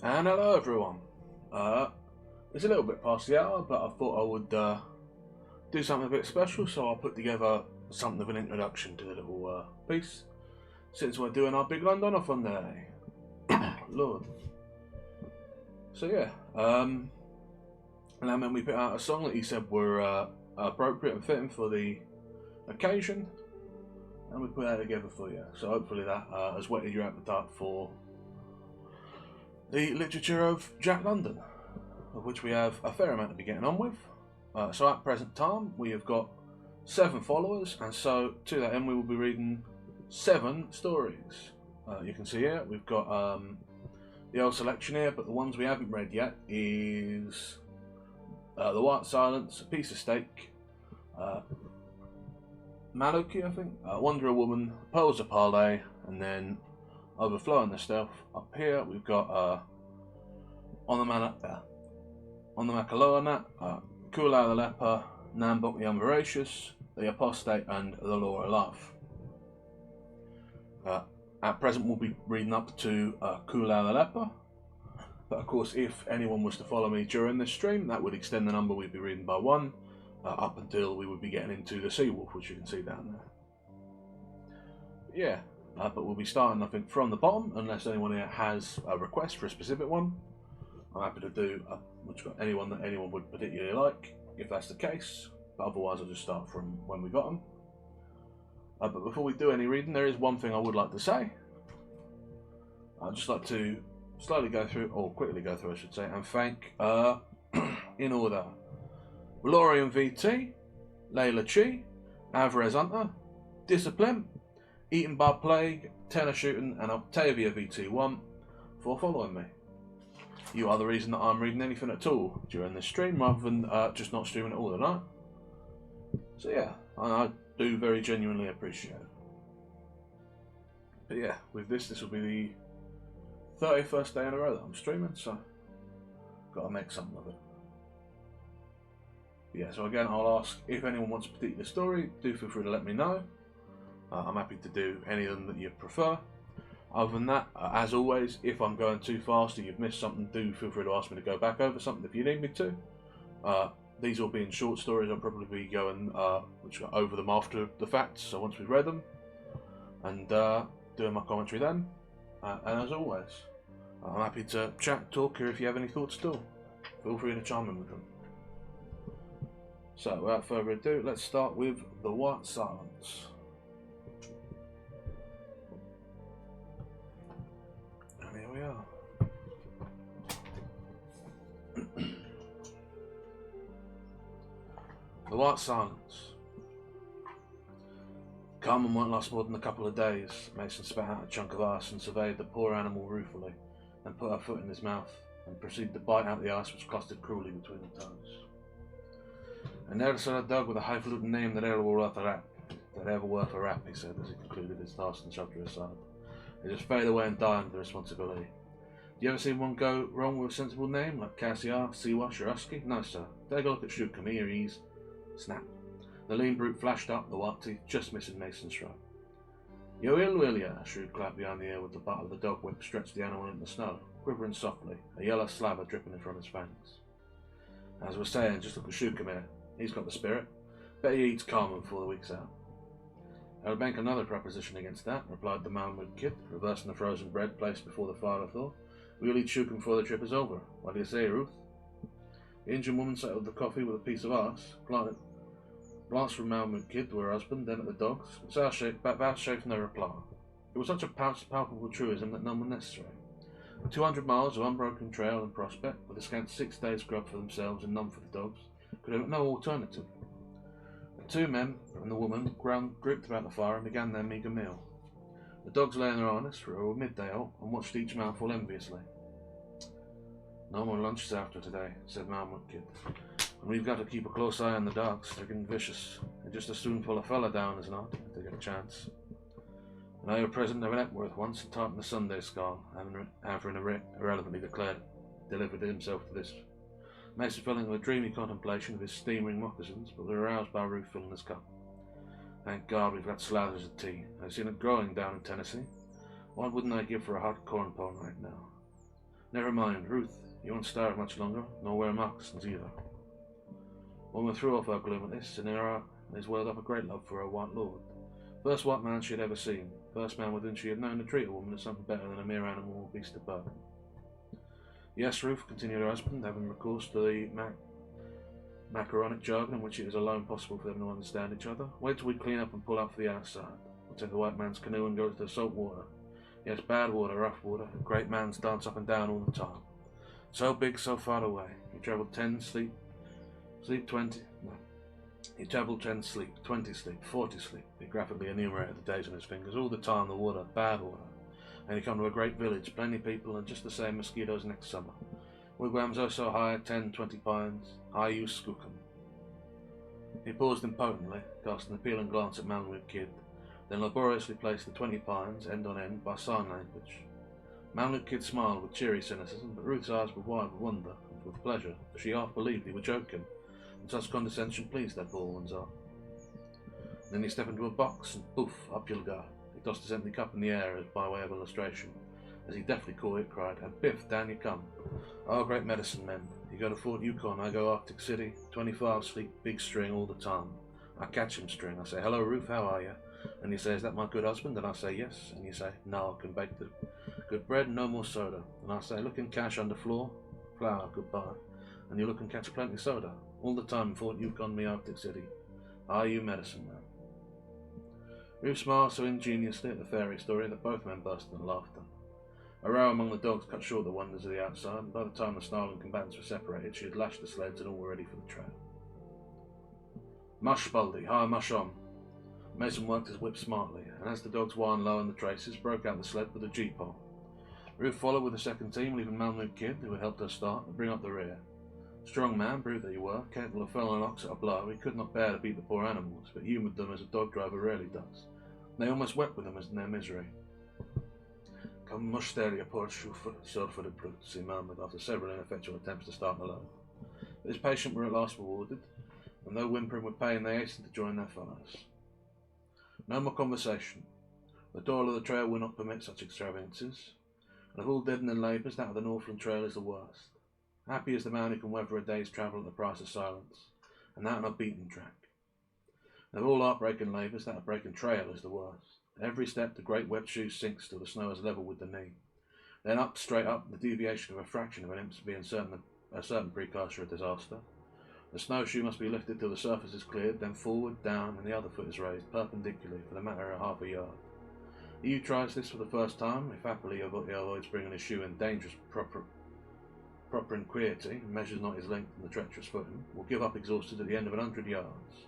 And hello everyone. It's a little bit past the hour, but I thought I would do something a bit special, so I put together something of an introduction to the little piece, since we're doing our big Londonothon day. Lord. So yeah, And then we put out a song that he said were appropriate and fitting for the occasion, and we put that together for you. So hopefully that has whetted your appetite for the literature of Jack London, of which we have a fair amount to be getting on with. So at present time we have got 7 followers, and so to that end we will be reading 7 stories. You can see here we've got the old selection here, but the ones we haven't read yet is The White Silence, A Piece of Steak, Mauki, I think, Wonder a Woman, Pearls of Parlay, and then Overflowing the Stealth. Up here we've got on the Makaloa Mat, Koolau the Leper, Nambok the Unveracious, the Apostate, and the Law of Love. At present we'll be reading up to Koolau the Leper, but of course if anyone was to follow me during this stream, that would extend the number we'd be reading by 1, up until we would be getting into the Sea Wolf, which you can see down there. But yeah, but we'll be starting I think from the bottom, unless anyone here has a request for a specific one. I'm happy to do anyone that anyone would particularly like, if that's the case, but otherwise I'll just start from when we got them. But before we do any reading, there is one thing I would like to say. I'd just like to quickly go through I should say, and thank, in order, Valorian VT, Layla Chi, Alvarez Hunter, Discipline, Eaten by Plague, Tenor Shooting, and Octavia VT1 for following me. You are the reason that I'm reading anything at all during this stream, rather than just not streaming it all the night. So yeah, I do very genuinely appreciate it. But yeah, with this will be the 31st day in a row that I'm streaming, so got to make something of it. But yeah, so again, I'll ask if anyone wants a particular story, do feel free to let me know. I'm happy to do any of them that you prefer. Other than that, as always, if I'm going too fast or you've missed something, do feel free to ask me to go back over something if you need me to. These will be in short stories. I'll probably be going over them after the fact, so once we've read them, and doing my commentary then. And as always, I'm happy to chat, talk, or if you have any thoughts at all, feel free to chime in with them. So without further ado, let's start with The White Silence. And here we are. The White Silence. Carmen won't last more than a couple of days. Mason spat out a chunk of ice and surveyed the poor animal ruefully, then put her foot in his mouth and proceeded to bite out the ice which clustered cruelly between the toes. "I never saw a dog with a highfalutin name that ever worth a rap. That ever worth a rap," he said as he concluded his task and shoved her aside. "They just fade away and die under the responsibility. Do you ever see one go wrong with a sensible name like Cassiar, Siwash, or Husky? No, sir. Take a look at Shoot. Here he's..." Snap. The lean brute flashed up, the white teeth just missing Mason's throat. "You will ya?" Shrew clapped behind the ear with the butt of the dog whip, stretched the animal into the snow, quivering softly, a yellow slaver dripping from his fangs. "As we're saying, just look at Shoot here. He's got the spirit. Bet he eats Carmen before the week's out." "I'll bank another proposition against that," replied the Malmwood kid, reversing the frozen bread placed before the fire of Thor. "We'll eat Shoot before the trip is over. What do you say, Ruth?" The Indian woman settled the coffee with a piece of ice, glanced from Malmwood kid to her husband, then at the dogs, vouchsafed no reply. It was such a palpable truism that none were necessary. 200 miles of unbroken trail and prospect, with a scant 6 days' grub for themselves and none for the dogs, could have no alternative. The 2 men and the woman grouped about the fire and began their meagre meal. The dogs lay in their harness for a midday halt and watched each mouthful enviously. "No more lunches after today," said Malmwood kid. "And we've got to keep a close eye on the dogs. They're getting vicious. They'd just as soon pull a fella down as not, if they get a chance. And I were present of an Epworth once and taught in the Sunday skull, having irrelevantly delivered himself to this. Mason fell into a dreamy contemplation of his steaming moccasins, but was aroused by Ruth filling his cup. Thank God we've got slathers of tea. I've seen it growing down in Tennessee. What wouldn't I give for a hot corn pone right now? Never mind, Ruth, you won't starve much longer, nor wear moccasins either." Woman threw off her gloom at this, and in her heart there welled up a great love for her white lord. First white man she had ever seen, first man with whom she had known to treat a woman as something better than a mere animal or beast of burden. "Yes, Ruth," continued her husband, having recourse to the macaronic jargon in which it is alone possible for them to understand each other. Wait till we clean up and pull up for the outside. We'll take the white man's canoe and go to the salt water. Yes, bad water, rough water. Great man's dance up and down all the time. So big, so far away. He travelled 10, sleep 20. No. He travelled 10, sleep 20, sleep 40, sleep. He graphically enumerated the days on his fingers. All the time the water, bad water. And he come to a great village, plenty of people, and just the same mosquitoes next summer. Wigwams oh so high, 10, 20 pines. High you skookum. He paused impotently, cast an appealing glance at Malmwood Kid, then laboriously placed the 20 pines, end on end, by sign language. Malmwood Kid smiled with cheery cynicism, but Ruth's eyes were wide with wonder and with pleasure, for she half believed he were joking, and such condescension pleased that poor one's eye. Then he stepped into a box, and poof, up you'll go. He tossed his empty cup in the air as by way of illustration. As he deftly caught it, cried, and biff, down you come. Oh, great medicine men. You go to Fort Yukon, I go Arctic City. 25 sleep, big string all the time. I catch him string. I say, hello Ruth, how are you? And you say, is that my good husband? And I say, yes. And you say, no, I can bake the good bread, no more soda. And I say, look and cash under floor, flour, goodbye. And you look and catch plenty soda. All the time in Fort Yukon, me Arctic City. Are you medicine man? Ruth smiled so ingeniously at the fairy story that both men burst into laughter. A row among the dogs cut short the wonders of the outside, and by the time the snarling combatants were separated, she had lashed the sleds and all were ready for the trail. Mush, Baldy, hi, mush on. Mason worked his whip smartly, and as the dogs whined low in the traces, broke out the sled with a G-pole. Ruth followed with the second team, leaving Malmwood Kid, who had helped her start, to bring up the rear. Strong man, brute that he were, capable of felling an ox at a blow, he could not bear to beat the poor animals, but humoured them as a dog driver rarely does. They almost wept with them in their misery. Come mush there, you poor sword-footed brutes, he murmured after several ineffectual attempts to start the load. But his patience were at last rewarded, and though whimpering with pain, they hastened to join their fellows. No more conversation. The toil of the trail will not permit such extravagances, and of all deadening labours, that of the Northland Trail is the worst. Happy is the man who can weather a day's travel at the price of silence, and that on a beaten track. And of all heartbreaking labours, that of breaking trail is the worst. Every step the great wet shoe sinks till the snow is level with the knee. Then up, straight up, the deviation of a fraction of an inch being a certain precursor of disaster. The snowshoe must be lifted till the surface is cleared, then forward, down, and the other foot is raised, perpendicularly, for the matter of half a yard. He who tries this for the first time, if happily he avoids bringing his shoe in dangerous proper inquiety, and measures not his length in the treacherous footing, will give up exhausted at the end of 100 yards.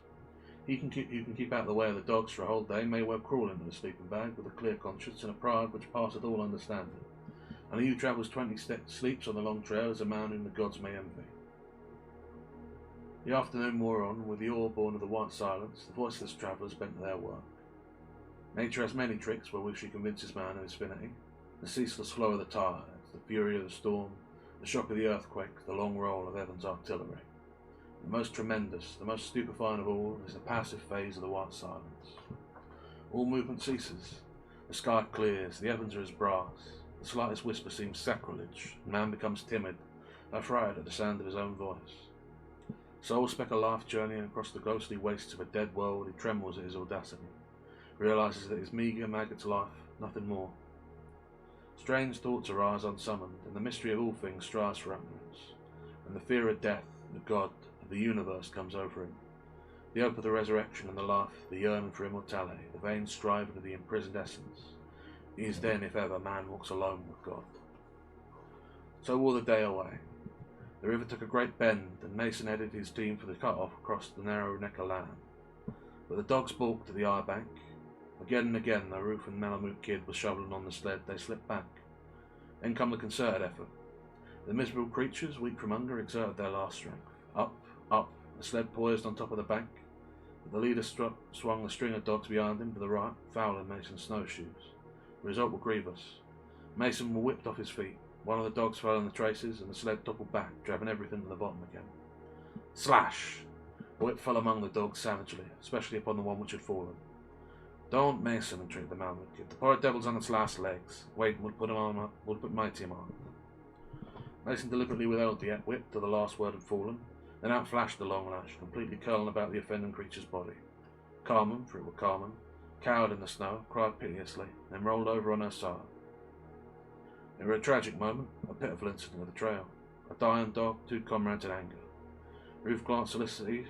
He who can keep out of the way of the dogs for a whole day may well crawl into the sleeping bag with a clear conscience and a pride which passeth all understanding. And he who travels 20 sleeps on the long trail is a man whom the gods may envy. The afternoon wore on, and with the awe born of the white silence, the voiceless travellers bent to their work. Nature has many tricks wherewith she convinces man of his finity. The ceaseless flow of the tides, the fury of the storm, the shock of the earthquake, the long roll of heaven's artillery. The most tremendous, the most stupefying of all, is the passive phase of the white silence. All movement ceases. The sky clears, the heavens are as brass. The slightest whisper seems sacrilege, and man becomes timid, affrighted at the sound of his own voice. Soul speck a life journeying across the ghostly wastes of a dead world, he trembles at his audacity, realises that his meagre maggot's life, nothing more. Strange thoughts arise unsummoned, and the mystery of all things strives for utterance, and the fear of death, of God, of the universe comes over him. The hope of the resurrection and the life, the yearning for immortality, the vain striving of the imprisoned essence. He is then, if ever, man walks alone with God. So wore the day away. The river took a great bend, and Mason headed his team for the cut-off across the narrow neck of land. But the dogs balked at the eye bank. Again and again, though Ruth and Malmwood Kid were shoveling on the sled, they slipped back. Then come the concerted effort. The miserable creatures, weak from hunger, exerted their last strength. Up, up, the sled poised on top of the bank, but the leader swung the string of dogs behind him to the right, fouling Mason's snowshoes. The result was grievous. Mason was whipped off his feet. One of the dogs fell in the traces, and the sled toppled back, driving everything to the bottom again. Slash! The whip fell among the dogs savagely, especially upon the one which had fallen. Don't, Mason, entreated the Malmwood Kid. The poor devil's on its last legs. Wait, we'll put my team on. Mason deliberately withheld the whip till the last word had fallen, then outflashed the long lash, completely curling about the offending creature's body. Carmen, for it were Carmen, cowered in the snow, cried piteously, then rolled over on her side. It was a tragic moment, a pitiful incident of the trail. A dying dog, two comrades in anger. Ruth glanced solicitously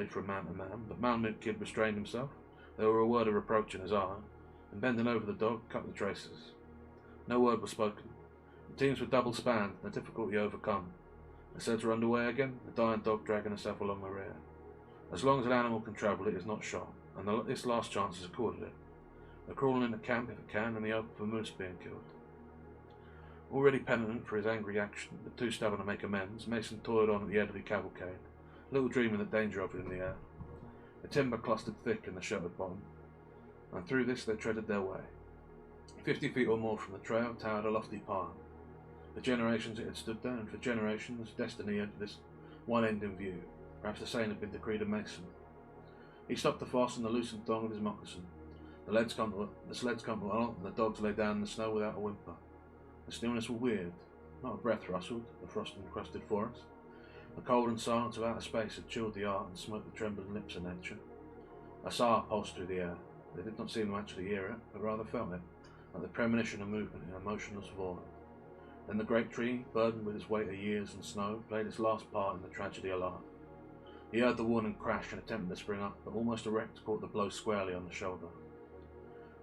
from man to man, but Malmut Kid restrained himself. There were a word of reproach in his eye, and bending over the dog, cut the traces. No word was spoken. The teams were double-spanned, the difficulty overcome. The sleds were underway again, the dying dog dragging herself along the rear. As long as an animal can travel, it is not shot, and this last chance is accorded it. They're crawling into camp if it can, and the open for moose being killed. Already penitent for his angry action, but too stubborn to make amends, Mason toiled on at the head of the cavalcade, little dreaming the danger of it in the air. The timber clustered thick in the sheltered bottom, and through this they treaded their way. 50 feet or more from the trail towered a lofty pile. For generations it had stood there, and for generations destiny had this one end in view. Perhaps the same had been decreed of Mason. He stopped to fasten the loosened thong of his moccasin. The sleds come to a halt, and the dogs lay down in the snow without a whimper. The stillness was weird. Not a breath rustled the frost-encrusted forest. The cold and silence of outer space had chilled the art and smoked the trembling lips of nature. A sigh pulsed through the air. They did not seem to actually hear it, but rather felt it, like the premonition of movement in a motionless void. Then the great tree, burdened with its weight of years and snow, played its last part in the tragedy of life. He heard the warning crash and attempted to spring up, but almost erect caught the blow squarely on the shoulder.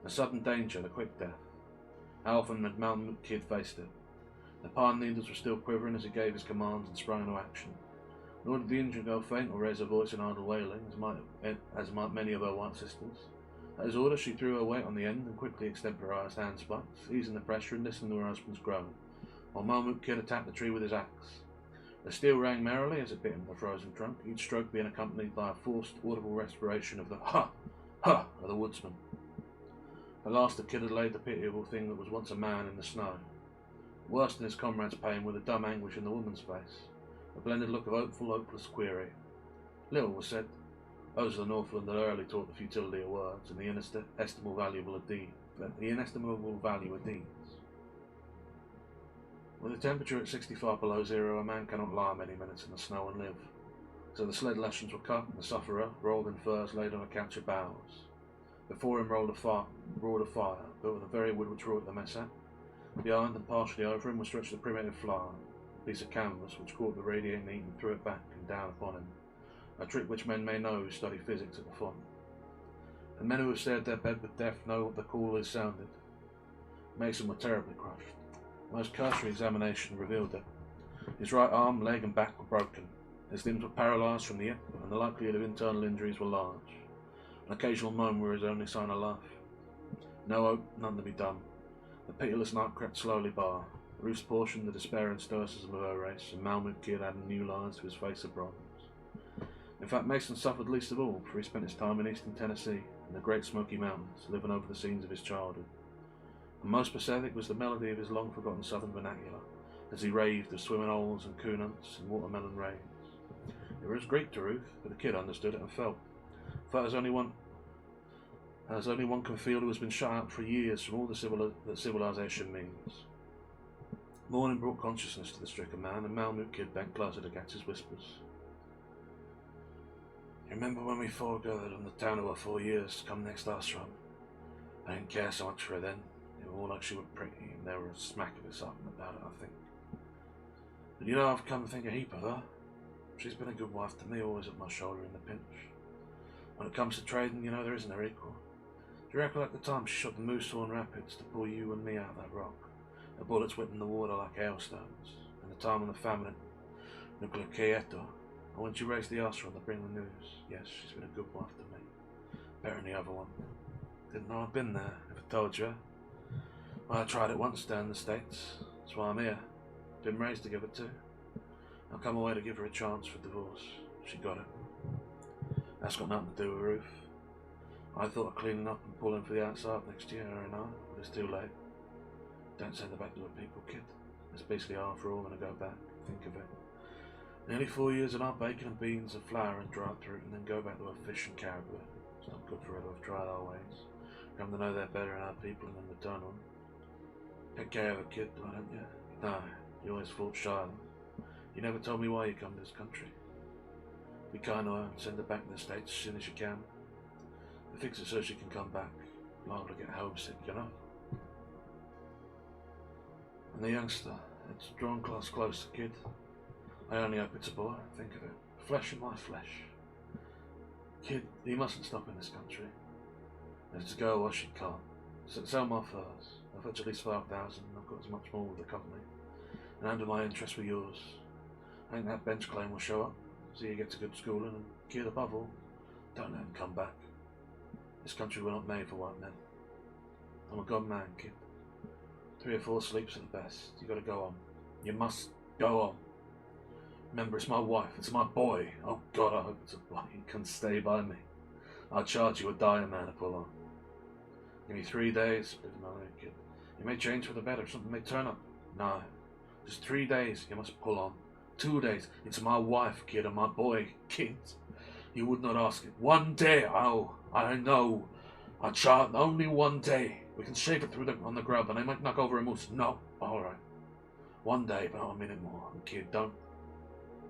The sudden danger, the quick death. How often had Malmut Kid faced it? The pine needles were still quivering as he gave his commands and sprang into action. Nor did the injured girl faint or raise her voice in idle wailing, as might many of her white sisters. At his order, she threw her weight on the end and quickly extemporized hand spikes, easing the pressure and listening to her husband's groan, while Malmut Kid attacked the tree with his axe. The steel rang merrily as it bit into the frozen trunk, each stroke being accompanied by a forced, audible respiration of the ha! Ha! of the woodsman. At last the kid had laid the pitiable thing that was once a man in the snow. Worse than his comrade's pain were the dumb anguish in the woman's face, a blended look of hopeful, hopeless query. Little was said. Those of the Northland had early taught the futility of words and the inestimable value of deeds. With the temperature at 65 below zero, a man cannot lie many minutes in the snow and live. So the sled lashings were cut, and the sufferer, rolled in furs, laid on a couch of boughs. Before him roared a fire, built of the very wood which wrought the mesa. Behind and partially over him was stretched the primitive flower, a piece of canvas which caught the radiating heat and threw it back and down upon him, a trick which men may know who study physics at the font. And men who have stared their bed with death know what the call is sounded. Mason was terribly crushed. The most cursory examination revealed it. His right arm, leg and back were broken. His limbs were paralysed from the hip, and the likelihood of internal injuries were large. An occasional moan were his only sign of life. No hope, none to be done. The pitiless night crept slowly by. Ruth's portion, the despair and stoicism of her race, and Malmut Kid added new lines to his face of bronze. In fact, Mason suffered least of all, for he spent his time in eastern Tennessee, in the great Smoky Mountains, living over the scenes of his childhood. And most pathetic was the melody of his long-forgotten southern vernacular, as he raved of swimming holes and coon hunts and watermelon rains. It was Greek to Ruth, but the kid understood it and felt. For as only one can feel who has been shut out for years from all that civilization means. Morning brought consciousness to the stricken man, and Malmut Kid bent closer to catch his whispers. You remember when we foregathered on the town of her 4 years to come next ashram? I didn't care so much for her then. It was more like she was pretty, and there was a smack of excitement about it, I think. But you know, I've come to think a heap of her. She's been a good wife to me, always at my shoulder in the pinch. When it comes to trading, you know, there isn't her equal. Do you recollect the time she shot the Moosehorn Rapids to pull you and me out of that rock? The bullets whipping the water like hailstones. And the time on the famine at Nuclear Quieto. And when she raised the ashram to bring the news. Yes, she's been a good wife to me. Better than the other one. Didn't know I'd been there, never told you. Well, I tried it once down in the States. That's why I'm here. Been raised together too. I'll come away to give her a chance for divorce. She got it. That's got nothing to do with Ruth. I thought of cleaning up and pulling for the outside next year, her and I, but it's too late. Don't send her back to her people, kid. It's basically after all when I go back. Think of it. Nearly 4 years of our bacon and beans and flour and dried fruit, and then go back to her fish and caribou. It's not good for her to have tried our ways. Come to know they're better than our people and then return on. Take care of her, kid, why don't you? No, you always fought shy of them. You never told me why you come to this country. Be kind to her and send her back to the States as soon as you can. Fix it so she can come back. Liable to get homesick, you know. And the youngster, it's drawn class closer, kid. I only hope it's a boy. Think of it. Flesh of my flesh. Kid, you mustn't stop in this country. If it's a girl, well, she can't. Sell my furs. I've fetched at least 5,000, and I've got as much more with the company. And under my interest with yours. I think that bench claim will show up. So you get to good schooling, and kid, above all, don't let him come back. This country were not made for white men. I'm a gone man, kid. 3 or 4 sleeps at the best. You gotta go on. You must go on. Remember, it's my wife. It's my boy. Oh God, I hope it's a boy. You can stay by me. I'll charge you a dire man to pull on. Give me 3 days, live my own kid. You may change for the better. Something may turn up. No. Just 3 days. You must pull on. 2 days. It's my wife, kid, and my boy, kid. You would not ask it. 1 day. Oh, I know. I charge only 1 day. We can shave it through on the grub, and I might knock over a moose. No. All right. 1 day, but not a minute more. And kid, don't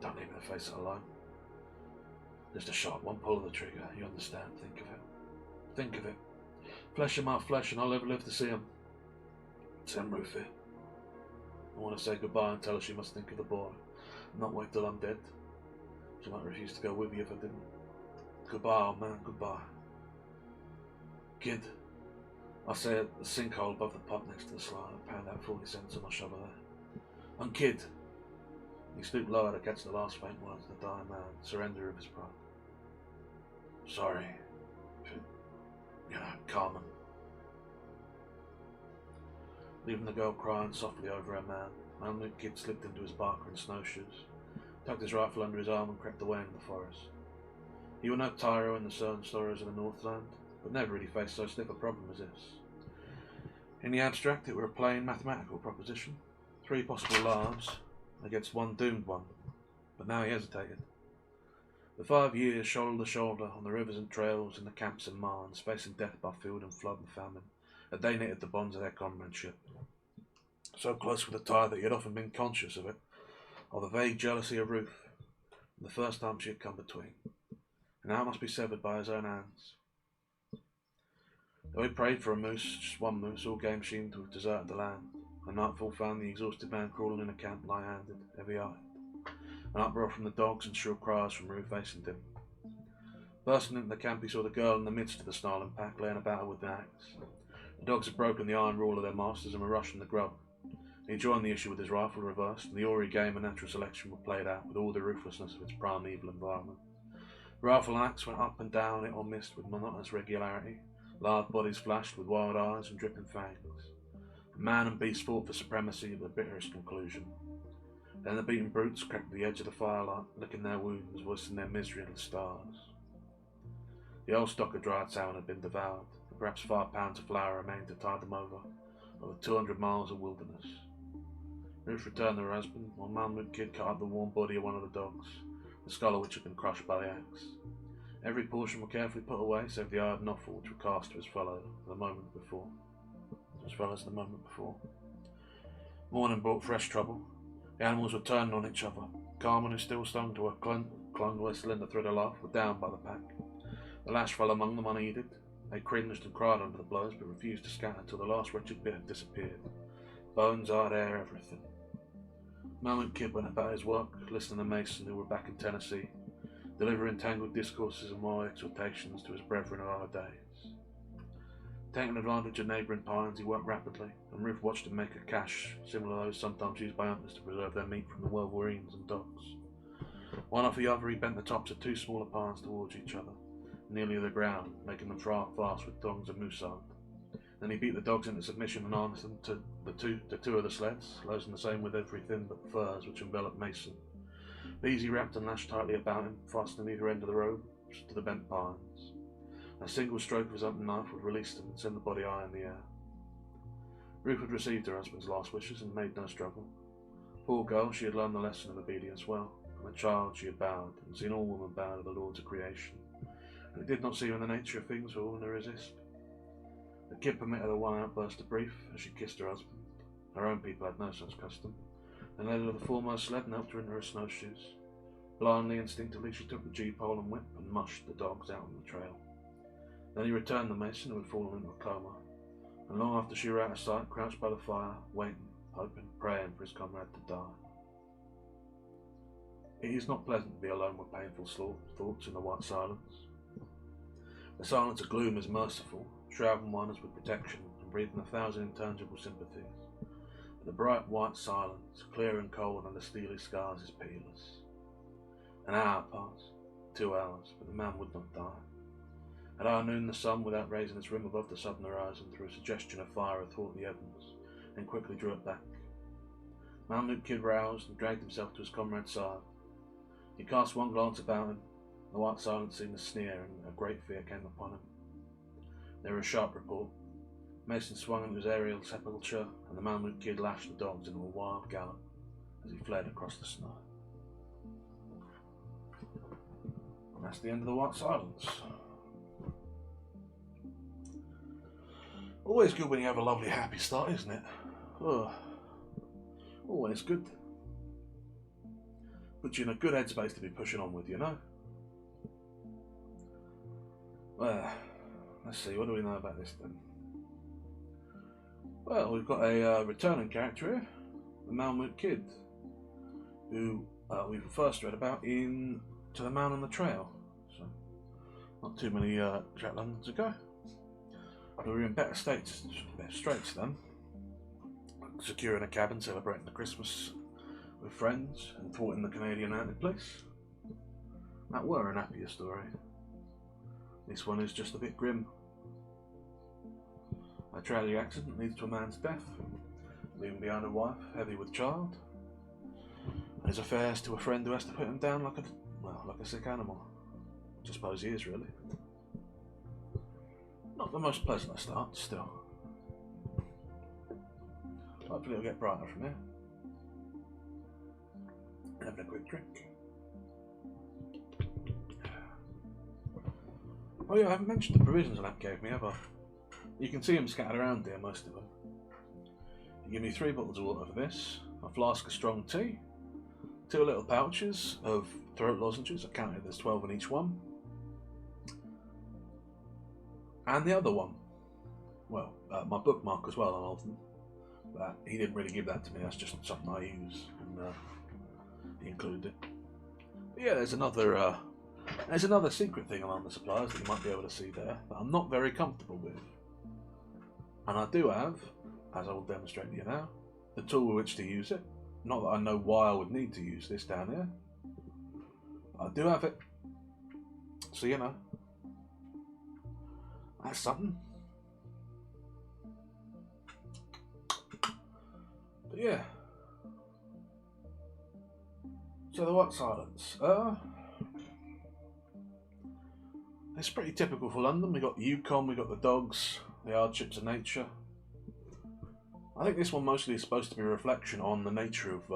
leave me to face it alone. Just a shot, 1 pull of the trigger. You understand? Think of it. Think of it. Flesh of my flesh, and I'll ever live to see him. It's him, Rufy. I want to say goodbye and tell her she must think of the boy. Not wait till I'm dead. She might refuse to go with you if I didn't. Goodbye, old man, goodbye. Kid, I say at the sinkhole above the pub next to the slide. I pound out 40 cents on my shovel there. And kid, he stooped lower to catch the last faint words of the dying man, surrender of his pride. Sorry. Carmen. Leaving the girl crying softly over her man, Malnouch Kid slipped into his barker and snowshoes, tucked his rifle under his arm and crept away into the forest. He was no tyro in the certain stories of the Northland, but never really faced so stiff a problem as this. In the abstract, it were a plain mathematical proposition. 3 possible lives against 1 doomed one, but now he hesitated. The 5 years, shoulder to shoulder, on the rivers and trails, in the camps and marns, facing death by field and flood and famine, had they knitted the bonds of their comradeship. So close with the tie that he had often been conscious of it, of the vague jealousy of Ruth, the first time she had come between, and now it must be severed by his own hands. Though he prayed for a moose, just 1 moose, all game seemed to have deserted the land, and nightfall found the exhausted man crawling in a camp, lie-handed, heavy-eyed. An uproar from the dogs and shrill cries from Ruth hastened him. Bursting into the camp, he saw the girl in the midst of the snarling pack, laying about her with an axe. The dogs had broken the iron rule of their masters and were rushing the grub. He joined the issue with his rifle reversed, and the Ori game and natural selection were played out with all the ruthlessness of its primeval environment. The rifle and axe went up and down, it or missed with monotonous regularity. Large bodies flashed with wild eyes and dripping fangs. Man and beast fought for supremacy at the bitterest conclusion. Then the beaten brutes crept to the edge of the firelight, licking their wounds, voicing their misery in the stars. The old stock of dried salmon had been devoured, and perhaps 5 pounds of flour remained to tide them over 200 miles of wilderness. Ruth returned to her husband, while Malnouch Kid cut up the warm body of one of the dogs, the skull of which had been crushed by the axe. Every portion was carefully put away, save the eye and offal which were cast to his fellow the moment before. Morning brought fresh trouble. The animals were turning on each other. Carmen, who still stung to her, clung to her slender thread of life, were down by the pack. The lash fell among them unheeded. They cringed and cried under the blows, but refused to scatter till the last wretched bit had disappeared. Bones, hard air, everything. Malnouch Kid went about his work, listening to Mason, who were back in Tennessee, delivering tangled discourses and moral exhortations to his brethren of our days. Taking advantage of neighbouring pines, he worked rapidly, and Ruth watched him make a cache, similar to those sometimes used by hunters to preserve their meat from the wolverines and dogs. One after the other, he bent the tops of 2 smaller pines towards each other, nearly to the ground, making them fast with thongs of moose hide. Then he beat the dogs into submission and harnessed them to the two of the sleds, closing the same with everything but the furs which enveloped Mason. These he wrapped and lashed tightly about him, fastening either end of the rope to the bent pines. A single stroke of his open knife would release them and send the body high in the air. Ruth had received her husband's last wishes and made no struggle. Poor girl, she had learned the lesson of obedience well. From a child she had bowed, and seen all women bow to the lords of creation, and it did not seem in the nature of things for a woman to resist. The kid permitted her one outburst of grief as she kissed her husband. Her own people had no such custom, and led her to the foremost sled and helped her into her snowshoes. Blindly, instinctively, she took the gee-pole and whip and mushed the dogs out on the trail. Then he returned the Mason, who had fallen into a coma, and long after she were out of sight, crouched by the fire, waiting, hoping, praying for his comrade to die. It is not pleasant to be alone with painful thoughts in the white silence. The silence of gloom is merciful, shrouding one as with protection and breathing 1,000 intangible sympathies. But the bright white silence, clear and cold under steely skies, is pitiless. An hour passed, 2 hours, but the man would not die. At our noon the sun, without raising its rim above the southern horizon, threw a suggestion of fire athwart the heavens, and quickly drew it back. Mauki roused and dragged himself to his comrade's side. He cast one glance about him. The white silence seemed to sneer, and a great fear came upon him. There was a sharp report. Mason swung into his aerial sepulchre, and the Mauki lashed the dogs into a wild gallop as he fled across the snow. And that's the end of the white silence. Always good when you have a lovely happy start, isn't it? Oh, always good. Puts you in a good headspace to be pushing on with, you know? Well, let's see, what do we know about this then? Well, we've got a returning character here, the Mauki, who we first read about in To the Man on the Trail, so not too many Jack Londons ago. We were in better straits then, securing a cabin, celebrating the Christmas with friends, and thwarting the Canadian mounted police. That were an happier story. This one is just a bit grim. A tragic accident leads to a man's death, leaving behind a wife heavy with child. And his affairs to a friend who has to put him down like a sick animal. Which I suppose he is, really. Not the most pleasant start, still. Hopefully it'll get brighter from here. Having a quick drink. Oh yeah, I haven't mentioned the provisions Lamp gave me, have I? You can see them scattered around here, most of them. He gave me 3 bottles of water for this, a flask of strong tea, 2 little pouches of throat lozenges, I counted there's 12 in each one. And the other one, well, my bookmark as well on Alton, but he didn't really give that to me, that's just something I use, and he included it. But yeah, there's another secret thing along the supplies that you might be able to see there that I'm not very comfortable with. And I do have, as I will demonstrate to you now, the tool with which to use it. Not that I know why I would need to use this down here. I do have it. So, you know, that's something. But yeah. So the white silence. It's pretty typical for London. We got the Yukon, we got the dogs, the hardships of nature. I think this one mostly is supposed to be a reflection on the nature of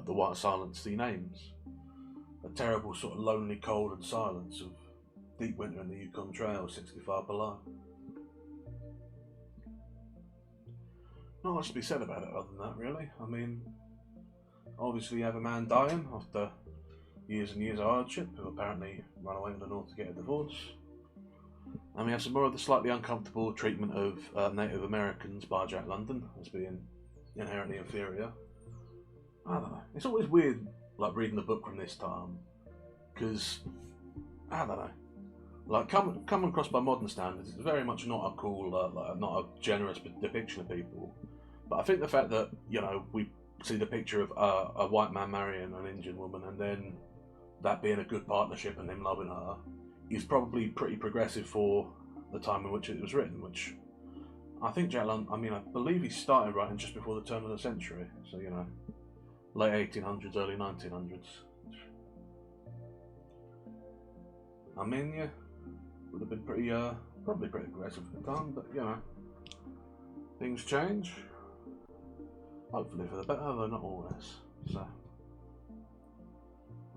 the white silence he names. A terrible sort of lonely cold and silence of deep winter in the Yukon Trail, 65 below. Not much to be said about it other than that, really. I mean, obviously you have a man dying after years and years of hardship, who apparently ran away to the north to get a divorce. And we have some more of the slightly uncomfortable treatment of Native Americans by Jack London as being inherently inferior. I don't know. It's always weird, like, reading the book from this time, because I don't know. Like, come across by modern standards, it's very much not a cool, not a generous depiction of people. But I think the fact that, you know, we see the picture of a white man marrying an Indian woman, and then that being a good partnership and him loving her, is probably pretty progressive for the time in which it was written, which I think Jack London, I mean, I believe he started writing just before the turn of the century, so, you know, late 1800s, early 1900s. I mean, yeah, would have been pretty, probably pretty aggressive at the time, but, you know, things change. Hopefully for the better, though not always. So,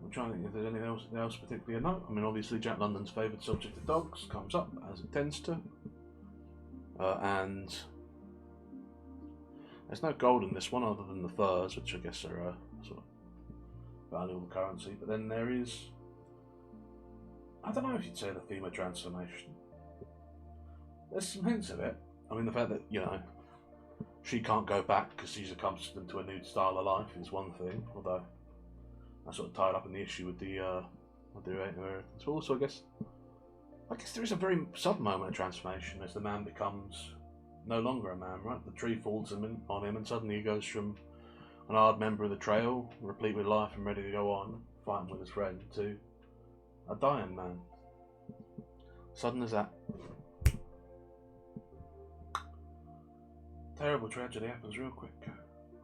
I'm trying to think if there's anything else particularly a note. I mean, obviously Jack London's favoured subject of dogs comes up, as it tends to. And there's no gold in this one other than the furs, which I guess are a sort of valuable currency. But then there is, I don't know if you'd say the theme of transformation. There's some hints of it. I mean, the fact that, you know, she can't go back because she's accustomed to a new style of life is one thing, although That's sort of tied up in the issue with the Americans. But also, I guess there is a very sudden moment of transformation as the man becomes no longer a man, right? The tree falls on him, and suddenly he goes from an hard member of the trail, replete with life and ready to go on, fighting with his friend, to a dying man. Sudden as that. Terrible tragedy happens real quick.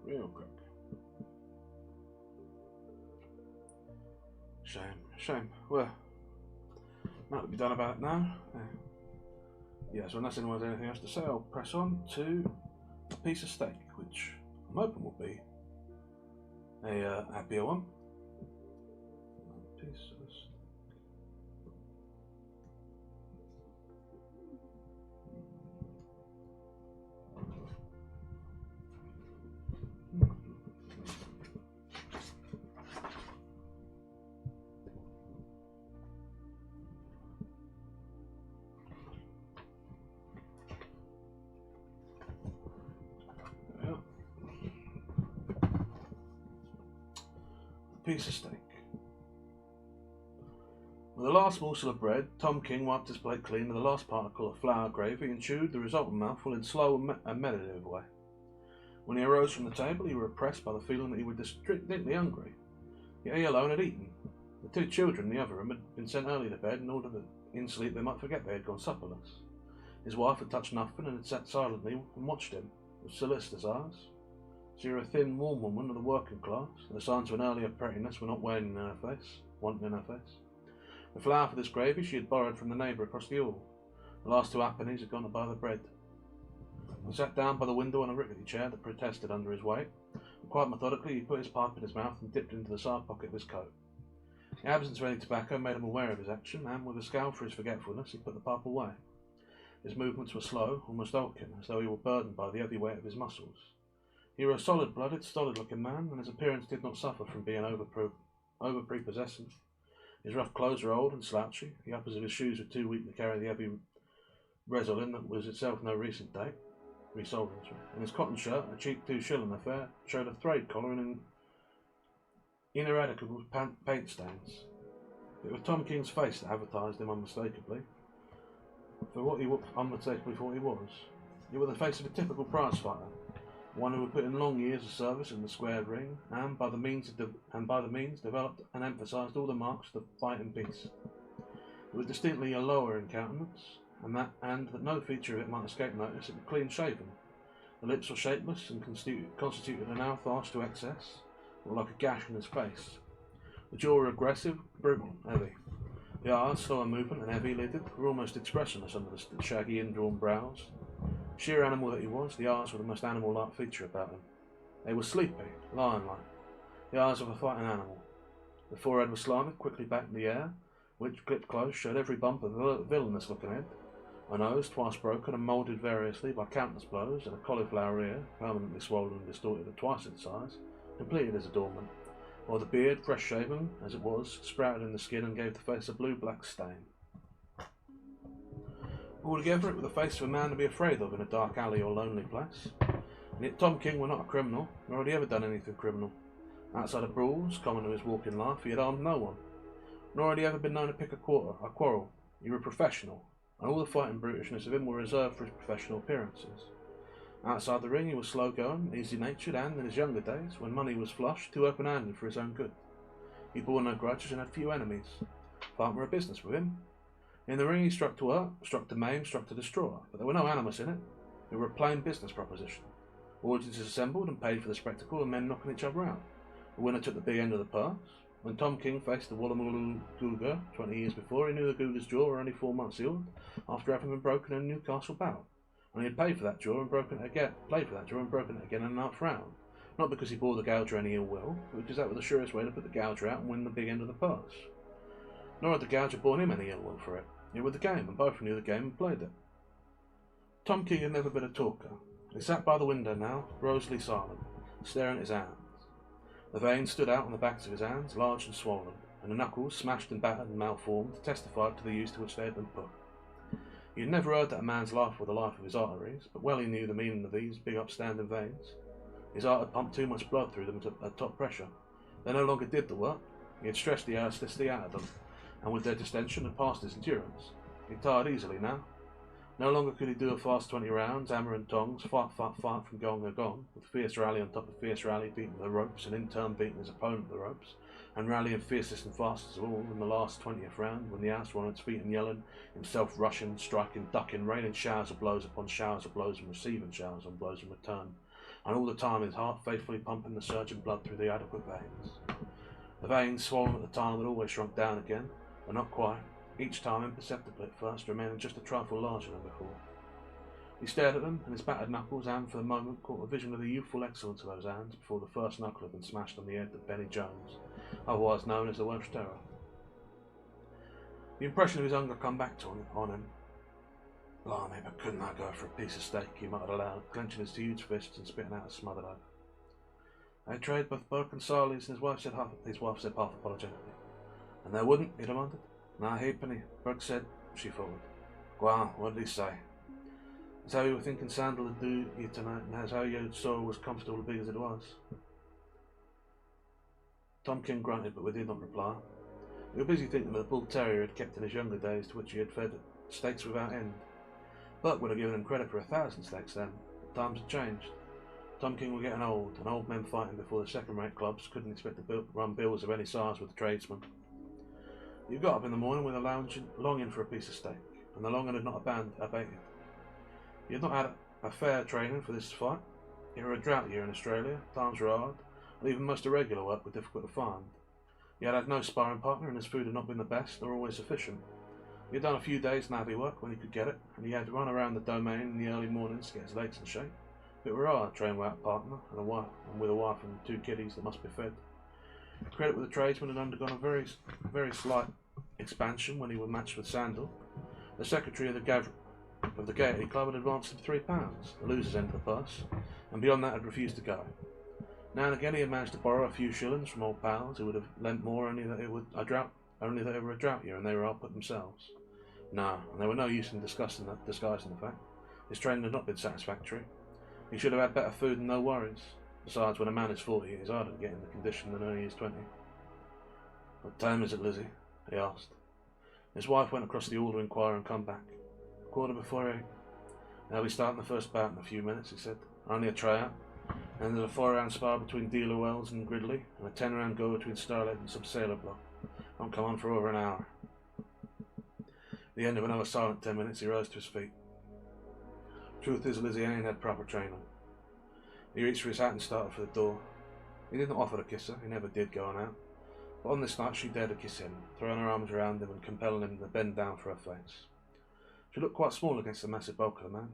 Real quick. Shame. Well, that would be done about it now. Yeah, so unless anyone has anything else to say, I'll press on to a piece of steak, which I'm hoping will be a happier one. Piece of steak. Piece of steak. With the last morsel of bread, Tom King wiped his plate clean of the last particle of flour gravy and chewed the resultant mouthful in slow and meditative way. When he arose from the table, he was oppressed by the feeling that he was distinctly hungry. Yet he alone had eaten. The two children in the other room had been sent early to bed in order that in sleep they might forget they had gone supperless. His wife had touched nothing and had sat silently and watched him with solicitous eyes. She was a thin, warm woman of the working class, and the signs of an earlier prettiness were not wanting in her face. The flour for this gravy she had borrowed from the neighbour across the hall. The last 2 halfpennies had gone to buy the bread. He sat down by the window on a rickety chair that protested under his weight, and quite methodically he put his pipe in his mouth and dipped into the side pocket of his coat. The absence of any tobacco made him aware of his action, and with a scowl for his forgetfulness he put the pipe away. His movements were slow, almost hulking, as though he were burdened by the heavy weight of his muscles. He was a solid-blooded, stolid-looking man, and his appearance did not suffer from being over-prepossessing. His rough clothes were old and slouchy, the uppers of his shoes were too weak to carry the heavy resolin that was itself no recent date, and his cotton shirt, a cheap 2-shilling affair, showed a frayed collar and ineradicable paint stains. It was Tom King's face that advertised him unmistakably for what he was. It was the face of a typical prize fighter, one who had put in long years of service in the squared ring, and by the means developed and emphasised all the marks of fight and peace. It was distinctly a lower in countenance, and that no feature of it might escape notice. It was clean shaven. The lips were shapeless and constituted a mouth arched to excess, or like a gash in his face. The jaw were aggressive, brutal, heavy. The eyes, slow in movement and heavy-lidded, were almost expressionless under the shaggy, indrawn brows. Sheer animal that he was, the eyes were the most animal-like feature about him. They were sleepy, lion-like, the eyes of a fighting animal. The forehead was slanted quickly back in the air, which, clipped close, showed every bump of a villainous-looking head. A nose, twice broken and moulded variously by countless blows, and a cauliflower ear, permanently swollen and distorted at twice its size, completed his adornment, while the beard, fresh-shaven as it was, sprouted in the skin and gave the face a blue-black stain. Altogether, it was the face of a man to be afraid of in a dark alley or lonely place. And yet Tom King were not a criminal, nor had he ever done anything criminal. Outside of brawls, common to his walking life, he had harmed no one, nor had he ever been known to pick a quarrel. He was a professional, and all the fighting brutishness of him were reserved for his professional appearances. Outside the ring he was slow-going, easy-natured, and, in his younger days, when money was flush, too open-handed for his own good. He bore no grudges and had few enemies. Fighting were a business with him. In the ring he struck to hurt, struck to maim, struck to destroy, but there were no animus in it. It were a plain business proposition. Audiences assembled and paid for the spectacle, and men knocking each other out. The winner took the big end of the purse. When Tom King faced the Wallamulu Googa 20 years before, he knew the Googa's jaw were only 4 months healed after having been broken in a Newcastle bout, and he had paid for that jaw and broken it again, in a ninth round. Not because he bore the gouger any ill will, but because that was the surest way to put the gouger out and win the big end of the purse. Nor had the gouger borne him any ill will for it. It was the game, and both knew the game and played it. Tom King had never been a talker. He sat by the window now, rosily silent, staring at his hands. The veins stood out on the backs of his hands, large and swollen, and the knuckles, smashed and battered and malformed, testified to the use to which they had been put. He had never heard that a man's life were the life of his arteries, but well he knew the meaning of these big upstanding veins. His heart had pumped too much blood through them at top pressure. They no longer did the work, He had stressed the elasticity out of them, and with their distension had passed his endurance. He tired easily now. No longer could he do a fast 20 rounds, hammer and tongs, fight from going gone, with fierce rally on top of fierce rally, beating the ropes, and in turn beating his opponent the ropes, and rallying fiercest and fastest of all in the last 20th round, when the ass were on its feet and yelling, himself rushing, striking, ducking, raining showers of blows upon showers of blows, and receiving showers on blows in return, and all the time his heart faithfully pumping the surging blood through the adequate veins. The veins, swollen at the time, had always shrunk down again, but not quite, each time imperceptibly at first, remaining just a trifle larger than before. He stared at them, and his battered knuckles, and for the moment caught a vision of the youthful excellence of those hands before the first knuckle had been smashed on the head of Benny Jones, otherwise known as the Welsh Terror. The impression of his hunger come back on him. Blimey, but couldn't I go for a piece of steak, he muttered aloud, clenching his huge fists and spitting out a smothered oath. They trade both Burke and Sarley's, and his wife said half apologetically. And they wouldn't, he demanded. Nah, halfpenny, Burke said, she forward. Go on, what did he say? It's how you were thinking Sandal would do you tonight, and that's how your soul was comfortable big as it was. Tom King grunted, but did not reply. He was busy thinking of the bull terrier he had kept in his younger days, to which he had fed steaks without end. Buck would have given him credit for 1,000 steaks then. Times had changed. Tom King were getting old, and old men fighting before the second-rate clubs couldn't expect to run bills of any size with the tradesmen. He got up in the morning with a longing for a piece of steak, and the longing had not abated. He had not had a fair training for this fight. It was a drought year in Australia, times were hard, and even most irregular work was difficult to find. He had had no sparring partner, and his food had not been the best, nor always sufficient. He had done a few days navvy work when he could get it, and he had to run around the domain in the early mornings to get his legs in shape. It were hard training without a partner, and with a wife and 2 kiddies that must be fed. Credit with the tradesman had undergone a very slight expansion when he was matched with Sandal. The secretary of the Gaiety Club had advanced him £3, the loser's end of the purse, and beyond that had refused to go. Now and again he had managed to borrow a few shillings from old pals who would have lent more, only that it were a drought year and they were all put themselves. No, and there were no use in disguising the fact. His training had not been satisfactory. He should have had better food and no worries. Besides, when a man is 40, it is harder to get in the condition than when he is 20. What time is it, Lizzie? He asked. His wife went across the hall to inquire and come back. 8:15. They'll be starting the first bout in a few minutes, he said. Only a tryout. And there's a 4-round spar between Dealer Wells and Gridley, and a 10-round go between Starlight and some sailor block. Won't come on for over an hour. At the end of another silent 10 minutes, he rose to his feet. Truth is, Lizzie ain't had proper training. He reached for his hat and started for the door. He didn't offer to kiss her, he never did going out. But on this night she dared to kiss him, throwing her arms around him and compelling him to bend down for her face. She looked quite small against the massive bulk of the man.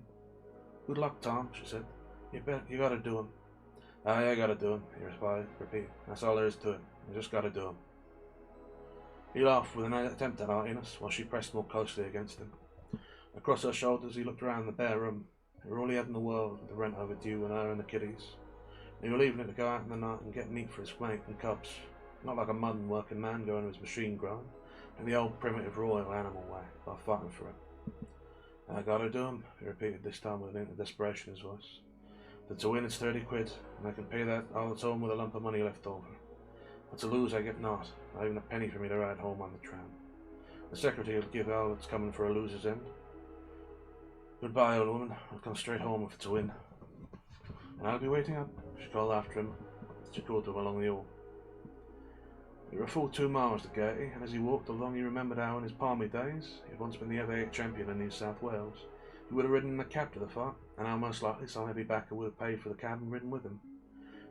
Good luck, Tom, she said. You gotta do him. Ah, yeah, I gotta do him, he repeated. That's all there is to it. You just gotta do him. He laughed with an attempt at heartiness while she pressed more closely against him. Across her shoulders he looked around the bare room. It were all he had in the world, with the rent overdue and her and the kiddies. He were leaving it to go out in the night and get meat for his mate and cubs. Not like a modern working man going to his machine grind, in the old primitive royal animal way, by fighting for it. I gotta do 'em, he repeated this time with an hint of desperation in his voice. To win it's 30 quid, and I can pay that all at home with a lump of money left over. But to lose I get not even a penny for me to ride home on the tram. The secretary will give all that's coming for a loser's end. Goodbye, old woman, I'll come straight home if it's a win. And I'll be waiting up, she called after him, as she called to him along the hall. It were a full 2 miles to Gaiety, and as he walked along he remembered how in his palmy days, he had once been the FA8 champion in New South Wales. He would have ridden in the cab to the fight, and how most likely some heavy backer would have paid for the cab and ridden with him.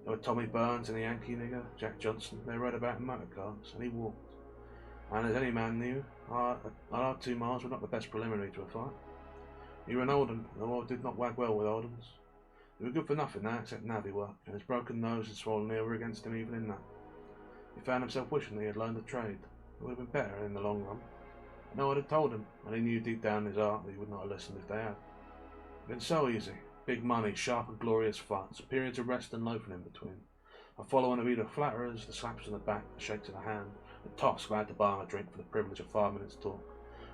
There were Tommy Burns and the Yankee nigger, Jack Johnson. They rode about in motor cars, and he walked. And as any man knew, our 2 miles were not the best preliminary to a fight. He were an Oldham, though did not wag well with Oldhams. He was good for nothing now except navvy work, and his broken nose and swollen ear were against him even in that. He found himself wishing that he had learned a trade. It would have been better in the long run. No one had told him, and he knew deep down in his heart that he would not have listened if they had. It had been so easy. Big money, sharp and glorious fights, periods of rest and loafing in between. A following of either flatterers, the slaps on the back, the shakes of the hand, the toss glad to buy him a drink for the privilege of 5 minutes talk.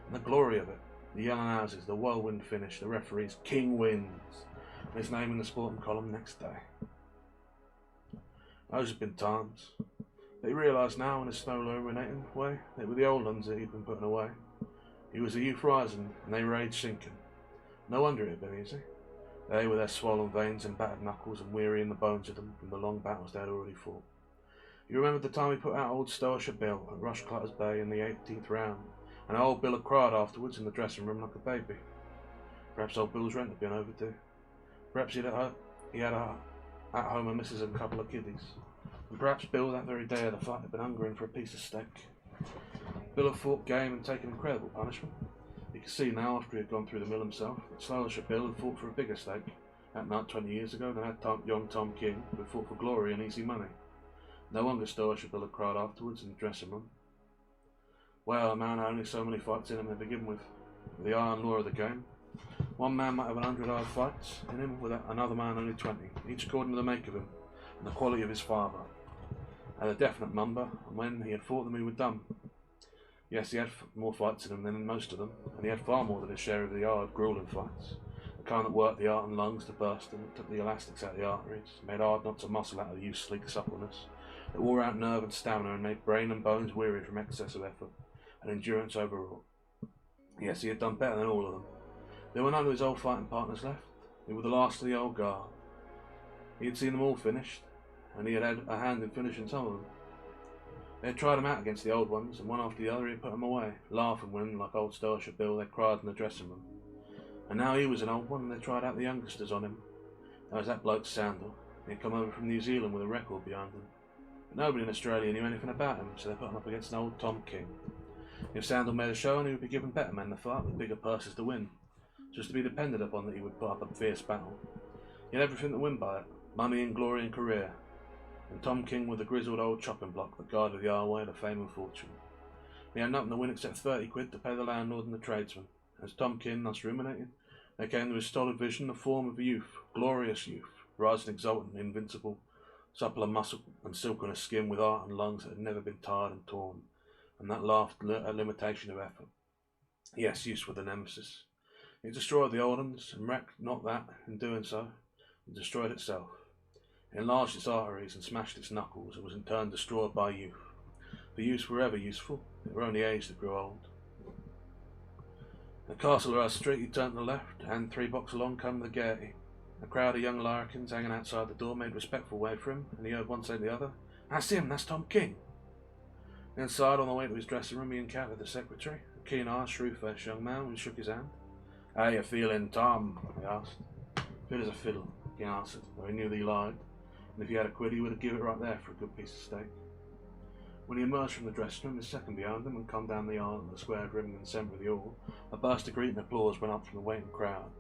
And the glory of it, the yelling houses, the whirlwind finish, the referee's King wins, and his name in the sporting column next day. Those had been times. But he realised now in his slow-ruminating way that it were the old ones that he'd been putting away. He was a youth rising, and they were age sinking. No wonder it had been easy. They, with their swollen veins and battered knuckles and weary in the bones of them from the long battles they had already fought. He remembered the time he put out old Stoisher Bill at Rushclutter's Bay in the 18th round, and old Bill had cried afterwards in the dressing room like a baby. Perhaps old Bill's rent had been overdue. Perhaps he had at home a missus and a couple of kiddies. And perhaps Bill, that very day of the fight, had been hungering for a piece of steak. Bill had fought game and taken incredible punishment. He could see now, after he had gone through the mill himself, that Stoisher Bill had fought for a bigger stake that night 20 years ago than had young Tom King, who had fought for glory and easy money. No wonder Stoisher Bill had cried afterwards in the dressing room. Well, a man had only so many fights in him to begin with. The iron law of the game. One man might have 100 hard fights in him, with another man only 20, each according to the make of him and the quality of his father. At a definite number, and when he had fought them he was done. Yes, he had more fights in him than in most of them, and he had far more than his share of the hard, grueling fights. The kind that worked the heart and lungs to bursting, that took the elastics out of the arteries, made hard knots of muscle out of the youth's sleek suppleness, that wore out nerve and stamina and made brain and bones weary from excess of effort, and endurance overwrought. Yes, he had done better than all of them. There were none of his old fighting partners left. They were the last of the old guard. He had seen them all finished, and he had had a hand in finishing some of them. They had tried him out against the old ones, and one after the other he had put them away, laughing when, like old Stoisher Bill, they cried in the dressing room. And now he was an old one, and they tried out the youngsters on him. There was that bloke Sandal. He had come over from New Zealand with a record behind him. But nobody in Australia knew anything about him, so they put him up against an old Tom King. If Sandal made a show, and he would be given better men to fight with bigger purses to win, just to be depended upon that he would put up a fierce battle. He had everything to win by it, money and glory and career. And Tom King was the grizzled old chopping block that guarded the highway to fame and fortune. He had nothing to win except 30 quid to pay the landlord and the tradesman. As Tom King thus ruminated, there came to his stolid vision the form of youth, glorious youth, rising exultant, invincible, supple of muscle and silken of skin, with heart and lungs that had never been tired and torn, and that laughed at limitation of effort. Yes, use was the nemesis. It destroyed the old ones, and wrecked not that, in doing so, it destroyed itself. It enlarged its arteries and smashed its knuckles, and was in turn destroyed by youth. For youths were ever useful, it were only age that grew old. At Castlehurst Street he turned to the left, and 3 blocks along came the Gaiety. A crowd of young larrikins hanging outside the door made respectful way for him, and he heard one say to the other, "That's him, that's Tom King." Inside, on the way to his dressing room, he encountered the secretary, a keen-eyed, shrewd-faced young man, who shook his hand. "How you feeling, Tom?" he asked. "Fit as a fiddle," he answered, though he knew that he lied, and if he had a quid he would have given it right there for a good piece of steak. When he emerged from the dressing room, his second behind him, and come down the aisle at the squared rim in the centre of the hall, a burst of greeting applause went up from the waiting crowd.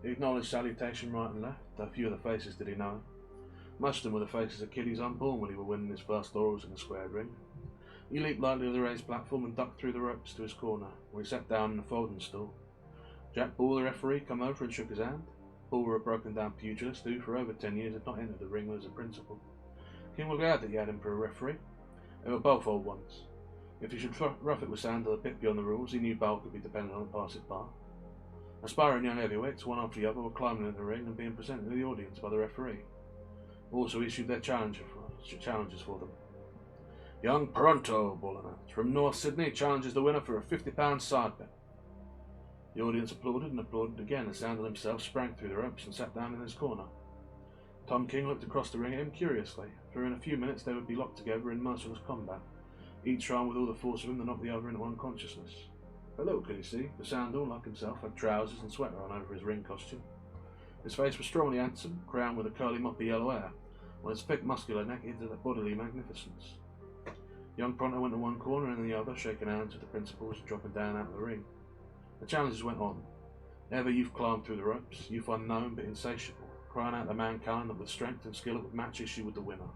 He acknowledged salutation right and left, though few of the faces did he know. Most of them were the faces of kiddies unborn when he were winning his first laurels in the squared ring. He leaped lightly to the raised platform and ducked through the ropes to his corner, where he sat down in a folding stool. Jack Ball, the referee, come over and shook his hand. Ball were a broken-down pugilist who, for over 10 years, had not entered the ring as a principal. King was glad that he had him for a referee. They were both old ones. If he should rough it with Sandal a bit beyond the rules, he knew Ball could be dependent on to pass it by. Aspiring young heavyweights, one after the other, were climbing into the ring and being presented to the audience by the referee, who also issued their challenges for them. "Young Pronto," Ball announced, "from North Sydney, challenges the winner for a £50 side bet." The audience applauded and applauded again as Sandal himself sprang through the ropes and sat down in his corner. Tom King looked across the ring at him curiously, for in a few minutes they would be locked together in merciless combat, each trying with all the force of him to knock the other into unconsciousness. But little could he see, for Sandal, like himself, had trousers and sweater on over his ring costume. His face was strongly handsome, crowned with a curly moppy yellow hair, while his thick muscular neck hinted at bodily magnificence. Young Pronto went to one corner and the other, shaking hands with the principals and dropping down out of the ring. The challenges went on. Ever youth climbed through the ropes, youth unknown but insatiable, crying out to mankind that with strength and skill it would match issue with the winner.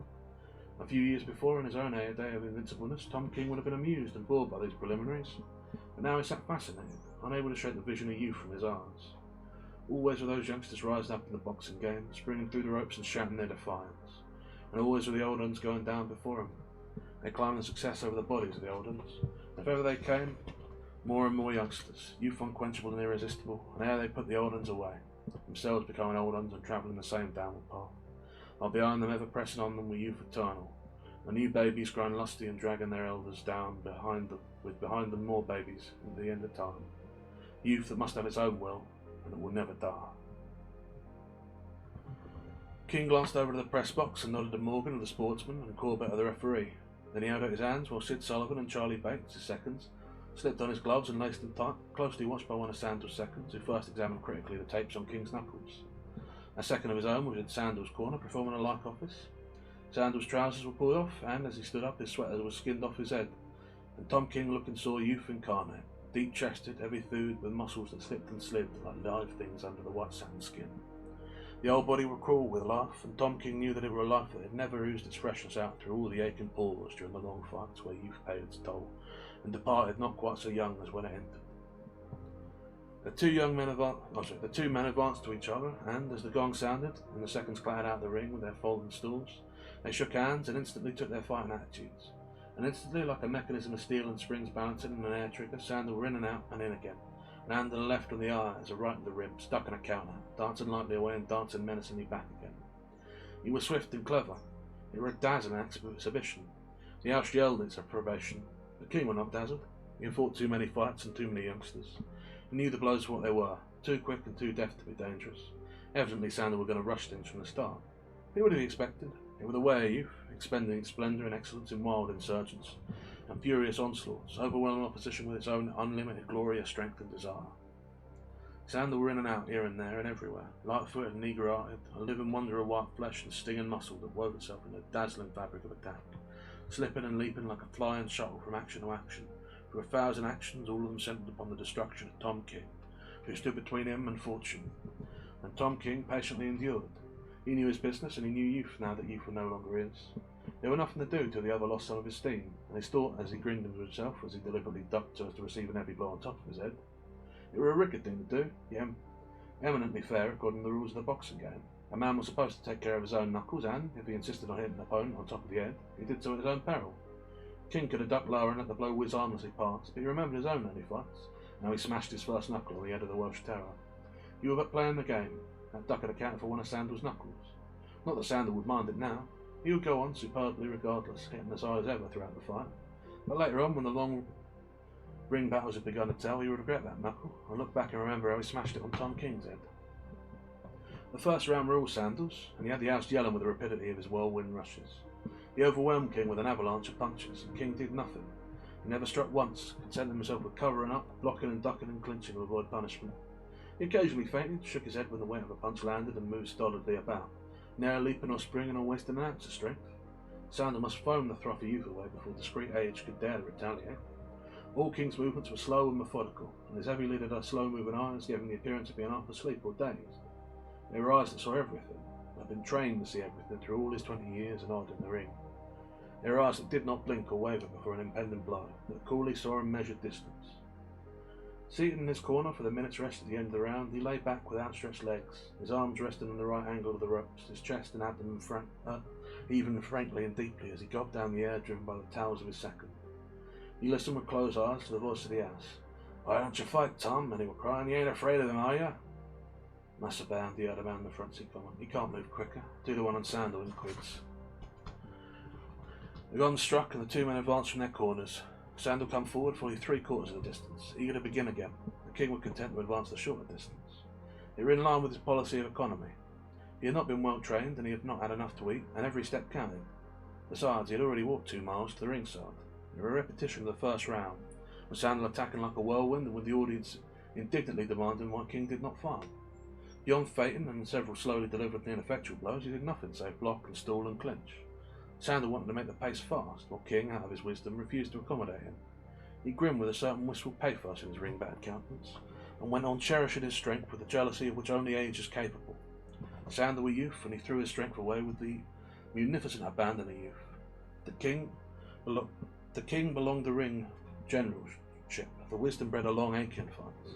A few years before, in his own heyday of invincibleness, Tom King would have been amused and bored by these preliminaries, but now he sat fascinated, unable to shake the vision of youth from his eyes. Always were those youngsters rising up in the boxing game, springing through the ropes and shouting their defiance, and always were the old uns going down before them. They climbed in success over the bodies of the old uns, and if ever they came, more and more youngsters, youth unquenchable and irresistible, and there they put the old uns away, themselves becoming old uns and travelling the same downward path, while behind them ever pressing on them were youth eternal, The new babies grown lusty and dragging their elders down with behind them more babies at the end of time. Youth that must have its own will, and that will never die. King glanced over to the press box and nodded to Morgan of the sportsman and Corbett of the referee. Then he held out his hands while Sid Sullivan and Charlie Bates, his seconds, slipped on his gloves and laced them tight, closely watched by one of Sandal's seconds, who first examined critically the tapes on King's knuckles. A second of his own was in Sandal's corner, performing a like office. Sandal's trousers were pulled off, and as he stood up, his sweater was skinned off his head, and Tom King looked and saw youth incarnate, deep-chested, heavy-thewed, with muscles that slipped and slid like live things under the white satin skin. The old body were cruel with life, and Tom King knew that it were a life that had never oozed its freshness out through all the aching pause during the long fights where youth paid its toll, and departed not quite so young as when it entered. The two men advanced to each other, and as the gong sounded, and the seconds clattered out the ring with their folding stools, they shook hands and instantly took their fighting attitudes. And instantly, like a mechanism of steel and springs balancing on an air trigger, Sandal were in and out and in again. An hand to the left on the eyes, a right in the rib, stuck in a counter, dancing lightly away and dancing menacingly back again. He was swift and clever. It were a dazzling exhibition. The house yelled its approbation. The King were not dazzled. He had fought too many fights and too many youngsters. He knew the blows for what they were, too quick and too deft to be dangerous. Evidently Sandal were going to rush things from the start. He would have expected. It were the way of youth, expending its splendour and excellence in wild insurgence and furious onslaughts, overwhelming opposition with its own unlimited glorious strength and desire. Sandal were in and out, here and there and everywhere, light-footed and eager-eyed, a living wonder of white flesh and stinging muscle that wove itself in the dazzling fabric of attack, slipping and leaping like a flying shuttle from action to action, through 1,000 actions, all of them centred upon the destruction of Tom King, who stood between him and fortune. And Tom King patiently endured. He knew his business, and he knew youth now that youth were no longer his. There were nothing to do till the other lost some of his steam, and his thought, as he grinned to himself, as he deliberately ducked so as to receive an heavy blow on top of his head, it were a wicked thing to do, yet eminently fair according to the rules of the boxing game. A man was supposed to take care of his own knuckles, and, if he insisted on hitting an opponent on top of the head, he did so at his own peril. King could have ducked lower and let the blow whiz harmlessly past, but he remembered his own early fights, and how he smashed his first knuckle on the head of the Welsh Terror. You were but playing the game, that duck had accounted for one of Sandal's knuckles. Not that Sandal would mind it now. He would go on superbly regardless, hitting as high as ever throughout the fight. But later on, when the long ring battles had begun to tell, he would regret that knuckle, and look back and remember how he smashed it on Tom King's head. The first round were all Sandal's, and he had the house yelling with the rapidity of his whirlwind rushes. He overwhelmed King with an avalanche of punches, and King did nothing. He never struck once, contenting himself with covering up, blocking and ducking and clinching to avoid punishment. He occasionally feinted, shook his head when the weight of a punch landed, and moved stolidly about, ne'er leaping or springing or wasting an ounce of strength. Sandal must foam the throttle youth away before discreet age could dare to retaliate. All King's movements were slow and methodical, and his heavy-lidded, slow-moving eyes gave him the appearance of being half asleep or dazed. They were eyes that saw everything, and had been trained to see everything through all his 20 years and odd in the ring. They were eyes that did not blink or waver before an impending blow, that coolly saw and measured distance. Seated in his corner for the minute's rest at the end of the round, he lay back with outstretched legs, his arms resting on the right angle of the ropes, his chest and abdomen heaving frankly and deeply as he gulped down the air driven by the towels of his second. He listened with closed eyes to the voice of the house. "Why don't you fight, Tom?" And he were crying. "You ain't afraid of them, are you?" Massa Bound, he heard a man in the front seat comment. "He can't move quicker. Do the one on Sandal in quids." The gong struck and the two men advanced from their corners. Sandal come forward fully 3/4 of the distance, eager to begin again. The King were content to advance the shorter distance. They were in line with his policy of economy. He had not been well trained, and he had not had enough to eat, and every step counted. Besides, he had already walked 2 miles to the ringside. They were a repetition of the first round, with Sandal attacking like a whirlwind, and with the audience indignantly demanding why King did not fight. Beyond feinting and several slowly delivered and ineffectual blows, he did nothing save block and stall and clinch. Sandal wanted to make the pace fast, while King, out of his wisdom, refused to accommodate him. He grinned with a certain wistful pathos in his ring-battered countenance, and went on cherishing his strength with the jealousy of which only age is capable. Sandal were youth, and he threw his strength away with the munificent abandon of youth. The King belonged to ring generalship, for wisdom bred a long aching fights.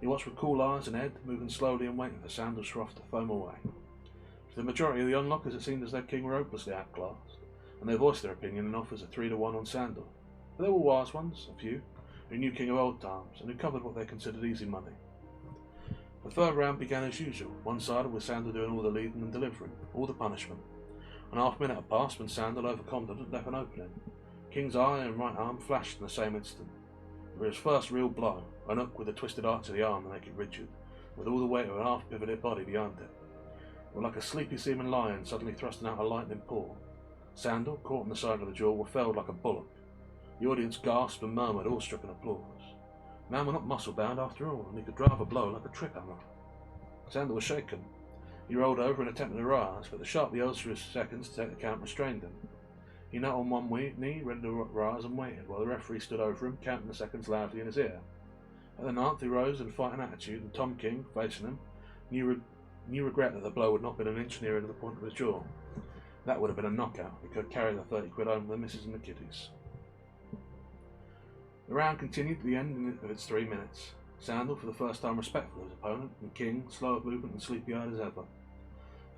He watched with cool eyes and head, moving slowly and waiting for Sandal's froth to foam away. To the majority of the onlookers it seemed as though King were hopelessly outclassed, and they voiced their opinion in offers of 3-1 on Sandal. But there were wise ones, a few, who knew King of old times, and who covered what they considered easy money. The third round began as usual, one-sided with Sandal doing all the leading and delivering, all the punishment. An half minute had passed when Sandal, overconfident, left an opening. King's eye and right arm flashed in the same instant. It was his first real blow, an hook with a twisted arch of the arm to make it rigid, with all the weight of an half-pivoted body behind it. It was like a sleepy seeming lion suddenly thrusting out a lightning paw. Sandal, caught on the side of the jaw, were felled like a bullock. The audience gasped and murmured, awe-stricken applause. The man was not muscle-bound after all, and he could drive a blow like a trick-hammer. Sandal was shaken. He rolled over and attempted to rise, but the sharp yells for his seconds to take the count restrained him. He knelt on one knee, ready to rise, and waited, while the referee stood over him, counting the seconds loudly in his ear. At the ninth, he rose in fighting attitude, and Tom King, facing him, knew regret that the blow had not been an inch nearer to the point of his jaw. That would have been a knockout. He could carry the 30 quid home with the missus and the kiddies. The round continued to the end of its 3 minutes. Sandal, for the first time, respectful of his opponent, and King, slow of movement and sleepy-eyed as ever.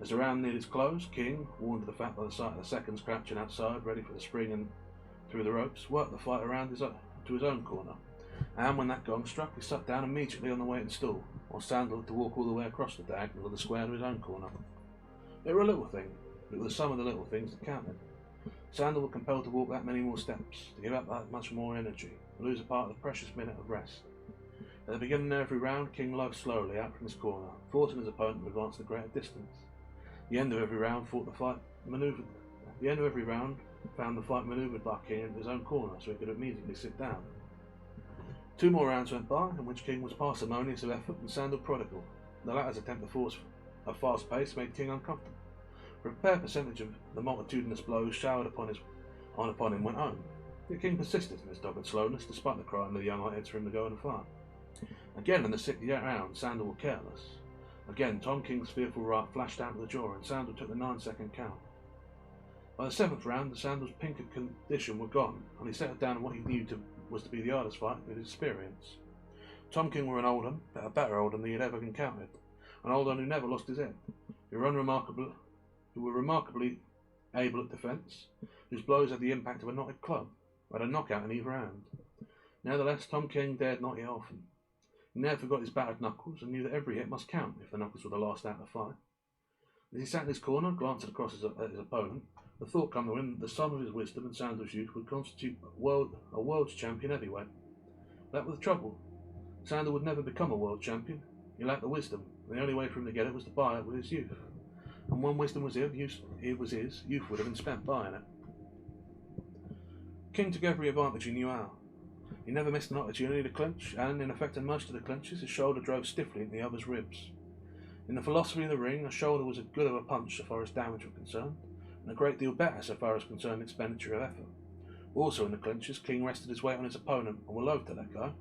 As the round neared its close, King, warned of the fact by the sight of the seconds crouching outside, ready for the spring and through the ropes, worked the fight around to his own corner. And when that gong struck, he sat down immediately on the waiting stool, while Sandal had to walk all the way across the diagonal of the square to his own corner. It were a little thing, but it was some of the little things that counted. Sandal was compelled to walk that many more steps, to give up that much more energy, and lose a part of the precious minute of rest. At the beginning of every round, King loafed slowly out from his corner, forcing his opponent to advance a greater distance. The end of every round found the fight manoeuvred by King into his own corner, so he could immediately sit down. 2 more rounds went by, in which King was parsimonious of effort and Sandal prodigal. The latter's attempt to force a fast pace made King uncomfortable. A fair percentage of the multitudinous blows showered upon him went home. Yet King persisted in his dogged slowness, despite the crying of the young hotheads for him to go and fight. Again, in the 6th round, Sandal was careless. Again, Tom King's fearful right flashed out of the jaw, and Sandal took the 9-second count. By the 7th round, the Sandal's pink condition were gone, and he settled down on what he knew was to be the hardest fight of his experience. Tom King were an Oldham, but a better Oldham than he had ever encountered, an Oldham who never lost his head, who were remarkably able at defence, whose blows had the impact of a knotted club, had a knockout in either hand. Nevertheless, Tom King dared not hit often. He never forgot his battered knuckles, and knew that every hit must count if the knuckles were the last out of the fight. As he sat in his corner, glancing across at his opponent, the thought came to him that the sum of his wisdom and Sandal's youth would constitute a world's champion heavyweight. That was the trouble. Sandal would never become a world champion. He lacked the wisdom, and the only way for him to get it was to buy it with his youth. And when wisdom was his, youth would have been spent buying it. King took every advantage he knew how. He never missed an opportunity to clinch, and in effect in most of the clinches, his shoulder drove stiffly into the other's ribs. In the philosophy of the ring, a shoulder was as good of a punch so far as damage was concerned, and a great deal better so far as concerned expenditure of effort. Also in the clinches, King rested his weight on his opponent and were loath to let go.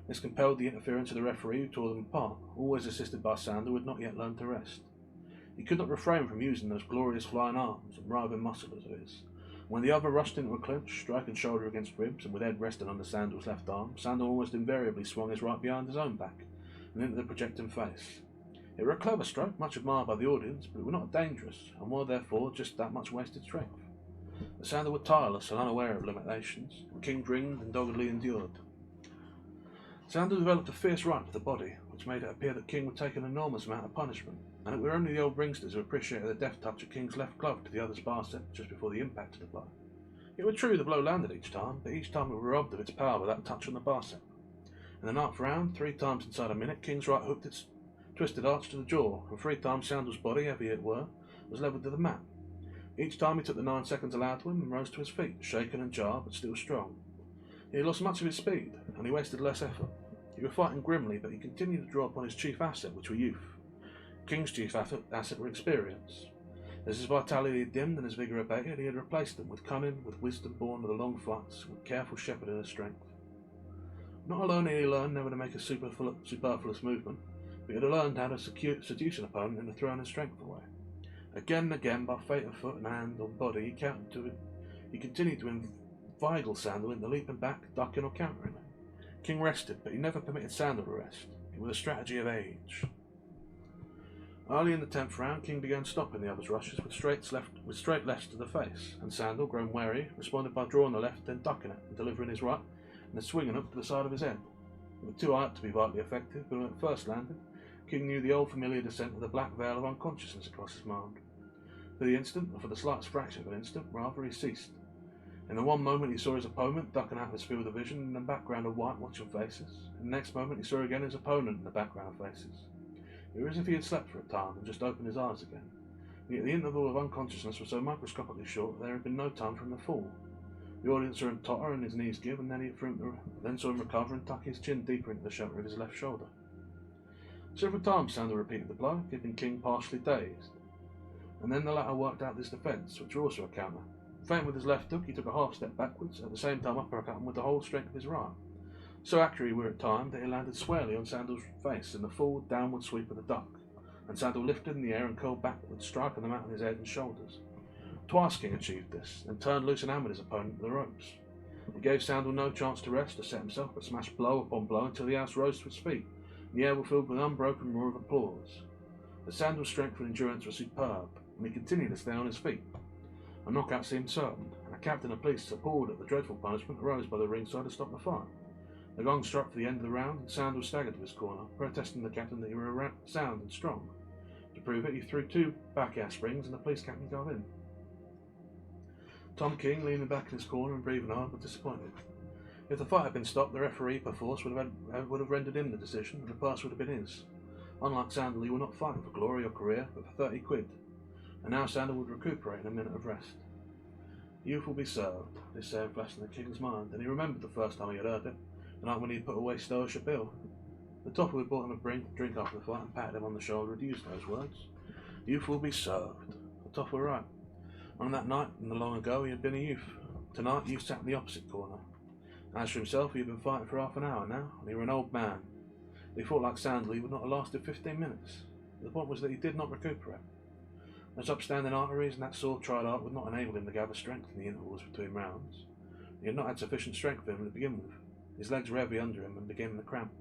This compelled the interference of the referee, who tore them apart, always assisted by Sandal, who had not yet learned to rest. He could not refrain from using those glorious flying arms and writhing muscles of his. When the other rushed into a clinch, striking shoulder against ribs and with head resting under Sandal's left arm, Sandal almost invariably swung his right behind his own back and into the projecting face. It were a clever stroke, much admired by the audience, but it were not dangerous, and were therefore just that much wasted strength. But Sandal were tireless and unaware of limitations, and King grinned and doggedly endured. Sandal developed a fierce right to the body, which made it appear that King would take an enormous amount of punishment, and it were only the old ringsters who appreciated the deft touch of King's left glove to the other's bicep just before the impact of the blow. It were true the blow landed each time, but each time it were robbed of its power by that touch on the bicep. In the 9th round, 3 times inside a minute, King's right hooked its twisted arch to the jaw, and 3 times Sandal's body, heavy it were, was levelled to the mat. Each time he took the 9 seconds allowed to him and rose to his feet, shaken and jarred, but still strong. He had lost much of his speed, and he wasted less effort. He was fighting grimly, but he continued to draw upon his chief asset, which were youth. King's chief asset were experience. As his vitality had dimmed and his vigour abated, he had replaced them with cunning, with wisdom born of the long fights, with careful shepherding of strength. Not alone had he learned never to make a superfluous movement, but he had learned how to seduce an opponent into throwing his strength away. Again and again, by fate of foot and hand or body, he continued to inveigle Sandal into leaping back, ducking or countering. King rested, but he never permitted Sandal to rest. It was a strategy of age. Early in the 10th round, King began stopping the other's rushes with straight lefts to the face, and Sandal, grown wary, responded by drawing the left, then ducking it, and delivering his right, and then swinging up to the side of his head. It was too hard to be vitally effective, but when it first landed, King knew the old familiar descent of the black veil of unconsciousness across his mind. For the instant, or for the slightest fraction of an instant, rather, he ceased. In the one moment he saw his opponent duck an atmosphere with a vision in the background of white watching faces. In the next moment he saw again his opponent in the background of faces. It was as if he had slept for a time and just opened his eyes again. Yet the interval of unconsciousness was so microscopically short that there had been no time for him to fall. The audience saw him totter and his knees give, and then saw him recover and tuck his chin deeper into the shelter of his left shoulder. Several times Sandal repeated the blow, keeping King partially dazed. And then the latter worked out this defence, which was also a counter. Feinting with his left hook, he took a half step backwards, at the same time uppercutting with the whole strength of his right. So accurate were at times that he landed squarely on Sandal's face in the full downward sweep of the duck, and Sandal lifted in the air and curled backwards, striking the mat on his head and shoulders. Twice King achieved this, and turned loose and hammered his opponent to the ropes. He gave Sandal no chance to rest or set himself, but smashed blow upon blow until the house rose to its feet, and the air was filled with an unbroken roar of applause. But Sandal's strength and endurance were superb, and he continued to stay on his feet. A knockout seemed certain, and a captain of police, appalled at the dreadful punishment, arose by the ringside to stop the fight. The gong struck for the end of the round, and Sandal staggered to his corner, protesting to the captain that he were sound and strong. To prove it, he threw 2 back air springs, and the police captain got in. Tom King, leaning back in his corner and breathing hard, was disappointed. If the fight had been stopped, the referee, perforce, would have rendered him the decision, and the purse would have been his. Unlike Sandal, he was not fighting for glory or career, but for 30 quid. And now Sandal would recuperate in a minute of rest. Youth will be served, this saying flashed in the King's mind, and he remembered the first time he had heard it, the night when he had put away Stoish Bill. The topper who had bought him a drink after the fight and patted him on the shoulder had used those words. Youth will be served. The topper were right. On that night, in the long ago, he had been a youth. Tonight, youth sat in the opposite corner. As for himself, he had been fighting for half an hour now, and he was an old man. If he fought like Sandal, he would not have lasted 15 minutes. The point was that he did not recuperate. Those upstanding arteries and that sore tried art would not enable him to gather strength in the intervals between rounds. He had not had sufficient strength for him to begin with. His legs were heavy under him and beginning to cramp.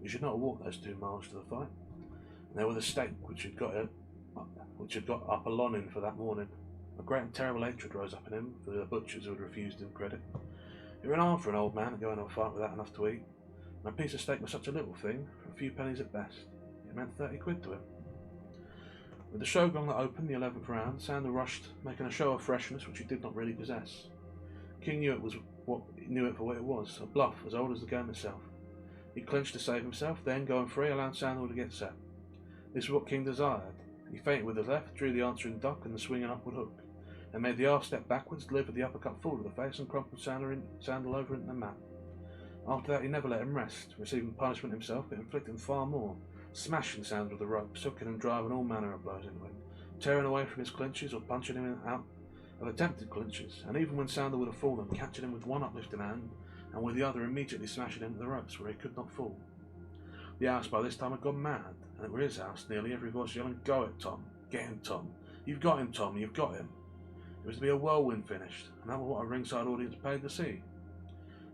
He should not have walked those 2 miles to the fight. And there was the steak which had got up a lonin for that morning. A great and terrible hatred rose up in him for the butchers who had refused him credit. It ran hard for an old man to go into a fight without enough to eat, and a piece of steak was such a little thing, for a few pennies at best. It meant 30 quid to him. With the show gong that opened the 11th round, Sandal rushed, making a show of freshness which he did not really possess. King knew it for what it was, a bluff as old as the game itself. He clinched to save himself, then, going free, allowed Sandal to get set. This was what King desired. He feinted with his left, drew the answering duck and the swinging upward hook, and made the half step backwards, delivered the uppercut full to the face, and crumpled Sandal over into the mat. After that, he never let him rest, receiving punishment himself, but inflicting far more, smashing Sandal with the ropes, hooking and driving all manner of blows into him, tearing away from his clinches or punching him out of attempted clinches, and even when Sandal would have fallen, catching him with one uplifting hand, and with the other immediately smashing him to the ropes where he could not fall. The house by this time had gone mad, and it was his house, nearly every voice yelling, "Go it, Tom! Get him, Tom! You've got him, Tom! You've got him!" It was to be a whirlwind finish, and that was what a ringside audience paid to see.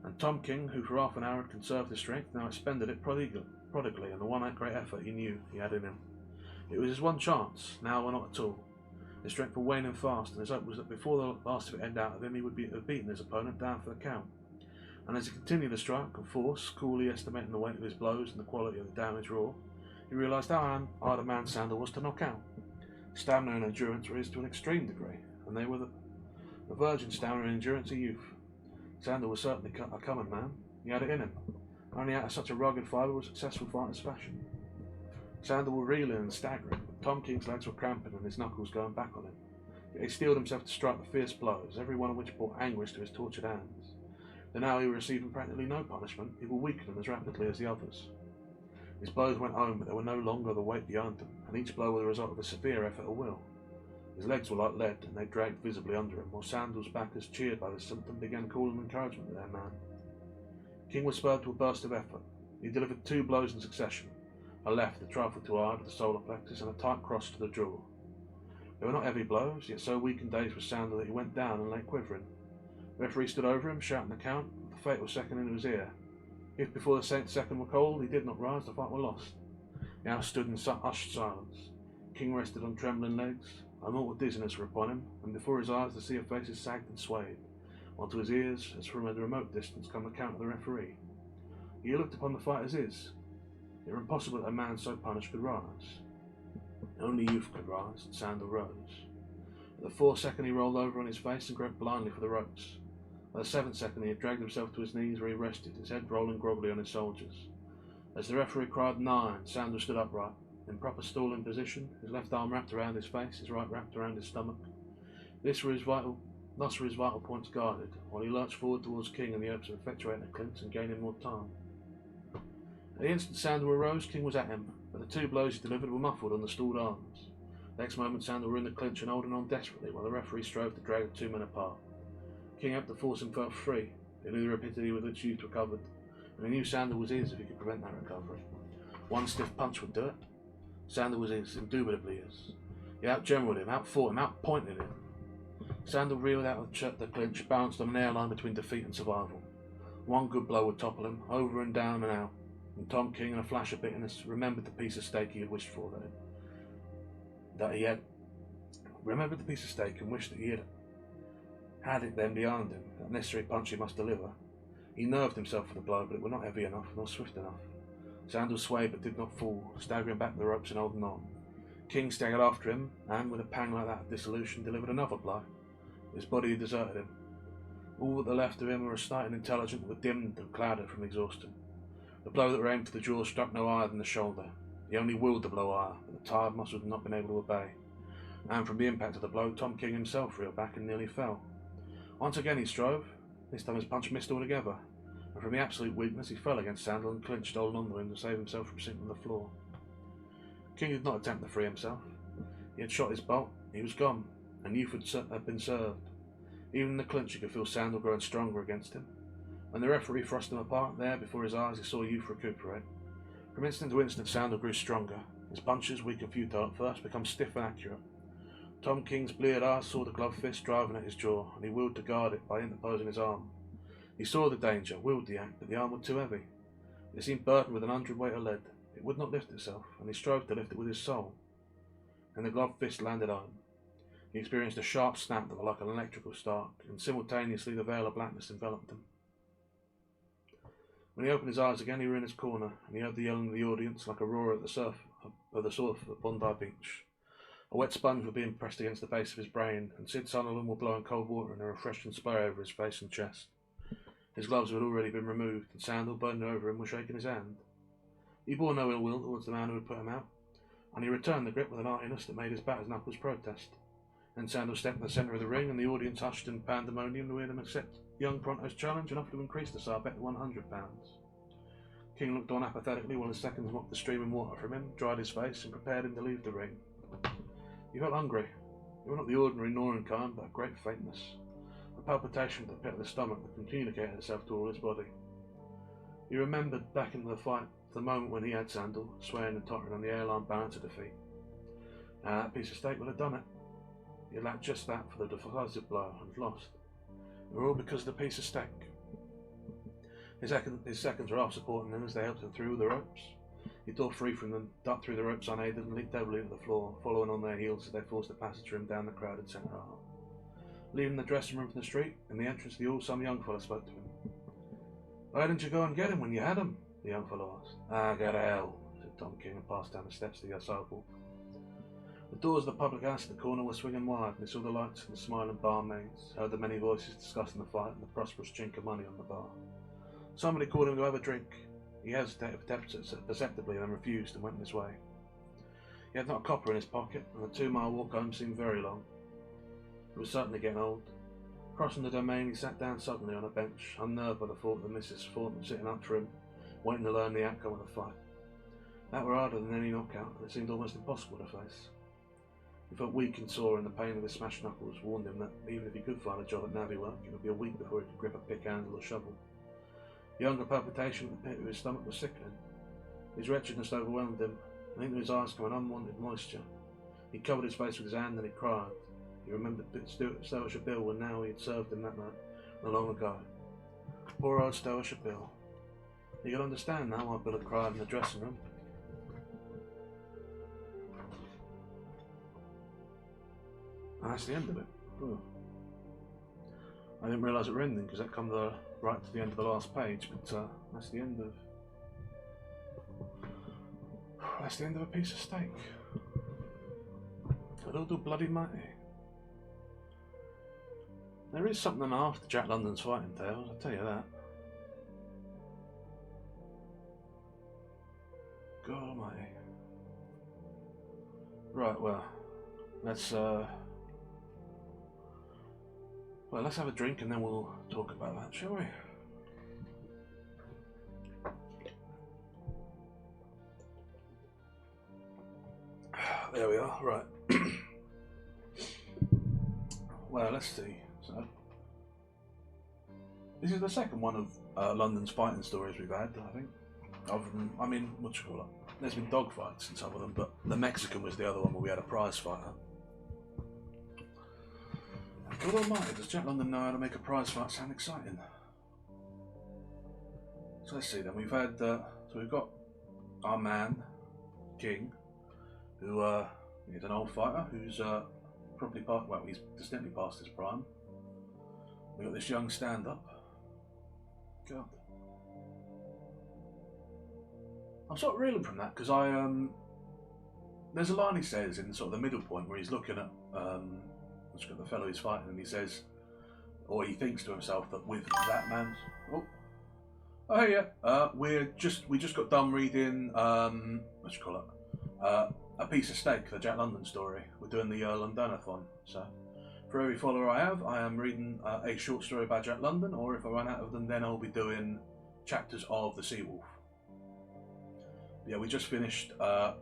And Tom King, who for half an hour had conserved his strength, now expended it prodigally in the one great effort he knew he had in him. It was his one chance, now or not at all. His strength was waning fast, and his hope was that before the last of it ended out of him, he would have beaten his opponent down for the count. And as he continued to strike and force, coolly estimating the weight of his blows and the quality of the damage raw, he realised how hard a man Sandal was to knock out. Stamina and endurance were his to an extreme degree, and they were the virgin stamina and endurance of youth. Sandal was certainly a common man. He had it in him. Only out of such a rugged fibre was successful fighters fashion. Sandal was reeling and staggering, but Tom King's legs were cramping and his knuckles going back on him. Yet he steeled himself to strike the fierce blows, every one of which brought anguish to his tortured hands. Though now he was receiving practically no punishment, he was weakening as rapidly as the others. His blows went home, but there were no longer the weight behind them, and each blow was the result of a severe effort of will. His legs were like lead, and they dragged visibly under him, while Sandal's backers, cheered by this symptom, began calling encouragement to their man. King was spurred to a burst of effort. He delivered 2 blows in succession, a left a trifle too hard to the solar plexus, and a tight cross to the jaw. They were not heavy blows, yet so weak and dazed was Sandal that he went down and lay quivering. The referee stood over him, shouting the count, with the fatal second into his ear. If before the second were called, he did not rise, the fight were lost. He now stood in hushed silence. King rested on trembling legs. A mortal dizziness were upon him, and before his eyes the sea of faces sagged and swayed, while to his ears, as from a remote distance, came the count of the referee. He looked upon the fight as is. It were impossible that a man so punished could rise. Only youth could rise, and Sandal rose. At the 4th second he rolled over on his face and groped blindly for the ropes. At the 7th second he had dragged himself to his knees where he rested, his head rolling groggily on his shoulders. As the referee cried 9, Sandal stood upright, in proper stalling position, his left arm wrapped around his face, his right wrapped around his stomach. Thus were his vital points guarded, while he lurched forward towards King in the hopes of effectuating a clinch and gaining more time. At the instant Sandal arose, King was at him, but the 2 blows he delivered were muffled on the stalled arms. Next moment Sandal were in the clinch and holding on desperately while the referee strove to drag the 2 men apart. King hoped to force himself free. He knew the rapidity with which youth recovered, and he knew Sandal was his if he could prevent that recovery. One stiff punch would do it. Sandal was his, indubitably his. He outgeneraled him, outfought him, outpointed him. Sandal reeled out of the clinch, balanced on an airline between defeat and survival. One good blow would topple him, over and down and out, and Tom King, in a flash of bitterness, remembered the piece of steak he had wished for remembered the piece of steak and wished that he had it then behind him, that necessary punch he must deliver. He nerved himself for the blow, but it was not heavy enough, nor swift enough. Sandal swayed but did not fall, staggering back the ropes and holding on. King staggered after him, and, with a pang like that of dissolution, delivered another blow. His body had deserted him. All that left of him were a sight and intelligence that were dimmed and clouded from exhaustion. The blow that aimed for the jaw struck no higher than the shoulder. He only willed the blow higher, but the tired muscles had not been able to obey. And from the impact of the blow, Tom King himself reeled back and nearly fell. Once again he strove. This time his punch missed altogether, and from the absolute weakness he fell against Sandal and clinched, holding on to him to save himself from sinking to the floor. King did not attempt to free himself. He had shot his bolt. He was gone, and youth had been served. Even in the clinch he could feel Sandal growing stronger against him. When the referee thrust them apart, there before his eyes he saw youth recuperate. From instant to instant Sandal grew stronger. His punches, weak and futile at first, became stiff and accurate. Tom King's bleared eyes saw the gloved fist driving at his jaw, and he willed to guard it by interposing his arm. He saw the danger, willed the act, but the arm was too heavy. It seemed burdened with an 100-weight of lead. It would not lift itself, and he strove to lift it with his soul. And the gloved fist landed on him. He experienced a sharp snap that was like an electrical spark, and simultaneously the veil of blackness enveloped him. When he opened his eyes again, he were in his corner, and he heard the yelling of the audience like a roar at the surf at Bondi Beach. A wet sponge was being pressed against the base of his brain, and Sid Sunderland were blowing cold water and a refreshing spray over his face and chest. His gloves had already been removed, and Sandal, bending over him, was shaking his hand. He bore no ill will towards the man who had put him out, and he returned the grip with an heartiness that made his battered knuckles protest. Then Sandal stepped in the centre of the ring, and the audience hushed in pandemonium to hear him accept young Pronto's challenge and offer to increase the side bet to £100. King looked on apathetically while his seconds mopped the streaming water from him, dried his face, and prepared him to leave the ring. He felt hungry. It was not the ordinary gnawing kind, but a great faintness. A palpitation at the pit of the stomach that communicated itself to all his body. He remembered back into the fight, the moment when he had Sandal, swaying and tottering on the airline balance of defeat. Now that piece of steak would have done it. He lacked just that for the decisive blow, and lost. It were all because of the piece of steak. His seconds were half supporting him as they helped him through the ropes. He tore free from them, ducked through the ropes unaided, and leaped heavily to the floor, following on their heels as they forced the passage for him down the crowded centre aisle. Leaving the dressing room from the street, in the entrance of the hall, some young fellow spoke to him. "Why didn't you go and get him when you had him?" the young fellow asked. "Ah, go to hell," said Tom King, and passed down the steps to the sidewalk. The doors of the public house at the corner were swinging wide, and he saw the lights and the smiling barmaids, heard the many voices discussing the fight and the prosperous chink of money on the bar. Somebody called him to have a drink. He hesitated perceptibly, and then refused and went his way. He had not a copper in his pocket, and the 2-mile walk home seemed very long. It was certainly getting old. Crossing the domain, he sat down suddenly on a bench, unnerved by the thought of Mrs. Thornton sitting up for him, waiting to learn the outcome of the fight. That were harder than any knockout, and it seemed almost impossible to face. He felt weak and sore, and the pain of his smashed knuckles warned him that even if he could find a job at navvy work, it would be a week before he could grip a pick handle or shovel. The younger palpitation at the pit of his stomach was sickening. His wretchedness overwhelmed him, and into his eyes came an unwanted moisture. He covered his face with his hand and he cried. He remembered Stoisher Bill, and now he had served him that night, long ago. Poor old Stoisher Bill. He could understand now why Bill had cried in the dressing room. And that's the end of it. Ooh. I didn't realise it were ending because that comes right to the end of the last page, but that's the end of. That's the end of a piece of steak. A little bloody mighty. There is something after Jack London's fighting tales, I'll tell you that. God almighty. Right, well, let's have a drink and then we'll talk about that, shall we? There we are, right. Well, let's see. So, this is the second one of London's fighting stories we've had, I think. Other than, I mean, what you call it? There's been dogfights in some of them, but the Mexican was the other one where we had a prize fighter. God almighty, does Jack London know how to make a prize fight sound exciting? So let's see then, we've had, so we've got our man, King, who is an old fighter who's probably he's distinctly past his prime. We've got this young stand-up. God. I'm sort of reeling from that because there's a line he says in sort of the middle point where he's looking at the fellow he's fighting, and he says, or he thinks to himself that with that man's oh yeah, we just got done reading a piece of steak, the Jack London story. We're doing the Londonothon, so for every follower I have, I am reading a short story about Jack London, or if I run out of them, then I'll be doing chapters of the Seawolf. Yeah, we just finished the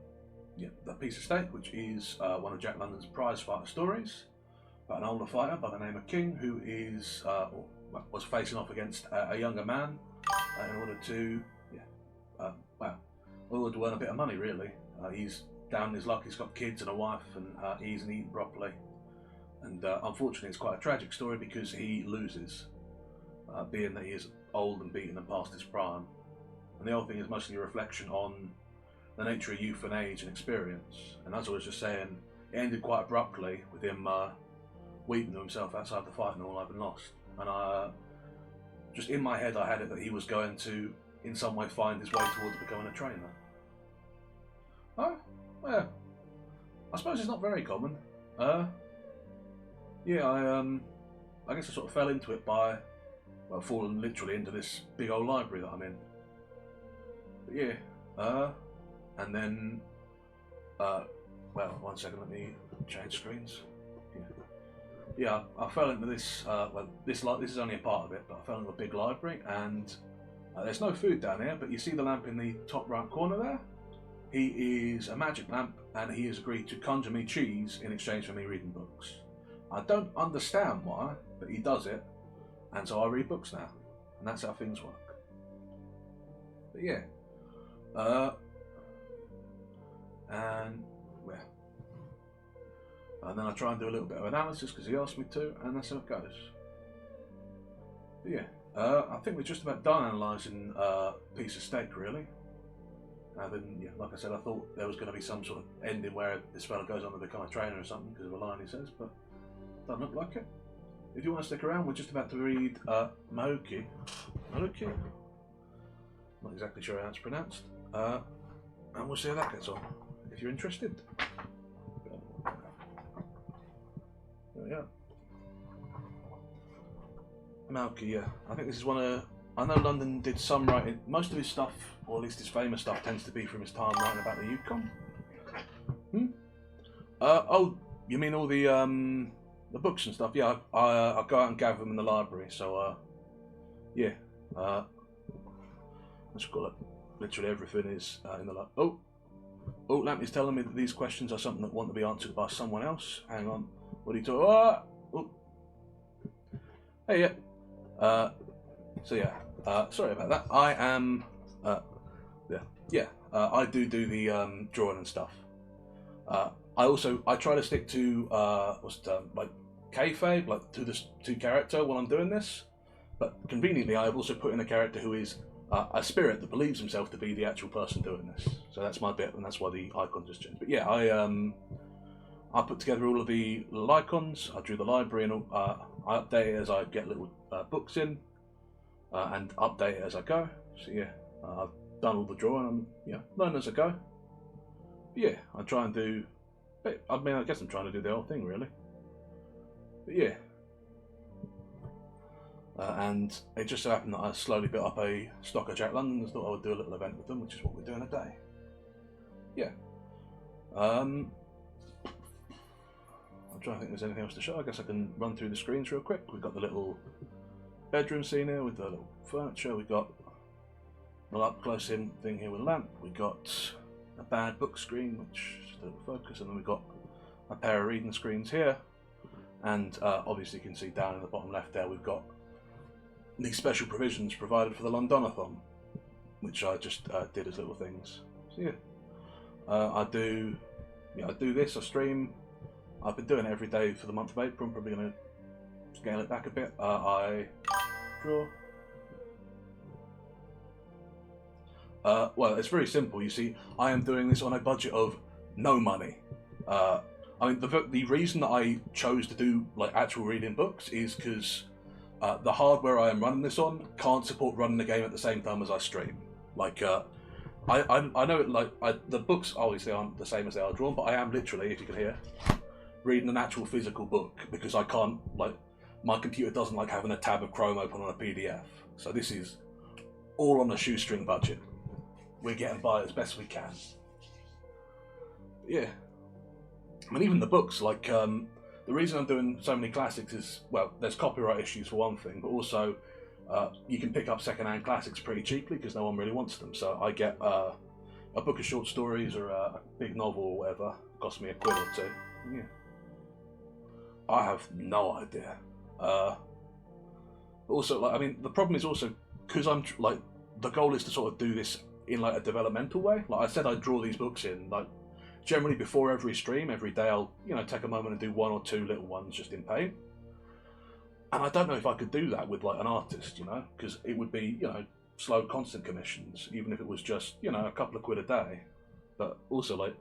piece of steak, which is one of Jack London's prize fighter stories about an older fighter by the name of King, who is was facing off against a younger man in order to earn a bit of money. Really, he's down in his luck. He's got kids and a wife, and he isn't eating properly. And unfortunately, it's quite a tragic story because he loses, being that he is old and beaten and past his prime. And the whole thing is mostly a reflection on the nature of youth and age and experience. And as I was just saying, it ended quite abruptly with him weeping to himself outside the fight and all I've been lost. And just in my head I had it that he was going to in some way find his way towards becoming a trainer. Oh, yeah. I suppose it's not very common. Yeah, I guess I sort of fell into it by, falling literally into this big old library that I'm in. But yeah, and then, one second, let me change screens. Yeah, I fell into this, this is only a part of it, but I fell into a big library, and there's no food down here, but you see the lamp in the top right corner there? He is a magic lamp, and he has agreed to conjure me cheese in exchange for me reading books. I don't understand why, but he does it, and so I read books now, and that's how things work. But yeah, and then I try and do a little bit of analysis because he asked me to, and that's how it goes. But yeah, I think we're just about done analysing a piece of steak, really. And then, yeah, like I said, I thought there was going to be some sort of ending where this fella goes on to become a trainer or something because of a line he says, but doesn't look like it. If you want to stick around, we're just about to read Mauki. Mauki? Not exactly sure how it's pronounced. And we'll see how that gets on, if you're interested. There we are. Mauki, yeah. I think this is one of... I know London did some writing. Most of his stuff, or at least his famous stuff, tends to be from his time writing about the Yukon. Oh, you mean all the books and stuff? Yeah, I go out and gather them in the library. So, yeah. Let's call it. Literally everything is in the library. Oh, Lampy's telling me that these questions are something that want to be answered by someone else. Hang on. What are you talking? Oh. Hey, yeah. So yeah, sorry about that. I am, I do the drawing and stuff. I try to stick to like kayfabe, like to character while I'm doing this. But conveniently, I have also put in a character who is a spirit that believes himself to be the actual person doing this. So that's my bit, and that's why the icon just changed. But yeah, I put together all of the little icons. I drew the library, and I update it as I get little books in. And update it as I go. So yeah, I've done all the drawing. I'm learning as I go. But yeah, I try and do. I guess I'm trying to do the whole thing really. But yeah, and it just so happened that I slowly built up a stock of Jack Londons. Thought I would do a little event with them, which is what we're doing today. Yeah. I'm trying to think if there's anything else to show. I guess I can run through the screens real quick. We've got the little bedroom scene here with the little furniture. We've got a up close in thing here with a lamp. We've got a bad book screen, which is just a little focus, and then we've got a pair of reading screens here. And obviously you can see down in the bottom left there we've got these special provisions provided for the Londonothon, which I just did as little things. So yeah, I do this. I stream. I've been doing it every day for the month of April. I'm probably going to scale it back a bit. I draw. Well, it's very simple. You see, I am doing this on a budget of no money. I mean, the reason that I chose to do like actual reading books is because the hardware I am running this on can't support running the game at the same time as I stream. Like, I know it, like the books obviously aren't the same as they are drawn, but I am literally, if you can hear, reading an actual physical book because I can't, like, my computer doesn't like having a tab of Chrome open on a PDF. So this is all on a shoestring budget. We're getting by as best we can. Yeah. I mean, even the books, like, the reason I'm doing so many classics is, well, there's copyright issues for one thing, but also you can pick up second-hand classics pretty cheaply because no one really wants them. So I get a book of short stories or a big novel or whatever, cost me £1 or £2. Yeah. I have no idea. But also, like, I mean, the problem is also because I'm like, the goal is to sort of do this in like a developmental way. Like I said, I draw these books in like. Generally, before every stream, every day, I'll take a moment and do 1 or 2 little ones just in paint. And I don't know if I could do that with like an artist, because it would be slow, constant commissions, even if it was just a couple of quid a day. But also, like,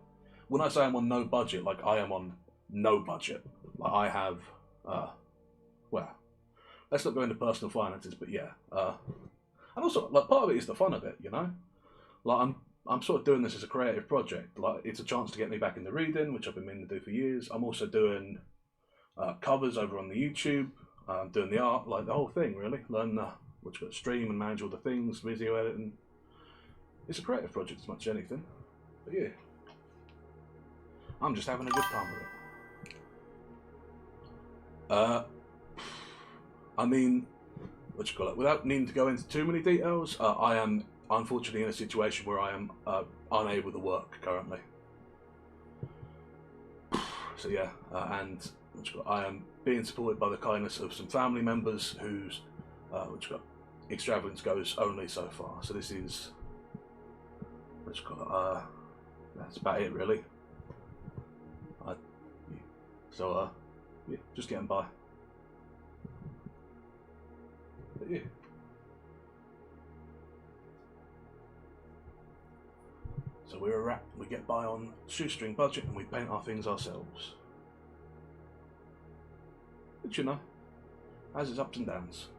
when I say I'm on no budget, like I am on no budget. Like I have, well, let's not go into personal finances, but yeah. And also, like, part of it is the fun of it, Like I'm sort of doing this as a creative project. Like, it's a chance to get me back into reading, which I've been meaning to do for years. I'm also doing covers over on the YouTube. I'm doing the art, like the whole thing, really. Learn what you got to stream and manage all the things, video editing. It's a creative project as much as anything. But yeah, I'm just having a good time with it. I mean, what you call it? Without needing to go into too many details, I am unfortunately in a situation where I am unable to work currently. So yeah, and I am being supported by the kindness of some family members whose extravagance goes only so far. So this is that's about it really. Yeah, just getting by. But yeah. So we're a rat, we get by on shoestring budget and we paint our things ourselves. But has its ups and downs.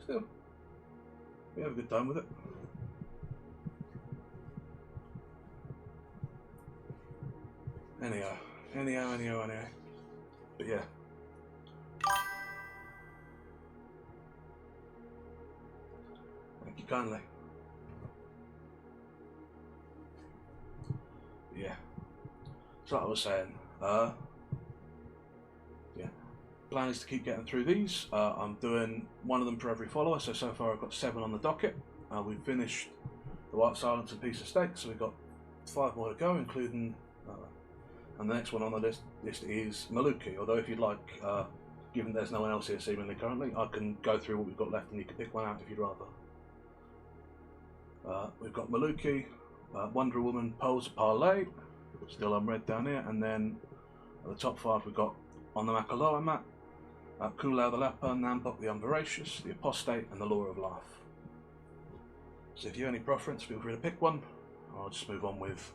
Still, we have a good time with it. Anyhow. But yeah. Thank you kindly. Yeah. So like I was saying, yeah. Plan is to keep getting through these. I'm doing one of them for every follower, so far I've got 7 on the docket. We've finished the White Silence and Piece of Steak, so we've got 5 more to go, including and the next one on the list is Mauki, although if you'd like, given there's no one else here seemingly currently, I can go through what we've got left and you can pick one out if you'd rather. We've got Mauki, Wonder Woman, Pearls of Parlay, still unread down here, and then at the top 5 we've got on the Makaloa Mat, Koolau the Leper, Nambok the Unvoracious, the Apostate, and the Law of Life. So if you have any preference, feel free to pick one. I'll just move on with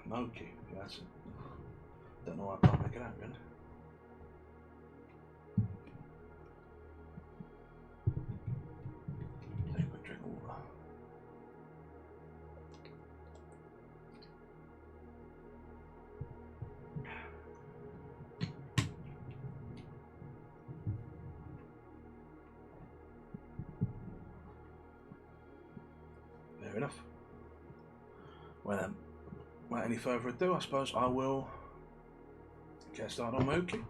Mauki. Yeah, that's it. Don't know why I can't make it out really. Take a quick drink of water. Well then, without any further ado, I suppose I will get started on Mauki.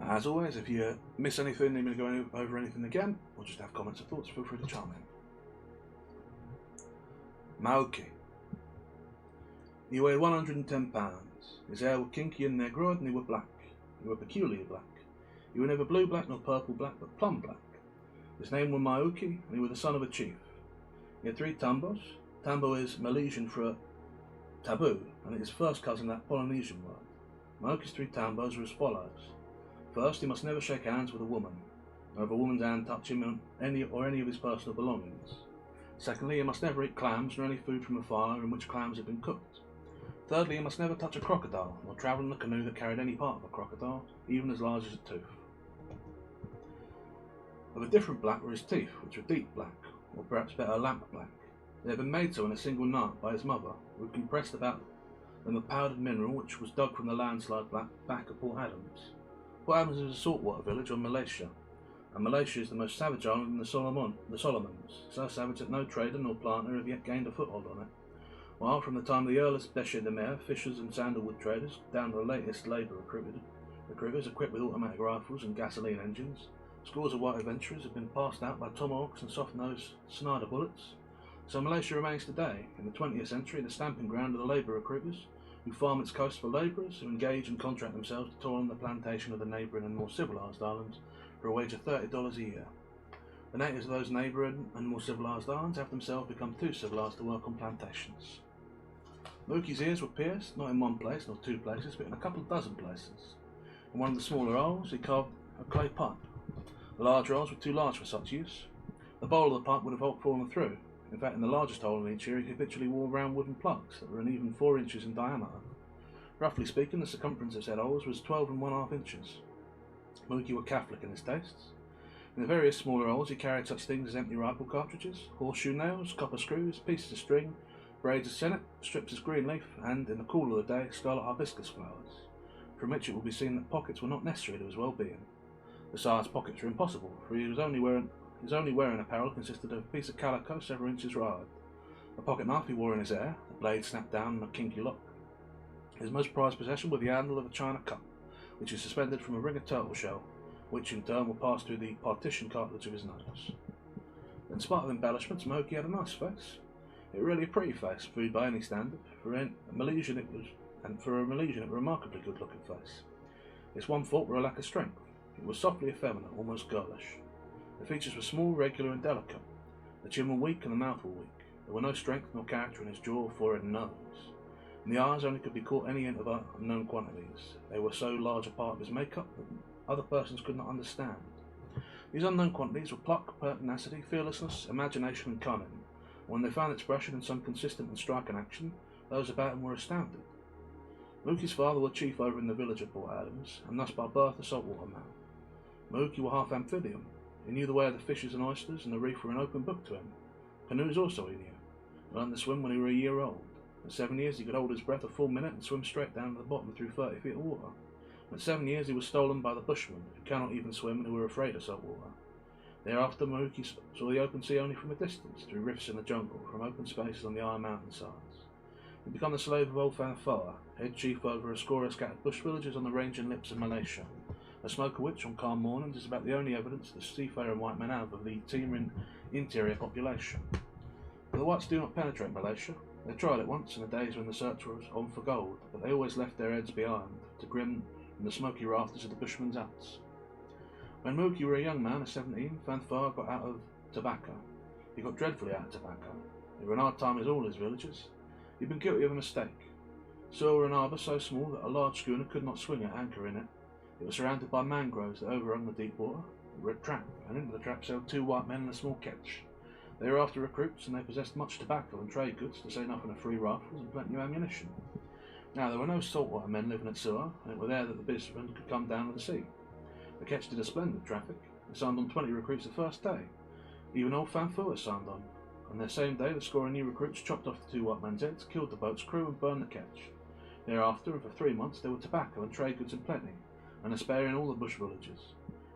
As always, if you miss anything, need me to go over anything again, or just have comments or thoughts, feel free to chime in. Mauki. He weighed 110 pounds. His hair were kinky and negro, and he were black. He were peculiar black. He were neither blue black nor purple black, but plum black. His name was Mauki, and he was the son of a chief. He had 3 tambos. Tambo is Malaysian for taboo, and it is first cousin of that Polynesian word. Mauki's 3 tambos were as follows. First, he must never shake hands with a woman, nor have a woman's hand touch him on any of his personal belongings. Secondly, he must never eat clams nor any food from a fire in which clams had been cooked. Thirdly, he must never touch a crocodile, nor travel in a canoe that carried any part of a crocodile, even as large as a tooth. Of a different black were his teeth, which were deep black, or perhaps better lamp black. They had been made so in a single night by his mother, who had compressed about them a powdered mineral which was dug from the landslide back of Port Adams. Port Adams is a saltwater village on Malaysia, and Malaysia is the most savage island in the Solomons, so savage that no trader nor planter have yet gained a foothold on it. While from the time of the Earl of Becher-de-Mer, fishers and sandalwood traders, down to the latest labour recruiters equipped with automatic rifles and gasoline engines, scores of white adventurers have been passed out by tomahawks and soft-nosed Snider bullets. So Malaysia remains today, in the 20th century, the stamping ground of the labour recruiters, who farm its coast for labourers, who engage and contract themselves to toil on the plantation of the neighbouring and more civilised islands for a wage of $30 a year. The natives of those neighbouring and more civilised islands have themselves become too civilised to work on plantations. Mauki's ears were pierced, not in one place nor 2 places, but in a couple of dozen places. In one of the smaller holes he carved a clay pipe. The large holes were too large for such use. The bowl of the pipe would have fallen through. In fact, in the largest hole in each ear he habitually wore round wooden plugs that were an even 4 inches in diameter. Roughly speaking, the circumference of said holes was 12 1/2 inches. Mauki were Catholic in his tastes. In the various smaller holes he carried such things as empty rifle cartridges, horseshoe nails, copper screws, pieces of string, braids of sennet, strips of green leaf, and, in the cool of the day, scarlet hibiscus flowers, from which it will be seen that pockets were not necessary to his well-being. Besides, pockets were impossible, for his only wearing apparel consisted of a piece of calico several inches wide. A pocket knife he wore in his hair, the blade snapped down in a kinky lock. His most prized possession was the handle of a china cup, which is suspended from a ring of turtle shell, which in turn will pass through the partition cartilage of his nose. In spite of embellishments, Mauki had a nice face. It was really a pretty face, viewed by any standard. For a Malaysian it was a remarkably good-looking face. Its one fault were a lack of strength. It was softly effeminate, almost girlish. The features were small, regular, and delicate. The chin were weak, and the mouth were weak. There were no strength nor character in his jaw, forehead, and nose. In the eyes only could be caught any hint of unknown quantities. They were so large a part of his makeup that other persons could not understand. These unknown quantities were pluck, pertinacity, fearlessness, imagination, and cunning. When they found expression in some consistent and striking action, those about him were astounded. Mauki's father was chief over in the village of Port Adams, and thus by birth a saltwater man. Mauki were half amphibian. He knew the way of the fishes and oysters, and the reef were an open book to him. Canoes also he knew. He learned to swim when he was a year old. At 7 years he could hold his breath a full minute and swim straight down to the bottom through 30 feet of water. At 7 years he was stolen by the bushmen, who cannot even swim and who were afraid of salt water. Thereafter Mauki saw the open sea only from a distance, through rifts in the jungle, from open spaces on the high mountainsides. He became the slave of old Fanfar, head chief over a score of scattered bush villages on the ranging lips of Malaysia, a smoke of which, on calm mornings, is about the only evidence the seafaring white men have of the teeming interior population. But the whites do not penetrate Malaysia. They tried it once in the days when the search was on for gold, but they always left their heads behind, to grin in the smoky rafters of the bushmen's huts. When Mauki were a young man of 17, Fanfar got out of tobacco. He got dreadfully out of tobacco. It were an hard time as all his villagers. He'd been guilty of a mistake. Saw an harbour so small that a large schooner could not swing at anchor in it. It was surrounded by mangroves that overhung the deep water. It were a trap, and into the trap sailed 2 white men in a small ketch. They were after recruits, and they possessed much tobacco and trade goods, to say nothing of 3 rifles and plenty of ammunition. Now, there were no saltwater men living at Suwa, and it were there that the businessmen could come down to the sea. The ketch did a splendid traffic. They signed on 20 recruits the first day. Even old Fanfu was signed on. On their same day, the score of new recruits chopped off the 2 white men's heads, killed the boat's crew, and burned the ketch. Thereafter, and for 3 months, there were tobacco and trade goods in plenty, and a spare in all the bush villages.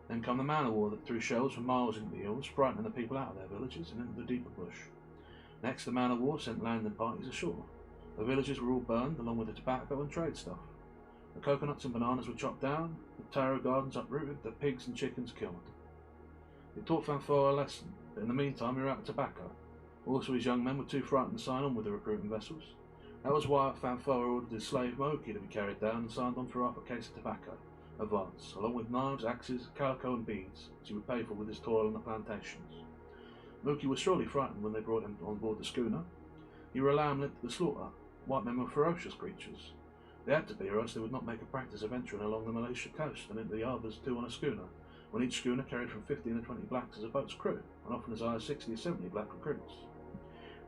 Then come the man-of-war that threw shells for miles into the hills, frightening the people out of their villages and into the deeper bush. Next, the man-of-war sent landing parties ashore. The villages were all burned, along with the tobacco and trade stuff. The coconuts and bananas were chopped down, the taro gardens uprooted, the pigs and chickens killed. It taught Fanfoa a lesson, but in the meantime he were out of tobacco. Also his young men were too frightened to sign on with the recruiting vessels. That was why Fanfoa ordered his slave Mauki to be carried down and signed on for half a case of tobacco, advance, along with knives, axes, calico and beads, which he would pay for with his toil on the plantations. Mauki was surely frightened when they brought him on board the schooner. He were a lamb led to the slaughter. White men were ferocious creatures. They had to be, or else they would not make a practice of venturing along the Malaysia coast and into the harbours too on a schooner, when each schooner carried from 15 to 20 blacks as a boat's crew, and often as high as 60 or 70 black recruits.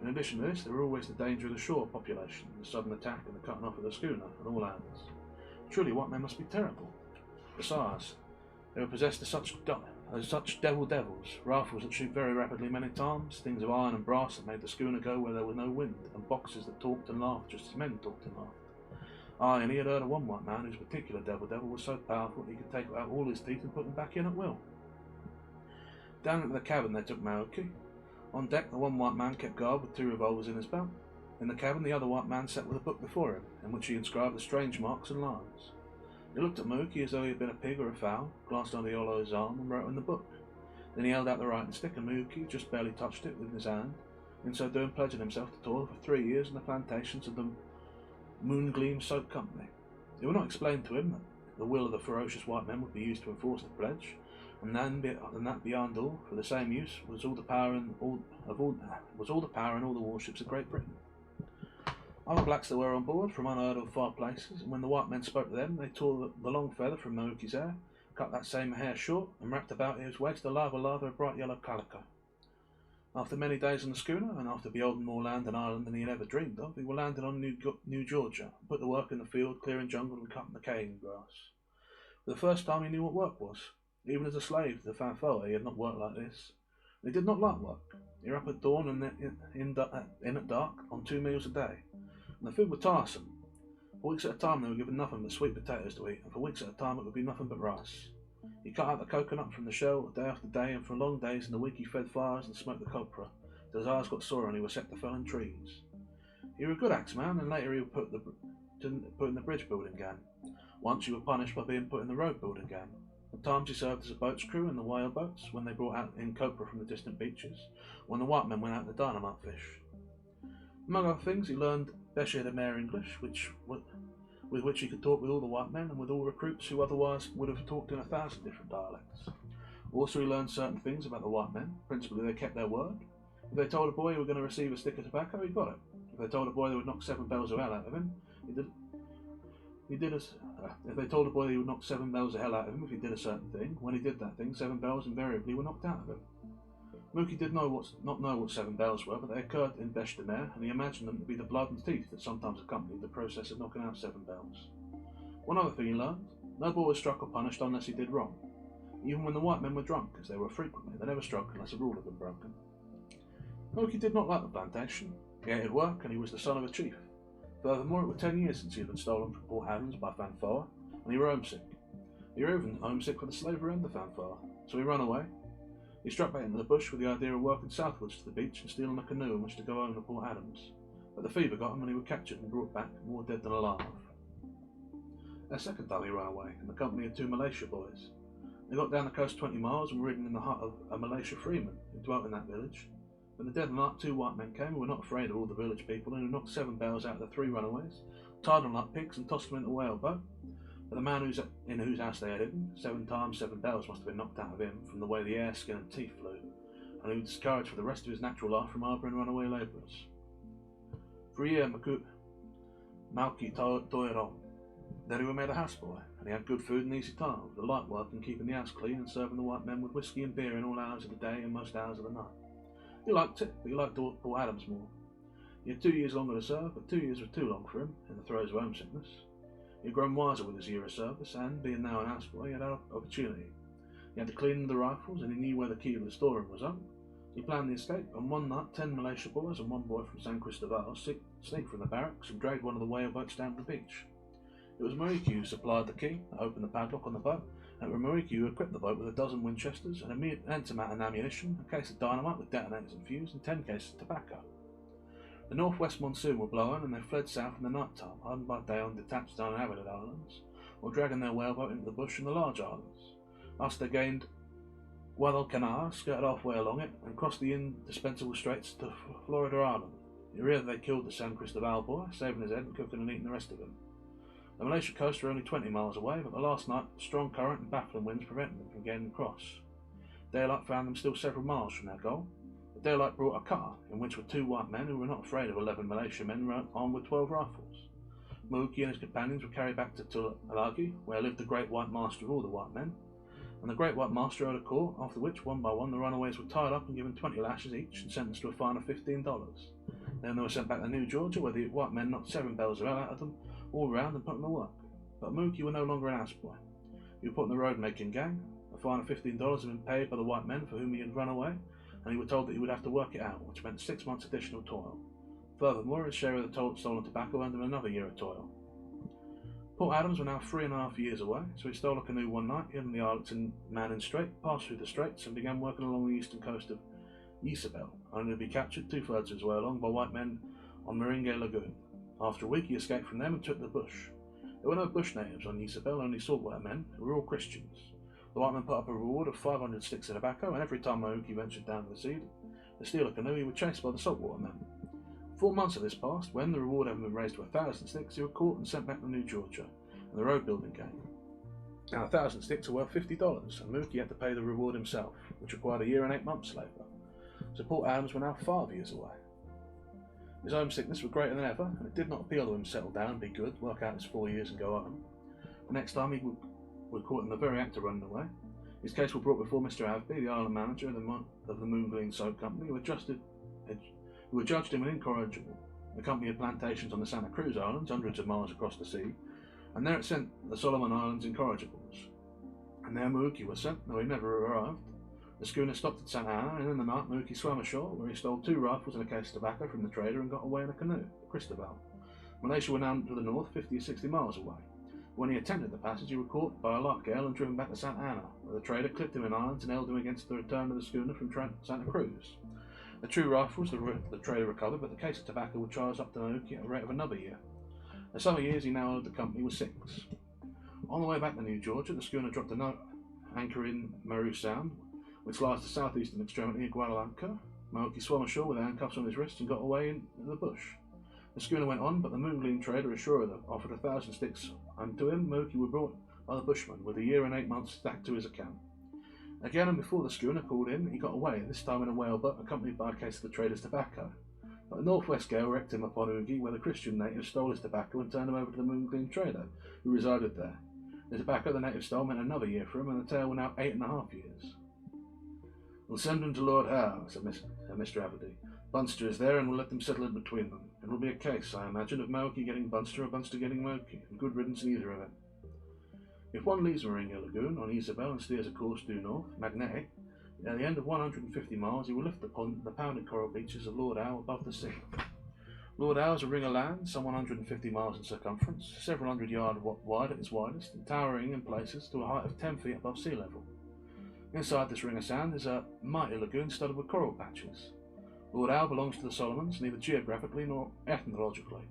In addition to this, there were always the danger of the shore population, the sudden attack and the cutting off of the schooner, and all hands. Surely white men must be terrible. Besides, they were possessed of such devils, rifles that shoot very rapidly many times, things of iron and brass that made the schooner go where there was no wind, and boxes that talked and laughed just as men talked and laughed. Aye, and he had heard of one white man whose particular devil was so powerful that he could take out all his teeth and put them back in at will. Down into the cabin they took Mauki. On deck the one white man kept guard with 2 revolvers in his belt. In the cabin the other white man sat with a book before him, in which he inscribed the strange marks and lines. He looked at Mauki as though he had been a pig or a fowl, glanced on the hollow of his arm and wrote in the book. Then he held out the writing stick and Mauki just barely touched it with his hand, in so doing pledging himself to toil for 3 years in the plantations of the Moongleam Soap Company. It would not explain to him that the will of the ferocious white men would be used to enforce the pledge, and that beyond all, for the same use, was all the power in all the warships of Great Britain. Other blacks that were on board from unheard of far places, and when the white men spoke to them, they tore the long feather from Mauki's hair, cut that same hair short, and wrapped about his waist a lather of bright yellow calico. After many days on the schooner, and after beholding more land and island than he had ever dreamed of, he landed on New Georgia, and put to work in the field, clearing jungle and cutting the cane grass. For the first time he knew what work was. Even as a slave to the Fanfoa, he had not worked like this. And he did not like work. He were up at dawn and in at dark, on 2 meals a day. And the food was tiresome. For weeks at a time they were given nothing but sweet potatoes to eat, and for weeks at a time it would be nothing but rice. He cut out the coconut from the shell day after day, and for long days in the week he fed fires and smoked the copra, till his eyes got sore and he was set to felling trees. He were a good axeman, and later he was put in the bridge building gang. Once he was punished by being put in the road building gang. At times he served as a boat's crew in the whale boats when they brought out in copra from the distant beaches, when the white men went out to dynamite fish. Among other things, he learned Besher de Mer English, with which he could talk with all the white men and with all recruits who otherwise would have talked in 1,000 different dialects. Also he learned certain things about the white men. Principally they kept their word. If they told a boy he was going to receive a stick of tobacco, he got it. If they told a boy they would knock 7 bells of hell out of him, if they told a boy he would knock 7 bells of hell out of him if he did a certain thing, when he did that thing, 7 bells invariably were knocked out of him. Mauki did not know what 7 bells were, but they occurred in Beche de Mer, and he imagined them to be the blood and teeth that sometimes accompanied the process of knocking out 7 bells. One other thing he learned: no boy was struck or punished unless he did wrong. Even when the white men were drunk, as they were frequently, they never struck unless a rule had been broken. Mauki did not like the plantation. He hated work, and he was the son of a chief. Furthermore, it was 10 years since he had been stolen from Port Adams by Fanfoa, and he were homesick. He were even homesick for the slavery and the Fanfoa, so he ran away. He struck back into the bush with the idea of working southwards to the beach and stealing a canoe in which to go home to Port Adams. But the fever got him and he was captured and brought back, more dead than alive. A second time he ran away, in the company of 2 Malaysia boys. They got down the coast 20 miles and were ridden in the hut of a Malaysia freeman who dwelt in that village. In the dead of night, 2 white men came who were not afraid of all the village people and who knocked 7 bells out of the 3 runaways, tied them like pigs and tossed them into a whale boat. But the man in whose house they had hidden, 7 times 7 bells must have been knocked out of him from the way the hair, skin and teeth flew, and he was discouraged for the rest of his natural life from harbouring runaway labourers. For a year Mauki toiled on. Then he was made a houseboy, and he had good food and easy time, with the light work and keeping the house clean and serving the white men with whisky and beer in all hours of the day and most hours of the night. He liked it, but he liked Port Adams more. He had 2 years longer to serve, but 2 years were too long for him, in the throes of homesickness. He had grown wiser with his year of service, and, being now an houseboy, he had an opportunity. He had to clean the rifles, and he knew where the key of the storeroom was up. He planned the escape, and one night 10 Malaysia boys and 1 boy from San Cristobal sneaked from the barracks and dragged one of the whale boats down to the beach. It was Mauki who supplied the key, opened the padlock on the boat, and it was Mauki who equipped the boat with 12 Winchesters, and an antimatter and ammunition, a case of dynamite with detonators and fuse, and 10 cases of tobacco. The northwest monsoon were blowing, and they fled south in the night time, hiding by day on detached uninhabited islands, or dragging their whaleboat into the bush in the large islands. Thus they gained Guadalcanal, skirted halfway along it, and crossed the indispensable straits to Florida Island. Here they killed the San Cristobal boy, saving his head and cooking and eating the rest of him. The Malaysia coast were only 20 miles away, but the last night strong current and baffling winds prevented them from getting across. Daylight found them still several miles from their goal. But daylight brought a car, in which were 2 white men who were not afraid of 11 Malaysian men armed with 12 rifles. Mauki and his companions were carried back to Tulagi, where lived the great white master of all the white men, and the great white master held a court, after which, one by one, the runaways were tied up and given 20 lashes each and sentenced to a fine of $15. Then they were sent back to New Georgia, where the white men knocked 7 bells of hell out of them all round and put them to work. But Mauki were no longer an houseboy. He was put in the road-making gang. A fine of $15 had been paid by the white men for whom he had run away, and he was told that he would have to work it out, which meant 6 months additional toil. Furthermore, his share of the stolen tobacco earned him another year of toil. Port Adams were now 3.5 years away, so he stole a canoe one night, hidden the islets in Manning Strait, passed through the straits, and began working along the eastern coast of Isabel, only to be captured 2/3 of his way along by white men on Meringue Lagoon. After a week he escaped from them and took to the bush. There were no bush natives on Isabel, only saltwater men, who were all Christians. The white men put up a reward of 500 sticks of tobacco, and every time Mauki ventured down to the sea to steal a canoe, he was chased by the saltwater men. 4 months of this passed, when, the reward having been raised to 1,000 sticks, he was caught and sent back to New Georgia and the road building gang. Now 1,000 sticks are worth $50, and Mauki had to pay the reward himself, which required a year and 8 months' labour. So Port Adams were now 5 years away. His homesickness was greater than ever, and it did not appeal to him to settle down, be good, work out his 4 years and go home. The next time he was caught in the very act of running away. His case was brought before Mr. Avby, the island manager of the Moongleam Soap Company, who had judged him an incorrigible. The company had plantations on the Santa Cruz Islands, hundreds of miles across the sea, and there it sent the Solomon Islands incorrigibles. And there Mauki was sent, though he never arrived. The schooner stopped at Santa Ana, and in the night Mauki swam ashore, where he stole 2 rifles and a case of tobacco from the trader and got away in a canoe, Cristobal. Malaysia were now to the north, 50 or 60 miles away. When he attempted the passage, he was caught by a light gale and driven back to Santa Ana, where the trader clipped him in irons and held him against the return of the schooner from Santa Cruz. The 2 rifles the trader recovered, but the case of tobacco would charge up to Mauki at a rate of another year. The sum of years he now owed the company was 6. On the way back to New Georgia, the schooner dropped a anchor in Maru Sound, which lies the southeastern extremity of Guadalupe. Mauki swam ashore with handcuffs on his wrists and got away into the bush. The schooner went on, but the Moongleam trader assuredly offered 1,000 sticks, and to him Mauki was brought by the Bushmen, with a year and 8 months stacked to his account. Again, and before the schooner called in, he got away, this time in a whaleboat, accompanied by a case of the trader's tobacco. But the northwest gale wrecked him upon Ugi, where the Christian natives stole his tobacco and turned him over to the Moongleam trader, who resided there. The tobacco the natives stole meant another year for him, and the tale were now 8.5 years. "We'll send him to Lord Howe," said Mr. Avady. "Bunster is there, and we'll let them settle it between them. It will be a case, I imagine, of Mauki getting Bunster or Bunster getting Mauki, and good riddance in either of it. If one leaves Meringue Lagoon on Isabel and steers a course due north, magnetic, at the end of 150 miles he will lift upon the pounded coral beaches of Lord Howe above the sea. Lord Howe is a ring of land, some 150 miles in circumference, several hundred yards wide at its widest, and towering in places to a height of 10 feet above sea level. Inside this ring of sand is a mighty lagoon studded with coral patches. Lord Howe belongs to the Solomons, neither geographically nor ethnologically.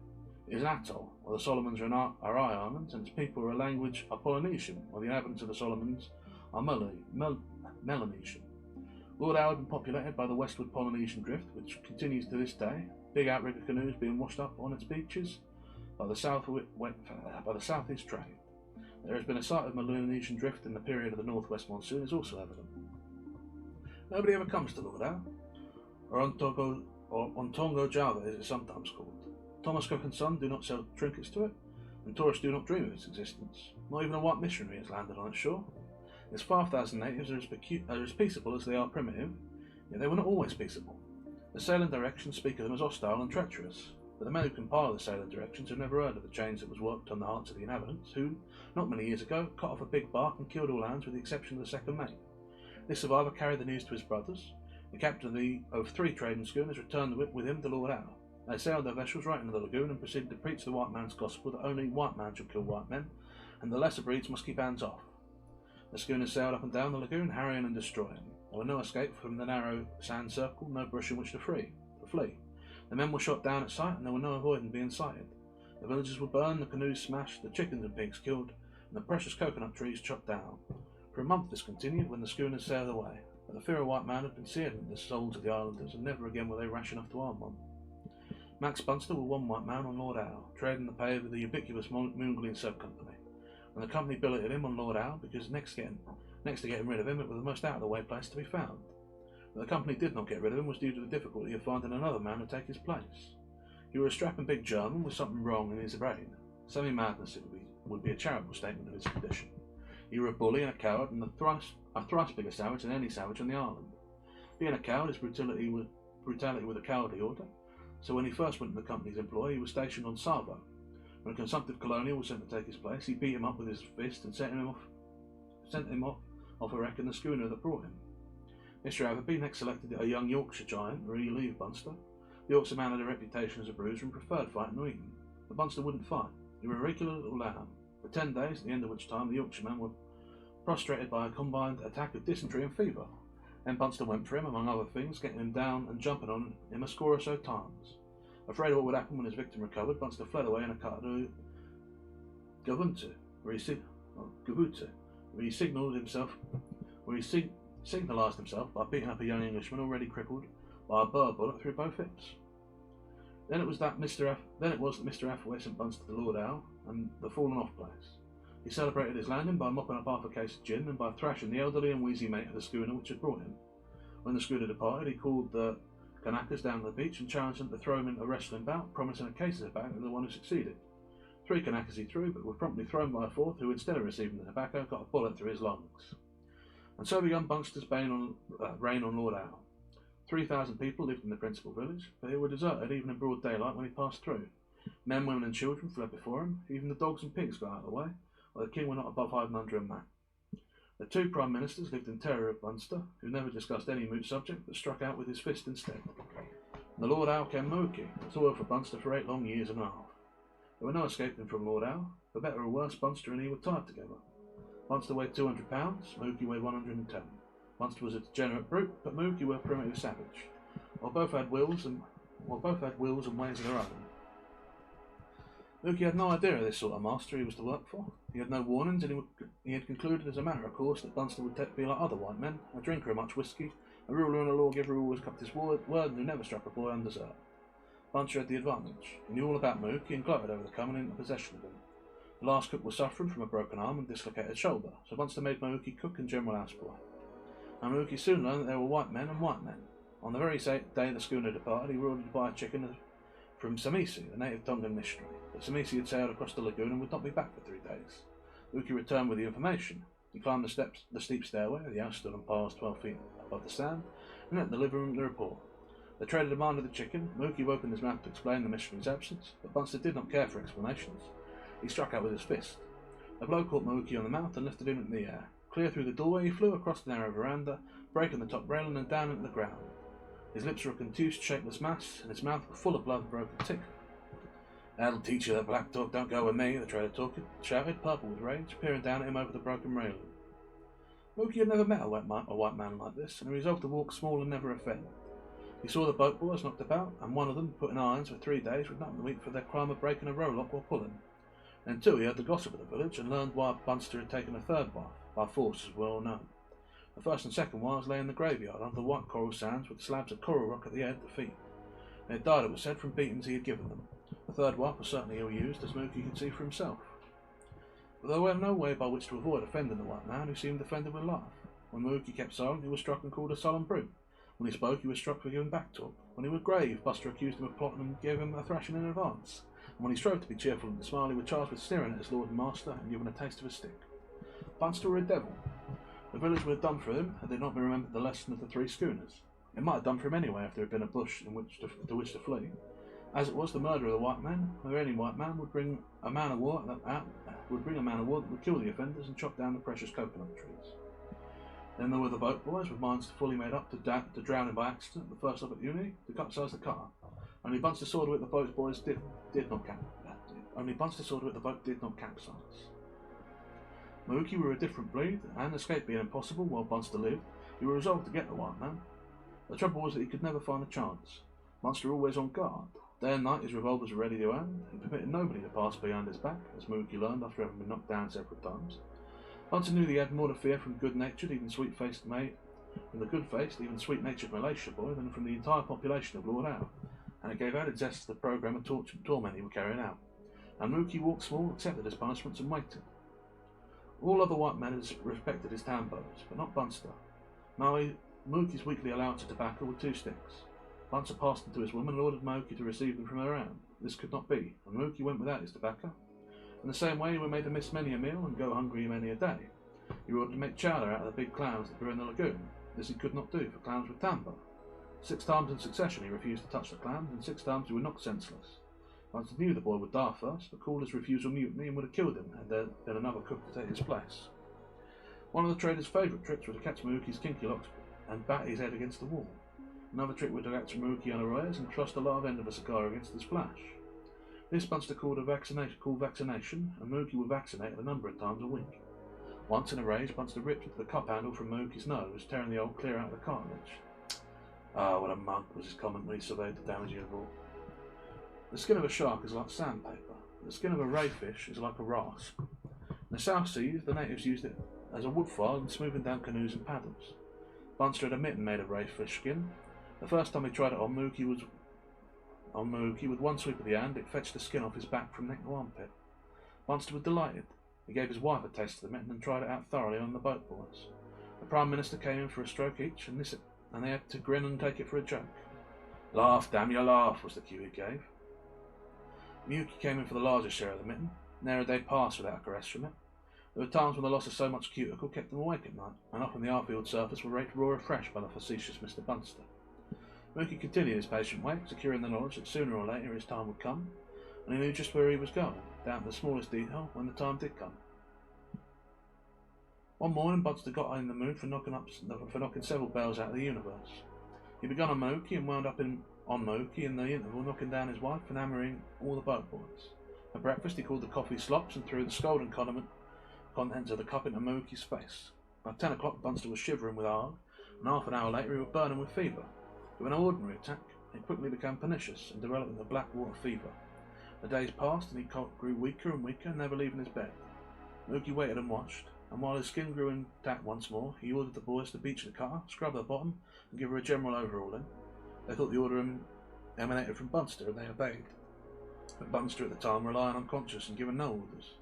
It is an atoll, while the Solomons are islands, and its people are a language of Polynesian, while the inhabitants of the Solomons are Melanesian. Lord Howe had been populated by the westward Polynesian drift, which continues to this day, big outrigger canoes being washed up on its beaches by the southeast trade. There has been a sight of Melanesian drift in the period of the northwest monsoon is also evident. Nobody ever comes to Lord Howe, or on Tongo Java as it is sometimes called. Thomas Cook and Son do not sell trinkets to it, and tourists do not dream of its existence. Not even a white missionary has landed on its shore. Its 5,000 natives are as peaceable as they are primitive, yet they were not always peaceable. The sailing directions speak of them as hostile and treacherous, but the men who compile the sailing directions have never heard of the change that was worked on the hearts of the inhabitants, who, not many years ago, cut off a big bark and killed all hands with the exception of the second mate. This survivor carried the news to his brothers. The captain of 3 trading schooners returned with him to Lord Howe. They sailed their vessels right into the lagoon and proceeded to preach the white man's gospel that only white man shall kill white men, and the lesser breeds must keep hands off. The schooners sailed up and down the lagoon, harrying and destroying. There were no escape from the narrow sand circle, no bush in which to flee. The men were shot down at sight, and there were no avoiding being sighted. The villages were burned, the canoes smashed, the chickens and pigs killed, and the precious coconut trees chopped down. For a month this continued, when the schooners sailed away, but the fear of white man had been seared into the souls of the islanders, and never again were they rash enough to harm one. Max Bunster was one white man on Lord Owl, trading the pay with the ubiquitous Moongleen Sub Company, and the company billeted him on Lord Owl because next to getting rid of him, it was the most out-of-the-way place to be found. But the company did not get rid of him was due to the difficulty of finding another man to take his place. He was a strapping big German with something wrong in his brain. Semi-madness it would be a charitable statement of his condition. He was a bully and a coward, and a thrice bigger savage than any savage on the island. Being a coward, his brutality with a cowardly order, so when he first went into the company's employ, he was stationed on Savo. When a consumptive colonial was sent to take his place, he beat him up with his fist and sent him off a wreck in the schooner that brought him. Mr. Averby next selected a young Yorkshire giant, relieve Bunster. The Yorkshire man had a reputation as a bruiser and preferred fighting to eating, but Bunster wouldn't fight. He was a regular little lamb. For 10 days, at the end of which time the Yorkshiremen were prostrated by a combined attack of dysentery and fever. Then Bunster went for him, among other things, getting him down and jumping on him a score or so times. Afraid of what would happen when his victim recovered, Bunster fled away in a car to Gavuntu, where he signalised himself by beating up a young Englishman already crippled by a burr bullet through both hips. Then it was that Mr. Athaway sent Bunster to Lord Owl and the fallen off place. He celebrated his landing by mopping up half a case of gin and by thrashing the elderly and wheezy mate of the schooner which had brought him. When the schooner departed, he called the Kanakas down to the beach and challenged them to throw him in a wrestling bout, promising a case of tobacco to the one who succeeded. 3 Kanakas he threw, but were promptly thrown by a fourth, who instead of receiving the tobacco got a bullet through his lungs. And so began Bunster's reign on Lord Owl. 3,000 people lived in the principal village, but they were deserted even in broad daylight when he passed through. Men, women and children fled before him, even the dogs and pigs got out of the way, while the king were not above hiding under a mat. The 2 prime ministers lived in terror of Bunster, who never discussed any moot subject but struck out with his fist instead. And the Lord Owl came Mauki, toiled for Bunster for 8 long years and a half. There were no escaping from Lord Owl. For better or worse, Bunster and he were tied together. Bunster weighed 200 pounds, Mauki weighed 110. Bunster was a degenerate brute, but Mauki were a primitive savage. While both had wills and ways of their own. Mauki had no idea of this sort of master he was to work for. He had no warnings, and he had concluded as a matter of course that Bunster would be like other white men, a drinker of much whisky, a ruler and a lawgiver who always kept his word and who never struck a boy undesert. Bunster had the advantage. He knew all about Mauki and gloated over the coming into possession of him. The last cook was suffering from a broken arm and dislocated shoulder, so Bunster made Mauki cook and general houseboy. And Mauki soon learned that there were white men and white men. On the very day the schooner departed, he ordered to buy a chicken from Samisi, the native Tongan missionary, but Samisi had sailed across the lagoon and would not be back for 3 days. Mauki returned with the information. He climbed the steep stairway, the house stood on piles 12 feet above the sand, and entered the living room the report. The trader demanded the chicken. Mauki opened his mouth to explain the missionary's absence, but Bunster did not care for explanations. He struck out with his fist. The blow caught Mauki on the mouth and lifted him into the air. Clear through the doorway, he flew across the narrow veranda, breaking the top railing and down into the ground. His lips were a contused, shapeless mass, and his mouth was full of blood and broken teeth. "That'll teach you that black talk don't go with me," the trader shouted, purple with rage, peering down at him over the broken railing. Mauki had never met a white man like this, and he resolved to walk small and never offend. He saw the boat boys knocked about, and one of them put in irons for 3 days with nothing to eat for their crime of breaking a rowlock while pulling. Then too he heard the gossip of the village and learned why Bunster had taken a 3rd wife, by force as well known. The 1st and 2nd wives lay in the graveyard under the white coral sands with slabs of coral rock at the head and the feet. They had died, it was said, from beatings he had given them. The 3rd wife was certainly ill-used, as Mauki could see for himself. But there was no way by which to avoid offending the white man, who seemed offended with laugh. When Mauki kept silent, he was struck and called a sullen brute. When he spoke, he was struck for giving back talk. When he was grave, Buster accused him of plotting and gave him a thrashing in advance. And when he strove to be cheerful and to smile, he was charged with sneering at his lord and master and given a taste of a stick. Bunster were a devil. The village would have done for him had they not been remembered the lesson of the 3 schooners. It might have done for him anyway if there had been a bush to which to flee. As it was, the murder of the white man, or any white man, would bring a man of war that would kill the offenders and chop down the precious coconut trees. Then there were the boat boys with minds fully made up to drown him by accident at the first opportunity to capsize the car. Only Bunster saw to it the boat boys did not capsize. Mauki were a different breed, and escape being impossible while Bunster lived, he was resolved to get the white man. The trouble was that he could never find a chance. Bunster always on guard. Day and night his revolvers were ready to hand. He permitted nobody to pass behind his back, as Mauki learned after having been knocked down several times. Bunster knew that he had more to fear from good-natured, even sweet-faced mate, from the good-faced, even sweet-natured militia boy than from the entire population of Lord Howe, and it gave added zest to the programme of torture and torment he was carrying out. And Mauki walked small, accepted his punishments, and waited. All other white men had respected his tambos, but not Bunster. Mauki's weekly allowance of tobacco were 2 sticks. Bunster passed them to his woman and ordered Mauki to receive them from her own. This could not be, and Mauki went without his tobacco. In the same way, he was made to miss many a meal and go hungry many a day. He ordered to make chowder out of the big clams that grew in the lagoon. This he could not do, for clams with tambo. 6 times in succession he refused to touch the clams, and 6 times he was knocked senseless. Bunster knew the boy would die first, but called his refusal mutiny and would have killed him had there been another cook to take his place. One of the trader's favourite tricks was to catch Mauki's kinky locks and bat his head against the wall. Another trick was to catch Mauki unawares and thrust the live end of a cigar against his flash. This Bunster called vaccination, and Mauki would vaccinate a number of times a week. Once in a rage, Bunster ripped the cup handle from Mauki's nose, tearing the old clear out of the cartilage. "Ah, what a mug," was his comment when he surveyed the damage he had wrought. The skin of a shark is like sandpaper. The skin of a rayfish is like a rasp. In the South Seas, the natives used it as a wood file in smoothing down canoes and paddles. Bunster had a mitten made of rayfish skin. The first time he tried it on Mauki, with one sweep of the hand, it fetched the skin off his back from neck to armpit. Bunster was delighted. He gave his wife a taste of the mitten and tried it out thoroughly on the boat boys. The Prime Minister came in for a stroke each, and they had to grin and take it for a joke. "Laugh, damn you, laugh," was the cue he gave. Mauki came in for the larger share of the mitten. Ne'er a day passed without a caress from it. There were times when the loss of so much cuticle kept them awake at night, and often the Arfield surface were raked raw afresh by the facetious Mr. Bunster. Mauki continued his patient wait, securing the knowledge that sooner or later his time would come, and he knew just where he was going, down to the smallest detail, when the time did come. One morning, Bunster got in the mood for knocking several bells out of the universe. He began on Mauki and wound up on Mauki in the interval, knocking down his wife and hammering all the boat boys. At breakfast, he called the coffee slops and threw the scalding contents of the cup into Mauki's face. By 10 o'clock, Bunster was shivering with ague, and half an hour later he was burning with fever. It was an ordinary attack. It quickly became pernicious and developed into black water fever. The days passed and he grew weaker and weaker, never leaving his bed. Mauki waited and watched, and while his skin grew intact once more, he ordered the boys to beach the cutter, scrub the bottom, and give her a general overhauling. They thought the order emanated from Bunster, and they obeyed. But Bunster at the time were lying unconscious and given no orders.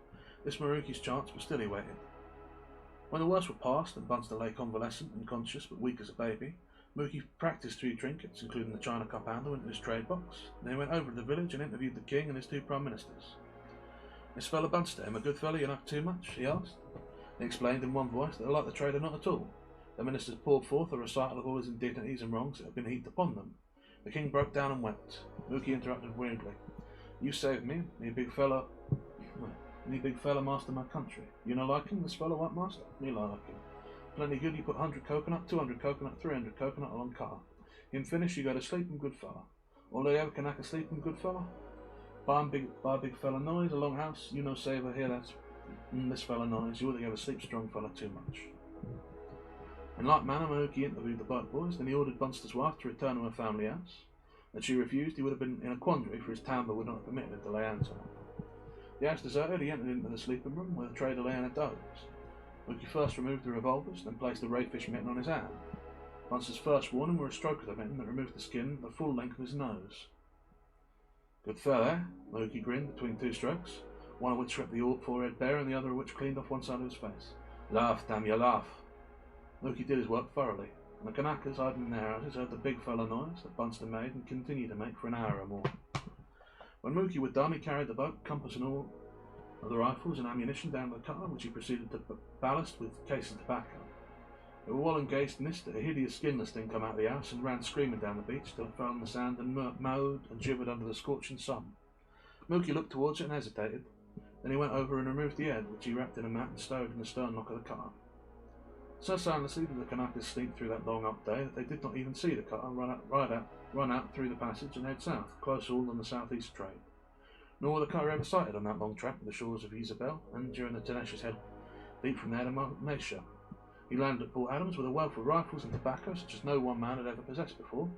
This Mauki's chance, but still he waited. When the worst were past and Bunster lay convalescent and conscious but weak as a baby, Mauki practised 3 trinkets, including the china cup handle, into his trade box. Then he went over to the village and interviewed the king and his 2 prime ministers. "This fellow Bunster, him a good fellow, you know too much?" he asked. He explained in one voice that they liked the trader not at all. The ministers poured forth a recital of all his indignities and wrongs that had been heaped upon them. The king broke down and wept. Mauki interrupted weirdly. "You saved me big fella, master of my country. You no like him, this fellow white master? Me like him. Plenty good, you put 100 coconut, 200 coconut, 300 coconut along car. Him finish, you go to sleep and good fella. All they ever can I sleep and good fella? Buy big fella noise, a long house, you no saver here, that's this fella noise, you ought to go to sleep strong fella too much." In like manner, Mauki interviewed the boat boys, then he ordered Bunster's wife to return to her family house. Had she refused, he would have been in a quandary, for his tambour would not have permitted him to lay hands on her. The house deserted, he entered into the sleeping room, where the trader lay in a doze. Mauki first removed the revolvers, then placed the rayfish mitten on his hand. Bunster's first warning were a stroke of the mitten that removed the skin the full length of his nose. "Good fella, eh?" Mauki grinned between 2 strokes, one of which swept the forehead bare and the other of which cleaned off one side of his face. "Laugh, damn you, laugh." Mauki did his work thoroughly, and the Kanakas hiding in their houses heard the big fella noise that Bunster made and continued to make for an hour or more. When Mauki was done, he carried the boat, compass and all of the rifles and ammunition down the cutter, which he proceeded to ballast with cases of tobacco. They were well engaged in this that a hideous skinless thing came out of the house and ran screaming down the beach till it fell on the sand and mowed and shivered under the scorching sun. Mauki looked towards it and hesitated. Then he went over and removed the head, which he wrapped in a mat and stowed in the stern lock of the cutter. So silently did the Kanakas sleep through that long up day that they did not even see the cutter run out through the passage and head south, close hauled on the southeast trade. Nor were the cutter ever sighted on that long track to the shores of Isabel, and during the tenacious head beat from there to Mesa. He landed at Port Adams with a wealth of rifles and tobacco such as no one man had ever possessed before.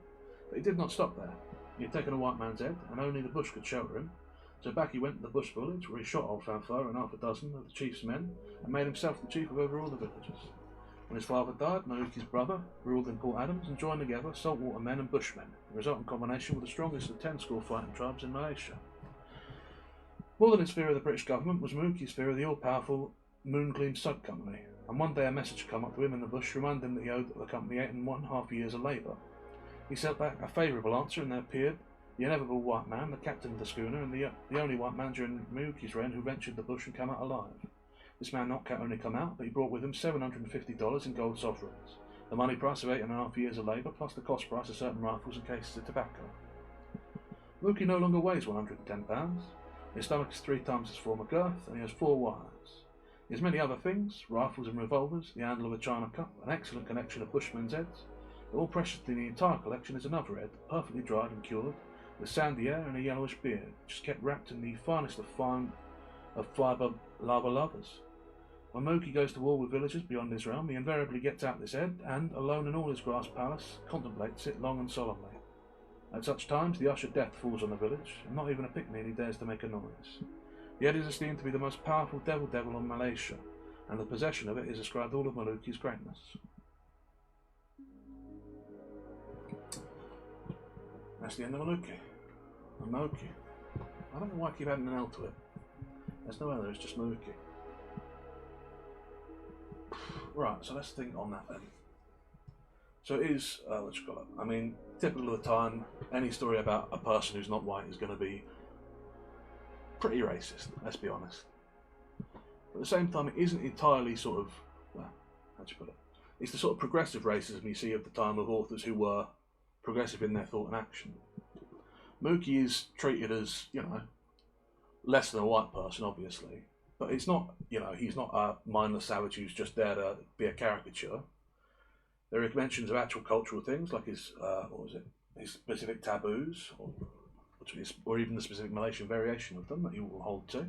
But he did not stop there. He had taken a white man's head, and only the bush could shelter him, so back he went to the bush village, where he shot old Fanfare and half a dozen of the chief's men, and made himself the chief of over all the villages. When his father died, Mauki's brother ruled in Port Adams and joined together saltwater men and bushmen. The resulting combination were the strongest of the 10-score fighting tribes in Malaysia. More than his fear of the British government was Mauki's fear of the all-powerful Moongleam Sub Company, and one day a message came up to him in the bush reminding him that he owed the company 8.5 years of labour. He sent back a favourable answer, and there appeared the inevitable white man, the captain of the schooner, and the only white man during Mauki's reign who ventured the bush and came out alive. This man not only come out, but he brought with him $750 in gold sovereigns, the money price of 8.5 years of labour, plus the cost price of certain rifles and cases of tobacco. Mauki no longer weighs 110 pounds, his stomach is 3 times his former girth, and he has 4 wives. He has many other things, rifles and revolvers, the handle of a china cup, an excellent collection of bushmen's heads, but all precious to the entire collection is another head, perfectly dried and cured, with sandy hair and a yellowish beard, which is kept wrapped in the finest of fibre lava lovers. When Mauki goes to war with villagers beyond his realm, he invariably gets out this head and, alone in all his grass palace, contemplates it long and solemnly. At such times, the usher death falls on the village, and not even a pickaninny dares to make a noise. The head is esteemed to be the most powerful devil in Malaysia, and the possession of it is ascribed all of Mauki's greatness. That's the end of Mauki. And Mauki. I don't know why I keep adding an L to it. There's no L there, it's just Mauki. Right, so let's think on that then. So it is, what you call it? I mean, typical of the time, any story about a person who's not white is going to be pretty racist, let's be honest. But at the same time, it isn't entirely sort of, well, how'd you put it? It's the sort of progressive racism you see at the time of authors who were progressive in their thought and action. Mauki is treated as, you know, less than a white person, obviously. But it's not, you know, he's not a mindless savage who's just there to be a caricature. There are mentions of actual cultural things, like his, his specific taboos, or even the specific Malaysian variation of them that he will hold to.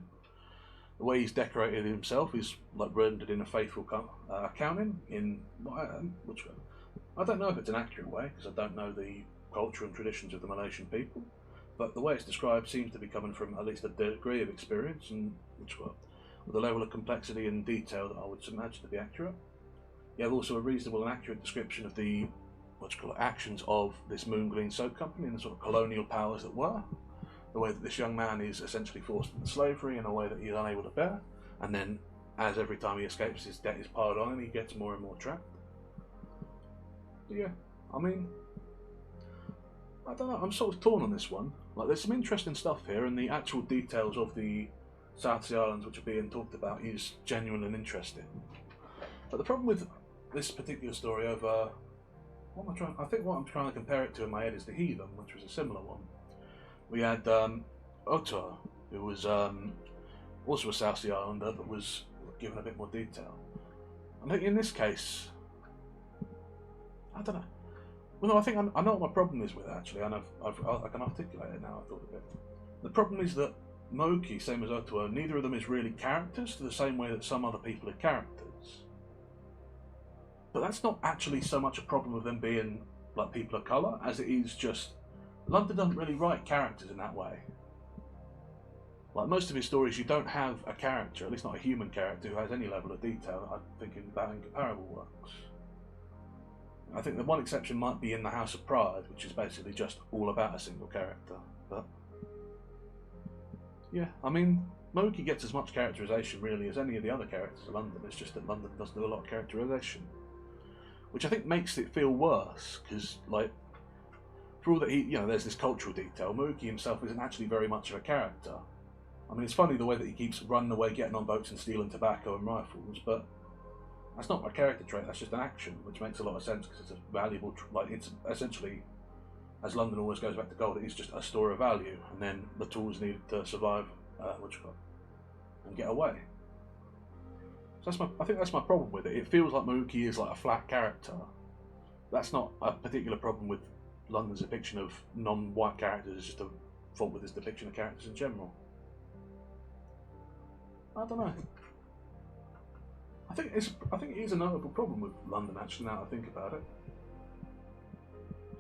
The way he's decorated himself is like rendered in a faithful accounting in, which I don't know if it's an accurate way, because I don't know the culture and traditions of the Malaysian people, but the way it's described seems to be coming from at least a degree of experience, and with a level of complexity and detail that I would imagine to be accurate. You have also a reasonable and accurate description of the actions of this Moongleam Soap Company and the sort of colonial powers that were. The way that this young man is essentially forced into slavery in a way that he is unable to bear, and then as every time he escapes, his debt is piled on and he gets more and more trapped. But yeah, I mean, I don't know, I'm sort of torn on this one. Like, there's some interesting stuff here, and the actual details of the South Sea Islands which are being talked about is genuine and interesting. But the problem with this particular story over, I think what I'm trying to compare it to in my head is The Heathen, which was a similar one. We had Otoa, who was also a South Sea Islander, but was given a bit more detail. I think in this case, I don't know. Well, no, I think I know what my problem is with it, actually, and I can articulate it now, I thought of it. The problem is that Mauki, same as Otoa, neither of them is really characters to the same way that some other people are characters. But that's not actually so much a problem of them being like people of colour as it is just London doesn't really write characters in that way. Like most of his stories, you don't have a character, at least not a human character, who has any level of detail that I'm thinking about in comparable works. I think the one exception might be in The House of Pride, which is basically just all about a single character. But yeah, I mean, Mauki gets as much characterisation really as any of the other characters of London. It's just that London doesn't do a lot of characterisation, which I think makes it feel worse, because like, for all that there's this cultural detail, Mauki himself isn't actually very much of a character. I mean, it's funny the way that he keeps running away, getting on boats and stealing tobacco and rifles, but that's not a character trait, that's just an action, which makes a lot of sense because it's a valuable, it's essentially, as London always goes back to gold, it is just a store of value, and then the tools needed to survive, and get away. So I think that's my problem with it. It feels like Mauki is like a flat character. That's not a particular problem with London's depiction of non-white characters, it's just a fault with its depiction of characters in general. I don't know. I think it is a notable problem with London, actually, now I think about it.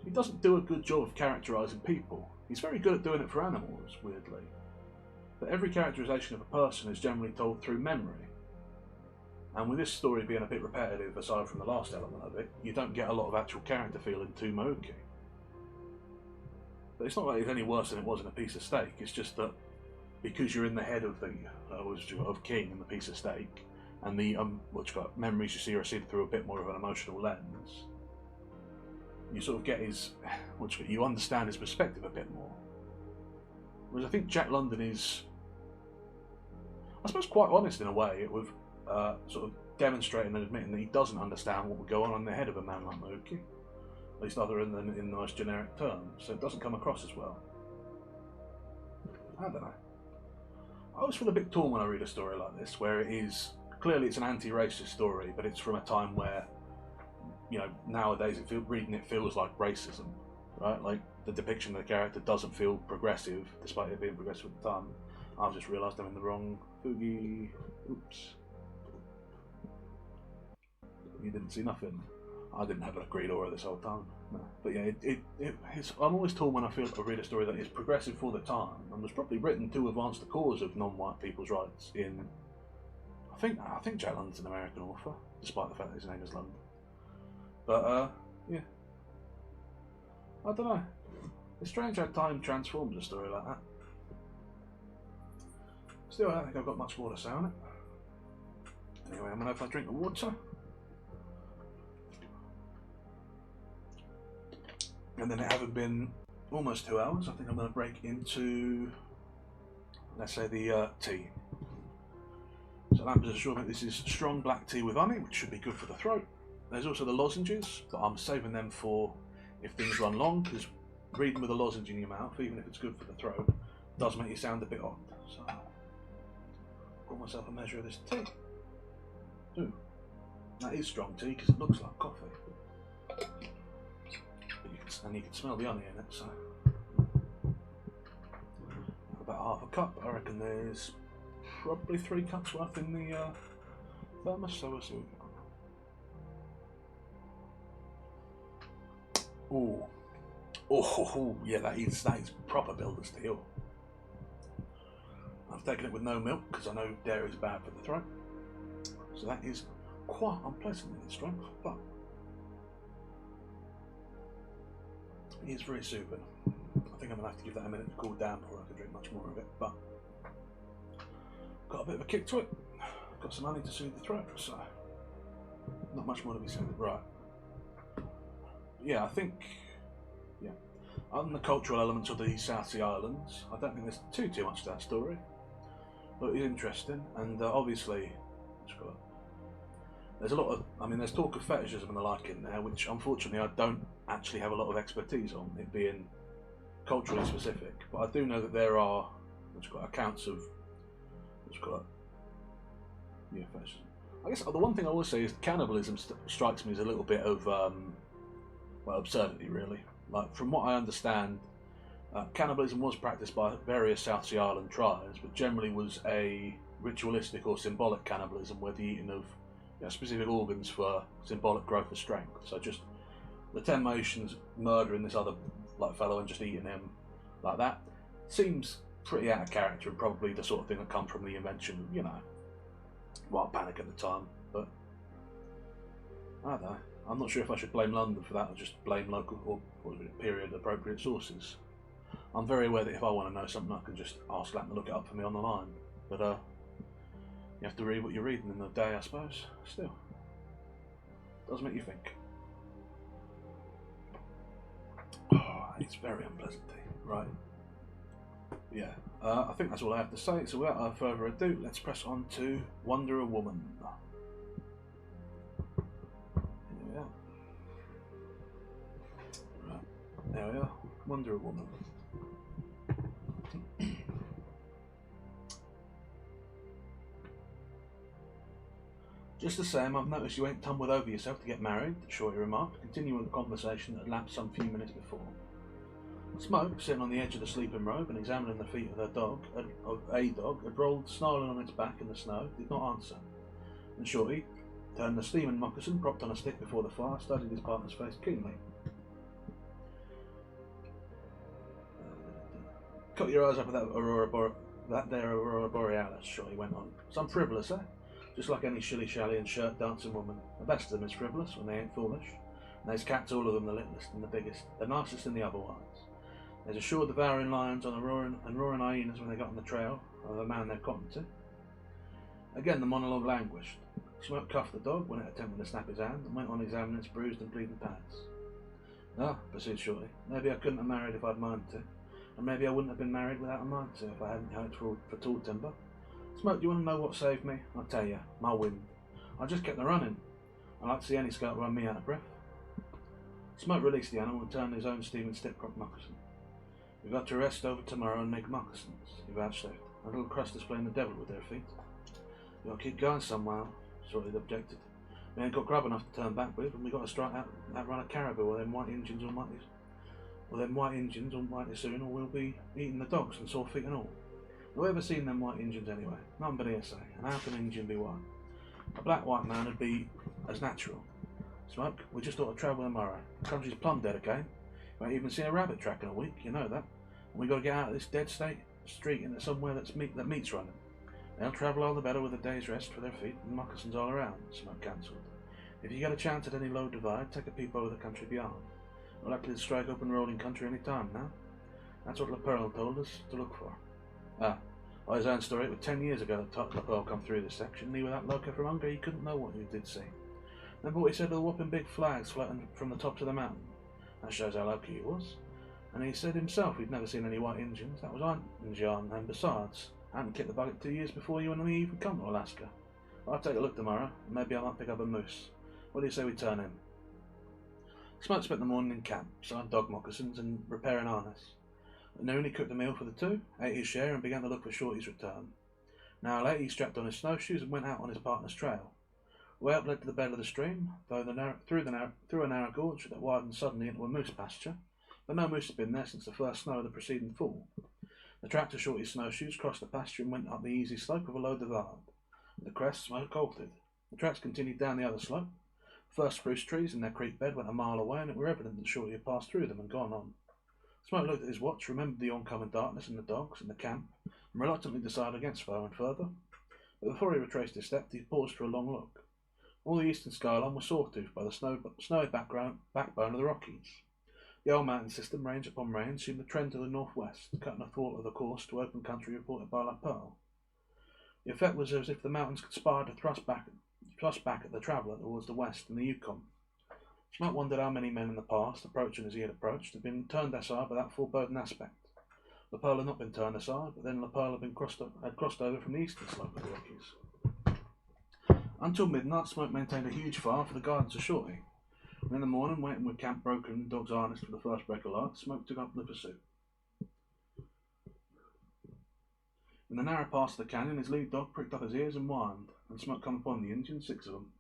he doesn't do a good job of characterising people. He's very good at doing it for animals, weirdly. But every characterisation of a person is generally told through memory. And with this story being a bit repetitive, aside from the last element of it, you don't get a lot of actual character feeling to Mauki. But it's not like it's any worse than it was in A Piece of Steak. It's just that because you're in the head of the of King and the piece of steak, and the memories you see are seen through a bit more of an emotional lens, you sort of get his you understand his perspective a bit more. Whereas I think Jack London is, I suppose, quite honest in a way with sort of demonstrating and admitting that he doesn't understand what would go on in the head of a man like Mauki, at least other than in the most generic terms. So it doesn't come across as well. I don't know. I always feel a bit torn when I read a story like this, where it is clearly it's an anti-racist story, but it's from a time where, you know, nowadays reading it feels like racism, right? Like the depiction of the character doesn't feel progressive, despite it being progressive at the time. I've just realised I'm in the wrong boogie. Oops. You didn't see nothing. I didn't have a great aura this whole time. No. But yeah, I'm always told when I read a story that is progressive for the time and was probably written to advance the cause of non-white people's rights. I think Jack London's an American author, despite the fact that his name is London. But yeah, I don't know. It's strange how time transforms a story like that. Still, I don't think I've got much more to say on it. Anyway, I'm gonna have a drink of water. And then it having been almost 2 hours, I think I'm going to break into, let's say, the tea. So Lampers assure me this is strong black tea with honey, which should be good for the throat. There's also the lozenges, but I'm saving them for if things run long, because reading with a lozenge in your mouth, even if it's good for the throat, does make you sound a bit odd. So I'll pour myself a measure of this tea. Ooh, that is strong tea because it looks like coffee. And you can smell the honey in it, so about half a cup. I reckon there's probably 3 cups worth in the thermos, so we'll see. Oh, yeah, that is proper builder's steel. I've taken it with no milk because I know dairy is bad for the throat, so that is quite unpleasant in its strength, but it is very soothing. I think I'm going to have to give that a minute to cool down before I can drink much more of it, but got a bit of a kick to it. Got some honey to soothe the throat, so not much more to be said. Right. Yeah, I think, yeah, other than the cultural elements of the South Sea Islands, I don't think there's too much to that story, but it's interesting, and obviously, there's a lot of, there's talk of fetishism and the like in there, which unfortunately I don't actually have a lot of expertise on, it being culturally specific. But I do know that there are accounts of fetishism. I guess the one thing I will say is cannibalism strikes me as a little bit of absurdity, really. Like, from what I understand, cannibalism was practiced by various South Sea Island tribes, but generally was a ritualistic or symbolic cannibalism, where the eating of specific organs for symbolic growth of strength. So just the 10 Mations murdering this other fellow and just eating him like that seems pretty out of character, and probably the sort of thing that come from the invention of, wild panic at the time. But I don't know. I'm not sure if I should blame London for that or just blame local or period appropriate sources. I'm very aware that if I want to know something, I can just ask Lamp to look it up for me on the line. But you have to read what you're reading in the day, I suppose. Still, does make you think. Oh, it's very unpleasant tea, right? Yeah, I think that's all I have to say. So without further ado, let's press on to Wonder a Woman. Here we are. Right, there we are. Wonder a Woman. Just the same, I've noticed you ain't tumbled over yourself to get married, Shorty remarked, continuing the conversation that had lapsed some few minutes before. Smoke, sitting on the edge of the sleeping robe and examining the feet of a dog, had rolled snarling on its back in the snow, did not answer. And Shorty, turning the steaming moccasin propped on a stick before the fire, studied his partner's face keenly. Cut your eyes up at that there Aurora Borealis, Shorty went on. Some frivolous, eh? Just like any shilly-shally and shirt-dancing woman. The best of them is frivolous when they ain't foolish. And there's cats, all of them the littlest and the biggest, the nicest in the other ones. There's assured devouring lions on roaring hyenas when they got on the trail of a man they're cotton to. Again the monologue languished. Smoke cuffed the dog when it attempted to snap his hand and went on examining its bruised and bleeding pads. Ah, pursued Shorty, maybe I couldn't have married if I'd minded to, and maybe I wouldn't have been married without a mind to if I hadn't hoped for tall timber. Smoke, do you want to know what saved me? I'll tell you, my wind. I just kept the running. I like to see any scout run me out of breath. Smoke released the animal and turned his own steaming stick-cropped moccasin. We've got to rest over tomorrow and make moccasins, he vouchsafed. A little crust is playing the devil with their feet. We got to keep going somewhere, Shorty objected. We ain't got grub enough to turn back with, and we got to strike out that run of caribou, or them white Injuns almighty. Soon, or we'll be eating the dogs and sore feet and all. Have you ever seen them white Injuns anyway? None but hearsay. And how can an Injun be white? A black white man would be as natural. Smoke, we just ought to travel tomorrow. The country's plumb dead again. You ain't even seen a rabbit track in a week, you know that. And we got to get out of this dead street into somewhere that meat's running. They'll travel all the better with a day's rest for their feet and moccasins all around, Smoke cancelled. If you get a chance at any low divide, take a peep over the country beyond. We're likely to strike open rolling country any time now. That's what LaPearl told us to look for. By his own story, it was 10 years ago that LaPearl come through this section, and he without loco from hunger, he couldn't know what he did see. Remember what he said of the whopping big flags floating from the tops of the mountain? That shows how lucky he was. And he said himself he'd never seen any white Injuns. That was Aunt's yarn, and besides, I hadn't kicked the bucket 2 years before you and me even come to Alaska. But I'll take a look tomorrow, and maybe I might pick up a moose. What do you say we turn in? Smoke spent the morning in camp, sewing dog moccasins and repairing harness. At noon he cooked a meal for the two, ate his share and began to look for Shorty's return. An hour later he strapped on his snowshoes and went out on his partner's trail. The way up led to the bed of the stream, through a narrow gorge that widened suddenly into a moose pasture, but no moose had been there since the first snow of the preceding fall. The track to Shorty's snowshoes crossed the pasture and went up the easy slope of a low divide. At the crest, Smoke halted. The tracks continued down the other slope. The first spruce trees in their creek bed went a mile away, and it were evident that Shorty had passed through them and gone on. Smoke looked at his watch, remembered the oncoming darkness and the dogs and the camp, and reluctantly decided against following further. But before he retraced his steps, he paused for a long look. All the eastern skyline was sawtoothed by the snowy backbone of the Rockies. The old mountain system, range upon range, seemed to trend to the northwest, cutting athwart of the course to open country reported by LaPearl. The effect was as if the mountains conspired to thrust back at the traveller towards the west and the Yukon. Smoke wondered how many men in the past, approaching as he had approached, had been turned aside by that foreboding aspect. LaPearl had not been turned aside, but then LaPearl had crossed over from the eastern slope of the Rockies. Until midnight, Smoke maintained a huge fire for the guidance of Shorty. And in the morning, waiting with camp broken and dogs harnessed for the first break of light, Smoke took up the pursuit. In the narrow pass of the canyon, his lead dog pricked up his ears and whined, and Smoke come upon the Indians, 6 of them.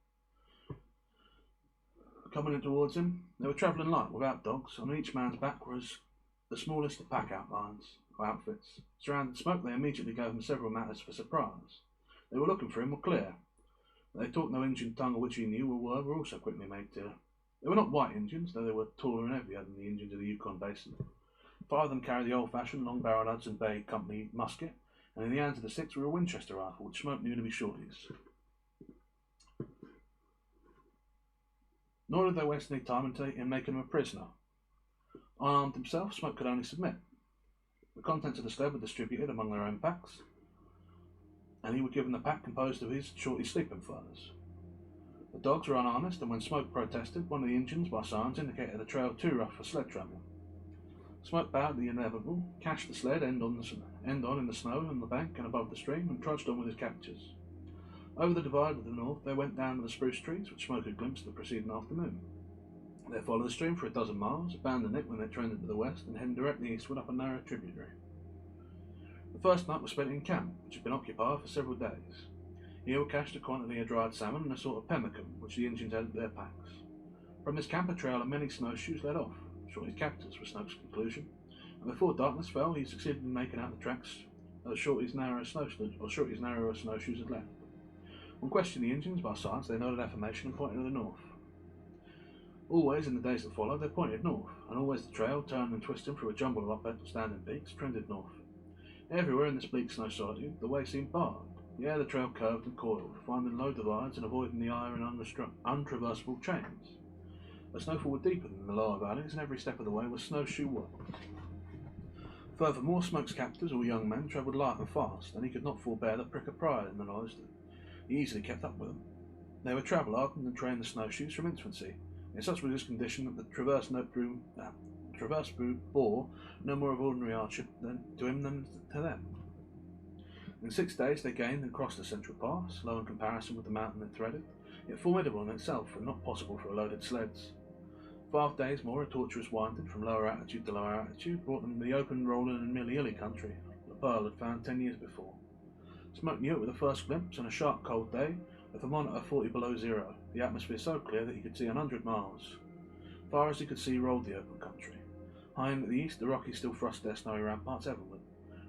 Coming in towards him, they were travelling light, without dogs, and on each man's back was the smallest of pack outfits. Surrounding Smoke, they immediately gave him several matters for surprise. They were looking for him were clear. They talked no Indian tongue of which he knew were also quickly made clear. They were not white Indians, though they were taller and heavier than the Indians of the Yukon Basin. 5 of them carried the old-fashioned long-barreled Hudson Bay Company musket, and in the hands of the 6th were a Winchester rifle, which Smoke knew to be Shorty's. Nor did they waste any time in making him a prisoner. Unarmed himself, Smoke could only submit. The contents of the sled were distributed among their own packs, and he was given the pack composed of his Shorty's sleeping furs. The dogs were unharnessed, and when Smoke protested, one of the Indians, by signs, indicated a trail too rough for sled travel. Smoke bowed the inevitable, cached the sled end on in the snow on the bank and above the stream, and trudged on with his captures. Over the divide to the north, they went down to the spruce trees, which Smoke had glimpsed the preceding afternoon. They followed the stream for a dozen miles, abandoned it when they trended to the west, and heading directly eastward up a narrow tributary. The first night was spent in camp, which had been occupied for several days. Here were cached a quantity of dried salmon and a sort of pemmican, which the Indians had at their packs. From this camp a trail of many snowshoes led off. Shorty's captors were Smoke's conclusion, and before darkness fell, he succeeded in making out the tracks that Shorty's narrower snowshoes had left. On questioning the Indians by signs, they nodded affirmation and pointed to the north. Always, in the days that followed, they pointed north, and always the trail, turning and twisting through a jumble of upstanding peaks, trended north. Everywhere in this bleak snow solitude, the way seemed barred. Yeah, the trail curved and coiled, finding low divides and avoiding the iron untraversable chains. The snowfall was deeper than the lower valleys, and every step of the way was snowshoe work. Furthermore, Smoke's captors, all young men, travelled light and fast, and he could not forbear the prick of pride in the knowledge that he easily kept up with them. They were travel-hardened and trained the snowshoes from infancy. In such was his condition that the traverse bore no more of ordinary hardship to him than to them. In 6 days they gained and crossed the central pass, low in comparison with the mountain it threaded, yet formidable in itself and not possible for loaded sleds. 5 days more, a tortuous winding from lower altitude to lower altitude, brought them to the open, rolling and hilly country the Pearl had found 10 years before. Smoke knew it with the first glimpse, on a sharp cold day, with the thermometer 40 below zero, the atmosphere so clear that he could see 100 miles. Far as he could see rolled the open country. High in the east, the Rockies still thrust their snowy ramparts heavenward.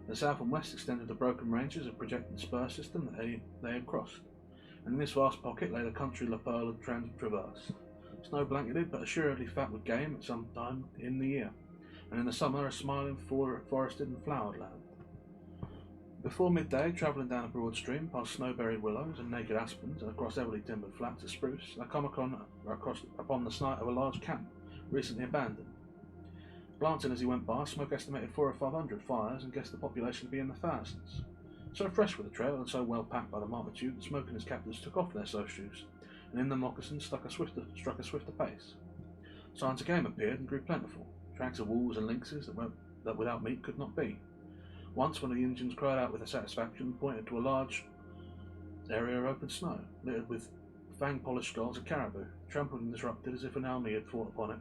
The south and west extended the broken ranges of projecting spur system that they had crossed, and in this vast pocket lay the country La Pearl had traversed. Snow blanketed, but assuredly fat with game at some time in the year, and in the summer a smiling forested and flowered land. Before midday, travelling down a broad stream past snow-buried willows and naked aspens and across heavily timbered flats of spruce, they come upon the site of a large camp, recently abandoned. Glancing as he went by, Smoke estimated 400 or 500 fires and guessed the population to be in the thousands. So fresh were the trail and so well packed by the multitude that Smoke and his captors took off their snowshoes, and in the moccasins struck a swifter pace. Signs of game appeared and grew plentiful, tracks of wolves and lynxes that without meat could not be. Once one of the Indians cried out with satisfaction and pointed to a large area of open snow, littered with fang-polished skulls of caribou, trampled and disrupted as if an army had fought upon it,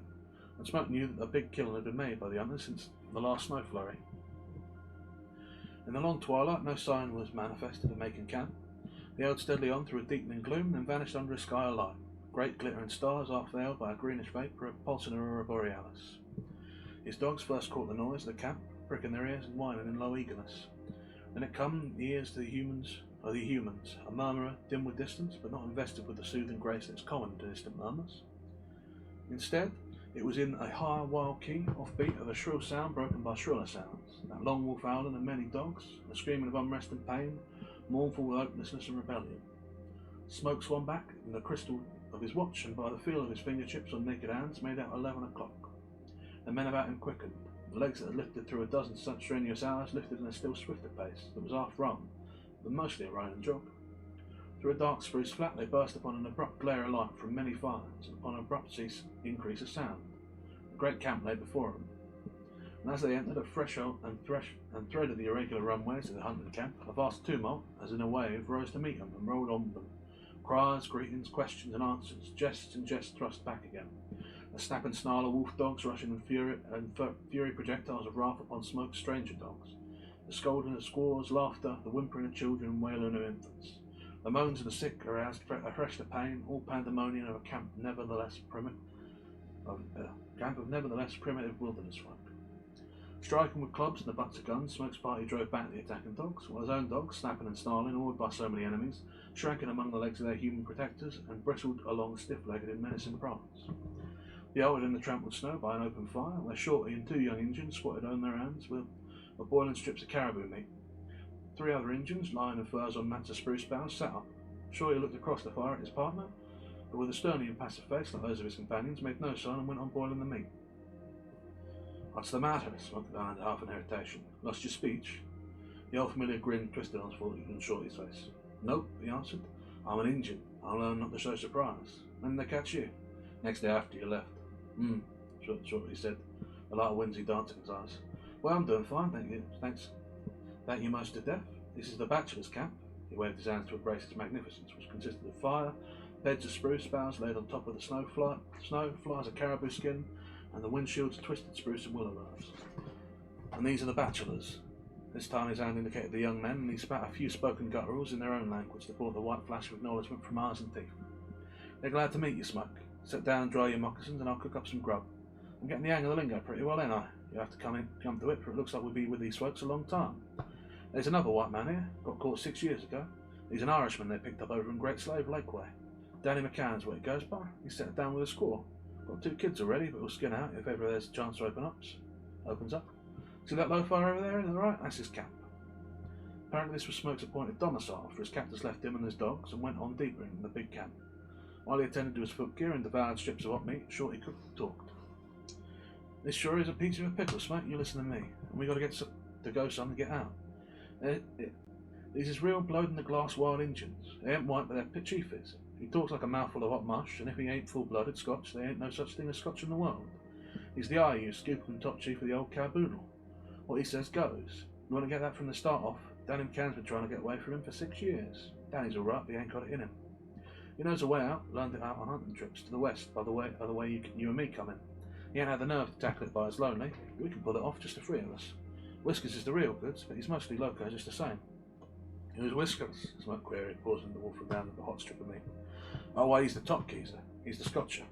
and Smoke knew that a big killing had been made by the hunters since the last snow flurry. In the long twilight, no sign was manifested of making camp. He held steadily on through a deepening gloom, and then vanished under a sky of light, great glittering stars half veiled by a greenish vapour of pulsing aurora borealis. His dogs first caught the noise of the camp, pricking their ears and whining in low eagerness. Then it come the ears to the humans, a murmur dim with distance, but not invested with the soothing grace that is common to distant murmurs. Instead, it was in a high, wild key, offbeat of a shrill sound broken by shriller sounds, that long wolf howling and many dogs, a screaming of unrest and pain, mournful with hopelessness and rebellion. Smoke swung back in the crystal of his watch, and by the feel of his fingertips on naked hands made out 11 o'clock. The men about him quickened. The legs that had lifted through a dozen such strenuous hours lifted in a still swifter pace that was half run, but mostly a run and jog. Through a dark spruce flat they burst upon an abrupt glare of light from many fires, and upon an abrupt increase of sound. A great camp lay before them, and as they entered a threshold and threaded the irregular runways of the hunting camp, a vast tumult, as in a wave, rose to meet them and rolled on them. Cries, greetings, questions and answers, jests and jests thrust back again. A snap and snarl of wolf dogs rushing in fury projectiles of wrath upon Smoke's stranger dogs. The scolding of squaws, laughter, the whimpering of children and wailing of infants. The moans of the sick aroused afresh to pain, all pandemonium of a camp of nevertheless primitive wilderness folk. Striking with clubs and the butts of guns, Smoke's party drove back the attacking dogs, while his own dogs, snapping and snarling, awed by so many enemies, shrank in among the legs of their human protectors and bristled along stiff-legged in menacing prance. They halted in the trampled snow by an open fire, where Shorty and 2 young Indians squatted on their hands with boiling strips of caribou meat. 3 other Indians, lying in furs on mats of spruce boughs, sat up. Shorty looked across the fire at his partner, but with a sternly impassive face like those of his companions, made no sign and went on boiling the meat. "What's the matter?" Smoke demanded, half in irritation. "Lost your speech?" The old familiar grin twisted on Shorty's face. "Nope," he answered. "I'm an Indian. I'll learn not to show surprise. When did they catch you?" "Next day after you left." Shorty said, a light of whimsy dancing in his eyes. "Well, I'm doing fine, thank you. Thanks. Thank you most to death. This is the bachelor's camp." He waved his hands to embrace its magnificence, which consisted of fire, beds of spruce boughs laid on top of the snow, flies of caribou skin, and the windshields of twisted spruce and willow leaves. "And these are the bachelors." This time his hand indicated the young men, and he spat a few spoken gutturals in their own language that brought the white flash of acknowledgement from eyes and teeth. "They're glad to meet you, Smoke. Sit down and dry your moccasins, and I'll cook up some grub. I'm getting the hang of the lingo pretty well, ain't I? You have to come to it, for it looks like we'll be with these folks a long time. There's another white man here, got caught 6 years ago. He's an Irishman they picked up over in Great Slave Lake way. Danny McCann's what he goes by. He's settled down with a squaw. Got 2 kids already, but we'll skin out if ever there's a chance to opens up. See that low fire over there, in the right? That's his camp. Apparently this was Smoke's appointed domicile, for his captors left him and his dogs and went on deeper in the big camp. While he attended to his footgear and devoured strips of hot meat, Shorty cooked and talked. This sure is a piece of a pickle, Smoke, you listen to me, and we got to go some to get out. These is real blood-in-the-glass wild Injuns. They ain't white, but they're chief is. He talks like a mouthful of hot mush, and if he ain't full-blooded Scotch, there ain't no such thing as Scotch in the world. He's the IU, scoop and top chief of the old caboodle. What he says goes. You want to get that from the start off? Danny McCann's been trying to get away from him for 6 years. Danny's alright, but he ain't got it in him. He knows a way out, learned it out on hunting trips to the west by the way you and me come in. He ain't had the nerve to tackle it by his lonely. We can pull it off, just the three of us. Whiskers is the real goods, but he's mostly loco just the same. Who's Whiskers? Smoke queried, pausing to wolf around with a hot strip of meat. Oh, why, he's the top geezer. He's the Scotcher.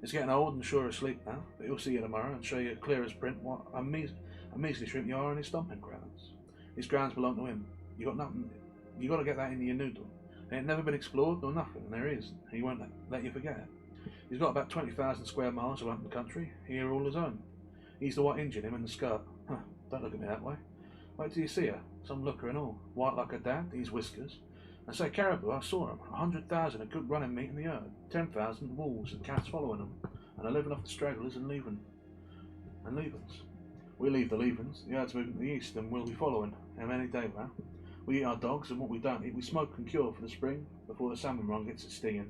He's getting old and sure asleep now, but he'll see you tomorrow and show you clear as print what a measly shrimp you are in his stomping grounds. His grounds belong to him. You got nothing. You got to get that into your noodle. It ain't never been explored nor nothing, and there is. He won't let you forget it. He's got about 20,000 square miles of hunting country, here all his own. He's the white Injun, him in the skirt. Huh, don't look at me that way. Wait till you see her, some looker and all. White like her dad, he's Whiskers. And say caribou, I saw 'em. 100,000 of good running meat in the herd. 10,000 wolves and cats following 'em. And are living off the stragglers and leavings. We leave the leavings, the herd's moving to the east, and we'll be following him any day now. We eat our dogs, and what we don't eat, we smoke and cure for the spring before the salmon run gets its stinging.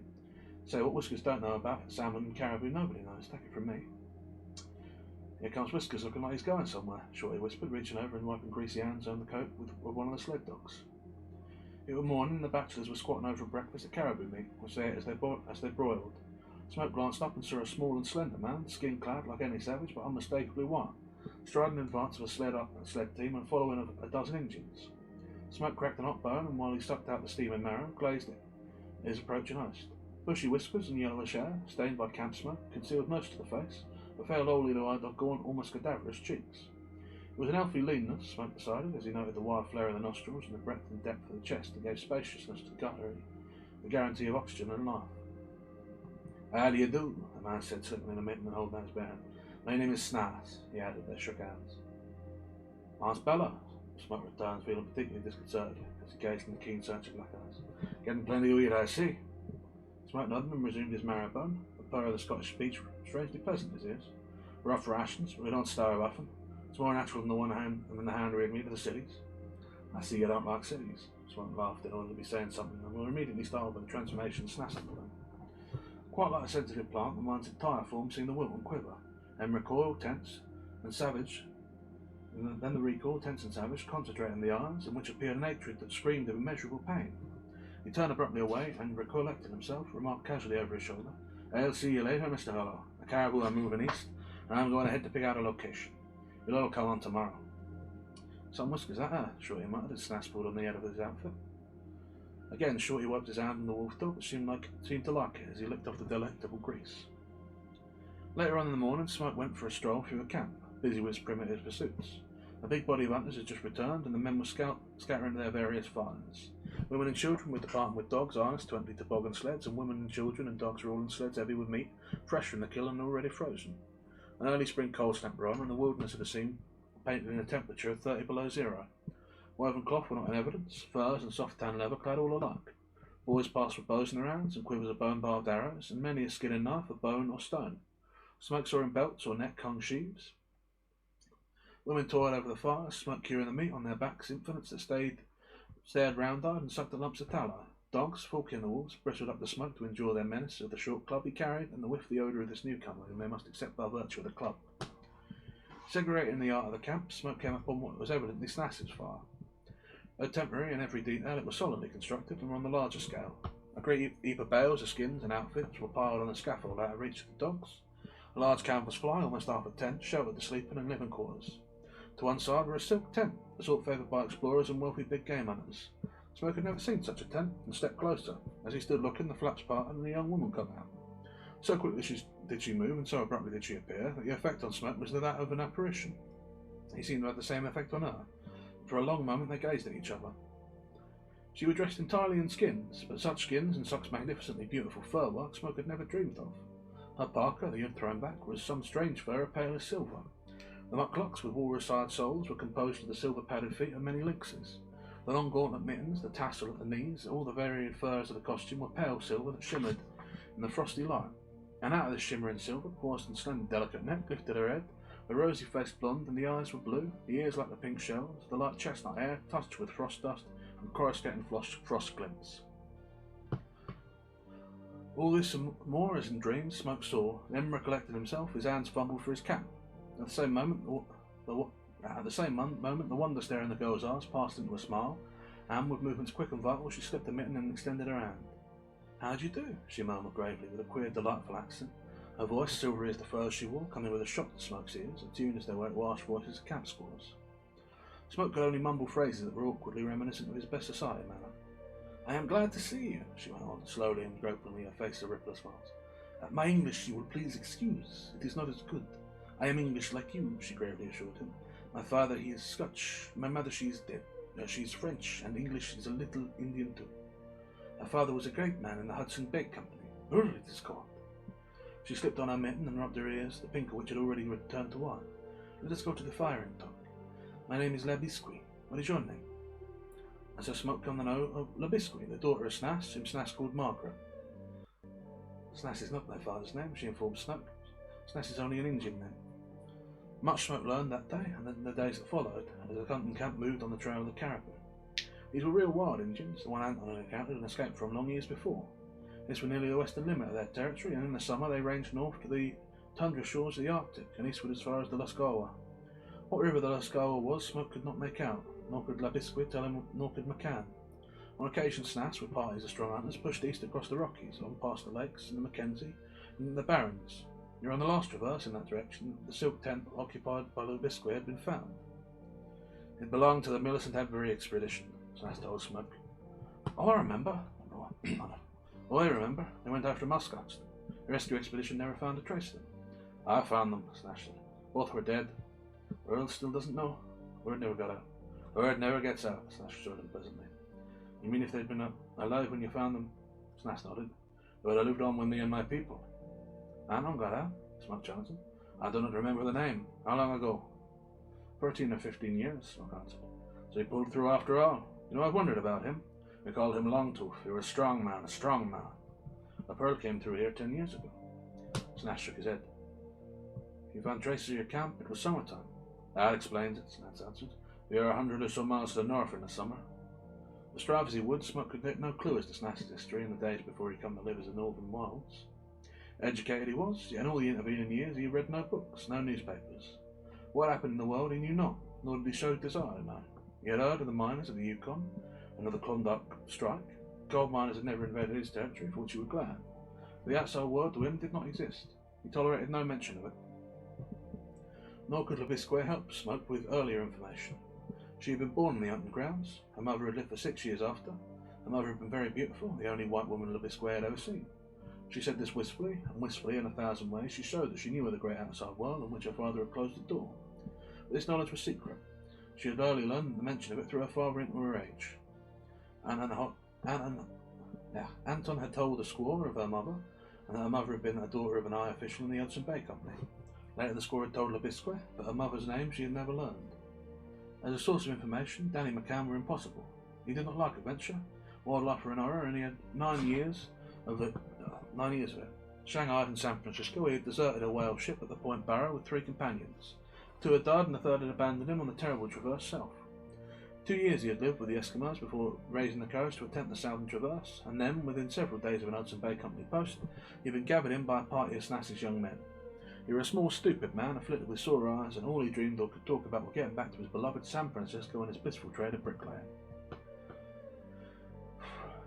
Say what Whiskers don't know about salmon and caribou, nobody knows. Take it from me. Here comes Whiskers, looking like he's going somewhere, Shorty whispered, reaching over and wiping greasy hands on the coat with one of the sled dogs. It was morning, and the bachelors were squatting over a breakfast of caribou meat, which they ate as they broiled. Smoke glanced up and saw a small and slender man, skin-clad like any savage, but unmistakably white, striding in advance of a sled team and following a dozen Indians. Smoke cracked an hot bone, and while he sucked out the steaming marrow, glazed it his approaching host. Bushy whiskers and yellowish hair, stained by camp smoke, concealed most of the face, but failed wholly to hide the gaunt, almost cadaverous cheeks. It was an healthy leanness, Smoke decided, as he noted the wide flare of the nostrils and the breadth and depth of the chest that gave spaciousness to the guttery, the guarantee of oxygen and life. How do you do? The man said, slipping in a mitten and holding out his bare hand. My name is Snaz, he added. They shook hands. Mine's Bella, Smoke returned, feeling particularly disconcerted as he gazed in the keen, searching black eyes. Getting plenty to eat, I see. Smoke nodded and resumed his marrow-bone, the purr of the Scottish speech strangely pleasant in his ears. Rough rations, but we don't starve often. It's more natural than the hand-reared meat of the cities. I see you don't like cities. Smoke laughed in order to be saying something, and were immediately startled by the transformation Snaz had put on. Quite like a sensitive plant, the mind's entire form seemed to wilt and quiver, and recoil, tense, and savage. And then the recoil, tense and savage, concentrated in the eyes, in which appeared an hatred that screamed of immeasurable pain. He turned abruptly away, and recollecting himself, remarked casually over his shoulder, I'll see you later, Mr. Hollow. The caribou are moving east, and I'm going ahead to pick out a location. You'll all come on tomorrow. Some whiskers, that Shorty muttered as Snaz pulled on the head of his outfit. Again, Shorty wiped his hand on the wolf dog, but seemed to like it as he licked off the delectable grease. Later on in the morning, Smoke went for a stroll through the camp, busy with his primitive pursuits. A big body of hunters had just returned, and the men were scattering their various finds. Women and children were departing with dogs harnessed to empty toboggan sleds, and women and children and dogs were all in sleds heavy with meat, fresh from the kill and already frozen. An early spring cold snap were on, and the wilderness of the scene painted in a temperature of 30 below zero. Woven cloth were not in evidence, furs and soft tan leather clad all alike. Boys passed with bows in their hands and quivers of bone-barbed arrows, and many a skin and knife of bone or stone. Smoke saw in belts or neck-hung sheaves. Women toiled over the fire, Smoke curing the meat on their backs, infants that stared round-eyed and sucked at lumps of tallow. Dogs, forking the wolves, bristled up the smoke to endure their menace of the short club he carried and the whiff the odour of this newcomer, whom they must accept by virtue of the club. Segregating the art of the camp, Smoke came upon what was evidently Snaz's fire. Though temporary in every detail, it was solidly constructed and on the larger scale. A great heap of bales of skins and outfits were piled on a scaffold out of reach of the dogs. A large canvas fly, almost half a tent, sheltered the sleeping and living quarters. To one side were a silk tent, the sort favoured by explorers and wealthy big game hunters. Smoke had never seen such a tent, and stepped closer. As he stood looking, the flaps parted and a young woman came out. So quickly did she move, and so abruptly did she appear, that the effect on Smoke was that of an apparition. He seemed to have the same effect on her. For a long moment they gazed at each other. She was dressed entirely in skins, but such skins and such magnificently beautiful fur work Smoke had never dreamed of. Her parka, that he had thrown back, was some strange fur pale as silver. The mucklocks with walrus-eyed soles were composed of the silver-padded feet of many lynxes. The long gauntlet mittens, the tassel at the knees, all the varied furs of the costume were pale silver that shimmered in the frosty light. And out of this shimmering silver, poised and slender delicate neck lifted her head, the rosy face blonde, and the eyes were blue, the ears like the pink shells, the light chestnut hair touched with frost dust and coruscating frost glints. All this and more as in dreams Smoke saw, then recollected himself, his hands fumbled for his cap. At the same moment, the wonder stare in the girl's eyes passed into a smile, and with movements quick and vital, she slipped a mitten and extended her hand. "How do you do?" she murmured gravely, with a queer, delightful accent. Her voice, silvery as the furs she wore, coming with a shock to Smoke's ears, attuned as they were to harsh voices of camp squaws. Smoke could only mumble phrases that were awkwardly reminiscent of his best society manner. "I am glad to see you," she went on, slowly and gropingly, her face a ripple of smiles. "My English you will please excuse. It is not as good. I am English like you," she gravely assured him. "My father, he is Scotch. My mother, she is dead. She is French, and English is a little Indian too. Her father was a great man in the Hudson Bay Company. It is called." She slipped on her mitten and rubbed her ears, the pink of which had already returned to white. "Let us go to the fire and talk. My name is Labisqui. What is your name?" And so Smoke come to know of Labisqui, the daughter of Snass, whom Snass called Margaret. "Snass is not my father's name," she informed Smoke. "Snass is only an Indian name." Much Smoke learned that day, and then the days that followed, as the hunting camp moved on the trail of the caribou. These were real wild Indians, the one Anton had encountered and escaped from long years before. This was nearly the western limit of their territory, and in the summer they ranged north to the tundra shores of the Arctic, and eastward as far as the Lascawa. What river the Lascawa was, Smoke could not make out, nor could Labisqui tell him, nor could McCann. On occasion Snass, with parties of strong hunters, pushed east across the Rockies, on past the lakes, and the Mackenzie, and the Barrens. Near on the last traverse in that direction, the silk tent occupied by Labisqui had been found. It belonged to the Millicent Avery expedition, Snass told Smoke. "Oh, I remember. I remember. They went after muskox. The rescue expedition never found a trace of them." "I found them," Snass said. "Both were dead. Earl still doesn't know. Word never got out." "Word never gets out," Snass assured him pleasantly. "You mean if they'd been alive when you found them?" Snass nodded. "They would have lived on with me and my people." "Anton got out?" Smoke challenged him. "I do not remember the name. How long ago?" 13 or 15 years, Smoke answered. "So he pulled through after all. You know, I've wondered about him. We called him Longtooth. He was a strong man, A Pearl came through here 10 years ago." Snass shook his head. "You found traces of your camp? It was summertime." "That explains it," Snass answered. "We are 100 or so miles to the north in the summer." The strive as he would, Smoke could get no clue as to Snass's history in the days before he came to live as the northern wilds. Educated he was, yet in all the intervening years he read no books, no newspapers. What happened in the world he knew not, nor did he show desire to know. He had heard of the miners of the Yukon, and of the Klondike strike. Gold miners had never invaded his territory, for which he was glad. The outside world to him did not exist. He tolerated no mention of it. Nor could Labisqui help Smoke with earlier information. She had been born in the hunting grounds. Her mother had lived for 6 years after. Her mother had been very beautiful, the only white woman Labisqui had ever seen. She said this wistfully, and wistfully in 1,000 ways she showed that she knew of the great outside world on which her father had closed the door. But this knowledge was secret. She had early learned the mention of it through her father into her age. Anton had told the squaw of her mother, and that her mother had been a daughter of an high official in the Hudson Bay Company. Later the squaw had told Labisqui, but her mother's name she had never learned. As a source of information, Danny McCann were impossible. He did not like adventure, wildlife were an horror, and he had 9 years of it. Shanghai and San Francisco, he had deserted a whale ship at the Point Barrow with 3 companions. 2 had died and the 3rd had abandoned him on the terrible traverse south. 2 years he had lived with the Eskimos before raising the courage to attempt the southern traverse, and then, within several days of an Hudson Bay Company post, he had been gathered in by a party of Snass's young men. He was a small, stupid man, afflicted with sore eyes, and all he dreamed or could talk about was getting back to his beloved San Francisco and his blissful trade of bricklaying.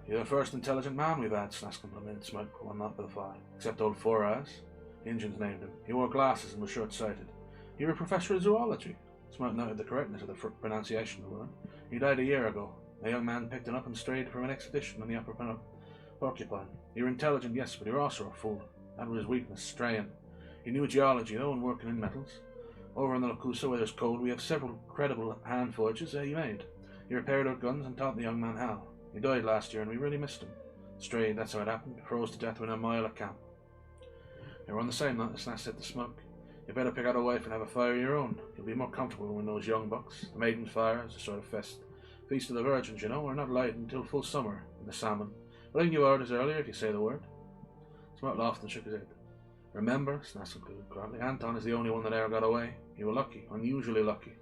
"You're the first intelligent man we've had," Snass complimented Smoke one night by the fire, "except old Four Eyes. The Indians named him. He wore glasses and was short-sighted. You're a professor of zoology." Smoke noted the correctness of the pronunciation of the word. "He died a year ago. A young man picked him up and strayed from an expedition on the upper Porcupine. You're intelligent, yes, but you're also a fool. That was his weakness, straying. He knew geology, though, and working in metals. Over in the Lacusa, where there's cold, we have several credible hand forges he made. He repaired our guns and taught the young man how. He died last year, and we really missed him. Strayed, that's how it happened. Froze to death within a mile of camp." They were on the same night as Snass said to Smoke. "You better pick out a wife and have a fire of your own. You'll be more comfortable when those young bucks. The maiden's fire is a sort of Feast of the Virgins, you know, are not lighted until full summer in the salmon. But I can give orders earlier if you say the word. Smoke laughed and shook his head. Remember, Snass concluded quietly, Anton is the only one that ever got away. You were lucky, unusually lucky.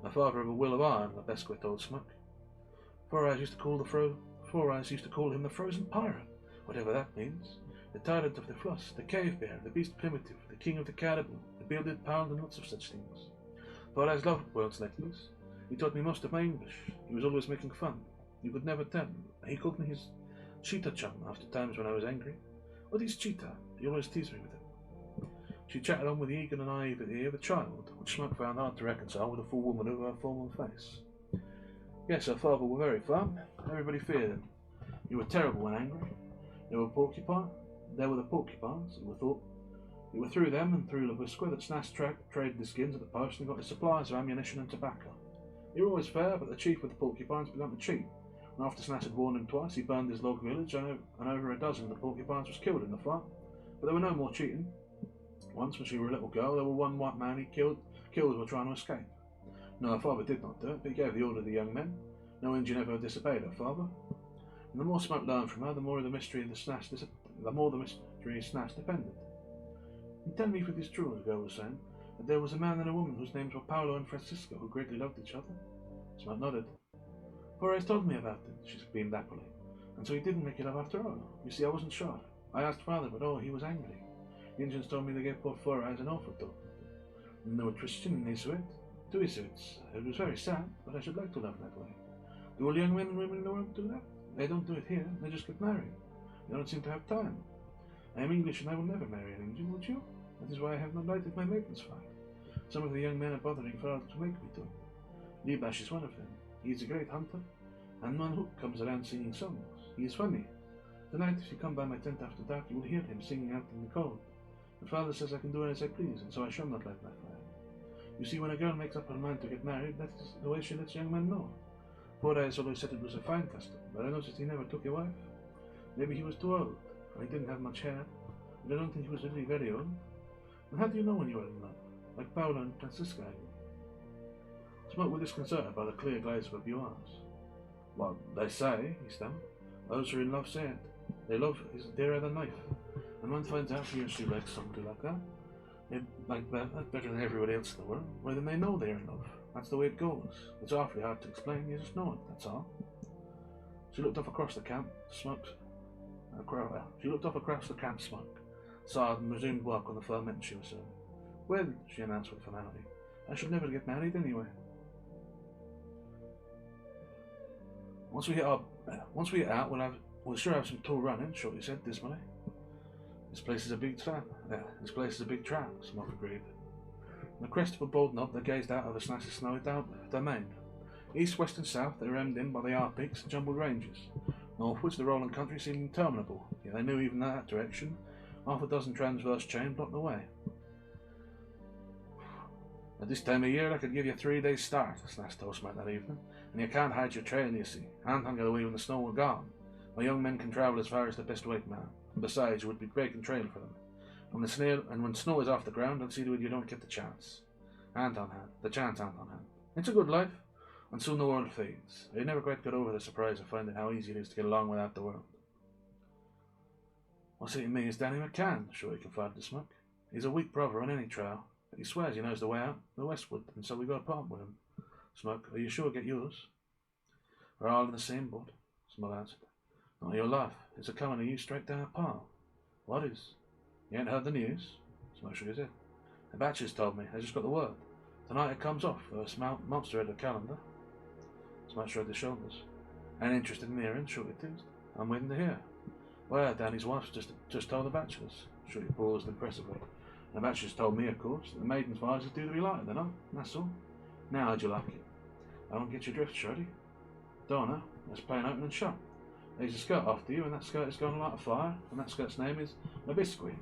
The father of a will of iron, Lebesque told Smoke. Four Eyes used to call him the Frozen Pirate, whatever that means. The tyrant of the Fluss, the cave bear, the beast primitive, the king of the caribou, the bearded pound, and lots of such things. Four Eyes loved words like this. He taught me most of my English. He was always making fun. You could never tell. He called me his cheetah chum after times when I was angry. What is cheetah? He always teased me with it. She chatted on with the eager and naivete of a child, which Smoke found hard to reconcile with a full woman of her formal face. Yes, her father were very firm. Everybody feared him. He were terrible when angry. There were the porcupines, it were thought. It were through them and through Lebesque that Snass traded the skins at the post and got his supplies of ammunition and tobacco. He were always fair, but the chief of the porcupines began to cheat. And after Snass had warned him twice, he burned his log village, and over a dozen of the porcupines was killed in the fight. But there were no more cheating. Once, when she were a little girl, there were one white man he killed while trying to escape. No, her father did not do it, but he gave the order to the young men. No Indian ever disobeyed her father. And the more Smoke learned from her, the more the mystery of Snass depended. And tell me if it is true, the girl was saying, that there was a man and a woman whose names were Paolo and Francisco who greatly loved each other. Smoke nodded. Four Eyes told me about it, she beamed happily. And so he didn't make it up after all. You see, I wasn't sure. I asked father, but he was angry. The Indians told me they gave poor Four Eyes an awful talk. And they were Christian and Jesuit. 2 Jesuits. It was very sad, but I should like to love that way. Do all young men and women in the world do that? They don't do it here, they just get married. They don't seem to have time. I am English and I will never marry an Indian, would you? That is why I have not lighted my maidens fire. Some of the young men are bothering father to make me to. Libash is one of them. He is a great hunter, and one who comes around singing songs. He is funny. Tonight, if you come by my tent after dark, you will hear him singing out in the cold. But father says I can do as I please, and so I shall not light my fire. You see, when a girl makes up her mind to get married, that is the way she lets young men know. Four Eyes always said it was a fine custom, but I noticed he never took a wife. Maybe he was too old, or he didn't have much hair, but I don't think he was really very old. And how do you know when you are in love? Like Paolo and Francisca, I mean. Smoke was disconcerted by the clear glaze of her blue eyes. Well, they say, he stammered, those who are in love say it. Their love is dearer than life, and one finds out he or she likes somebody like that. They like that better than everybody else in the world. Well, then they know they are in love. That's the way it goes. It's awfully hard to explain. You just know it. That's all. She looked off across the camp, smoked. She looked off across the camp, Smoke, sighed, and resumed work on the ferment she was sewing. Well, she announced with finality, I should never get married anyway. Once we get out, we'll sure have some tall running, Shorty said dismally. This place is a big trap. This place is a big trap, Smoke agreed. On the crest of a bald knob, they gazed out over Snass's snowy domain. East, west, and south, they were hemmed in by the R peaks and jumbled ranges. Northwards, the rolling country seemed interminable, yet they knew even in that direction, half a dozen transverse chains blocked the way. At this time of year, I could give you a 3 days start, Snass told Smoke that evening, and you can't hide your trail, you see. Anton got away when the snow were gone. My young men can travel as far as the best white man, and besides, you would be breaking trail for them. When snow is off the ground, I'll see to it you don't get the chance. Anton had. It's a good life, and soon the world fades. I never quite got over the surprise of finding how easy it is to get along without the world. What's it to me is Danny McCann, Shorty confided to Smoke. He's a weak brother on any trail, but he swears he knows the way out the westward, and so we got to part with him. Smoke, are you sure get yours? We're all in the same boat, Smoke answered. Not your laugh. It's a coming to you straight down a path. What is? You ain't heard the news? Smoke shook his head. The Batchers told me. I just got the word. Tonight it comes off. There's a monster at the calendar. Smoke shrugged his shoulders. Ain't interested in hearing, Shorty teased. I'm waiting to hear. Well, Danny's wife's just told the Bachelors. Shorty paused impressively. The Bachelors told me, of course, that the maiden's wives is due to be lighter than her. That's all. Now, how'd you like it? I don't get your drift, Shorty. Don't know. Let's play an open and shut. There's a skirt after you, and that skirt is going to light a fire, and that skirt's name is Lebesque.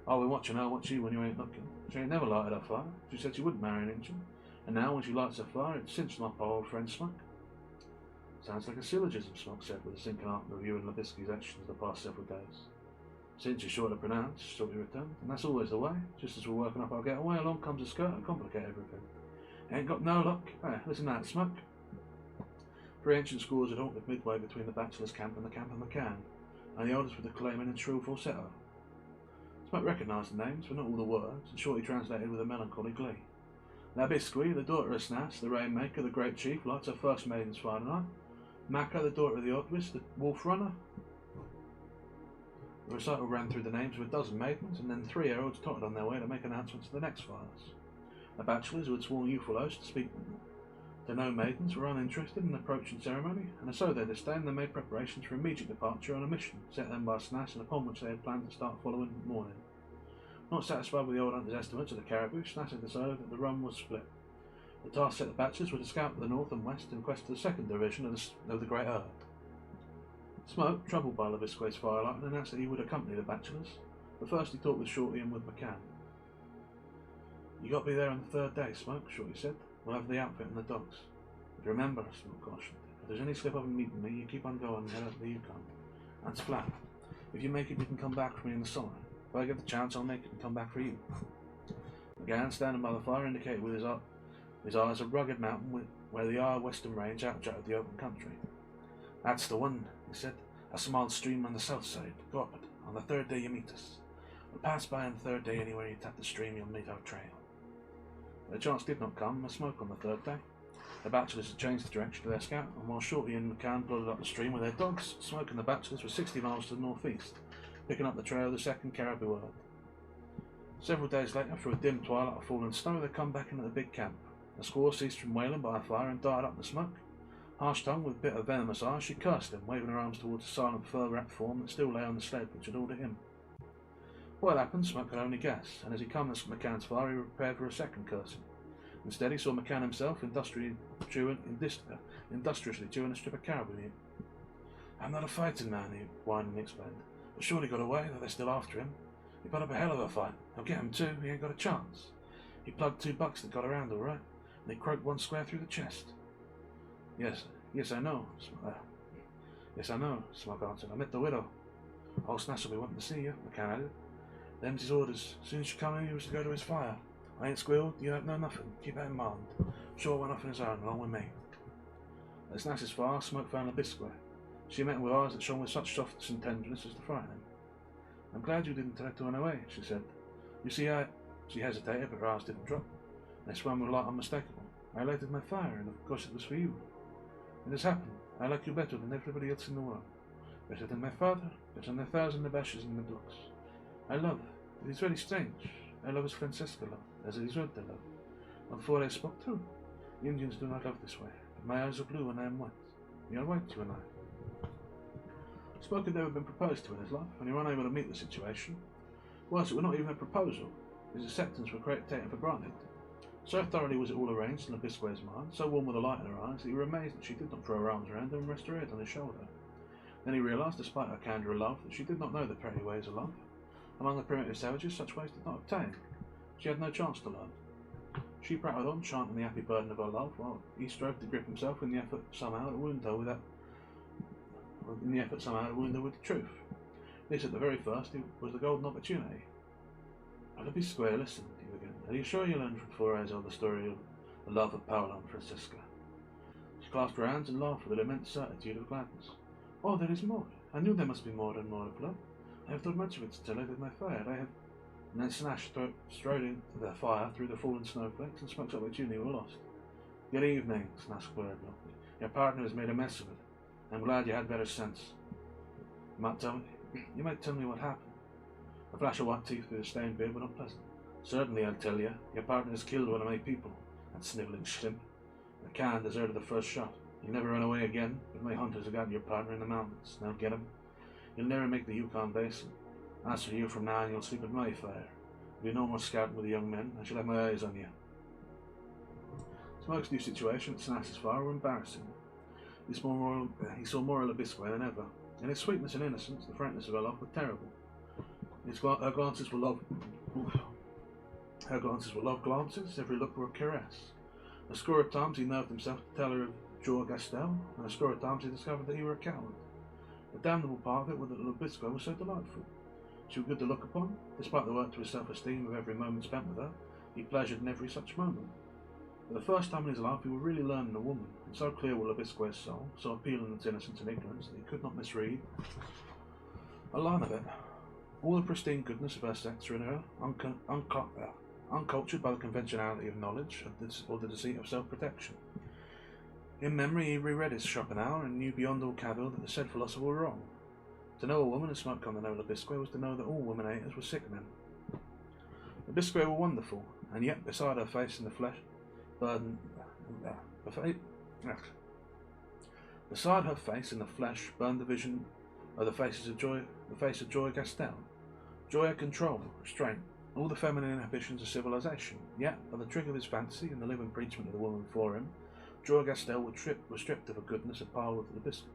I've been watching her watch you when you ain't looking. She ain't never lighted her fire. She said she wouldn't marry an Indian, and now when she lights her fire, it's cinched my poor old friend Smoke. Sounds like a syllogism, Smoke said, with a sinking heart reviewing Lebesque's actions the past several days. Cinch is short to pronounce, Shorty returned, and that's always the way. Just as we're working up our getaway, along comes a skirt and complicate everything. Ain't got no luck. Hey, listen to that, Smoke. 3 ancient squaws had halted midway between the bachelor's camp and the camp of McCann, and the elders were declaiming in shrill falsetto. Smoke recognised the names, but not all the words, and shortly translated with a melancholy glee. Labisqui, the daughter of Snas, the rainmaker, the great chief, lights her first maiden's fire tonight. Maka, the daughter of the Otwis, the wolf runner. The recital ran through the names of a dozen maidens, and then 3 heralds trotted on their way to make announcements to the next fires. The bachelors, who had sworn youthful oaths to speak to no maidens, were uninterested in the approaching ceremony, and so they disdained, they made preparations for immediate departure on a mission set them by Snas, and upon which they had planned to start following morning. Not satisfied with the old hunter's estimates of the caribou, Snas had decided that the run was split. The task set the bachelors was to scout to the north and west in quest of the second division of the great herd. Smoke, troubled by Labisque's firelight, announced that he would accompany the bachelors, but first he talked with Shorty and with McCann. "You got to be there on the 3rd day, Smoke," Shorty said. "We'll have the outfit and the dogs. But remember," Smoke cautioned, "if there's any slip of meeting me, you keep on going and head up the Yukon. That's flat. If you make it, you can come back for me in the summer. If I get the chance, I'll make it and come back for you." McCann, standing by the fire, indicated with his eyes a rugged mountain where the western range outjutted the open country. "That's the one," he said. "A small stream on the south side. Go up it. On the 3rd day you meet us. We'll pass by on the 3rd day. Anywhere you tap the stream, you'll meet our trail." The chance did not come, a Smoke on the 3rd day. The bachelors had changed the direction of their scout, and while Shorty and McCann plodded up the stream with their dogs, Smoke and the bachelors were 60 miles to the northeast, picking up the trail of the second caribou herd. Several days later, through a dim twilight of fallen snow, they come back into the big camp. The squaw ceased from wailing by a fire and died up the smoke. Harsh-tongued, with bitter venomous eyes, she cursed him, waving her arms towards the silent fur-wrapped form that still lay on the sled which had ordered him. What had happened, Smoke could only guess, and as he came to McCann's fire, he prepared for a second cursing. Instead, he saw McCann himself industriously chewing a strip of caribou meat. "I'm not a fighting man," he whined and explained. "But surely got away, though they're still after him. He put up a hell of a fight. I'll get him too, he ain't got a chance. He plugged 2 bucks that got around all right, and he croaked one square through the chest." Yes, I know, Smoke answered. "I met the widow. Old Snas will be wanting to see you," McCann added. "Them's his orders. As soon as you come in, he was to go to his fire. I ain't squealed, you don't know nothing. Keep that in mind. Sure went off on his own, along with me." At Snas's fire, Smoke found Labisque. She met him with eyes that shone with such softness and tenderness as to frighten him. "I'm glad you didn't try to run away," she said. "You see, She hesitated, but her eyes didn't drop. They swam with light unmistakable. "I lighted my fire, and of course it was for you. It has happened. I like you better than everybody else in the world. Better than my father, better than 1,000 Nabashas in the books. I love. It is very strange. I love as Francesca loved, as Isolde loved. And before I spoke through, the Indians do not love this way. But my eyes are blue and I am white. We are white, you and I." Smoke had never been proposed to in his life, and he were unable to meet the situation. Worse, it were not even a proposal. His acceptance were taken for granted. So thoroughly was it all arranged in Labisque's mind, so warm with the light in her eyes, that he was amazed that she did not throw her arms around him and rest her head on his shoulder. Then he realised, despite her candour of love, that she did not know the petty ways of love. Among the primitive savages, such ways did not obtain. She had no chance to learn. She prattled on, chanting the happy burden of her love, while he strove to grip himself in the effort somehow to wound her with the truth. This, at the very first, was the golden opportunity. "Labisque, listen," he began. "Are you sure you learned from Forazo the story of the love of Paolo and Francesca?" She clasped her hands and laughed with an immense certitude of gladness. "Oh, there is more. I knew there must be more and more of love. I have thought much of it until I lit my fire. And then Snash strode into the fire through the fallen snowflakes, and Smoke's opportunity were lost. "Good evening," Snash squared bluntly. "Your partner has made a mess of it. I'm glad you had better sense. You might tell me what happened." The flash of white teeth through the stained beard were not pleasant. "Certainly, I'll tell you. Your partner has killed one of my people, that snivelling shrimp. The can deserted the first shot. He'll never run away again, but my hunters have got your partner in the mountains. Now get him. You'll never make the Yukon basin. As for you, from now on you'll sleep at my fire. There'll be no more scouting with the young men. I shall have my eyes on you." Smoke's new situation at Snas's fire were embarrassing. He saw more of Labisque than ever. In its sweetness and innocence, the frankness of her love were terrible. Her glances were love glances, every look were a caress. A score of times he nerved himself to tell her of Joe Gastel, and a score of times he discovered that he were a coward. The damnable part of it was that Labisque was so delightful. She was good to look upon. Despite the work to his self-esteem of every moment spent with her, he pleasured in every such moment. For the first time in his life he was really learning a woman, and so clear was Labisque's soul, so appealing its innocence and ignorance, that he could not misread a line of it. All the pristine goodness of her sex were in her, uncultured by the conventionality of knowledge or the deceit of self-protection. In memory he reread his Schopenhauer and knew beyond all cavil that the said philosopher were wrong. To know a woman as Smoke come to know Labisque was to know that all woman-haters were sick men. Labisque were wonderful, and yet beside her face in the flesh burned beside her face in the flesh burned the vision of the face of Joy Gastel. Joy had control, restraint, all the feminine inhibitions of civilization, yet, by the trick of his fancy and the living preachment of the woman before him, Joy Gastel was stripped of a goodness at par with Labisque.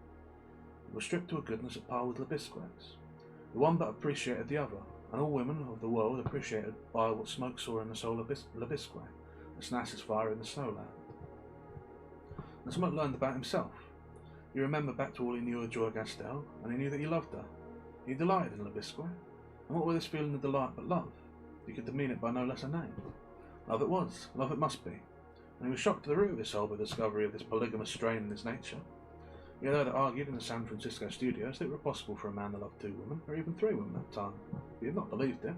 The one but appreciated the other, and all women of the world appreciated by what Smoke saw in the soul of Labisque, the Snas's fire in the snowland. And Smoke learned about himself. He remembered back to all he knew of Joy Gastel, and he knew that he loved her. He delighted in Labisque, and what was this feeling of delight but love? He could demean it by no less a name. Love it was, love it must be, and he was shocked to the root of his soul by the discovery of this polygamous strain in his nature. He had heard it argued in the San Francisco studios that it were possible for a man to love 2 women, or even 3 women at a time. He had not believed it.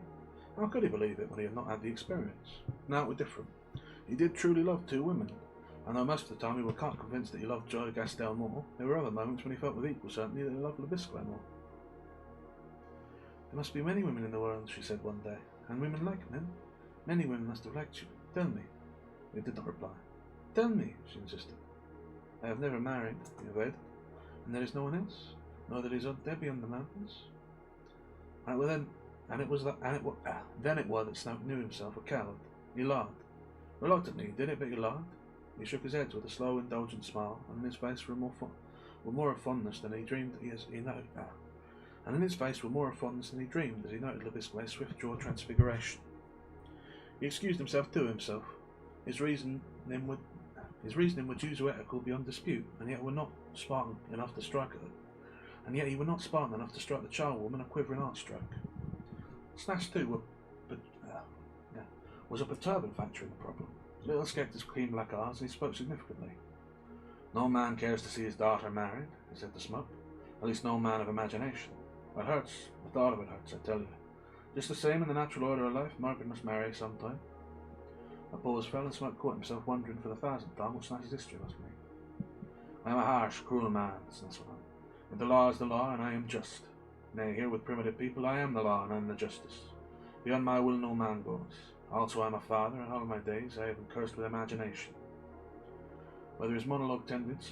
How could he believe it when he had not had the experience? Now it was different. He did truly love 2 women, and though most of the time he was quite convinced that he loved Joy Gastel more, there were other moments when he felt with equal certainty that he loved Labisque more. There must be many women in the world, she said one day, and women like men. Many women must have liked you. Tell me. He did not reply. Tell me, she insisted. I have never married, he evaded. And there is no one else? No, there is Aunt Debbie on the mountains. Then it was that Snoke knew himself a coward. He lied. Reluctantly he did it, but he lied. He shook his head with a slow, indulgent smile, and in his face were more of fondness than he dreamed as he noted. And in his face were more of fondness than he dreamed as he noted Labisque's swift jaw transfiguration. He excused himself to himself. His reasoning were Jesuitical beyond dispute, and yet were not Spartan enough to strike at it. And yet he were not Spartan enough to strike the charwoman a quivering heartstroke. Snas too was a perturbing factor in the problem. His little escaped his clean black eyes, and he spoke significantly. No man cares to see his daughter married, he said to Smoke. At least no man of imagination. It hurts. The thought of it hurts, I tell you. Just the same in the natural order of life, Margaret must marry sometime. A pause fell, and Smoke caught himself wondering for the 1000th time what Snas's history must be. I am a harsh, cruel man, Snas went on. But the law is the law, and I am just. Nay, here with primitive people, I am the law, and I am the justice. Beyond my will no man goes. Also I am a father, and all my days I have been cursed with imagination. Whither his monologue tended,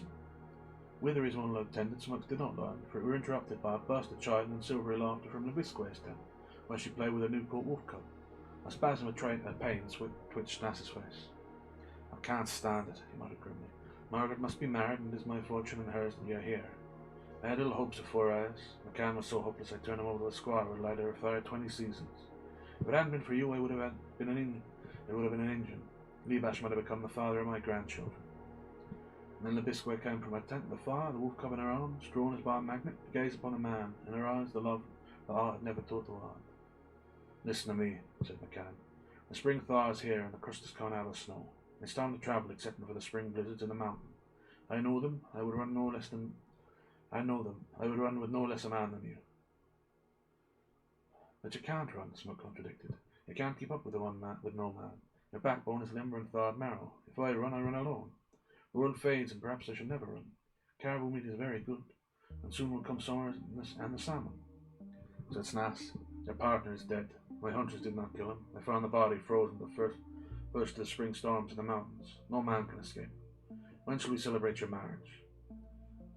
Smoke did not learn, for it were interrupted by a burst of chiding and silvery laughter from Labisque's tent, where she played with a Newport wolf cub. A spasm of pain twitched Snas's face. I can't stand it, he muttered grimly. Margaret must be married, and it is my fortune and hers that you are here. I had little hopes of 4 eyes. McCann was so hopeless I turned him over to a squatter who would lie there a fire 20 seasons. If it hadn't been for you, it would have been an Injun. Lebash might have become the father of my grandchildren. And then Labisque came from her tent with the fire, the wolf cub in her arms, drawn as by a magnet, to gaze upon a man, in her eyes the love that art had never taught to art. Listen to me, said McCann. The spring thaw is here, and the crust has gone out of snow. It's time to travel, excepting for the spring blizzards in the mountain. I know them. I would run with no less a man than you. But you can't run, Smoke contradicted. You can't keep up with no man. Your backbone is limber and thawed marrow. If I run alone. The world fades, and perhaps I should never run. Caribou meat is very good, and soon will come summer and the salmon. Said Snas, your partner is dead. My hunters did not kill him. I found the body frozen the first of the spring storms in the mountains. No man can escape. When shall we celebrate your marriage?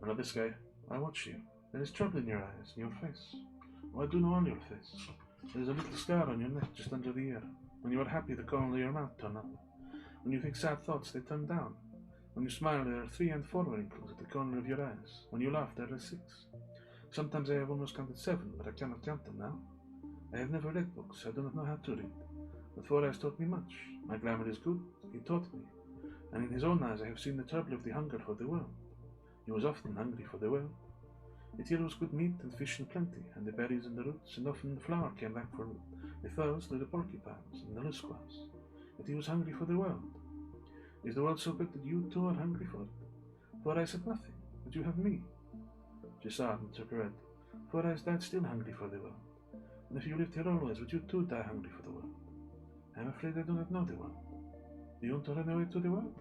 And Labisque, I watch you. There is trouble in your eyes, in your face. Oh, I do know on your face. There is a little scar on your neck, just under the ear. When you are happy, the corner of your mouth turn up. When you think sad thoughts, they turn down. When you smile, there are 3 and 4 wrinkles at the corner of your eyes. When you laugh, there are 6. Sometimes I have almost counted 7, but I cannot count them now. I have never read books. I do not know how to read. But 4 eyes taught me much. My grammar is good. He taught me. And in his own eyes I have seen the trouble of the hunger for the world. He was often hungry for the world. Yet here was good meat and fish in plenty, and the berries and the roots, and often the flour came back for the fowls through the porcupines and the lusquas. Yet he was hungry for the world. Is the world so big that you too are hungry for it? For I said nothing, but you have me. She sighed and shook her head. For I died still hungry for the world. And if you lived here always, would you too die hungry for the world? I am afraid I do not know the world. Do you want to run away to the world?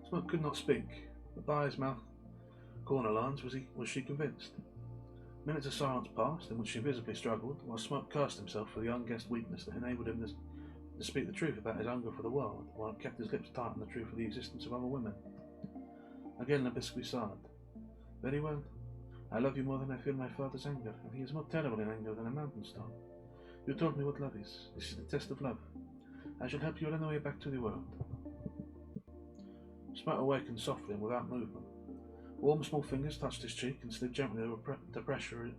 Smoke could not speak, but by his mouth corner lines was she convinced. Minutes of silence passed, in which she visibly struggled, while Smoke cursed himself for the unguessed weakness that enabled him to speak the truth about his hunger for the world, while it kept his lips tight on the truth of the existence of other women. Again the biscuit sighed. Very well. I love you more than I feel my father's anger, and he is more terrible in anger than a mountain storm. You told me what love is. This is the test of love. I shall help you run away back to the world. Smoke awakened softly and without movement. Warm small fingers touched his cheek and slid gently to pressure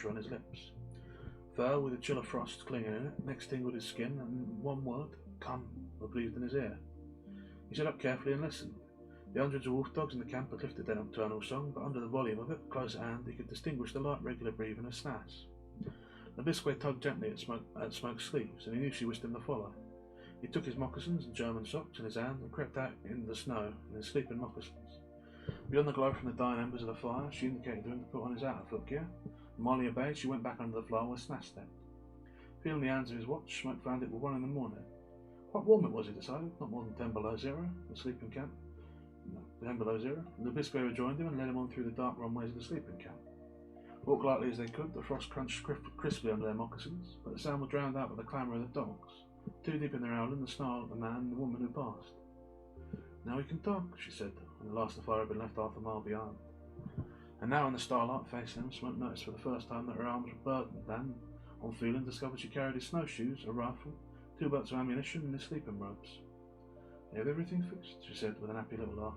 on his lips. Fur with a chill of frost clinging in it, next tingled his skin, and one word, come, was breathed in his ear. He sat up carefully and listened. The hundreds of wolf dogs in the camp had lifted their nocturnal song, but under the volume of it, close at hand, he could distinguish the light regular breathing of Snas. The biscuit tugged gently at Smoke's sleeves, and he knew she wished him to follow. He took his moccasins and German socks in his hand and crept out into the snow in his sleeping moccasins. Beyond the glow from the dying embers of the fire, she indicated to him to put on his outer footgear, and while he obeyed, she went back under the floor where Snas stepped. Feeling the hands of his watch, Smoke found it was 1 in the morning. Quite warm it was, he decided, not more than 10 below zero, the sleeping camp. No, 10 below zero. The biscuit rejoined him and led him on through the dark runways of the sleeping camp. Walked lightly as they could, the frost crunched crisply under their moccasins, but the sound was drowned out by the clamour of the dogs, too deep in their howling, the snarl of the man and the woman who passed. Now we can talk, she said, when the last of the fire had been left half a mile beyond. And now in the starlight facing him, Smoke noticed for the first time that her arms were burdened and, on feeling, discovered she carried his snowshoes, a rifle, 2 belts of ammunition and his sleeping robes. I have everything fixed, she said with an happy little laugh.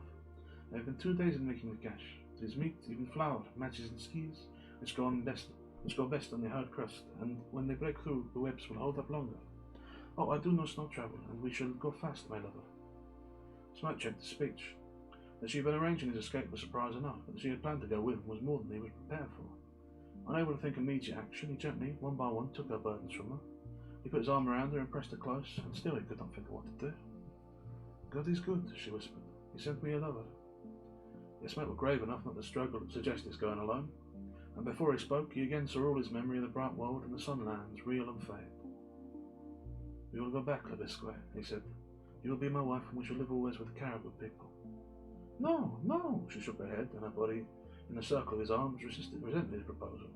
I have been 2 days in making the cache. It is meat, even flour, matches and skis, which go best on the hard crust, and when they break through, the webs will hold up longer. Oh, I do know snow travel, and we shall go fast, my lover. Smoke checked his speech. That she had been arranging his escape was surprise enough, but that she had planned to go with him was more than he was prepared for. Unable to think of immediate action, he gently, one by one, took her burdens from her. He put his arm around her and pressed her close, and still he could not think of what to do. God is good, she whispered. He sent me a lover. Yet Smoke was grave enough not to struggle to suggest his going alone, and before he spoke, he again saw all his memory of the bright world and the sunlands, real and fade. We will go back, Labisque, he said. You will be my wife, and we shall live always with the caribou people. No, no, she shook her head, and her body, in the circle of his arms, resented his proposal.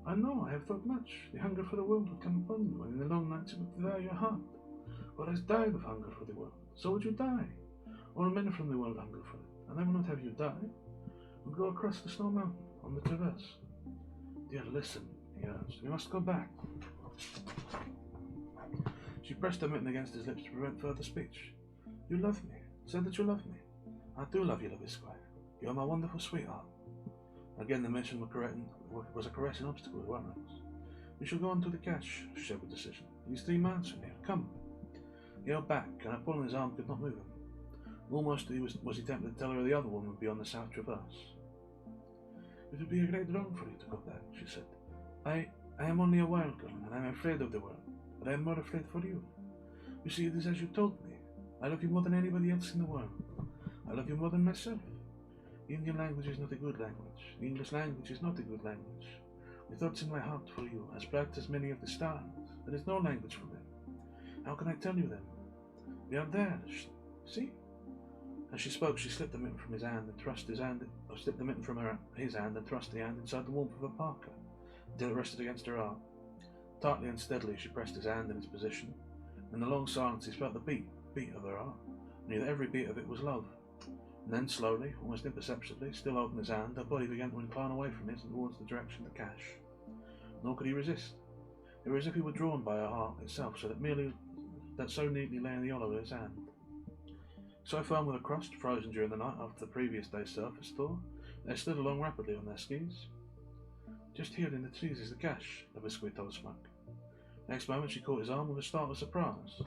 I know, I have thought much. The hunger for the world would come upon you, and in the long nights it would devour your heart. For I died of hunger for the world. So would you die. All men from the world hunger for it, and I will not have you die. We'll go across the snow mountain, on the traverse. Dear, listen, he urged. We must go back. She pressed her mitten against his lips to prevent further speech. You love me. Say that you love me. I do love you, Labisque. You are my wonderful sweetheart. Again the mention was a caressing obstacle to utterance. We shall go on to the cache, she said with decision. It is 3 miles from here. Come. He held back, and her pull on his arm could not move him. Almost was he tempted to tell her the other woman would be on the south traverse. It would be a great wrong for you to go back, she said. I am only a wild girl, and I am afraid of the world, but I am more afraid for you. You see, it is as you told me. I love you more than anybody else in the world. I love you more than myself. The Indian language is not a good language. The English language is not a good language. The thoughts in my heart for you, as bright as many of the stars. There is no language for them. How can I tell you them? They are there. See? As she spoke, she slipped the mitten from his hand and thrust his hand, or slipped the mitten from his hand and thrust the hand inside the warmth of her parka, until it rested against her arm. Tightly and steadily she pressed his hand in its position. In the long silence he felt the beat of her heart, and knew that every beat of it was love. And then slowly, almost imperceptibly, still holding his hand, her body began to incline away from his and towards the direction of the cache. Nor could he resist. It was as if he were drawn by her heart itself, that so neatly lay in the hollow of his hand. So firm with a crust, frozen during the night after the previous day's surface thaw, they slid along rapidly on their skis. Just here in the trees is the cache, the biscuit told Smoke. Next moment she caught his arm with a start of surprise.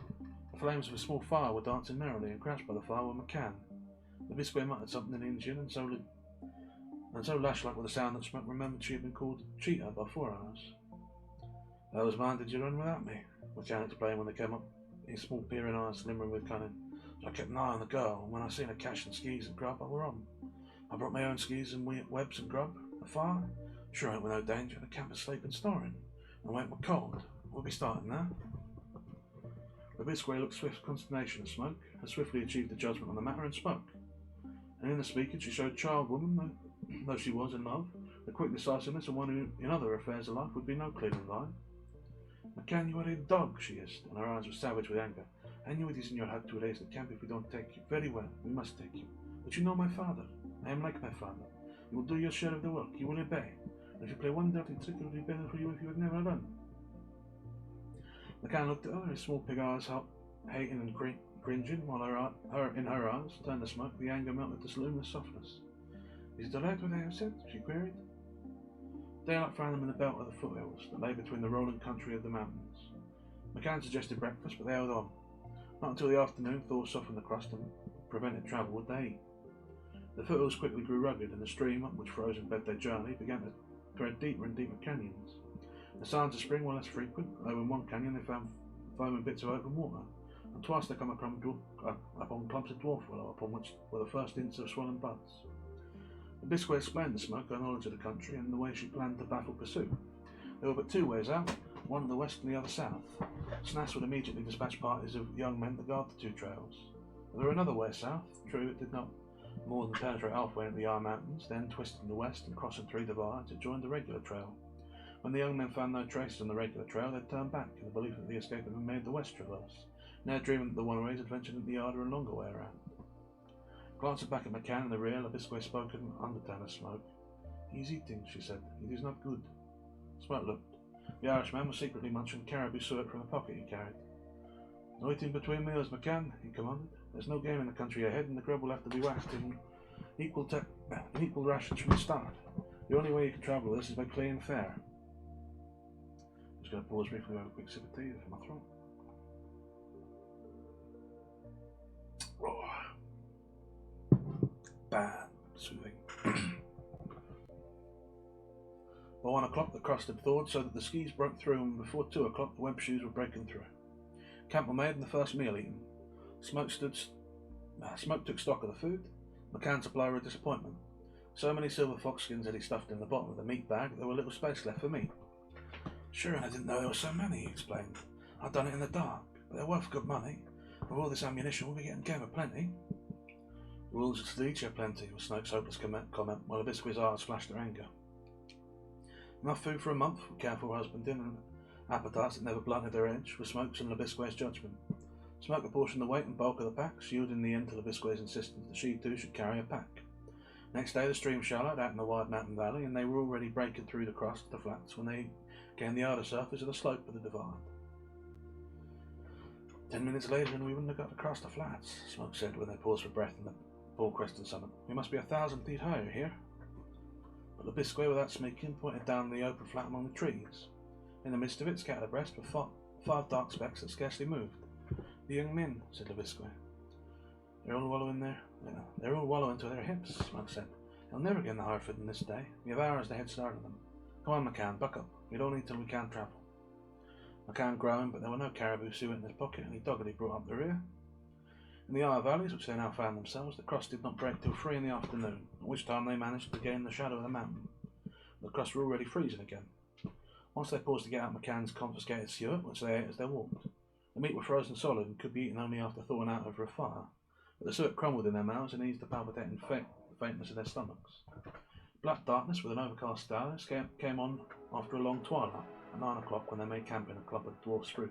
The flames of a small fire were dancing merrily, and crouched by the fire were McCann. The biscuit muttered something in Indian, and so lash-like with the sound that Smoke remembered she had been called Cheetah by 4 hours. Those man did you run without me? McCann explained when they came up, his small peering eyes glimmering with cunning. So I kept an eye on the girl, and when I seen her caching skis and grub, I were on. I brought my own skis and webs and grub. The fire? Sure ain't with no danger. The camp is sleeping, snoring. And went with cold. We'll be starting now. The Bisquay looked swift consternation at Smoke, had swiftly achieved a judgment on the matter and spoke. And in the speaking she showed child woman, though she was in love, the quick decisiveness of one who in other affairs of life would be no cleaning line. McCann, you are a dog, she hissed, and her eyes were savage with anger. I knew it is in your heart to erase the camp if we don't take you. Very well, we must take you. But you know my father. I am like my father. You will do your share of the work, you will obey. And if you play one dirty trick, it will be better for you if you had never done. McCann looked at her, his small pig eyes hating and cringing, while in her eyes turned to Smoke, the anger melted to luminous softness. Is it alright what I have said? She queried. Daylight found them in the belt of the foothills that lay between the rolling country of the mountains. McCann suggested breakfast, but they held on. Not until the afternoon thaw softened the crust and prevented travel would they eat. The foothills quickly grew rugged, and the stream up which froze and bed their journey began to thread deeper and deeper canyons. The signs of spring were less frequent, though in one canyon they found foaming bits of open water, and twice they come upon clumps of dwarf willow upon which were the first hints of swollen buds. The Bisquay explained to Smoke her knowledge of the country and the way she planned to baffle pursuit. There were but two ways out, one to the west and the other south. Snass would immediately dispatch parties of young men to guard the two trails. There were another way south. True, it did not more than penetrate halfway into the Eye Mountains, then twisting the west and crossing three divides, it joined the regular trail. When the young men found no traces on the regular trail, they turned back in the belief that the escape had been made the west traverse, now dreaming that the One-Ways had ventured into the harder and longer way around. Glancing back at McCann in the rear, the Bisquay spoke in an undertone of Smoke. He is eating, she said. It is not good. Smoke looked. The Irishman was secretly munching caribou suet from a pocket he carried. No eating between meals, McCann, he commanded. There's no game in the country ahead, and the grub will have to be whacked in equal rations from the start. The only way you can travel this is by playing fair. I'm just going to pause briefly to have a quick sip of tea for my throat. Bad, soothing. By 1 o'clock the crust had thawed so that the skis broke through, and before 2 o'clock the web shoes were breaking through. Camp were made and the first meal eaten. Smoke took stock of the food. McCann's supply were a disappointment. So many silver fox skins had he stuffed in the bottom of the meat bag there was little space left for meat. Sure, I didn't know there were so many, he explained. I'd done it in the dark, but they're worth good money. With all this ammunition we'll be getting game of plenty. Rules of to each have plenty, was Smoke's hopeless comment, while the Bisquay's eyes flashed their anger. Enough food for a month, with careful husbanding and appetites that never blunted their edge, was Smoke's and Bisquay's judgment. Smoke apportioned the weight and bulk of the packs, yielding the end to Bisquay's insistence that she too should carry a pack. Next day the stream shallowed out in the wide mountain valley, and they were already breaking through the crust of the flats when they gained the harder surface of the slope of the divide. 10 minutes later and we wouldn't have got across the flats, Smoke said when they paused for breath in the ball-crested summit. We must be 1,000 feet higher here. But the Bisquay, without speaking, pointed down the open flat among the trees. In the midst of it, scattered abreast, were five dark specks that scarcely moved. The young men, said the Bisquay. They're all wallowing to their hips, Smoke said. They'll never get in the Harford in this day. We have hours to head start of them. Come on, McCann, buck up. We don't need till we can't travel. McCann groaned, but there were no caribou suet in his pocket, and he doggedly brought up the rear. In the Eye valleys, which they now found themselves, the crust did not break till 3 in the afternoon, at which time they managed to gain the shadow of the mountain. The crust were already freezing again. Once they paused to get out McCann's confiscated suet, which they ate as they walked. The meat were frozen solid and could be eaten only after thawing out over a fire, but the suet crumbled in their mouths and eased the palpitating faintness of their stomachs. Black darkness with an overcast sky came on after a long twilight, at 9 o'clock when they made camp in a clump of dwarf spruce.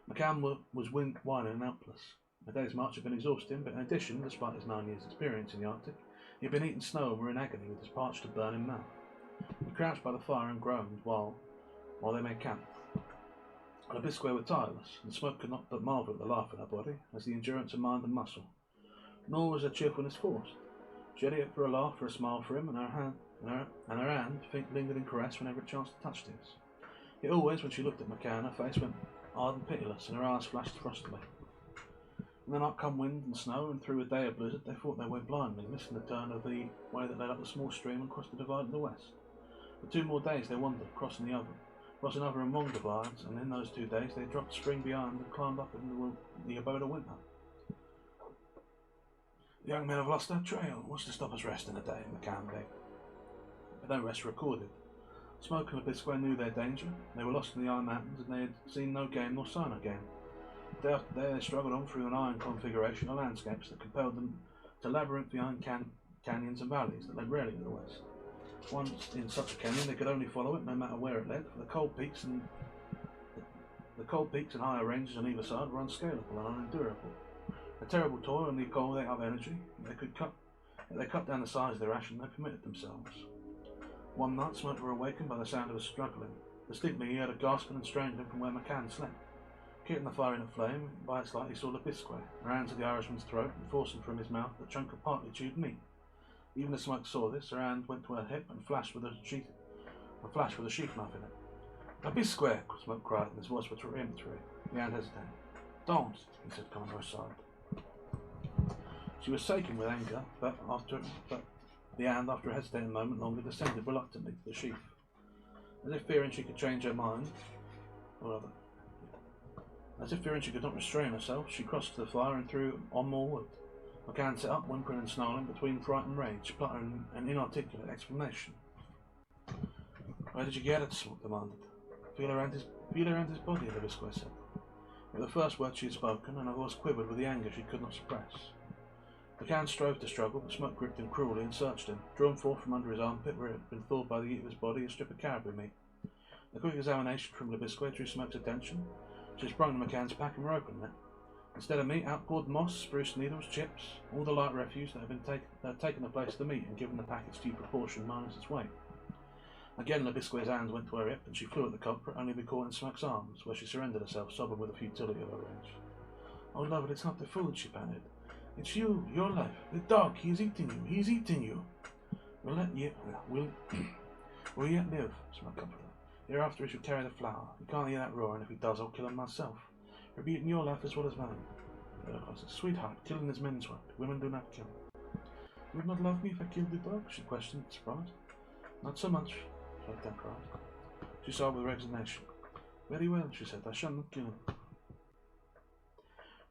McCann was whining and helpless. The day's march had been exhausting, but in addition, despite his 9 years' experience in the Arctic, he had been eating snow and were in agony with his parched and burning mouth. He crouched by the fire and groaned while they made camp. The Bisquay were tireless, and Smoke could not but marvel at the life in her body, as the endurance of mind and muscle. Nor was her cheerfulness forced. She had it for a laugh, for a smile for him, and her hand lingered in caress whenever it chanced to touch his. Yet always, when she looked at McCann, her face went hard and pitiless, and her eyes flashed frostily. And then up come wind and snow, and through a day of blizzard they thought they went blindly, missing the turn of the way that led up the small stream and crossed the divide to the west. For 2 more days they wandered, crossing other and long divides, and in those 2 days they dropped spring behind and climbed up into the abode of winter. The young men have lost their trail. What's to stop us resting a day? McCann begged. But no rest recorded. Smoke and Abisque knew their danger. They were lost in the Iron Mountains and they had seen no game nor sign of game. Day after day they struggled on through an iron configuration of landscapes that compelled them to labyrinthine canyons and valleys that led rarely to the west. Once in such a canyon they could only follow it no matter where it led, for the cold peaks and higher ranges on either side were unscalable and unendurable. A terrible toil and the cold ate up energy. If they cut down the size of their ration, they permitted themselves. One night, Smoke were awakened by the sound of us struggling. Distinctly, he heard a gasping and straining from where McCann slept. Keeping the fire in a flame, by its light he saw Abisque, ran to the Irishman's throat and forcing from his mouth a chunk of partly chewed meat. Even as Smoke saw this, her hand went to her hip and flashed with a sheath knife in it. Abisque! Smoke cried, and his voice was peremptory. The hand hesitated. Don't, he said, coming to her side. She was shaking with anger, but the hand, after a hesitating moment longer, descended reluctantly to the sheath. As if fearing she could change her mind, as if fearing she could not restrain herself, she crossed to the fire and threw on more wood. McCann sat up, whimpering and snarling between fright and rage, sputtering an inarticulate explanation. Where did you get it? Smoke demanded. Feel around his body, Abisque said. It was the first word she had spoken, and her voice quivered with the anger she could not suppress. McCann strove to struggle, but Smoke gripped him cruelly and searched him, drawn forth from under his armpit where it had been thawed by the heat of his body a strip of caribou meat. A quick examination from Abisque drew Smoke's attention. She had sprung to McCann's pack and were opening it. Instead of meat, out poured moss, spruce needles, chips, all the light refuse that had taken the place of the meat and given the pack its due proportion minus its weight. Again, Abisque's hands went to her hip, and she flew at the culprit, only to be caught in Smoke's arms, where she surrendered herself, sobbing with the futility of her rage. Oh, love, it's not the food, she panted. It's you, your life. The dog, he is eating you. He is eating you. We'll yet live, Smoke comforted her. Hereafter he shall carry the flower. He can't hear that roar, and if he does, I'll kill him myself. He'll be eating your life as well as mine. Sweetheart, killing is men's work. Women do not kill. You would not love me if I killed the dog? She questioned, surprised. Not so much, Then cried. She sighed with resignation. Very well, she said, I shall not kill him.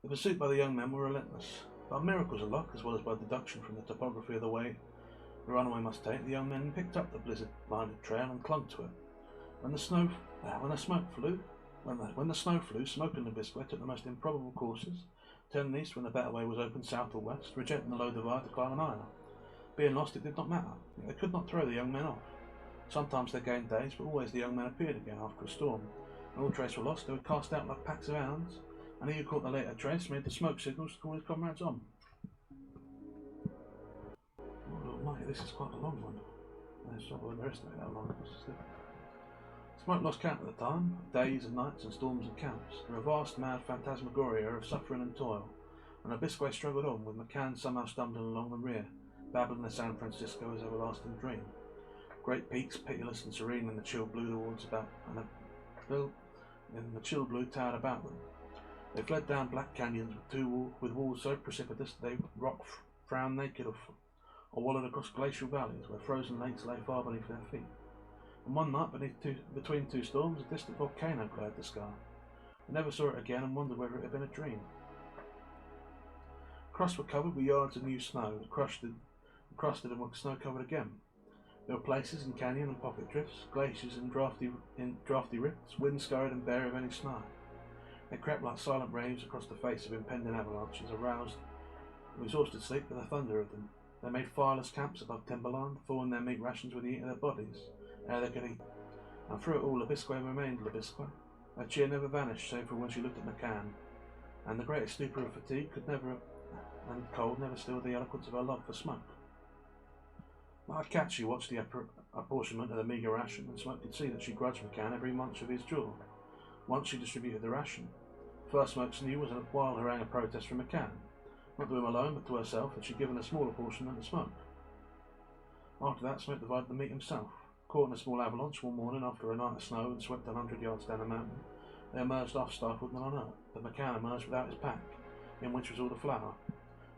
The pursuit by the young men were relentless. By miracles of luck, as well as by deduction from the topography of the way the runaway must take, the young men picked up the blizzard-blinded trail and clung to it. When the snow flew, Smoke and Abisque took the most improbable courses, turning east when the better way was open south or west, rejecting the low divide to climb an higher. Being lost, it did not matter. They could not throw the young men off. Sometimes they gained days, but always the young men appeared again after a storm. When all trace were lost, they were cast out like packs of hounds, and he who caught the later trace made the smoke signals to call his comrades on. Oh, mate, this is quite a long one. I sort of underestimate how long this is. Smoke lost count at the time, of days and nights and storms and camps. There were a vast, mad phantasmagoria of suffering and toil, and Abisque struggled on, with McCann somehow stumbling along the rear, babbling of San Francisco's everlasting dream. Great peaks, pitiless and serene in the chill blue the chill blue towered about them. They fled down black canyons with walls so precipitous that they rock frowned naked or wallowed across glacial valleys where frozen lakes lay far beneath their feet. And one night, between two storms, a distant volcano glared the sky. They never saw it again and wondered whether it had been a dream. Crusts were covered with yards of new snow, crusted and were snow covered again. There were places in canyon and pocket drifts, glaciers and drafty rifts, wind scurried and bare of any snow. They crept like silent waves across the face of impending avalanches, aroused from exhausted sleep by the thunder of them. They made fireless camps above timberline, thawing their meat rations with the heat of their bodies, ere they could eat. And through it all, Abisque remained Abisque. Her cheer never vanished, save for when she looked at McCann, and the greatest stupor of fatigue and cold never stilled the eloquence of her love for Smoke. Like a cat, she watched the apportionment of the meagre ration, and Smoke could see that she grudged McCann every munch of his jaw. Once she distributed the ration. First Smoke's knew was a wild harangue of protest from McCann, not to him alone, but to herself, that she'd given a smaller portion than to Smoke. After that, Smoke divided the meat himself. Caught in a small avalanche one morning after a night of snow and swept 100 yards down the mountain, they emerged half stifled and unhurt, but McCann emerged without his pack, in which was all the flour.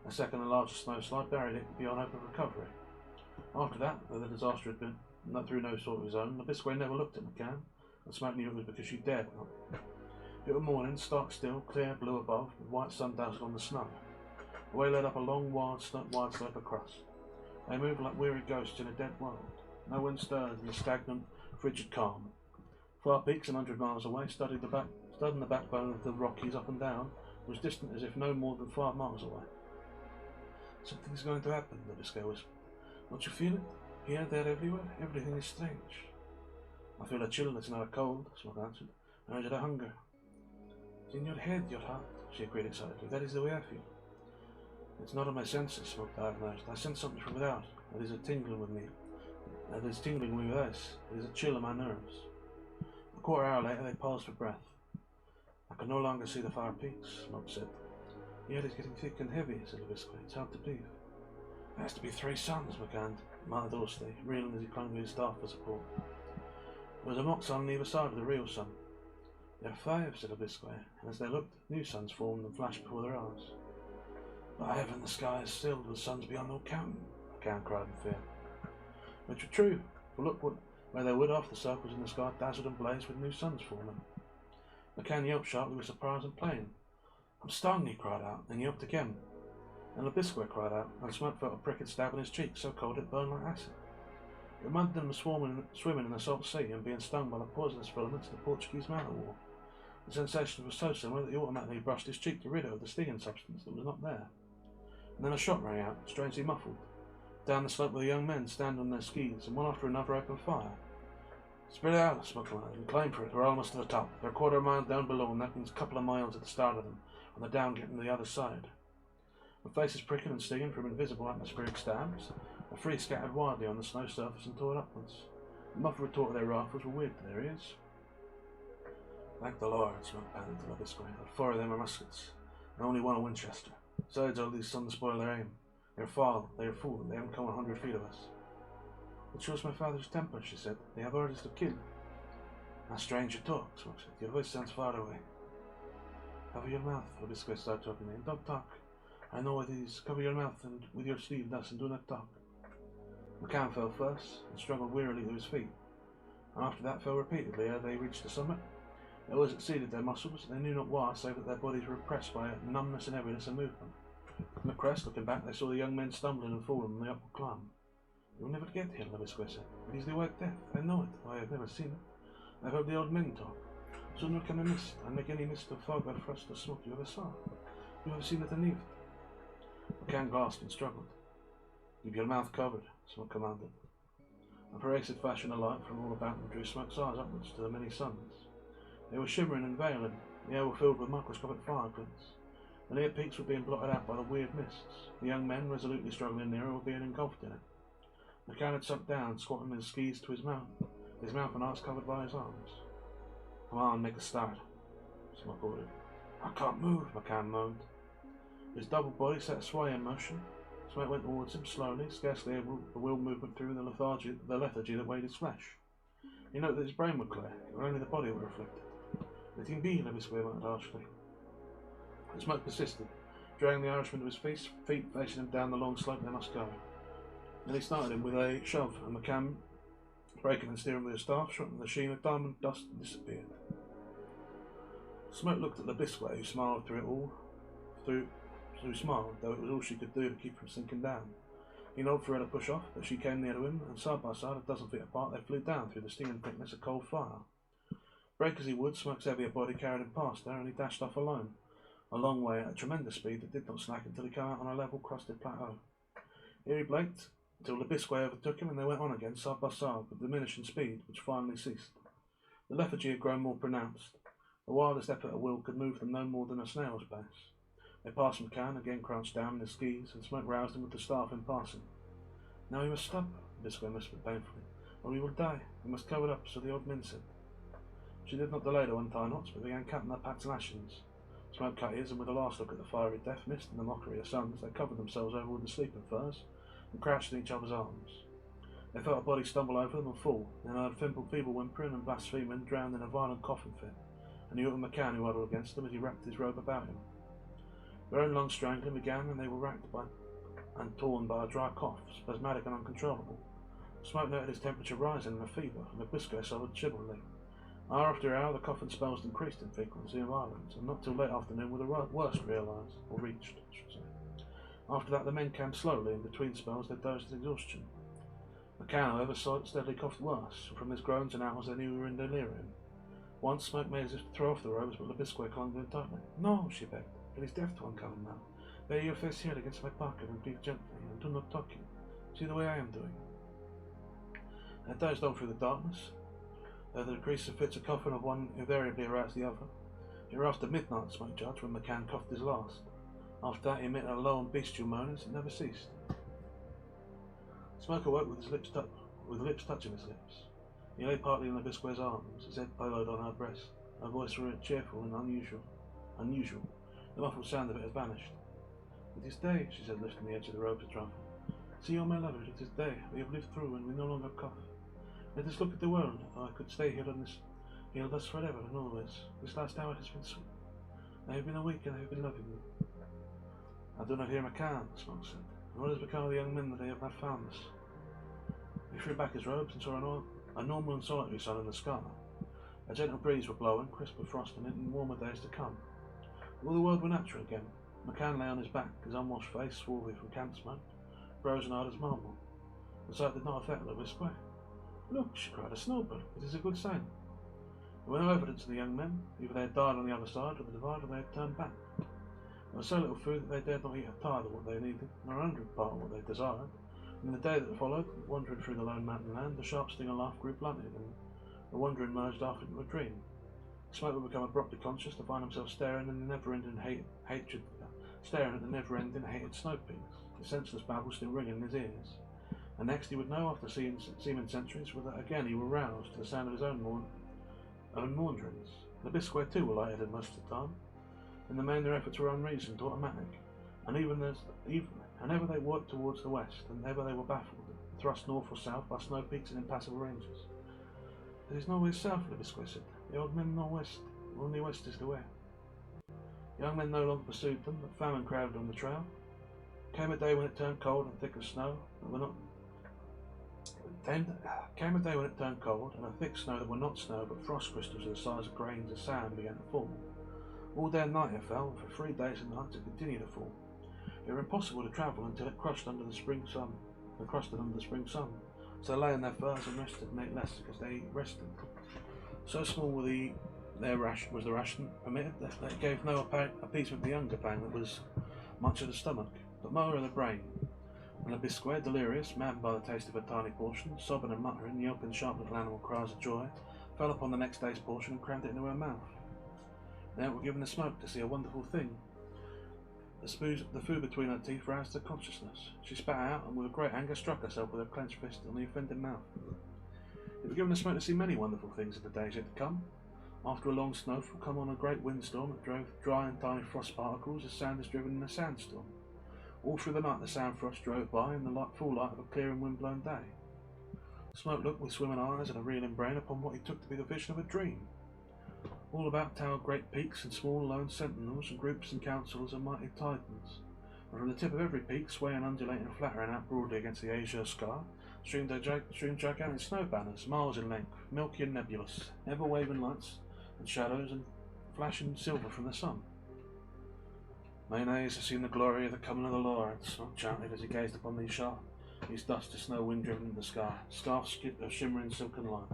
A second and larger snowslide buried it beyond hope of recovery. After that, though the disaster had been through no sort of his own, Abisque never looked at McCann, and Smoke knew it was because she dared not. It was morning, stark still, clear blue above, with white sun dazzled on the snow. The way led up a long, wide slope across. They moved like weary ghosts in a dead world. No wind stirred in the stagnant, frigid calm. Far peaks 100 miles away studding the backbone of the Rockies up and down, was distant as if no more than 5 miles away. Something's going to happen, the Biscay whispered. Don't you feel it? Here, there, everywhere. Everything is strange. I feel a chill that's not a cold, Smoke answered. I urge a hunger. It's in your head, your heart, she agreed excitedly. That is the way I feel. It's not in my senses, Smoke diagnosed. I sense something from without. That is a tingling with me. That is tingling with us. It is a chill in my nerves. A quarter hour later, they paused for breath. I can no longer see the far peaks, Smoke said. The air is getting thick and heavy, said the Biscay. It's hard to breathe. There has to be 3 suns, McCann muttered hoarsely, reeling as he clung to his staff for support. There was a mock sun on either side of the real sun. There are 5, said the Biscay, and as they looked, new suns formed and flashed before their eyes. But heaven, the sky is filled with suns beyond all counting, McCann cried in fear. Which were true, for look where they would half the circles in the sky dazzled and blazed with new suns forming. McCann yelped sharply with surprise and pain. I'm stung, he cried out, and yelped again. And the Biscay cried out, and Smoke felt a pricked stab in his cheek so cold it burned like acid. It reminded them of swimming in the salt sea and being stung by the poisonous filaments of the Portuguese man of war. The sensation was so similar that he automatically brushed his cheek to rid it of the stinging substance that was not there. And then a shot rang out, strangely muffled. Down the slope were the young men standing on their skis, and one after another opened fire. Spread out, Smoke commanded, and climb for it. We're almost to the top. They're a quarter of a mile down below, and that means a couple of miles at the start of them, and they're down getting to the other side. With faces pricking and stinging from invisible atmospheric stabs, the 3 scattered wildly on the snow surface and tore upwards. The muffled retort of their rifles were weird to their ears. Thank the Lord, Smoke panted to the Biscay. 4 of them are muskets, and only 1 a Winchester. Besides, all these sons spoil their aim. They're foul, they are fool, they haven't come 100 feet of us. It shows my father's temper, she said. They have orders to kill. How strange you talk, Smoke said. Your voice sounds far away. Cover your mouth, the Biscay started talking, and don't talk. I know what it is. Cover your mouth and with your sleeve thus and do not talk. McCann fell first and struggled wearily to his feet, and after that fell repeatedly ere they reached the summit. It always exceeded their muscles, they knew not why, save that their bodies were oppressed by a numbness and heaviness of movement. From the crest, looking back, they saw the young men stumbling and falling on the upward climb. You will never get here, the Biscay said. It is the White Death. I know it, though I have never seen it. I have heard the old men talk. Soon will come a mist, and make any mist of fog or frost or smoke you ever saw. You have seen it and lived. McCann gasped and struggled. Keep your mouth covered, Smoke commanded. A pervasive fashion of light from all about them drew Smoke's eyes upwards to the many suns. They were shimmering and veiling, the air was filled with microscopic fire glints. The near peaks were being blotted out by the weird mists. The young men, resolutely struggling nearer, were being engulfed in it. McCann had sunk down, squatting his skis to his mouth and eyes covered by his arms. Come on, make a start, Smoke ordered. I can't move, McCann moaned. His double body set a sway in motion. Smoke went towards him slowly, scarcely able a will movement through the lethargy that weighed his flesh. He noted that his brain was clear, but only the body was reflected. Let him be, the Biscay muttered harshly. The Smoke persisted, dragging the Irishman to his feet facing him down the long slope they must go. Then he started him with a shove, and McCann, breaking and steering with his staff, shot in the sheen of diamond dust and disappeared. Smoke looked at the Biscay, who smiled through it all, who smiled, though it was all she could do to keep from sinking down. He nodded for her to push off, but she came near to him, and side by side, a dozen feet apart, they flew down through the stinging thickness of cold fire. Break as he would, Smoke's heavier body carried him past her, and he dashed off alone, a long way at a tremendous speed that did not slack until he came out on a level, crusted plateau. Here he blinked until the Biscay overtook him, and they went on again, side by side, with diminishing speed, which finally ceased. The lethargy had grown more pronounced. The wildest effort of will could move them no more than a snail's pace. They passed McCann, again crouched down in his skis, and Smoke roused him with the staff in passing. Now we must stop, the Biscay whispered painfully, or we will die. We must cover it up, so the old men said. She did not delay to untie knots, but began cutting their packs and lashings. Smoke cut his, and with a last look at the fiery death mist and the mockery of suns, they covered themselves over with the sleeping furs and crouched in each other's arms. They felt a body stumble over them and fall, then heard feeble whimpering and blaspheming drowned in a violent coughing fit, and knew it was McCann who huddled against them as he wrapped his robe about him. Their own lungs strangling began, and they were racked by and torn by a dry cough, spasmodic and uncontrollable. Smoke noted his temperature rising in a fever, and the Biscay sobbed chivalrily. Hour after hour, the coughing spells increased in frequency and violence, and not till late afternoon were the worst realised, or reached, I should say. After that the men camped slowly, and between spells they dozed in exhaustion. Makan, however, steadily coughed worse, and from his groans and howls they knew we were in delirium. Once Smoke made as if to throw off the robes, but Labisque clung to him tightly. "No," she begged. "It is death to uncover now. Lay your face here against my pocket and breathe gently, and do not talk. See the way I am doing." I dozed on through the darkness, though the decrease of fits of coughing of one invariably aroused the other. It was after midnight, Smoke judged, when McCann coughed his last. After that he emitted a low and bestial moan as it never ceased. Smoke awoke with lips touching his lips. He lay partly in Labisque's arms, his head pillowed on her breast. Her voice was cheerful and unusual. The muffled sound of it had vanished. "It is day," she said, lifting the edge of the robe a trifle. "See, oh my lover, it is day. We have lived through, and we no longer cough. Let us look at the world. Oh, I could stay here thus forever and always. This last hour has been sweet. I have been awake and I have been loving you." "I do not hear McCann," Smoke said. "And what has become of the young men that they have not found us?" He threw back his robes and saw a normal and solitary sun in the sky. A gentle breeze was blowing, crisp with frost in it, in warmer days to come. All the world were natural again. McCann lay on his back, his unwashed face swarthy from camp smoke, frozen hard as marble. The sight did not affect Labisque. "Look," she cried, "a snowbird. It is a good sign." There were no evidence of the young men. Either they had died on the other side of the divide, or they had turned back. There was so little food that they dared not eat a tithe of what they needed, nor a 100th part of what they desired. In the day that followed, wandering through the lone mountain land, the sharp sting of life grew blunted, and the wandering merged after into a dream. Smoke would become abruptly conscious to find himself staring at the never-ending hated snow peaks, the senseless babble still ringing in his ears. And next he would know, after seeing centuries, that again he were roused to the sound of his own maunderings. The Bisque too were lightheaded most of the time. In the main their efforts were unreasoned, automatic, and ever they worked towards the west, and ever they were baffled, thrust north or south by snow peaks and impassable ranges. "There is no way south," Labisque said. "The old men know west. Only west is the way." Young men no longer pursued them, but famine crowded on the trail. Came a day when it turned cold and thick as snow, and a thick snow that were not snow, but frost crystals of the size of grains of sand began to fall. All day and night it fell, and for 3 days and nights it continued to fall. It was impossible to travel until it crushed under the spring sun. So they lay in their furs and rested, and ate less because they rested. So small was the ration permitted that it gave no appeasement to the hunger pang that was much of the stomach, but more of the brain. And Labisque, delirious, maddened by the taste of a tiny portion, sobbing and muttering, yelping sharp little animal cries of joy, fell upon the next day's portion and crammed it into her mouth. Then it were given the Smoke to see a wonderful thing. The food between her teeth roused her consciousness. She spat out, and with a great anger struck herself with her clenched fist on the offended mouth. It were given the Smoke to see many wonderful things in the days yet to come. After a long snowfall come on a great windstorm that drove dry and tiny frost particles as sand is driven in a sandstorm. All through the night the sand frost drove by in the full light of a clear and wind-blown day. Smoke looked with swimming eyes and a reeling brain upon what he took to be the vision of a dream. All about towered great peaks and small lone sentinels and groups and councils and mighty titans. And from the tip of every peak, swaying, undulating and flattering out broadly against the azure sky, streamed gigantic snow banners, miles in length, milky and nebulous, ever waving lights and shadows and flashing silver from the sun. "Mine eyes have seen the glory of the coming of the Lord," Smoke chanted as he gazed upon these dust of snow wind driven into the sky, scarfs of shimmering silken light.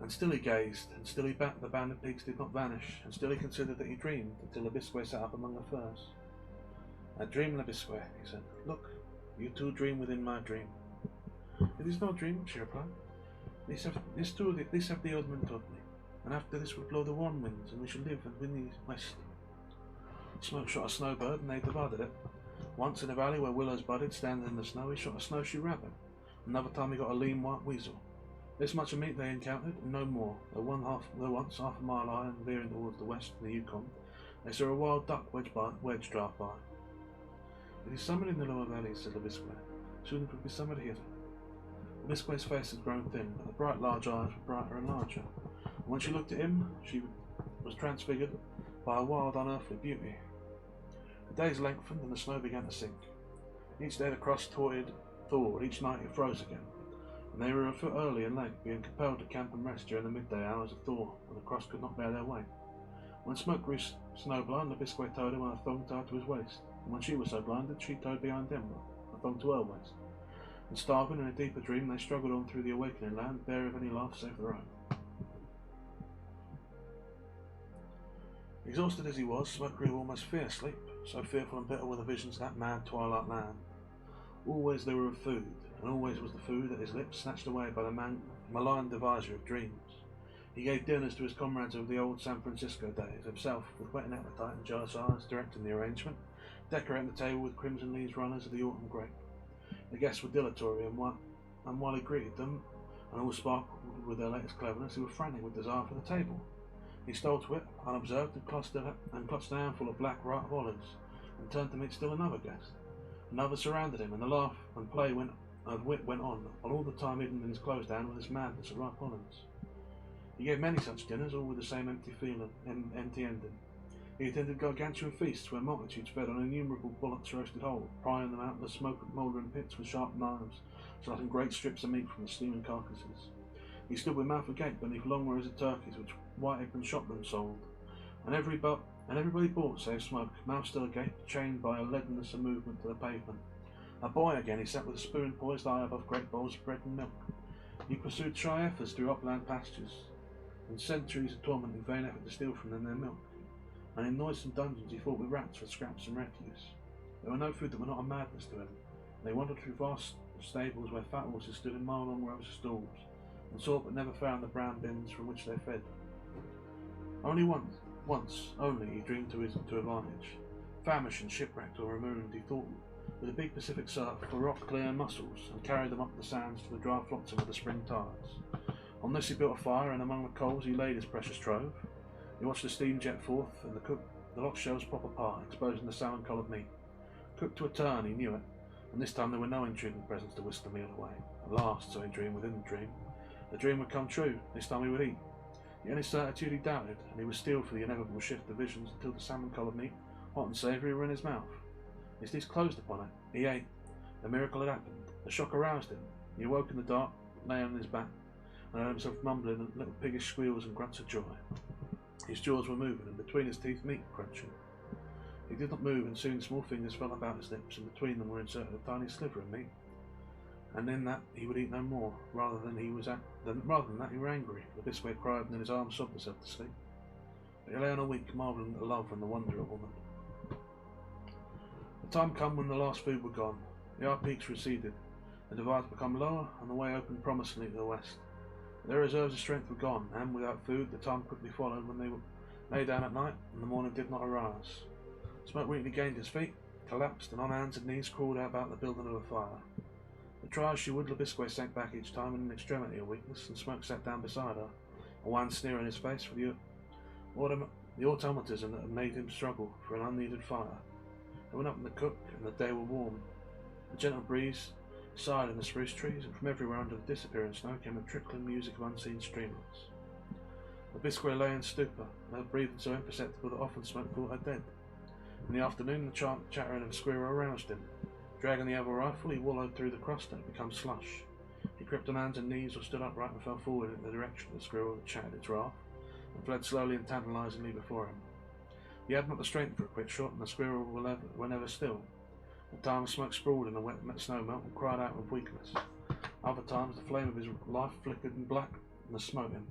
And still he gazed, and still the banded peaks did not vanish, and still he considered that he dreamed, until Labisque sat up among the firs. "I dream, Labisque," he said. "Look, you too dream within my dream." "It is no dream," she replied. This have the old men taught me, and after this will blow the warm winds, and we shall live and win the west." Smoke shot a snowbird, and they divided it. Once in a valley where willows budded, standing in the snow, he shot a snowshoe rabbit. Another time he got a lean white weasel. This much of meat they encountered, and no more, though once half a mile high and veering towards the west of the Yukon, they saw a wild duck wedge drive by. "It is summer in the lower valleys," said Labisque. "Soon it will be summer here." Labisque's face had grown thin, but the bright large eyes were brighter and larger, and when she looked at him, she was transfigured by a wild, unearthly beauty. The days lengthened, and the snow began to sink. Each day the crust thawed, each night it froze again, and they were afoot early and late, being compelled to camp and rest during the midday hours of thaw, when the crust could not bear their weight. When Smoke grew snowblind, Labisque told him on a thong tied to his waist. and when she was so blinded, she towed behind him, a thong to her waist. And starving in a deeper dream, they struggled on through the awakening land, bare of any laugh save their own. Exhausted as he was, Smoke grew almost fear sleep, so fearful and bitter were the visions of that mad twilight land. Always they were of food, and always was the food at his lips snatched away by the malign deviser of dreams. He gave dinners to his comrades of the old San Francisco days, himself, with whetting appetite and jealous eyes, directing the arrangement, decorating the table with crimson leaves runners of the autumn grape. The guests were dilatory, and while he greeted them, and all sparkled with their latest cleverness, he was frantic with desire for the table. He stole to it, unobserved, and clutched a handful of black ripe olives, and turned to meet still another guest. Another surrounded him, and the laugh and play of wit went on, while all the time hidden in his closed hand with his madness of ripe olives. He gave many such dinners, all with the same empty ending. He attended gargantuan feasts where multitudes fed on innumerable bullocks roasted whole, prying them out of the smoke of mouldering pits with sharp knives, slicing great strips of meat from the steaming carcasses. He stood with mouth agape beneath long rows of turkeys which white-aproned shopmen sold, and everybody bought save Smoke, mouth still agape, chained by a leadenness of movement to the pavement. A boy again, he sat with a spoon poised high above great bowls of bread and milk. He pursued shy efforts through upland pastures, and centuries of torment in vain effort to steal from them their milk. And in noisome dungeons he fought with rats for scraps and refuse. There were no food that were not a madness to him. They wandered through vast stables where fat horses stood in mile-long rows of stalls, and sought but never found the brown bins from which they fed. Only once only, he dreamed to advantage. Famished and shipwrecked or marooned, he thought with a big Pacific surf for rock clear mussels, and carried them up the sands to the dry flotsam of the spring tides. On this he built a fire, and among the coals he laid his precious trove. He watched the steam jet forth, and the locked shells pop apart, exposing the salmon-coloured meat. Cooked to a turn, he knew it, and this time there were no intruding presents to whisk the meal away. At last, so he dreamed within the dream would come true. This time he would eat. Yet in his certitude he doubted, and he was steeled for the inevitable shift of visions until the salmon-coloured meat, hot and savoury, were in his mouth. His teeth closed upon it. He ate. The miracle had happened. The shock aroused him. He awoke in the dark, lay on his back, and heard himself mumbling little piggish squeals and grunts of joy. His jaws were moving, and between his teeth meat crunching. He did not move, and soon small fingers fell about his lips, and between them were inserted a tiny sliver of meat. And in that he would eat no more. Rather than that, he were angry. The biscuit had cried, and in his arms sobbed herself to sleep. But he lay on a week, marvelling at the love and the wonder of woman. The time come when the last food were gone. The high peaks receded, the divides become lower, and the way opened promisingly to the west. But their reserves of strength were gone, and without food, the time quickly followed when they lay down at night, and the morning did not arise. Smoke weakly gained his feet, collapsed, and on hands and knees crawled out about the building of a fire. But try as she would, Labisque sank back each time in an extremity of weakness, and Smoke sat down beside her, a wan sneer in his face for the automatism that had made him struggle for an unneeded fire. They went up in the cook, and the day was warm. A gentle breeze sighed in the spruce trees, and from everywhere under the disappearing snow came the trickling music of unseen streamlets. Labisque lay in stupor, her breathing so imperceptible that often Smoke thought her dead. In the afternoon, the chattering of a squirrel aroused him. Dragging the other rifle, he wallowed through the crust and it became slush. He crept on hands and knees or stood upright and fell forward in the direction of the squirrel that chattered its wrath, and fled slowly and tantalizingly before him. He had not the strength for a quick shot, and the squirrel were never still. At times Smoke sprawled in the wet snow melt and cried out with weakness. Other times the flame of his life flickered and blackened and smote him.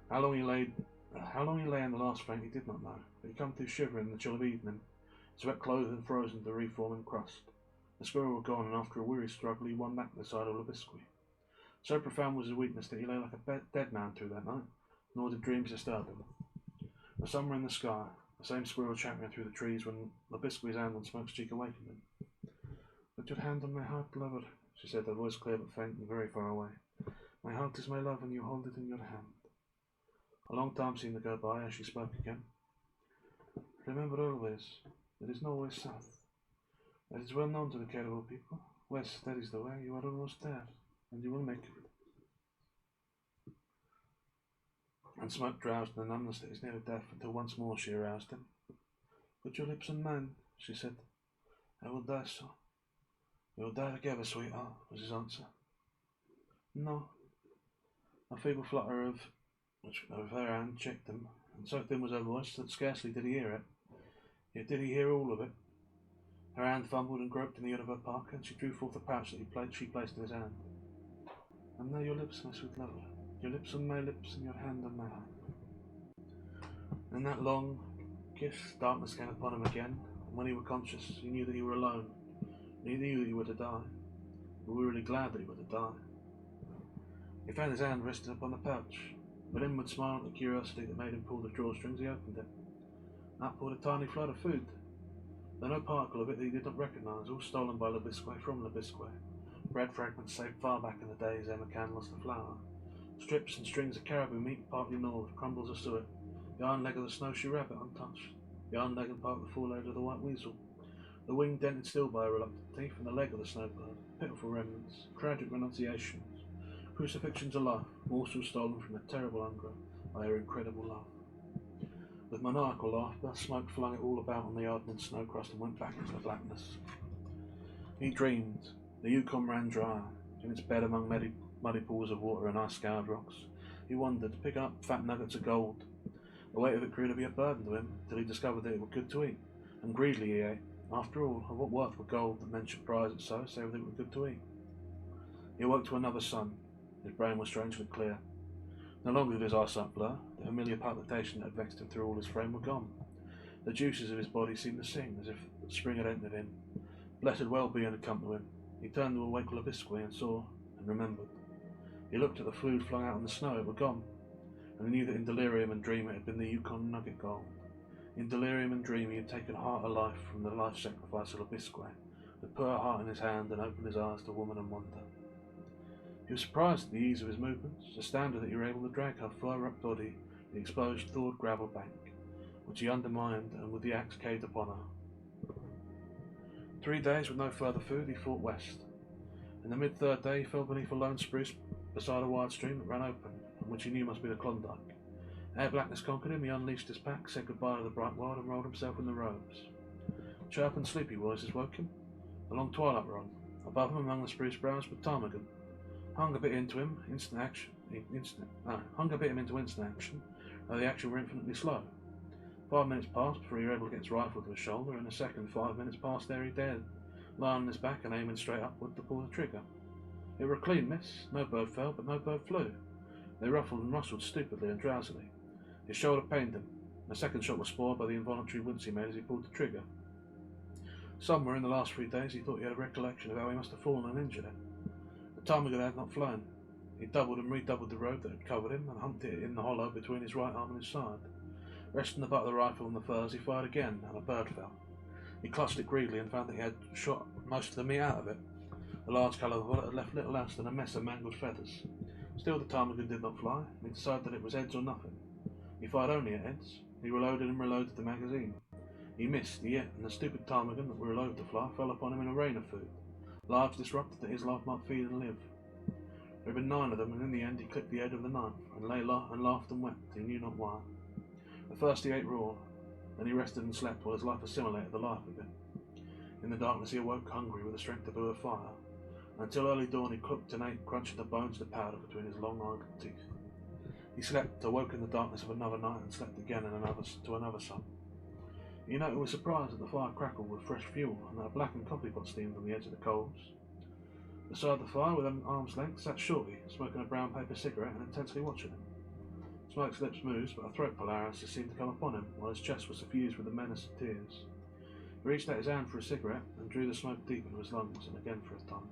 How long he lay in the last faint he did not know, but he came to shivering in the chill of evening, his wet clothing frozen to the reforming crust. The squirrel was gone, and after a weary struggle he won back the side of Labisque. So profound was his weakness that he lay like a dead man through that night, nor did dreams disturb him. The sun were in the sky, the same squirrel chattering through the trees when Labisque's hand on Smoke's cheek awakened him. "Put your hand on my heart, beloved," she said, her voice clear but faint and very far away. "My heart is my love, and you hold it in your hand." A long time seemed to go by as she spoke again. "Remember always, there is no way south. That is well known to the Caribou people. West, that is the way. You are almost there, and you will make it." And Smoke drowsed in the numbness that is near death until once more she aroused him. "Put your lips on mine," she said. "I will die so." "We will die together, sweetheart," was his answer. "No." A feeble flutter of her hand checked him, and so thin was her voice that scarcely did he hear it. Yet did he hear all of it? Her hand fumbled and groped in the hood of her parka, and she drew forth a pouch that she placed in his hand. "And there your lips, my sweet lover. Your lips on my lips, and your hand on my hand." In that long kiss, darkness came upon him again, and when he were conscious, he knew that he were alone. He knew that he were to die, but we were really glad that he were to die. He found his hand resting upon the pouch. With an inward smile at the curiosity that made him pull the drawstrings, he opened it. Out poured a tiny flood of food, though no particle of it that he did not recognise, all stolen by Lebisque from Lebisque. Bread fragments saved far back in the days ere McCann lost the flour. Strips and strings of caribou meat partly gnawed, crumbles of suet, the iron leg of the snowshoe rabbit untouched, the iron leg and part of the foreleg of the white weasel, the wing dented still by a reluctant teeth, and the leg of the snowbird, pitiful remnants, tragic renunciations, crucifixions of life, morsels stolen from a terrible hunger by her incredible love. With maniacal laughter, Smoke flung it all about on the hardening snow crust and went back into the blackness. He dreamed. The Yukon ran dry, in its bed among muddy pools of water and ice-scoured rocks. He wondered, picking up fat nuggets of gold. The weight of it grew to be a burden to him, till he discovered that it was good to eat, and greedily he ate. After all, of what worth were gold that men should prize it so, save that it was good to eat? He awoke to another sun. His brain was strangely clear. No longer did his eyesight blur. The familiar palpitation that had vexed him through all his frame were gone. The juices of his body seemed to sing, as if spring had entered in. Blessed well-being had come to him. He turned to awake Lebisque and saw and remembered. He looked at the food flung out on the snow. It were gone, and he knew that in delirium and dream it had been the Yukon nugget gold. In delirium and dream he had taken heart of life from the life sacrifice of Lebisque, had put her heart in his hand and opened his eyes to woman and wonder. He was surprised at the ease of his movements, astounded that he were able to drag her far-up body the exposed thawed gravel bank, which he undermined and with the axe caved upon her. 3 days with no further food, he fought west. In the mid-third day he fell beneath a lone spruce beside a wide stream that ran open, and which he knew must be the Klondike. Ere blackness conquered him, he unleashed his pack, said goodbye to the bright world, and rolled himself in the robes. Chirp and sleepy voices woke him. The long twilight were on. Above him, among the spruce boughs, was ptarmigan. Hunger bit him into instant action, though the action were infinitely slow. 5 minutes passed before he were able to get his rifle to his shoulder, and a second 5 minutes passed ere he dared lie on his back and aiming straight upward to pull the trigger. It were a clean miss. No bird fell, but no bird flew. They ruffled and rustled stupidly and drowsily. His shoulder pained him. A second shot was spoiled by the involuntary wince he made as he pulled the trigger. Somewhere in the last 3 days he thought he had a recollection of how he must have fallen and injured it. The ptarmigan had not flown. He doubled and redoubled the rope that had covered him and humped it in the hollow between his right arm and his side. Resting the butt of the rifle on the furs, he fired again, and a bird fell. He clutched it greedily and found that he had shot most of the meat out of it. The large caliber bullet had left little else than a mess of mangled feathers. Still the ptarmigan did not fly, and he decided that it was heads or nothing. He fired only at heads. He reloaded and reloaded the magazine. He missed, he hit, and the stupid ptarmigan that were reloaded to fly fell upon him in a rain of food. Lives disrupted that his life might feed and live. There had been 9 of them, and in the end he clipped the head of the 9th, and lay and laughed and wept, he knew not why. At first he ate raw, then he rested and slept while his life assimilated the life of it. In the darkness he awoke hungry with the strength to build a fire. Until early dawn he cooked and ate, crunching the bones to powder between his long idle teeth. He slept, awoke in the darkness of another night, and slept again to another sun. He noted with surprise that the fire crackled with fresh fuel, and that a blackened coffee pot steamed on the edge of the coals. Beside the fire, within arm's length, sat Shorty, smoking a brown paper cigarette and intensely watching him. Smoke's lips moved, but a throat paralysis seemed to come upon him, while his chest was suffused with the menace of tears. He reached out his hand for a cigarette, and drew the smoke deep into his lungs, and again for a time.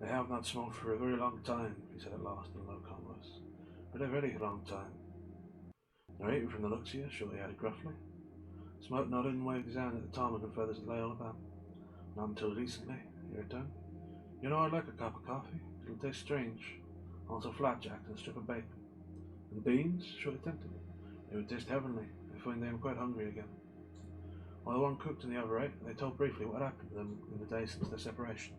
"I have not smoked for a very long time," he said at last in a low, calm voice. "For a very long time." "Nor eat from the looks here," Shorty added gruffly. Smoke nodded and waved his hand at the ptarmigan feathers that lay all about. "Not until recently," he returned. "You know, I like a cup of coffee. It'll taste strange. Also flapjacks and a strip of bacon." "And beans?" Shorty tempted. "They would taste heavenly, if only they were quite hungry again." While the one cooked and the other ate, they told briefly what had happened to them in the days since their separation.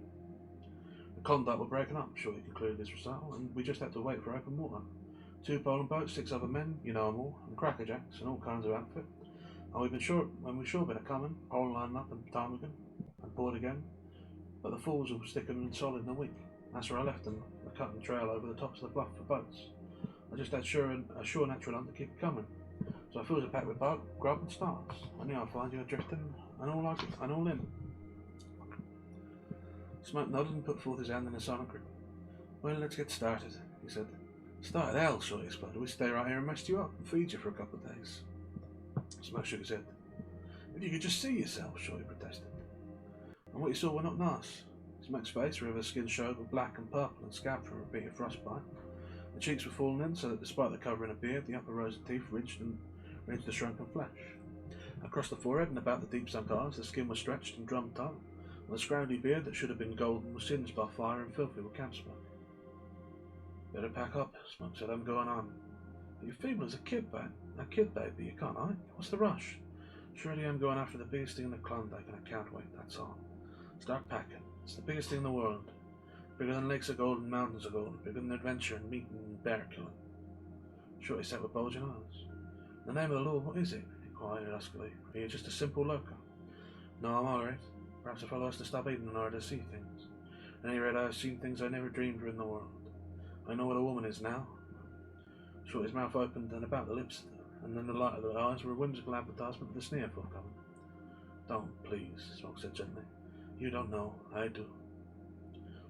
"The Klondike were breaking up," Shorty concluded his recital, "and we just had to wait for open water. 2 poling boats, 6 other men, you know 'em all, and crackerjacks, and all kinds of outfit. And we've sure been a-coming, pole lining up and ptarmigan, and poured again, but the fools will stick 'em in solid in a week. That's where I left them, a cutting trail over the tops of the bluff for boats. I just had a sure natural hunt to keep it coming. So I fills a pack with grub and starts. I knew I'd find you drifting and all in. Smoke nodded and put forth his hand in a silent grip. Well, let's get started, he said. Started hell, Shorty exploded. We stay right here and rest you up and feed you for a couple of days. Smoke shook his head. If you could just see yourself, Shorty protested. And what you saw were not nice. Smoke's face, wherever the skin showed, were black and purple and scabbed from repeated frostbite. The cheeks were fallen in, so that despite the covering of beard, the upper rows of teeth ridged the shrunken flesh. Across the forehead and about the deep-sunk eyes, the skin was stretched and drum tight, and the scroungy beard that should have been golden was singed by fire and filthy with camp smoke. Better pack up, Smoke said. I'm going on. You're feeble as a kid, baby. You can't hide. What's the rush? Surely I'm going after the biggest thing in the Klondike, and I can't wait, that's all. Start packing. It's the biggest thing in the world. Bigger than lakes of gold and mountains of gold. Bigger than adventure and meat and bear killing. Shorty sat with bulging eyes. The name of the law, what is it? He inquired huskily. Are you just a simple loco? No, I'm alright. Perhaps a fellow has to stop eating in order to see things. At any rate, I have seen things I never dreamed were in the world. I know what a woman is now. Shorty's mouth opened and about the lips, and then the light of the eyes were a whimsical advertisement of the sneer forthcoming. Don't, please, Smoke said gently. You don't know. I do.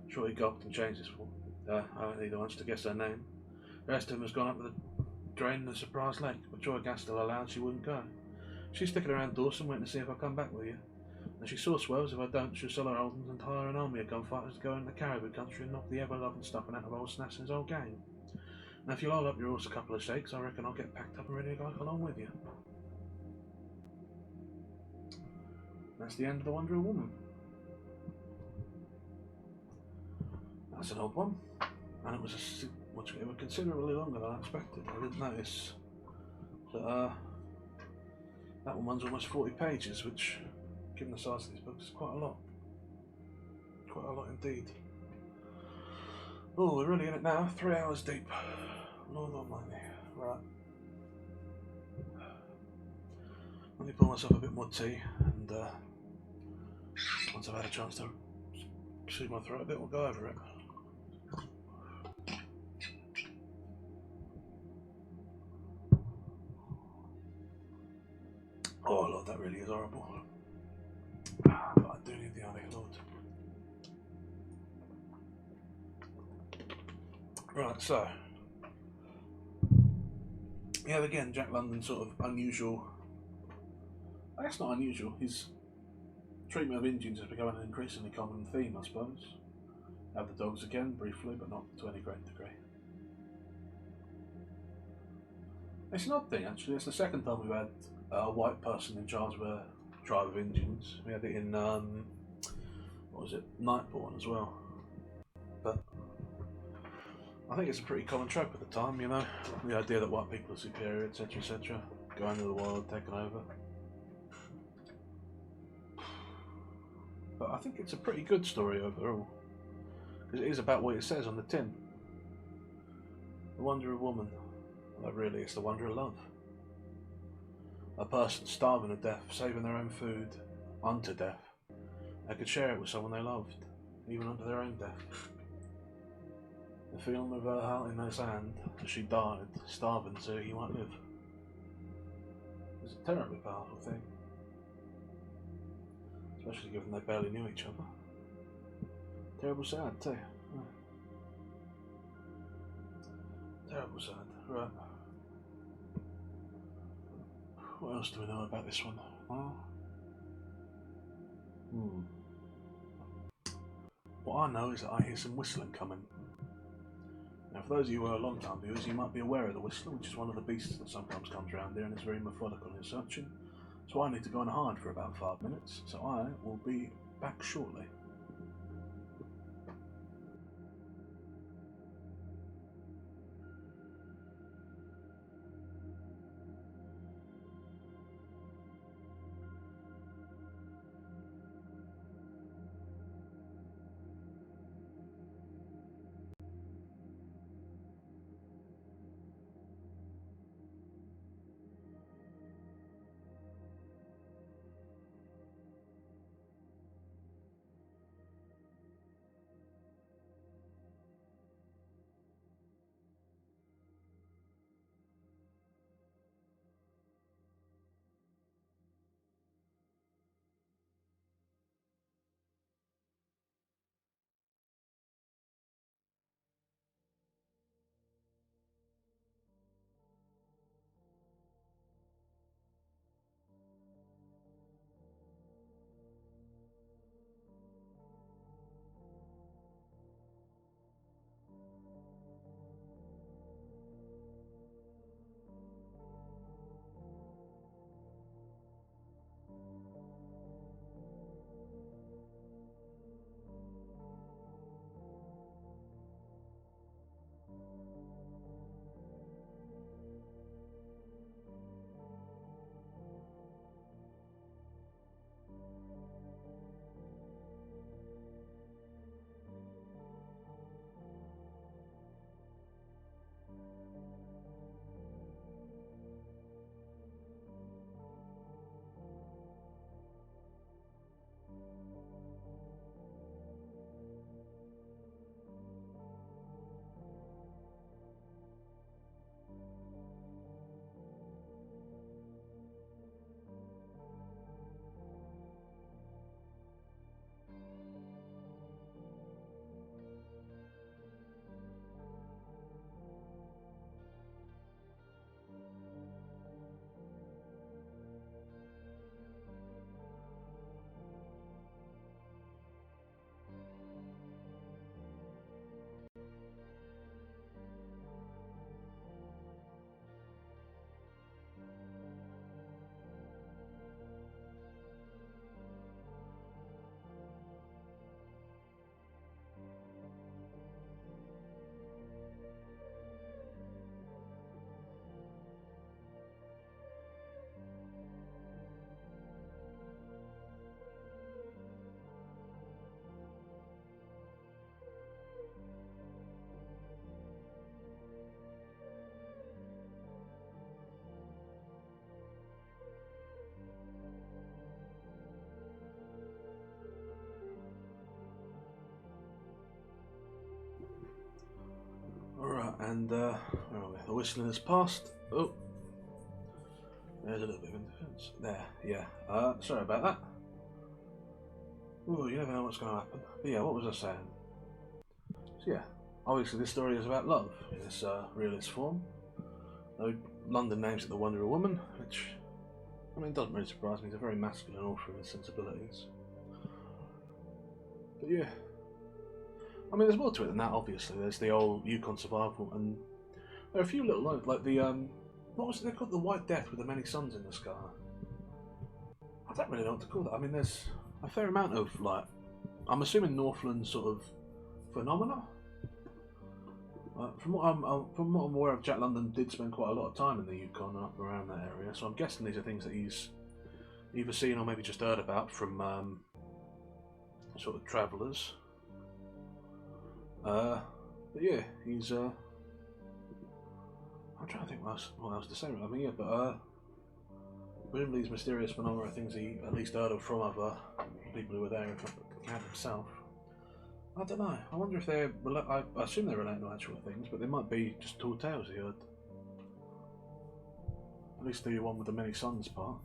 Shorty gulped and changed his form. I don't need once to guess her name. The rest of him has gone up the drain in the Surprise Lake, but Joy Gas still allowed she wouldn't go. She's sticking around Dawson waiting to see if I come back with you. And she saw swells if I don't, she'll sell her holdings and hire an army of gunfighters to go into the Caribou country and knock the ever-loving stuffing out of old Snass and his old gang. Now if you'll hold up your horse a couple of shakes, I reckon I'll get packed up and ready to go along with you. That's the end of The Wonder Woman. That's an odd one, and it was considerably longer than I expected. I didn't notice that that one runs almost 40 pages, which, given the size of these books, is quite a lot. Quite a lot indeed. Oh, we're really in it now. 3 hours deep. Lord almighty. Right. Let me pour myself a bit more tea, and once I've had a chance to soothe my throat a bit, we'll go over it. Oh Lord, that really is horrible. But I do need the honey, Lord. Right, so yeah, again, Jack London's sort of unusual. That's not unusual. His treatment of Indians has become an increasingly common theme, I suppose. Have the dogs again, briefly, but not to any great degree. It's an odd thing, actually. It's the second time we've had a white person in charge of a tribe of Indians. We had it in, what was it, Nightborn as well. But I think it's a pretty common trope at the time, you know, the idea that white people are superior, etc., going into the world, taking over. But I think it's a pretty good story overall, because it is about what it says on the tin. The wonder of woman. Well, really, it's the wonder of love. A person starving to death, saving their own food unto death. They could share it with someone they loved, even unto their own death. The feeling of her heart in his hand as she died, starving so he might live. It's a terribly powerful thing. Especially given they barely knew each other. Terrible sad too. Yeah. Terrible sad. Right. What else do we know about this one? What I know is that I hear some whistling coming. Now, for those of you who are long-time viewers, you might be aware of the whistler, which is one of the beasts that sometimes comes around here and is very methodical in searching. So I need to go and hide for about 5 minutes, so I will be back shortly. And where are we? The whistling has passed. Oh, there's a little bit of interference. There, yeah. Sorry about that. Oh, you never know what's going to happen. But yeah, what was I saying? So yeah, obviously this story is about love in this realist form. Though London names it the Wonder Woman, which, I mean, doesn't really surprise me. He's a very masculine author in his sensibilities. But yeah, I mean, there's more to it than that. Obviously, there's the old Yukon survival, and there are a few little lines like the what was it they called, the White Death with the many suns in the sky. I don't really know what to call that. I mean, there's a fair amount of, like, I'm assuming Northland sort of phenomena. From what I'm aware of, Jack London did spend quite a lot of time in the Yukon and up around that area, so I'm guessing these are things that he's either seen or maybe just heard about from sort of travellers. But yeah, he's I'm trying to think what else to say. I mean, yeah, but presumably these mysterious phenomena are things he at least heard of from other people who were there, if not the camp himself. I don't know. I wonder if they're. I assume they're related to actual things, but they might be just tall tales he heard. At least the one with the many suns part.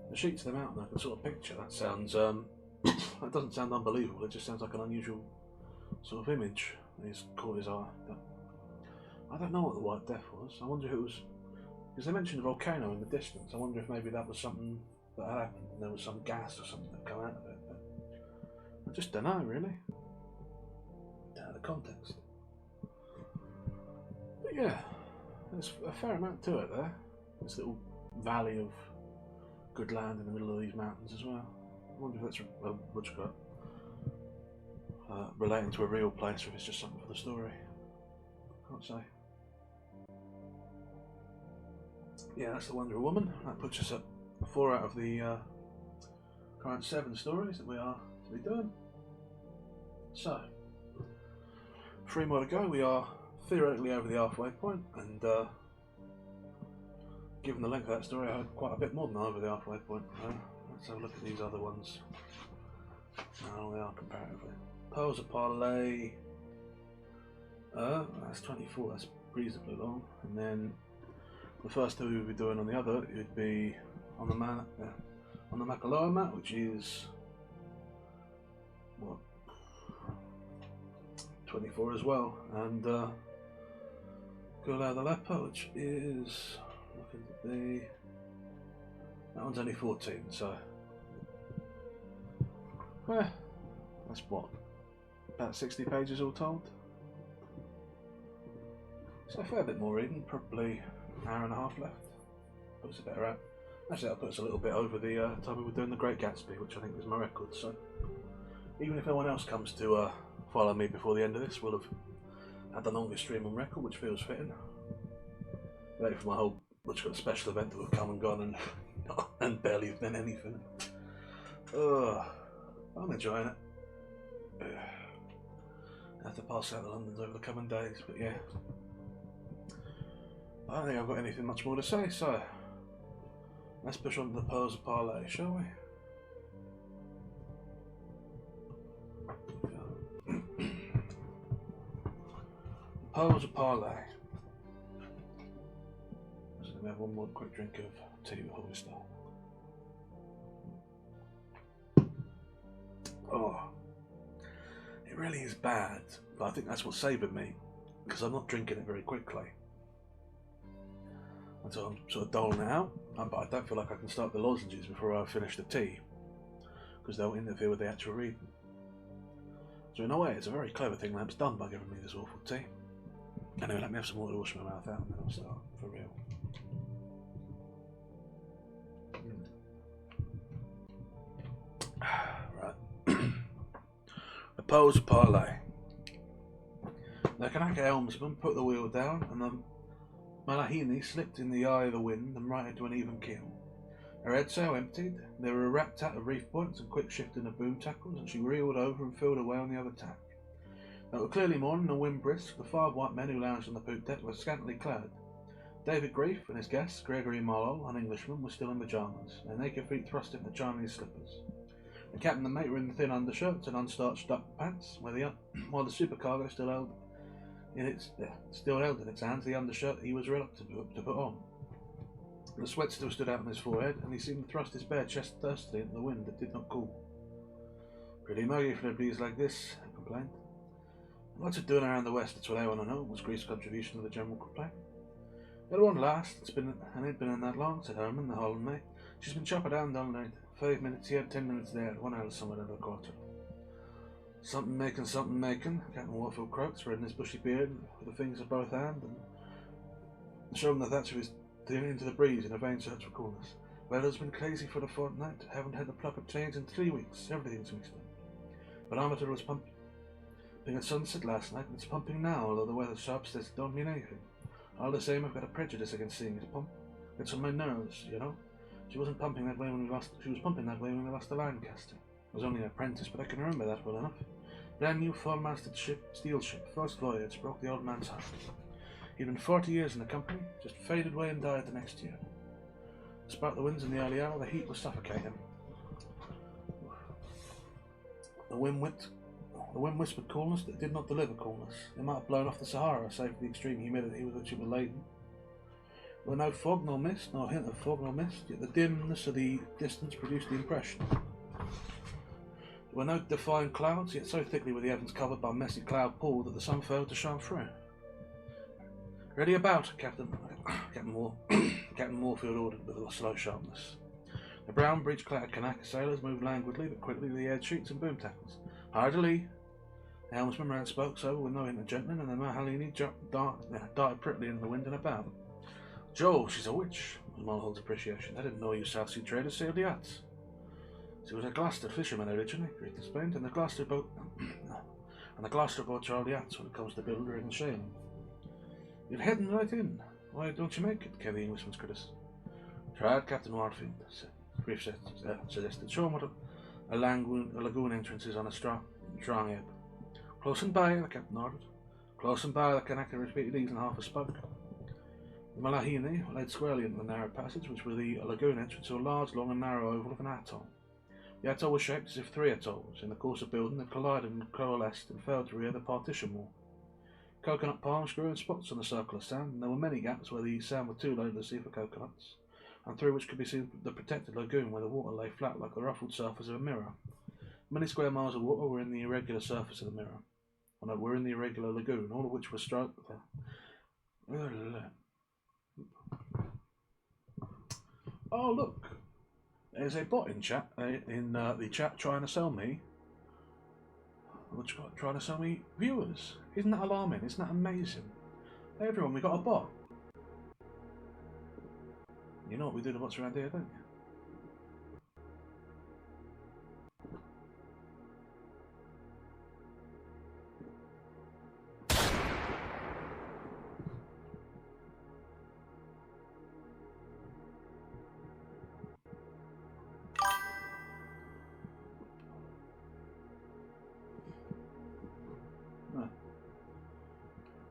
The sheets of the mountain I can sort of picture. That sounds. That doesn't sound unbelievable. It just sounds like an unusual sort of image he's caught his eye. But I don't know what the White Death was. I wonder if it was. Because they mentioned a volcano in the distance. I wonder if maybe that was something that happened and there was some gas or something that came out of it. But I just don't know, really. Out of the context. But yeah, there's a fair amount to it there. This little valley of good land in the middle of these mountains as well. I wonder if that's what's got relating to a real place or if it's just something for the story. Can't say. Yeah, that's the Wonder Woman. That puts us at 4 out of the current 7 stories that we are to be doing. So, 3 more to go. We are theoretically over the halfway point, and given the length of that story, I had quite a bit more than over the halfway point. Let's have a look at these other ones. How they are comparatively. Pearls of Parlay. That's 24. That's reasonably long, and then the first 2 we'll be doing on the other, it would be on the Makaloa Mat, which is what, 24 as well, and Koolau the Leper, which is looking to be, that one's only 14, so that's what, about 60 pages all told. So a fair bit more reading, probably an hour and a half left. Puts a bit around. Actually, that puts a little bit over the time we were doing the Great Gatsby, which I think was my record. So even if no one else comes to follow me before the end of this, we'll have had the longest stream on record, which feels fitting. Ready for my whole special event that have come and gone and barely been anything. I'm enjoying it. I have to pass out the Londons over the coming days, but yeah. I don't think I've got anything much more to say, so let's push on to the Pearls of Parlay, shall we? Pearls of Parlay. So we have one more quick drink of tea before we start. Oh, it really is bad, but I think that's what's saving me, because I'm not drinking it very quickly. And so I'm sort of doling it out, but I don't feel like I can start the lozenges before I finish the tea, because they'll interfere with the actual reading. So in a way, it's a very clever thing Lamp's done by giving me this awful tea. Anyway, let me have some water to wash my mouth out and then I'll start, for real. Right. The Pearls of Parlay. The Kanaka helmsman put the wheel down and the Malahini slipped in the eye of the wind and right into an even keel. Her head sail emptied, there were a rat tat of reef points and quick shifting of boom tackles, and she reeled over and filled away on the other tack. It was clearly morning, the wind brisk. The 5 white men who lounged on the poop deck were scantily clad. David Grief and his guest, Gregory Marlowe, an Englishman, were still in pyjamas, their naked feet thrust into Chinese slippers. The captain and the mate were in thin undershirts and unstarched duck pants, while the supercargo still held still held in its hands the undershirt he was reluctant to put on. The sweat still stood out on his forehead, and he seemed to thrust his bare chest thirstily into the wind that did not cool. "Pretty muggy for a breeze like this," he complained. "What's it doing around the west? That's what I want to know," was Greef's contribution to the general complaint. "It won't last. It ain't been in that long," said Herman, the Holland mate. "She's been chopping down all night. 5 minutes here, 10 minutes there, 1 hour somewhere in the quarter." Something making," Captain Warfield croaked, spreading his bushy beard with the fingers of both hands and showing the thatch of his tail into the breeze in a vain search for coolness. "Weather's been crazy for the fortnight. Haven't had the proper change in 3 weeks. Everything's mixed up. Barometer was pumping at sunset last night, and it's pumping now, although the weather sharp says it don't mean anything. All the same, I've got a prejudice against seeing it pump. It's on my nerves, you know. She was pumping that way when we lost the Lancaster. I was only an apprentice, but I can remember that well enough. Brand new full-masted steel ship, first voyage, broke the old man's heart. He'd been 40 years in the company, just faded away and died the next year. Despite the winds in the early hour, the heat was suffocating. The wind whispered coolness that did not deliver coolness. It might have blown off the Sahara, save for the extreme humidity with which it was laden. There were no fog nor mist, no hint of fog nor mist, yet the dimness of the distance produced the impression. There were no defined clouds, yet so thickly were the heavens covered by messy cloud pool that the sun failed to shine through. "Ready about," Captain Moorfield ordered with a slow sharpness. The brown breech-clad Kanaka sailors moved languidly but quickly to the head sheets and boom tackles. "Hard lee." The helmsman ran spokes over with no hint of gentling, and the Mahalini darted prettily in the wind and about. "Joe, she's a witch," was Mulhold's appreciation. "I didn't know you South Sea traders sailed yachts." "She was a Gloucester fisherman originally," Greet explained, and the Gloucester boats are all yachts when it comes to building and sailing. "You're heading right in. Why don't you make it?" came the Englishman's criticism. "Try it, Captain Warfield," Greef suggested. "Show him what a lagoon entrance is on a strong ebb." "Close and by," the captain ordered. "Close and by," the Kanaka repeated, easing half a spoke. The Malahine led squarely into the narrow passage, which was the lagoon entrance to a large, long and narrow oval of an atoll. The atoll was shaped as if 3 atolls, in the course of building, had collided and coalesced and failed to rear the partition wall. Coconut palms grew in spots on the circle of sand, and there were many gaps where the sand was too low to see for coconuts, and through which could be seen the protected lagoon where the water lay flat like the ruffled surface of a mirror. Many square miles of water were in the irregular surface of the mirror, and were in the irregular lagoon, all of which was striped with "Oh, look! There's a bot in the chat trying to sell me. Trying to sell me viewers. Isn't that alarming? Isn't that amazing? Hey everyone, we got a bot. You know what we do to bots around here, don't you?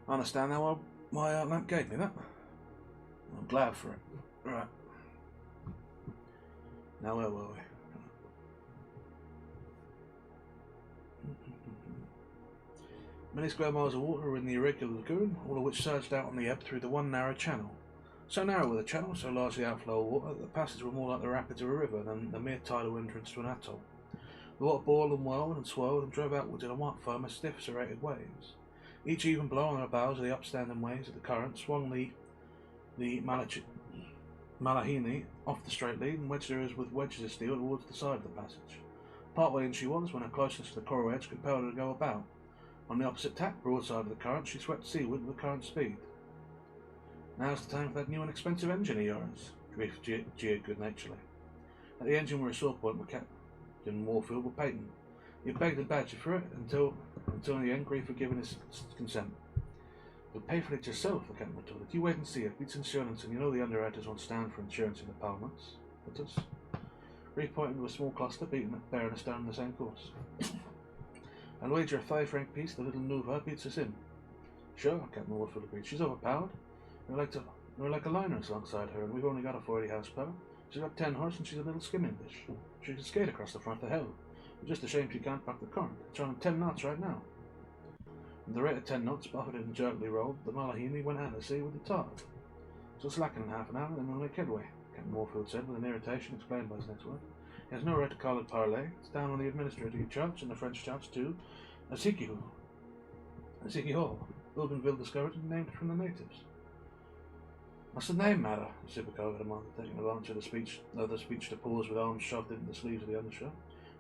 I understand now why my lamp gave me that. I'm glad for it. Right. Now where were we? Many square miles of water were in the irregular lagoon, all of which surged out on the ebb through the one narrow channel. So narrow were the channel, so large the outflow of water, that the passages were more like the rapids of a river than the mere tidal entrance to an atoll. The water boiled and whirled and swirled and drove outwards in a white foam of stiff, serrated waves. Each even blow on the bows of the upstanding waves of the current swung the Malahine off the straight lead and wedged her as with wedges of steel towards the side of the passage. Partway in she was, when her closeness to the coral edge compelled her to go about. On the opposite tack, broadside of the current, she swept seaward with the current speed. "Now's the time for that new and expensive engine of yours," Greef jeered good-naturedly. At the engine were a sore point with Captain Warfield with Peyton. He had begged and badgered for it until in the end Greef had given his consent. "You'll pay for it yourself," the captain retorted. "You wait and see. It beats insurance, and you know the underwriters won't stand for insurance in the parliaments." Greef pointed to a small cluster bearing a stone in the same course. "I'll wager a 5 franc piece the little Nuva beats us in." "Sure," Captain Warfield agreed. "She's overpowered. We're like a liners alongside her, and we've only got a 40 horsepower. She's got 10 horse, and she's a little skimming dish. She can skate across the front of the hill. It's just a shame she can't back the current. It's running 10 knots right now." At the rate of 10 knots, buffeted and jerkily rolled, the Malahini went out to sea with the tide. So slackening half an hour, and then we'll make headway, Captain Moorfield said with an irritation explained by his next word. He has no right to call it Parlay. It's down on the administrative church and the French church too. Asiki Hall. Bougainville discovered and named it from the natives. What's the name matter? The supercargo demanded, taking advantage of the speech to pause with arms shoved into the sleeves of the undershirt.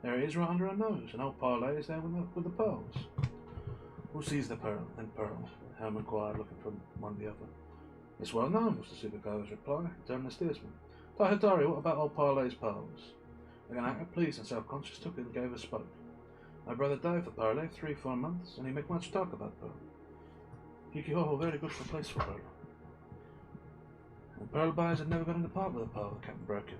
There it is, right under her nose, and old Parlay is there with the pearls. Who sees the pearl? And pearl? Helm inquired, looking from one to the other. It's well known, was the supercargo's reply, turning the steersman. Tahatari, what about old Parlay's pearls? The actor, pleased and self-conscious, took it and gave a spoke. My brother died for Parlay 3-4 months, and he make much talk about pearl. Hikihoho very good for place for pearl. And pearl buyers had never got into part with a pearl, the captain broke in.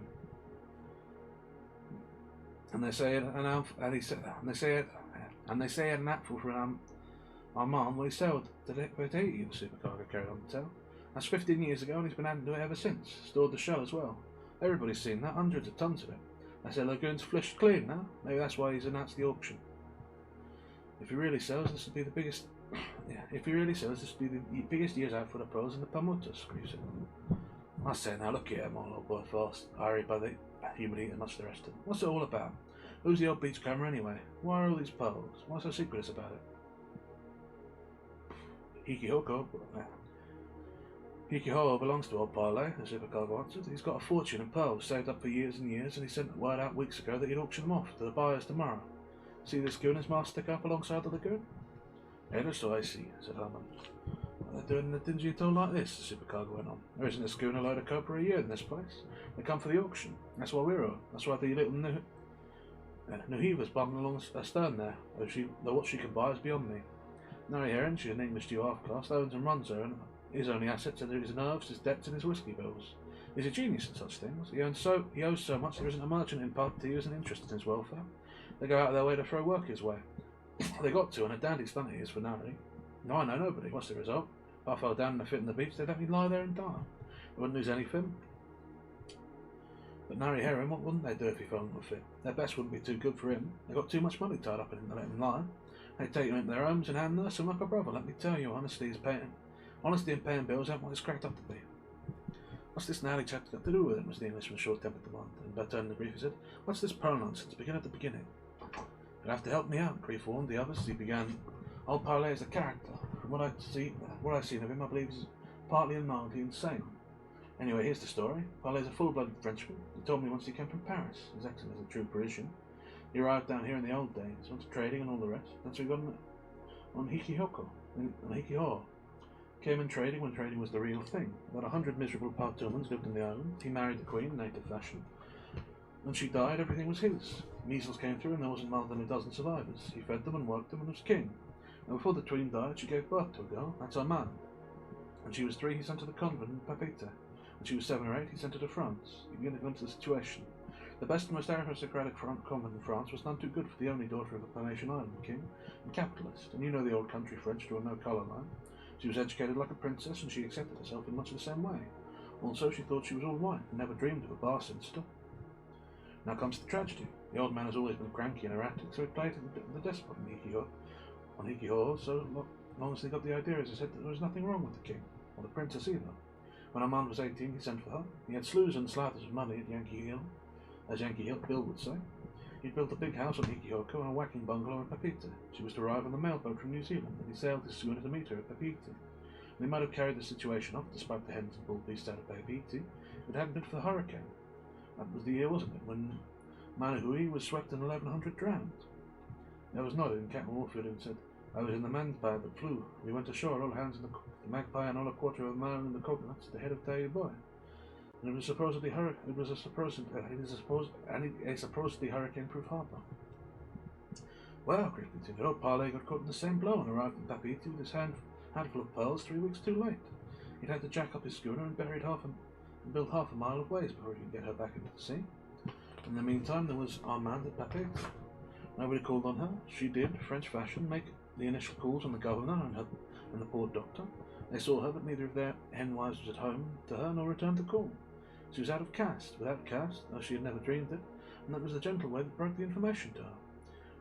And they say it an apple for our man when he sailed to Tahiti, the supercargo carried on to tell. That's 15 years ago, and he's been adding to it ever since. Stored the shell as well. Everybody's seen that, hundreds of tons of it. They say lagoon's flushed clean now. Maybe that's why he's announced the auction. If he really sells, this would be the biggest. If he really sells, this would be the biggest years out for the pros in the Pamutas, Screech said. I say now, look here, my old boy, fast. Hurried by the humidity and much the rest of them. What's it all about? Who's the old beachcomber anyway? Why are all these pearls? What's so secret about it? Hikiho belongs to old Parlay, the supercargo answered. He's got a fortune in pearls saved up for years and years, and he sent word out weeks ago that he'd auction them off to the buyers tomorrow. See the schooner's mast stick up alongside the lagoon? Yeah, so I see, said Herman. What they're doing in a dingy atoll like this, the supercargo went on. There isn't a schooner load of copper a year in this place. They come for the auction. That's why we're on. That's why the little Nuhiva's bumming along astern there, though what she can buy is beyond me. Nari Heron, she's an English Jew half-caste, owns and runs her, and his only assets are his nerves, his debts, and his whiskey bills. He's a genius in such things. He owes so much there isn't a merchant in Party who isn't interested in his welfare. They go out of their way to throw work his way. They got to, and a dandy stunt it is for Nari. No, I know nobody. What's the result? If I fell down in a fit on the beach, they'd let me lie there and die. They wouldn't lose anything. But Nari Heron, what wouldn't they do if he fell into a fit? Their best wouldn't be too good for him. They've got too much money tied up in him to let him lie. They take him into their homes and hand nurse him like a brother. Let me tell you, honesty and paying bills ain't what it's cracked up to be. What's this gnarly chap got to do with it? Was the Englishman's short-tempered demand. And by turning the brief, he said, "What's this pearl nonsense? Begin at the beginning." "You'll have to help me out," Brief warned the others as he began. Old Parlay is a character. From what I've seen of him, I believe he's partly and mildly insane. Anyway, here's the story. Parlay's a full-blooded Frenchman. He told me once he came from Paris. His accent is a true Parisian. He arrived down here in the old days, went to trading and all the rest. That's where he got on Hikiho. Came in trading when trading was the real thing. About 100 miserable Partumans lived in the island. He married the queen, native fashion. When she died, everything was his. Measles came through and there wasn't more than a dozen survivors. He fed them and worked them and was king. And before the queen died, she gave birth to a girl. That's our man. When she was 3, he sent her to the convent in Papete. When she was 7 or 8, he sent her to France. He began to go into the situation. The best and most aristocratic convent in France was none too good for the only daughter of a Palatian island king and capitalist. And you know the old country French draw no colour line. She was educated like a princess, and she accepted herself in much the same way. Also, she thought she was all right, and never dreamed of a bar sister. Now comes the tragedy. The old man has always been cranky and erratic, so he played the despot on Hikiho, so long as they got the idea, as I said, that there was nothing wrong with the king, or the princess either. When Armand was 18, he sent for her. He had slews and slathers of money at Yankee Hill, as Yankee Hill Bill would say. He'd built a big house on Hikihoko and a whacking bungalow in Papete. She was to arrive on the mailboat from New Zealand, and he sailed his schooner to meet her at Papete. They might have carried the situation off, despite the hens and bull beasts out of Papete, if it hadn't been for the hurricane. That was the year, wasn't it, when Manahui was swept and 1,100 drowned? There was nodded, and Captain Warfield said, "I was in the man's bag that flew. We went ashore, all hands in the Magpie and all a quarter of a mile in the coconuts, at the head of Tayu Boy. And it was supposedly a supposedly hurricane-proof harbour." Well, Griff continued, old Parlay got caught in the same blow and arrived in Papete with his handful of pearls 3 weeks too late. He'd had to jack up his schooner and build half a mile of ways before he could get her back into the sea. In the meantime, there was Armand at Papete. Nobody called on her. She did, French fashion, make the initial calls on the governor and the poor doctor. They saw her, but neither of their hen wives was at home to her nor returned the call. She was out of caste, without caste, though she had never dreamed it, and that was the gentle way that broke the information to her.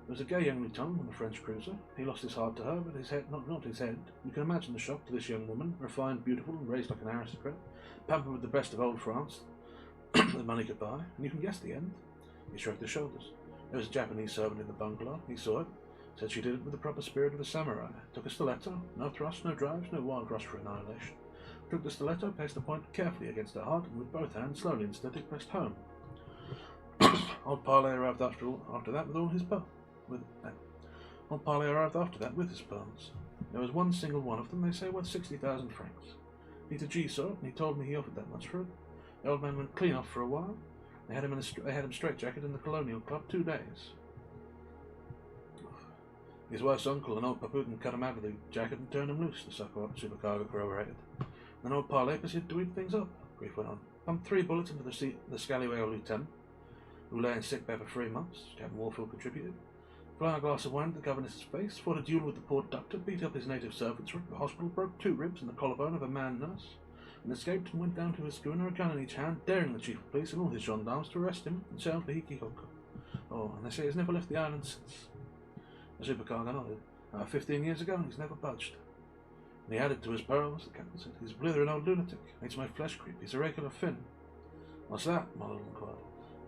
There was a gay young lieutenant on the French cruiser. He lost his heart to her, but his head, not his head. You can imagine the shock to this young woman, refined, beautiful, and raised like an aristocrat, pampered with the best of old France that money could buy, and you can guess the end. He shrugged his shoulders. There was a Japanese servant in the bungalow. He saw it. Said she did it with the proper spirit of a samurai. Took a stiletto. No thrust, no drives, no wild rush for annihilation. Took the stiletto, placed the point carefully against her heart, and with both hands, slowly and steadily, pressed home. Old Parlay arrived after that with all his pearls. Old Parlay arrived after that with his pearls. There was one single one of them, they say, worth 60,000 francs. Peter G saw it, and he told me he offered that much for it. The old man went clean off for a while. They had him straitjacket in the Colonial Club 2 days. His wife's uncle and old Paputin cut him out of the jacket and turned him loose, the supercargo corroborated. Then old Parlay proceeded to eat things up, Grief went on. Pumped 3 bullets into the scallywag lieutenant, who lay in sick bed for 3 months, Captain Warfield contributed. Flung a glass of wine at the governess's face, fought a duel with the poor doctor, beat up his native servants, wrecked the hospital, broke 2 ribs and the collarbone of a man nurse, and escaped and went down to his schooner, a gun in each hand, daring the chief of police and all his gendarmes to arrest him, and sailed for Hikihoko. Oh, and they say he's never left the island since. The supercargo nodded. 15 years ago, and he's never budged. And he added to his pearls, the captain said, he's a blithering old lunatic, makes my flesh creep, he's a regular Finn. What's that? Marlowe inquired.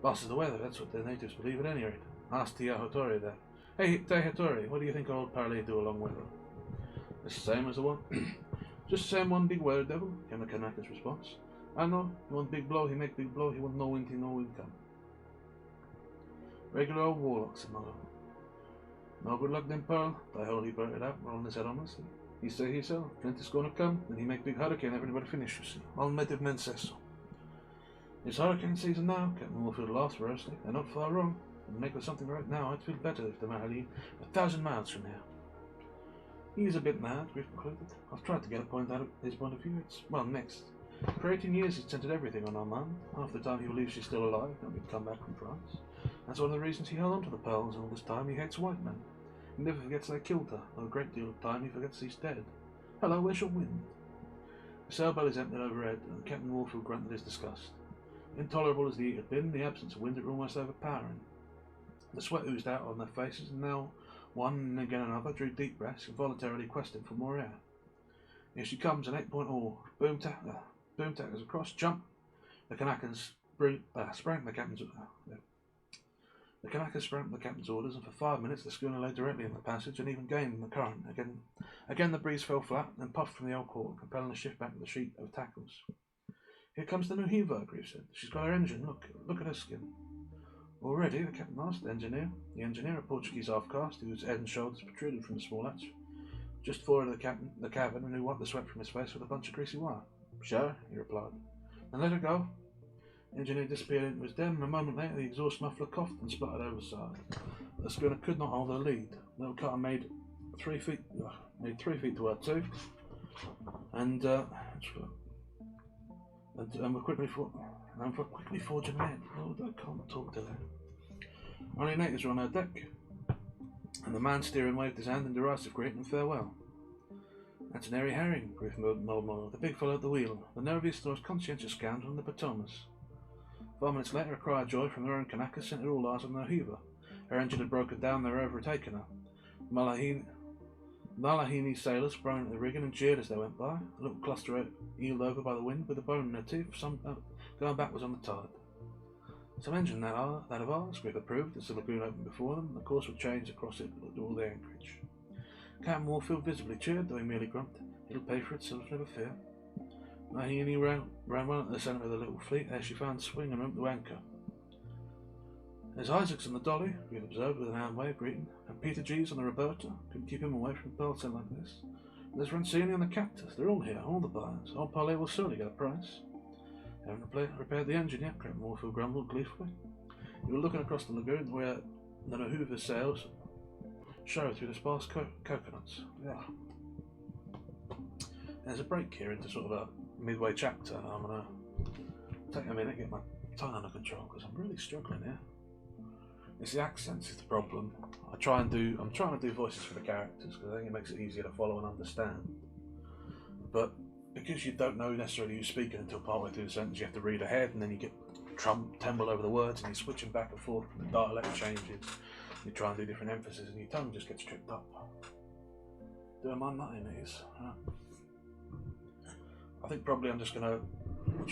Boss of the weather, that's what the natives believe at any rate. Ask Tia Hattori there. Hey, Tia Hattori, what do you think old Parlay do along weather? It's the same as the one. Just the same one big weather devil, came the Kanaka's response. I know, he want big blow, he make big blow, he want no wind, no wind come. Regular old warlock, said Marlowe. No good luck then, Pearl, he blurted out, rolling his head ominously. He say so, plenty's gonna come, then he make big hurricane, everybody finish, you see. All native men say so. It's hurricane season now, Captain Warfield laughed ferociously. They're not far wrong. And make us something right now, I'd feel better if the Mahaline were 1,000 miles from here. He's a bit mad, Griff concluded. I've tried to get a point out of his point of view. It's, well, mixed. For 18 years he's centered everything on Armand. Half the time he believes she's still alive, and we'd come back from France. That's one of the reasons he held on to the pearls, and all this time he hates white men. He never forgets they killed her, though a great deal of time he forgets he's dead. Hello, where's your wind? The sailboat is emptied overhead, and Captain Warfield grunted his disgust. Intolerable as the heat had been, the absence of wind had almost overpowering. The sweat oozed out on their faces, and now one and again another drew deep breaths, involuntarily questing for more air. Here she comes, an 8-point oar. Boom tackers across, jump. The Kanakas sprang the captain's orders, and for 5 minutes the schooner lay directly in the passage and even gained in the current. Again the breeze fell flat and puffed from the old quarter, compelling the ship back to the sheet of tackles. Here comes the new Hiva, Grief said. She's got her engine. Look at her skin. Already, the captain asked the engineer. The engineer, a Portuguese half-caste, whose head and shoulders protruded from the small hatch, just forward of the cabin, and who wiped the sweat from his face with a bunch of greasy wire. Sure, he replied. Then let her go. The engineer disappeared into his den, and a moment later the exhaust muffler coughed and spluttered overside. The schooner could not hold her lead. The little cutter made 3 feet to her too, and we're quickly forging ahead. Oh, I can't talk to them. Only natives were on our deck, and the man steering waved his hand in derisive greeting and farewell. That's an airy herring, Griff Mulmore, the big fellow at the wheel, the nerviest, most conscientious scoundrel in the Potomas. 5 minutes later, a cry of joy from their own Kanakas sent all eyes on their Hiva. Her engine had broken down, they were overtaking her. Malahini sailors sprang into the rigging and jeered as they went by. A little cluster heeled over by the wind with a bone in their teeth, some going backwards on the tide. Some engine that of ours, Griff approved, as the lagoon opened before them, and the course would change across it to all the anchorage. Captain Warfield visibly cheered, though he merely grumped. It'll pay for itself, never fear. Malahini ran well at the centre of the little fleet, as she found swing and room to anchor. There's Isaacs on the Dolly, Griff observed with an hand wave greeting, and Peter G's on the Roberta. Couldn't keep him away from a pearl like this. And there's Rancini on the Cactus. They're all here, all the buyers. Old Parlay will surely get a price. Haven't repaired the engine yet, Captain Warfield grumbled gleefully. You were looking across the lagoon where the Nahuva sails show through the sparse coconuts. Yeah. There's a break here into sort of a midway chapter. I'm going to take a minute, get my tongue under control, because I'm really struggling here. It's the accents is the problem. I'm trying to do voices for the characters because I think it makes it easier to follow and understand. But because you don't know necessarily who's speaking until partway through the sentence, you have to read ahead, and then you get tumble over the words, and you're switching back and forth, and the dialect changes. You try and do different emphasis and your tongue just gets tripped up. Doing my nutting is. I think probably I'm just going to,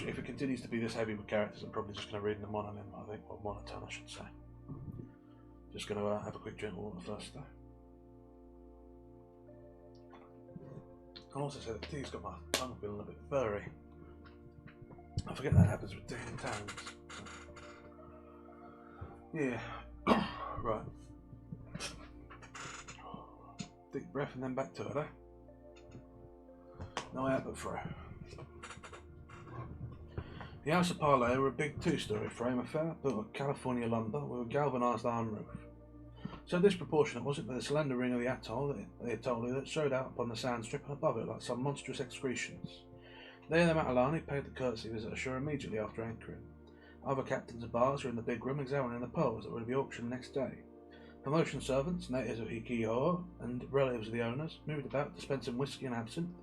if it continues to be this heavy with characters, I'm probably just going to read in the mononym, I think, or monotone I should say. Just going to have a quick drink of water first though. I'll also say the tea's got my tongue feeling a bit furry. I forget that happens with tea and tans. Yeah. Right. Deep breath and then back to it, eh? No out but through. The House of Parlay were a big two-storey frame affair built of California lumber with a galvanised iron roof. So disproportionate was it by the slender ring of the atoll, the atoll that showed out upon the sand strip and above it like some monstrous excretions. There the Matalani paid the courtesy visit ashore immediately after anchoring. Other captains of bars were in the big room examining the pearls that were to be auctioned next day. Promotion servants, natives of Hikiho, and relatives of the owners moved about dispensing whiskey and absinthe,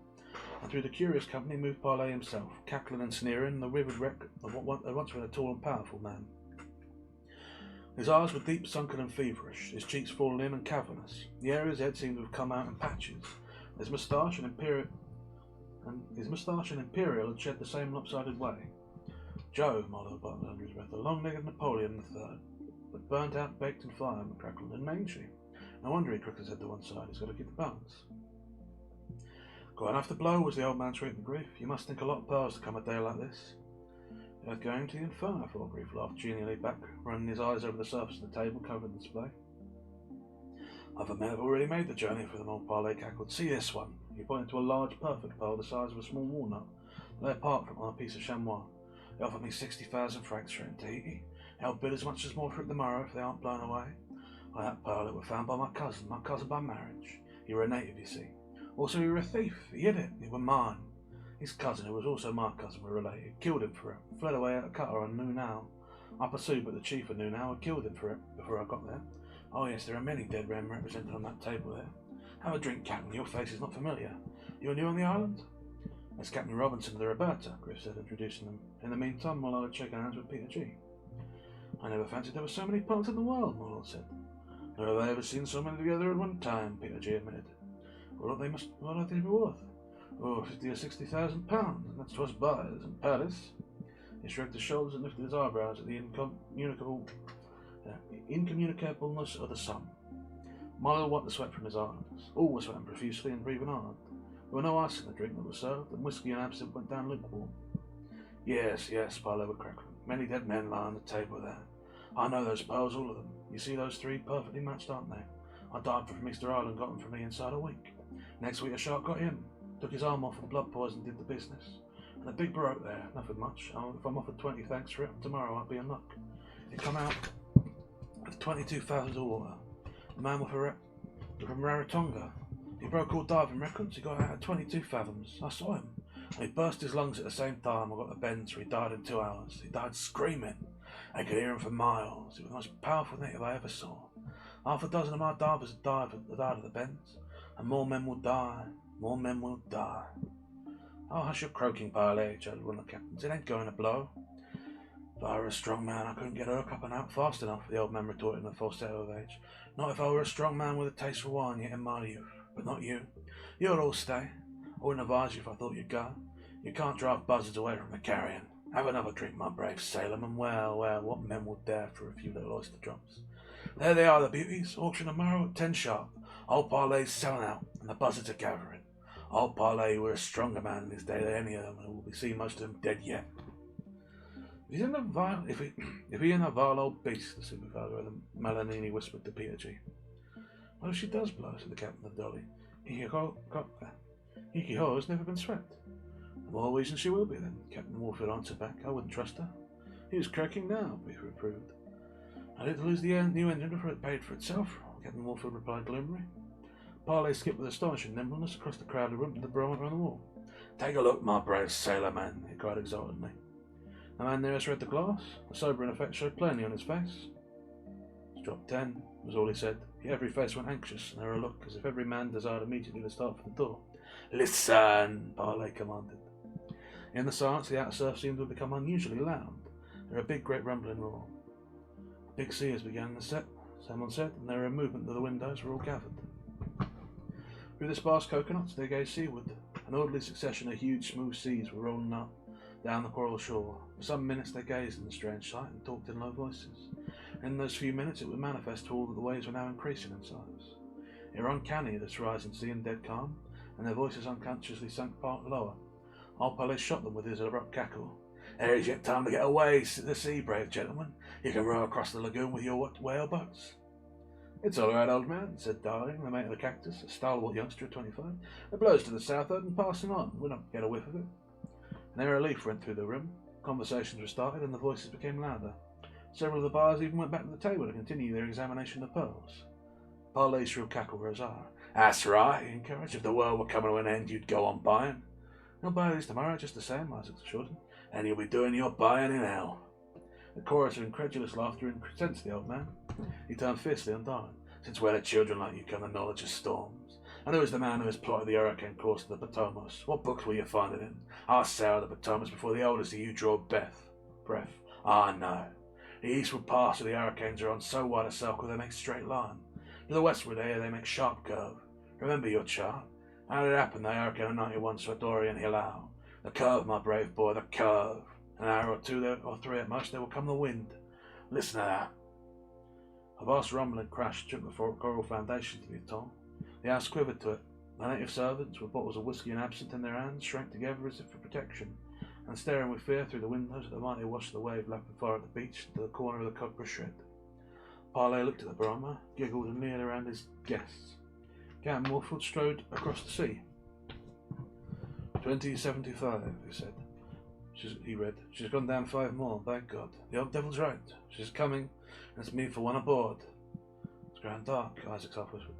and through the curious company moved Parlay himself, cackling and sneering, the withered wreck of what had once been a tall and powerful man. His eyes were deep sunken and feverish, his cheeks fallen in and cavernous. The hair of his head seemed to have come out in patches. His moustache and imperial had shed the same lopsided way. Joe, Marlowe buttoned under his breath, the long-legged Napoleon III, but burnt out, baked in fire, and crackled and mangy. No wonder he crooked his head to one side, he's got to keep the balance. Quite enough to blow, was the old man's written grief. You must think a lot of pearls to come a day like this. You're going to the inferno, thought Grief laughed genially back, running his eyes over the surface of the table covered in display. Other men have already made the journey for them, old Parlay cackled. See this one. He pointed to a large, perfect pearl the size of a small walnut, lay apart from on a piece of chamois. They offered me 60,000 francs for it in Tahiti. I'll bid as much as more for it tomorrow if they aren't blown away. Like that pearl, it was found by my cousin by marriage. You were a native, you see. Also, you were a thief. He hid it. It was mine. His cousin, who was also my cousin, were related. Killed him for it. Fled away out of cutter on Nunau. I pursued, but the chief of Nunau had killed him for it before I got there. Oh yes, there are many dead men represented on that table there. Have a drink, Captain. Your face is not familiar. You are new on the island? That's Captain Robinson of the Roberta, Griff said, introducing them. In the meantime, Marlowe had shaken hands with Peter G. I never fancied there were so many pearls in the world, Marlowe said. Nor have I ever seen so many together at one time, Peter G admitted. What are they worth? Oh, 50 or 60,000 pounds, and that's to us buyers and Paris. He shrugged his shoulders and lifted his eyebrows at the incommunicableness of the sum. Marlowe wiped the sweat from his eyes. All were sweating profusely and breathing hard. There were no ice in the drink that was served, and whiskey and absinthe went down lukewarm. Yes, Marlowe would crackle. Many dead men lie on the table there. I know those pearls, all of them. You see those three perfectly matched, aren't they? I dived from Easter Island, got them for me inside a week. Next week a shark got him. Took his arm off and blood poison did the business. And a big baroque there, nothing much. If I'm offered 20 thanks for it, tomorrow I'll be in luck. He come out with 22 fathoms of water. The man from Rarotonga. He broke all diving records. He got out at 22 fathoms. I saw him. And he burst his lungs at the same time. I got the bend, so he died in 2 hours. He died screaming. I could hear him for miles. He was the most powerful native I ever saw. Half a dozen of my divers have died of the bends. And more men will die. More men will die. Oh, hush your croaking, Parlay, chattered one of the captains. It ain't going to blow. If I were a strong man, I couldn't get her up and out fast enough, the old man retorted in a falsetto of age. Not if I were a strong man with a taste for wine yet in my youth. But not you. You'll all stay. I wouldn't advise you if I thought you'd go. You can't drive buzzards away from the carrion. Have another drink, my brave sailorman. Well, what men will dare for a few little oyster drops? There they are, the beauties. Auction tomorrow at 10 sharp. Old Parlay's selling out, and the buzzards are gathering. Old Parlay were a stronger man in his day than any of them, and we'll be seeing most of them dead yet. If he ain't a vile old beast, the superfather of the Melanini whispered to Peter G. What if she does blow, said the captain of Dolly. Hikiho has never been swept. The more reason she will be, then, Captain Warfield answered back. I wouldn't trust her. He was cracking now, Peter approved. I did lose the new engine before it paid for itself, Captain Warfield replied gloomily. Parlay skipped with astonishing nimbleness across the crowded room to the barometer on the wall. Take a look, my brave sailor man, he cried exultantly. The man nearest read the glass. The sobering effect showed plainly on his face. It's dropped 10, was all he said. Yet every face went anxious, and there a look as if every man desired immediately to start for the door. Listen, Parlay commanded. In the silence, the outer surf seemed to have become unusually loud. There was a big, great rumbling roar. The big seas began to set. someone said, and there were a movement of the windows were all gathered. Through the sparse coconuts they gazed seaward. An orderly succession of huge smooth seas were rolling up down the coral shore. For some minutes they gazed at the strange sight and talked in low voices. In those few minutes it was manifest to all that the waves were now increasing in size. They were uncanny, this rising sea and dead calm, and their voices unconsciously sank part lower. Old Parlay shot them with his abrupt cackle. There is yet time to get away to the sea, brave gentlemen. You can row across the lagoon with your whale boats. It's all right, old man, said Darling, the mate of the Cactus, a stalwart youngster of 25. It blows to the southward and passing on. We'll not get a whiff of it. And a relief went through the room. Conversations were started and the voices became louder. Several of the buyers even went back to the table to continue their examination of pearls. Parlay's shrill cackle rose higher. That's right, he encouraged. If the world were coming to an end, you'd go on buying. You'll buy these tomorrow, just the same, Isaac assured him. And you'll be doing your buying in hell. The chorus of incredulous laughter incensed the old man. He turned fiercely on Darling. Since when do children like you come to knowledge of storms? And who is the man who has plotted the hurricane course to the Potomac? What books will you find it in? I'll sail the Potomac before the oldest of you draw breath. Ah, no. The eastward paths of the hurricanes are on so wide a circle they make straight line. To the westward they make sharp curve. Remember your chart. How did it happen the hurricane of 91 saw Dorian Hillau? The curve, my brave boy, the curve. An hour or two or three at most, there will come the wind. Listen to that. A vast rumbling crash shook the coral foundation to the atoll. The house quivered to it. The native servants, with bottles of whiskey and absinthe in their hands, shrank together as if for protection, and staring with fear through the windows at the mighty wash of the wave lapping far at the beach to the corner of the copper shed. Parlay looked at the barometer, giggled and leered around his guests. Captain Warfield strode across the sea. 2075, he said. He read. She's gone down 5 more, by God. The old devil's right. She's coming, and it's me for one aboard. It's grown dark, Isaac half whispered.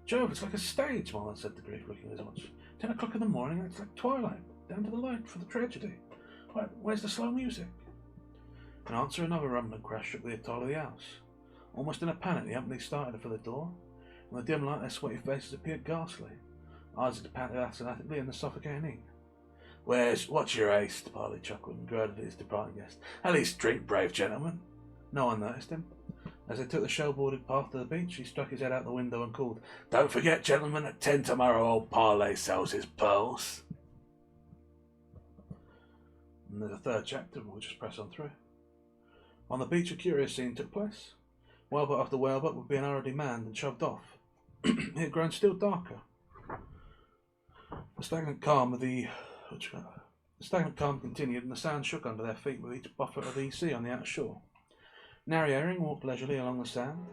Jove, it's like a stage, Marlon said to Grief, looking at his watch. 10 o'clock in the morning, it's like twilight, down to the light for the tragedy. Where's the slow music? In answer, another rumbling crash shook the atoll of the house. Almost in a panic, the company started for the door. In the dim light, their sweaty faces appeared ghastly. Isaac panted asthmatically in the suffocating heat. What's your haste? Parlay chuckled and girded at his departing guest. At least drink, brave gentleman. No one noticed him. As they took the shell-boarded path to the beach, he stuck his head out the window and called, Don't forget, gentlemen, at 10 tomorrow old Parlay sells his pearls. And there's a third chapter, but we'll just press on through. On the beach, a curious scene took place. Whaleboat after whaleboat was being hurriedly manned and shoved off. It had grown still darker. The stagnant calm continued, and the sand shook under their feet with each buffet of the sea on the outer shore. Narry Herring walked leisurely along the sand.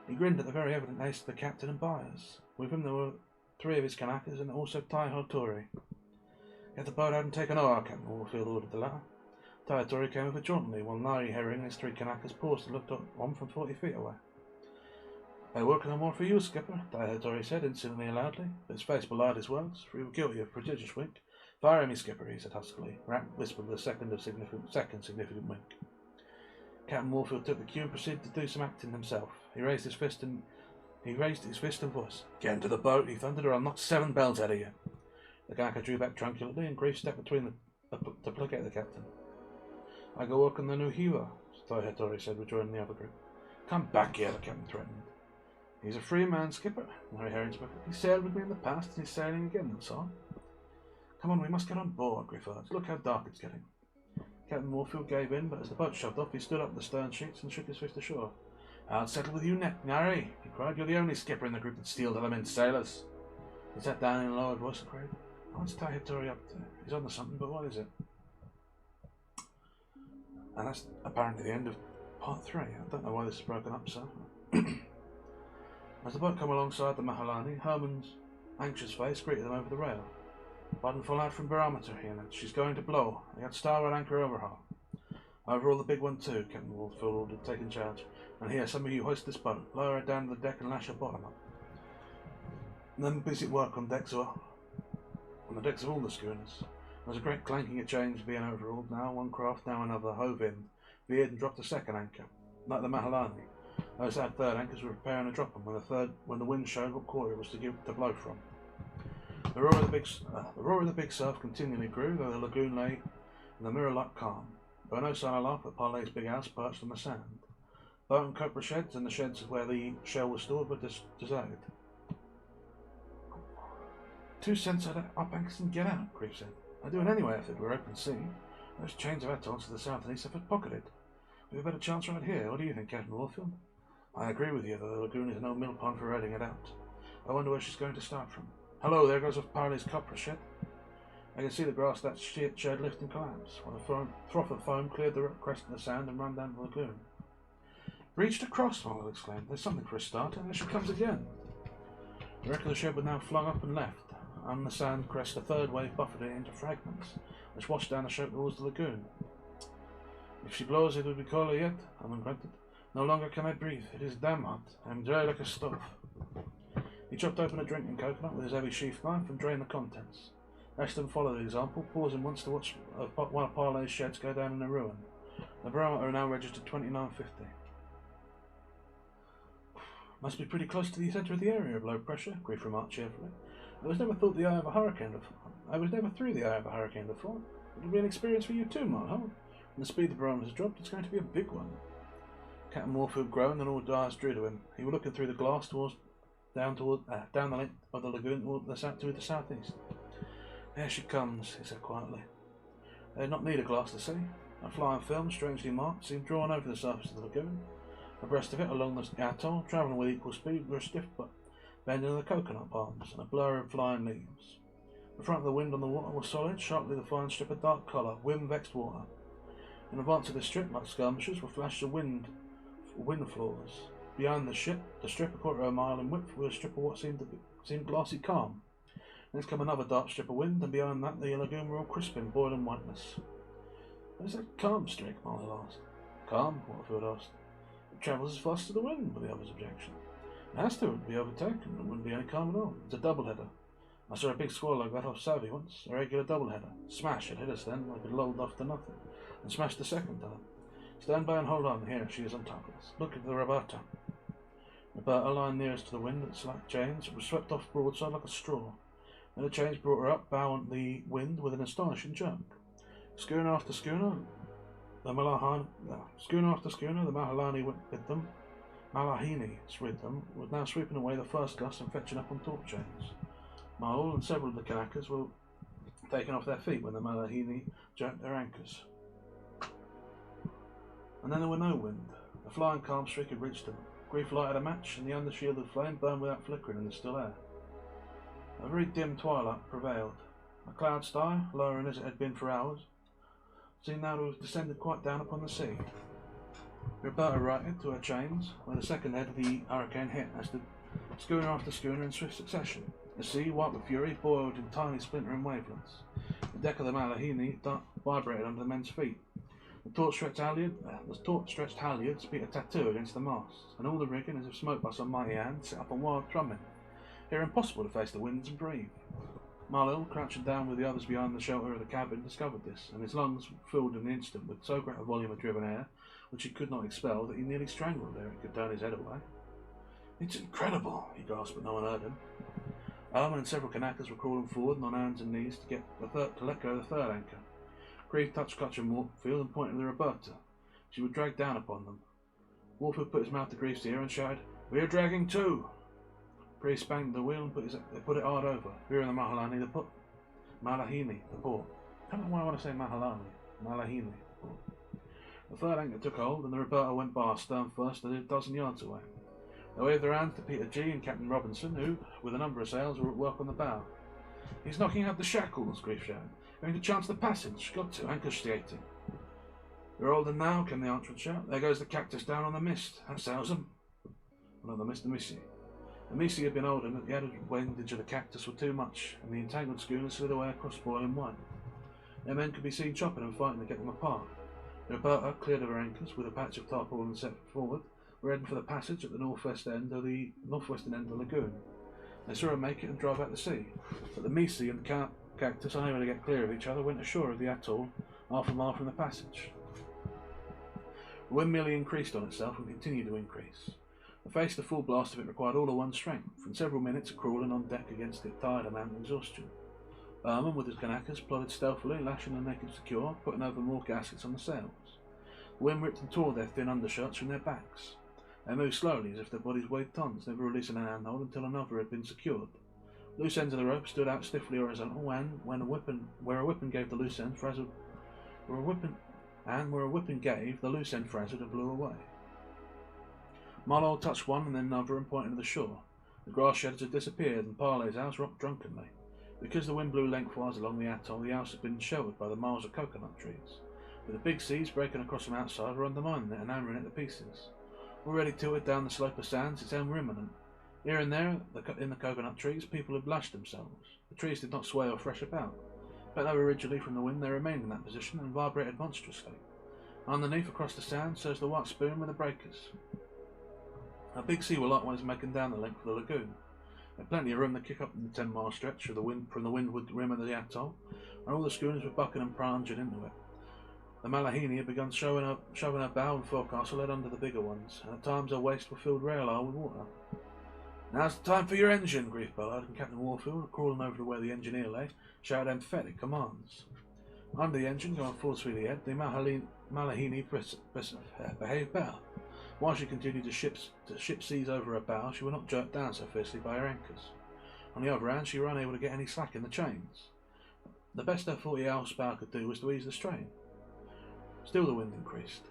He grinned at the very evident haste of the captain and buyers. With him there were 3 of his Kanakas and also Tai Hattori. Get the boat out and take an oar, Captain Warfield ordered the latter. Tai Hattori came over jauntily, while Narry Herring and his 3 Kanakas paused and looked at one from 40 feet away. They're working on more for you, Skipper, Tai Hattori said insolently and loudly, but his face belied his words, for he was guilty of a prodigious wink. Fire me, Skipper, he said huskily. Rapp whispered with a second significant wink. Captain Warfield took the cue and proceeded to do some acting himself. He raised his fist and voice. Get into the boat, he thundered, or I'll knock 7 bells out of you. The Kanaka drew back truculently, and Grief stepped between to placate the captain. I go work on the new Hiva, Tai Hattori said, rejoining the other group. Come back here, the captain threatened. He's a free man, Skipper, Larry Herring spoke. He sailed with me in the past, and he's sailing again, that's all. Come on, we must get on board, Griff urged. Look how dark it's getting. Captain Warfield gave in, but as the boat shoved off, he stood up at the stern sheets and shook his fist ashore. I'll settle with you next, Narry, he cried. You're the only skipper in the group that steals element sailors. He sat down in a lowered voice and cried, What's Tai Hattori up to? He's on to something, but what is it? And that's apparently the end of part 3. I don't know why this is broken up so. As the boat came alongside the Mahalani, Herman's anxious face greeted them over the rail. Button fall out from barometer, he announced. She's going to blow. They got starboard anchor overhaul. Overhaul the big one too, Captain Warfield ordered, taking charge. And here, some of you hoist this boat. Lower her down to the deck and lash her bottom up. And then busy at work on decks on the decks of all the schooners. There was a great clanking of chains being overhauled. Now one craft, now another, hove in, veered and dropped a second anchor, like the Mahalani. Those that had 3rd anchors were preparing to drop them when the wind showed what quarter it was to blow from. The roar of the big surf continually grew, though the lagoon lay in the mirror-like calm. There were no sign of life but Parlay's big house perched on the sand. Boat and copra sheds and the sheds where the shell was stored were deserted. 2 cents up anchors and get out, Grief said. I'd do it anyway if it were open sea. Those chains of atolls to the south and east have pocketed. We have a better chance right here. What do you think, Captain Warfield? I agree with you that the lagoon is no mill pond for raiding it out. I wonder where she's going to start from. Hello, there goes off Parley's copra shed. I can see the grass that shed lift and collapse, while the froth of foam cleared the crest of the sand and ran down the lagoon. Breached across, Marlowe exclaimed. There's something for a start, and there she comes again. The wreck of the ship was now flung up and left. On the sand crest, a third wave buffeted it into fragments, which washed down the ship towards the lagoon. If she blows, it will be colder yet, Hammond grunted. No longer can I breathe. It is damn hot. I am dry like a stove. He chopped open a drinking coconut with his heavy sheath knife and drained the contents. Ashton followed the example, pausing once to watch one of Parlay's sheds go down in a ruin. The barometer now registered 2950. Must be pretty close to the centre of the area of low pressure, Grief remarked cheerfully. I was never through the eye of a hurricane before. It'll be an experience for you too, Marlowe. When the speed the barometer has dropped, it's going to be a big one. Captain Warfield groaned and all eyes drew to him. He was looking through the glass down the length of the lagoon to the southeast. There she comes, he said quietly. They did not need a glass to see. A flying film, strangely marked, seemed drawn over the surface of the lagoon. Abreast of it, along the atoll, travelling with equal speed, were a stiff bending of the coconut palms and a blur of flying leaves. The front of the wind on the water was solid, sharply defined strip of dark colour, wind-vexed water. In advance of the strip, like skirmishers, were flashes of wind floors. Behind the ship, the strip a quarter of a mile in width, was a strip of what seemed glassy calm. Next came another dark strip of wind, and beyond that the lagoon were all crisp in boiling whiteness. What is that calm streak? Marlowe asked. Calm? Waterfield asked. It travels as fast as the wind, was the other's objection. It has to, it would be overtaken, it wouldn't be any calm at all. It's a doubleheader. I saw a big squall like that off Savvy once, a regular doubleheader. Smash, it hit us then, like it lulled off to nothing, and smashed the second time. Stand by and hold on, here, she is on top of us. Look at the Roberta. Roberta, lying nearest to the wind at slack chains, was swept off broadside like a straw. Then the chains brought her up, bow on the wind with an astonishing jerk. Schooner after schooner, the Malahini went with them. Malahini with them was now sweeping away the first gust and fetching up on taut chains. Mahul and several of the Kanakas were taken off their feet when the Malahini jerked their anchors. And then there were no wind. The flying calm streak had reached them. Grief lighted a match, and the under-shielded flame burned without flickering in the still air. A very dim twilight prevailed. A cloud star, lowering as it had been for hours, seemed now to have descended quite down upon the sea. Roberta righted to her chains, where the second head of the hurricane hit, as the schooner after schooner in swift succession. The sea, white with fury, boiled in tiny splintering wavelets. The deck of the Malahini vibrated under the men's feet. The taut-stretched halyards beat a tattoo against the masts, and all the rigging, as if smoked by some mighty hand, set up a wild drumming. It was impossible to face the winds and breathe. Marlowe, crouching down with the others behind the shelter of the cabin, discovered this, and his lungs filled in an instant with so great a volume of driven air, which he could not expel, that he nearly strangled ere he could turn his head away. It's incredible, he gasped, but no one heard him. Alman and several Kanakas were crawling forward and on hands and knees to let go of the third anchor. Grief touched Clutch and Warfield and pointed to the Roberta. She would drag down upon them. Warfield put his mouth to Grief's ear and shouted, "We are dragging too!" Grief banged the wheel and put it hard over, rearing the Malahini, the port. I don't know why I want to say Malahini, the port. The third anchor took hold, and the Roberta went bar stern first a dozen yards away. They waved their hands to Peter G. and Captain Robinson, who, with a number of sails, were at work on the bow. "He's knocking out the shackles," Grief shouted. "Going to chance the passage. Got to, anchor skating." "We're holding now," came the answering shout. "There goes the Cactus down on the mist. That sails them." Well, not the mist, the Missy. The Missy had been holding that the added windage of the Cactus were too much, and the entangled schooner slid away across boiling white. Their men could be seen chopping and fighting to get them apart. The Roberta, cleared of her anchors, with a patch of tarpaulin set forward, were heading for the passage at the northwestern end of the lagoon. They saw her make it and drive out to sea, but the Missy and the Cactus, unable to get clear of each other, went ashore of the atoll, half a mile from the passage. The wind merely increased on itself and continued to increase. To face the full blast of it required all of one's strength, and several minutes of crawling on deck against it tired a man to exhaustion. Berman, with his Kanakas, plodded stealthily, lashing the naked secure, putting over more gaskets on the sails. The wind ripped and tore their thin undershirts from their backs. They moved slowly, as if their bodies weighed tons, never releasing an handhold until another had been secured. Loose ends of the rope stood out stiffly horizontal, and where a whipping gave, the loose end frazzled. Where a whipping gave, the loose end frazzled and blew away. Marlowe touched one and then another and pointed to the shore. The grass sheds had disappeared, and Parlay's house rocked drunkenly. Because the wind blew lengthwise along the atoll, the house had been sheltered by the miles of coconut trees, with the big seas breaking across from outside were undermining it and hammering it to pieces. Already tilted down the slope of sands, its end were imminent. Here and there, in the coconut trees, people had lashed themselves. The trees did not sway or thresh about, but though rigidly from the wind, they remained in that position and vibrated monstrously. Underneath, across the sand, surged the white spume with the breakers. A big sea were likewise making down the length of the lagoon. There was plenty of room to kick up in the 10-mile stretch from the windward rim of the atoll, and all the schooners were bucking and plunging into it. The Malahini had begun shoving her bow and forecastle head under the bigger ones, and at times her waist were filled rail with water. "Now's the time for your engine," Grief bellowed, and Captain Warfield, crawling over to where the engineer lay, shouted emphatic commands. Under the engine, going full speed ahead, the Malahini behaved better. While she continued to ship seas over her bow, she was not jerked down so fiercely by her anchors. On the other hand, she were unable to get any slack in the chains. The best her 40 horsepower could do was to ease the strain. Still the wind increased.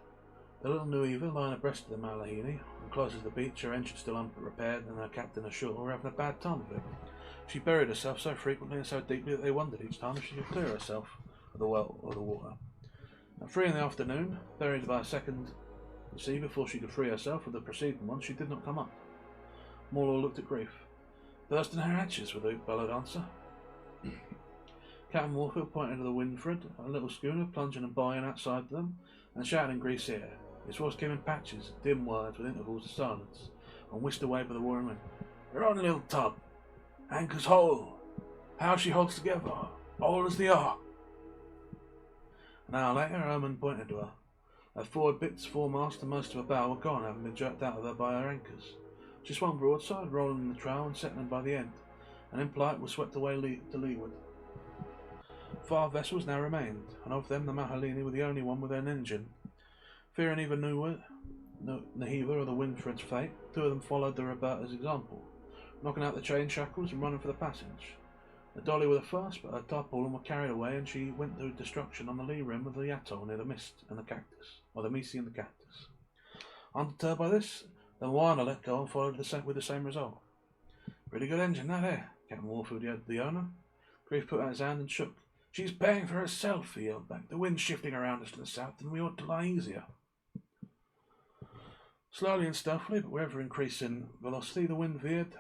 The little New Eva, lying abreast of the Malahini, and close as the beach, her engine still unrepaired and her captain ashore, were having a bad time of it. She buried herself so frequently and so deeply that they wondered each time if she could clear herself of the well or the water. At 3 in the afternoon, buried by a second sea before she could free herself of the preceding one, she did not come up. Morlaw looked at Grief. "Bursting her hatches," with a bellowed answer. Captain Warfield pointed to the Winfred, a little schooner plunging and boying outside them, and shouted in Grief's ear. His voice came in patches, dim words with intervals of silence, and whisked away by the roaring wind. "You're on, little tub. Anchor's whole. How she holds together. All as the ark." An hour later, Herman pointed to her. Her forward bits, foremast, and most of her bow were gone, having been jerked out of her by her anchors. She swung broadside, rolling in the trough and settling by the end, and in plight was swept away to leeward. 5 vessels now remained, and of them the Mahalini were the only one with an engine. Fearing either Nahiva or the Winfred's fate, 2 of them followed the Roberta's example, knocking out the chain shackles and running for the passage. The Dolly were the first, but her tarpaulin were carried away, and she went to destruction on the lee rim of the atoll near the mist and the cactus, or the Misi and the cactus. Undeterred by this, the Moana let go and followed with the same result. "Pretty good engine, that, eh?" Captain Warfield yelled the owner. Grief put out his hand and shook. "She's paying for herself," he yelled back. "The wind's shifting around us to the south, and we ought to lie easier." Slowly and stealthily, but with ever increasing velocity, the wind veered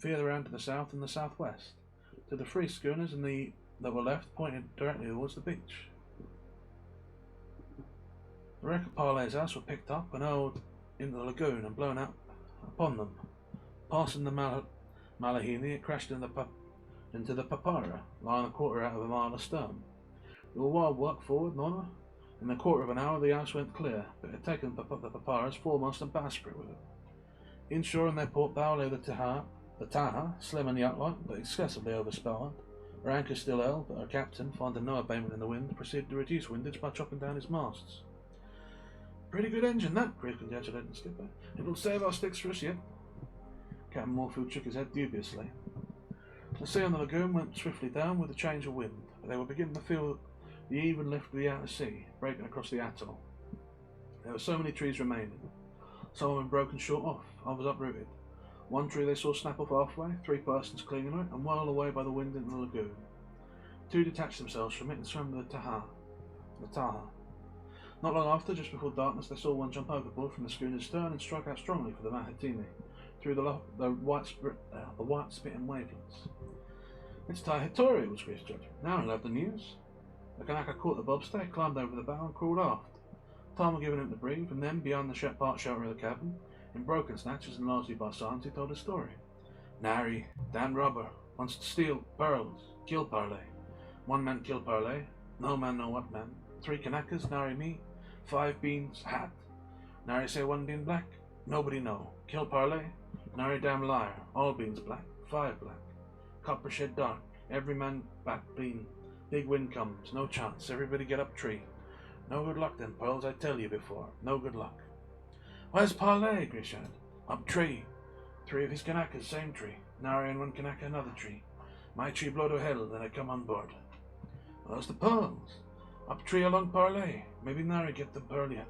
around to the south and the southwest, till the 3 schooners that were left pointed directly towards the beach. The wreck of Parlay's house were picked up and hurled into the lagoon and blown out upon them. Passing the Malahini, it crashed into the Papara, lying a quarter out of a mile astern. There were wild work forward, Nonna. In a quarter of an hour the house went clear, but it had taken the Papara's foremast and bowsprit with it. Inshore on their port bow lay the Taha, slim and yacht-like, but excessively overspelled. Her anchor still held, but her captain, finding no abatement in the wind, proceeded to reduce windage by chopping down his masts. "Pretty good engine, that," Grief congratulated the skipper. "It'll save our sticks for us yet." Captain Moorfield shook his head dubiously. The sea on the lagoon went swiftly down with a change of wind, but they were beginning to feel the even lift of the outer sea, breaking across the atoll. There were so many trees remaining. Some of them broken short off, others uprooted. One tree they saw snap off halfway, 3 persons clinging to it, and whirled away by the wind into the lagoon. 2 detached themselves from it and swam to the Taha. Not long after, just before darkness, they saw one jump overboard from the schooner's stern and strike out strongly for the Mahatini, through the white spitting wavelets. "It's Taihatori," was Grief's judgment. "Now he'll have the news." The Kanaka caught the bobstay, climbed over the bow, and crawled aft. Time was given him to breathe, and then, beyond the part shelter of the cabin, in broken snatches and largely by silence, he told his story. "Nari, Dan robber, wants to steal pearls, kill Parlay. 1 man kill Parlay, no man know what man. 3 Kanakas, Nari me, 5 beans, hat. Nari say 1 bean black, nobody know. Kill Parlay, Nari damn liar, all beans black, 5 black. Copper shed dark, every man back bean. Big wind comes, no chance, everybody get up tree. No good luck then, pearls, I tell you before, no good luck." Where's Parlay? Griff shouted. Up tree. 3 of his Kanakas, same tree. Nari and 1 Kanaka, another tree. My tree blow to hell, then I come on board. Where's the pearls? Up tree along Parlay. Maybe Nari get the pearl yet.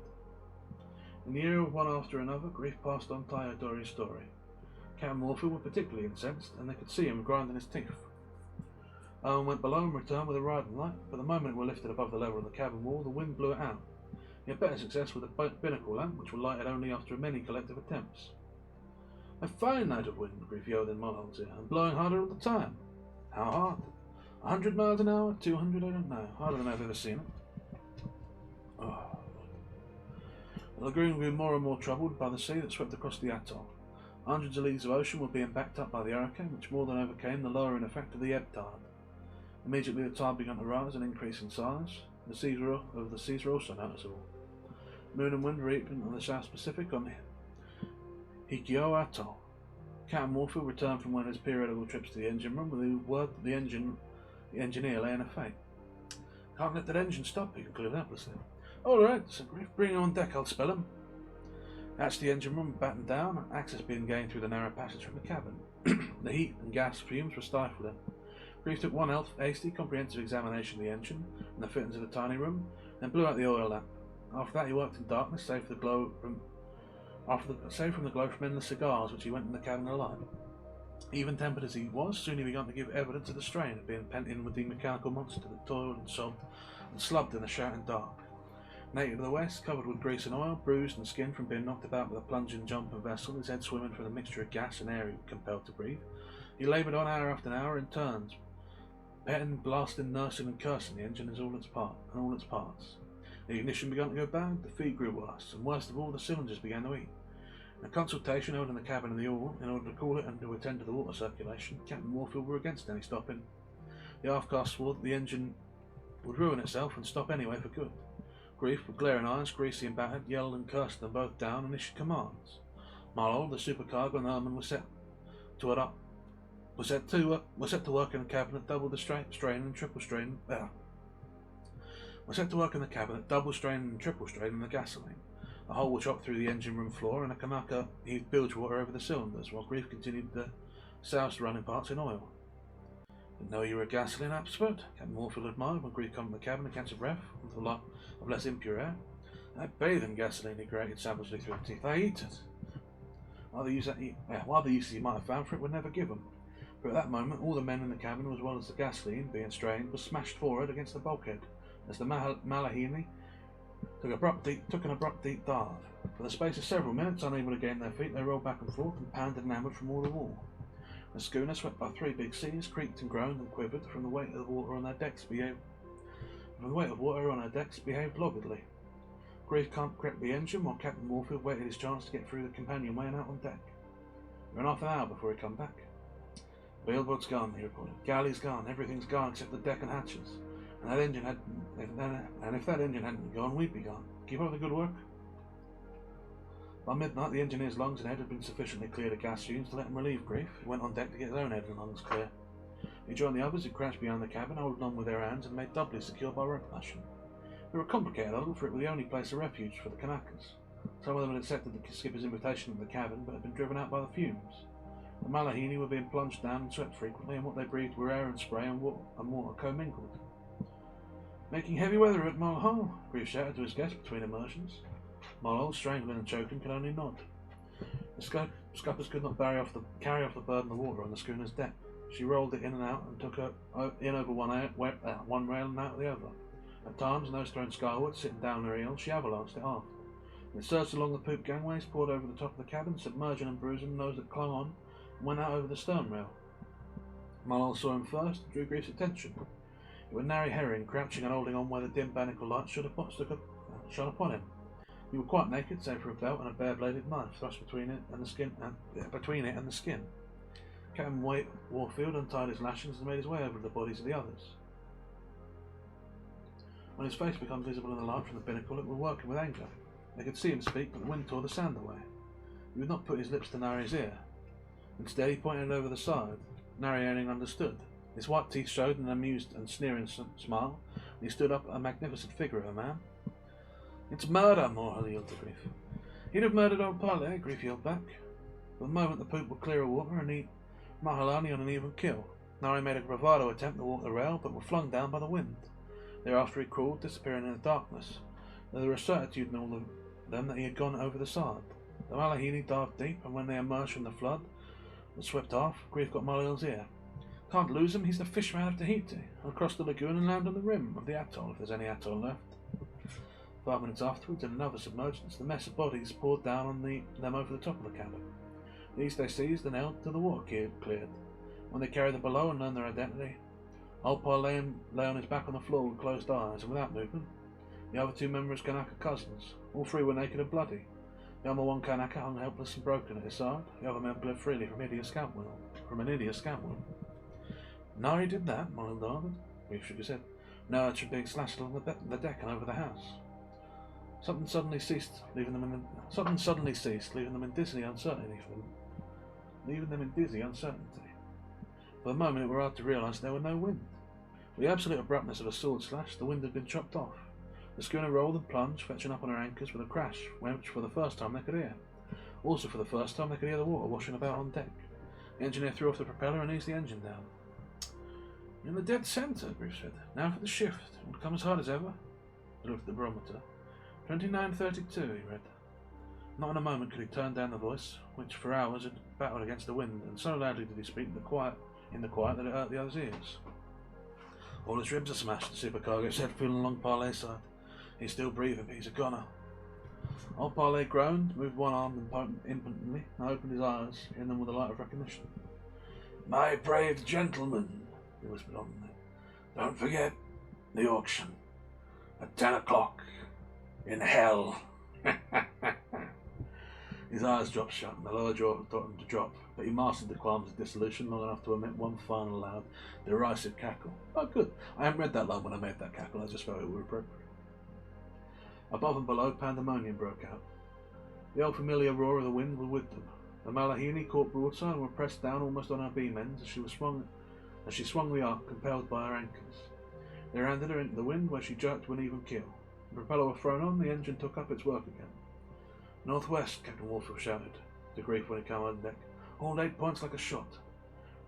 In the ear of one after another, Grief passed on Tyodori's story. Cat and Morphy were particularly incensed, and they could see him grinding his teeth. Owen went below and returned with a riding light, but the moment it were lifted above the level of the cabin wall, the wind blew it out. He had better success with a binnacle lamp, which were lighted only after many collective attempts. A fine night of wind, Grief yelled in Mulholland's ear, and blowing harder all the time. How hard? 100 miles an hour? 200? I don't know. Harder than I've ever seen it. Oh. The lagoon grew more and more troubled by the sea that swept across the atoll. Hundreds of leagues of ocean were being backed up by the hurricane, which more than overcame the lowering effect of the ebb tide. Immediately the tide began to rise and increase in size. The seas were also noticeable. Moon and wind were equal in the South Pacific on Hikio Atoll. Captain Warfield returned from one of his periodical trips to the engine room with the word that the engineer lay in a fate. Can't let that engine stop, he concluded helplessly. All right, said Griff. Bring him on deck, I'll spell him. Hatched the engine room battened down, access being gained through the narrow passage from the cabin. The heat and gas fumes were stifling. Grief took one hasty, comprehensive examination of the engine and the fittings of the tiny room, then blew out the oil lamp. After that he worked in darkness, save from the glow from endless cigars which he went in the cabin to light. Even tempered as he was, soon he began to give evidence of the strain of being pent in with the mechanical monster that toiled and sobbed and slubbed in the shouting dark. Native of the west, covered with grease and oil, bruised and skinned from being knocked about with a plunging jumping vessel, his head swimming from the mixture of gas and air he was compelled to breathe, he laboured on hour after hour in turns, petting, blasting, nursing and cursing the engine and all its parts. The ignition began to go bad, the feed grew worse, and worst of all, the cylinders began to eat. In a consultation held in the cabin of the All, in order to cool it and to attend to the water circulation, Captain Warfield were against any stopping. The aft-cast swore that the engine would ruin itself and stop anyway for good. Grief, with glaring eyes, greasy and battered, yelled and cursed them both down and issued commands. Marlowe, the supercargo and Herman were set to work in the cabin at double the strain and triple strain. Were set to work in the cabin at double strain and triple strain in the gasoline. A hole was chopped through the engine room floor, and a Kanaka heaved bilge water over the cylinders, while Grief continued the souse the running parts in oil. Didn't know you were a gasoline expert, Captain Warfield admired when Grief came to the cabin to catch a breath with a lot of less impure air. I bathe in gasoline, he grated savagely through his teeth. I eat it. While the uses he might have found for it would never give him. But at that moment, all the men in the cabin, as well as the gasoline being strained, was smashed forward against the bulkhead, as the Malahini took an abrupt deep dive. For the space of several minutes, unable to gain their feet, they rolled back and forth and pounded and hammered from wall to wall. The schooner, swept by 3 big seas, creaked and groaned and quivered from the weight of water on her decks. Behaved doggedly. Grief crept the engine while Captain Warfield waited his chance to get through the companionway and out on deck. It ran half an hour before he come back. The whaleboat's gone, he reported. Galley's gone. Everything's gone except the deck and hatches. And if that engine hadn't gone, we'd be gone. Keep up the good work. By midnight, the engineer's lungs and head had been sufficiently cleared of gas fumes to let him relieve Grief. He went on deck to get his own head and lungs clear. He joined the others who crouched behind the cabin, holding on with their hands and made doubly secure by rope lashing. They were a complicated huddle, for it was the only place of refuge for the Kanakas. Some of them had accepted the skipper's invitation to the cabin, but had been driven out by the fumes. The Malahini were being plunged down and swept frequently, and what they breathed were air and spray and water commingled. Making heavy weather at Mulholland, Grief shouted to his guest between immersions. Mulholland, strangling and choking, could only nod. The scuppers could not carry off the burden of water on the schooner's deck. She rolled it in and out and took her in over one rail and out the other. At times, nose thrown skyward, sitting down her heel, she avalanched it aft. It surged along the poop gangways, poured over the top of the cabin, submerging and bruising those that clung on, and went out over the stern rail. Mulholland saw him first and drew Grief's attention. It was Nari Herring, crouching and holding on where the dim binnacle light shone upon him. He was quite naked, save for a belt and a bare-bladed knife thrust between it and the skin. Captain Warfield untied his lashings and made his way over the bodies of the others. When his face becomes visible in the light from the binnacle, it was working with anger. They could see him speak, but the wind tore the sand away. He would not put his lips to Nari's ear. Instead, he pointed over the side. Nari Herring understood. His white teeth showed an amused and sneering smile, and he stood up, a magnificent figure of a man. It's murder, Morhal yelled to Grief. He'd have murdered old Parlay, Grief yelled back. For the moment the poop would clear of water and eat Mahalani on an even kill. Nari made a bravado attempt to walk the rail, but were flung down by the wind. Thereafter he crawled, disappearing in the darkness. There was certitude in all of them that he had gone over the side. The Malahini dived deep, and when they emerged from the flood and swept off, Grief got Malil's ear. Can't lose him, he's the fishman of Tahiti. I'll cross the lagoon and land on the rim of the atoll, if there's any atoll left. 5 minutes afterwards, in another submergence, the mess of bodies poured down on them over the top of the cabin. These they seized and held till the water cleared. When they carried them below and learned their identity, old Parlay lay on his back on the floor with closed eyes and without movement. The other 2 members Kanaka cousins. All 3 were naked and bloody. The other one Kanaka hung helpless and broken at his side. The other man bled freely from an hideous scalp wound. Nari did that, Molly demanded. Grief shook his head. No, it should be slashed along the deck and over the house. Something suddenly ceased, leaving them in dizzy uncertainty. For the moment, it were hard to realise there were no wind. With the absolute abruptness of a sword slash, the wind had been chopped off. The schooner rolled and plunged, fetching up on her anchors with a crash, which for the first time they could hear. Also, for the first time, they could hear the water washing about on deck. The engineer threw off the propeller and eased the engine down. In the dead centre, Griff said. Now for the shift. It will come as hard as ever. He looked at the barometer. 29:32, he read. Not in a moment could he turn down the voice, which for hours had battled against the wind, and so loudly did he speak in the quiet that it hurt the other's ears. All his ribs are smashed, the supercargo said, feeling along Parlay's side. He's still breathing, but he's a goner. Old Parlay groaned, moved one arm impotently, and opened his eyes in them with a light of recognition. My brave gentlemen, he whispered on them. Don't forget the auction. At 10 o'clock. In hell. His eyes dropped shut, and the lower jaw taught him to drop, but he mastered the qualms of dissolution long enough to emit one final loud, derisive cackle. Oh, good. I hadn't read that line when I made that cackle. I just felt it were appropriate. Above and below, pandemonium broke out. The old familiar roar of the wind was with them. The Malahini caught broadside and were pressed down almost on her beam ends as she swung the arc, compelled by her anchors. They handed her into the wind, where she jerked to an even keel. The propeller were thrown on, the engine took up its work again. Northwest, Captain Warfield shouted to Grief when he came on deck. All 8 points like a shot.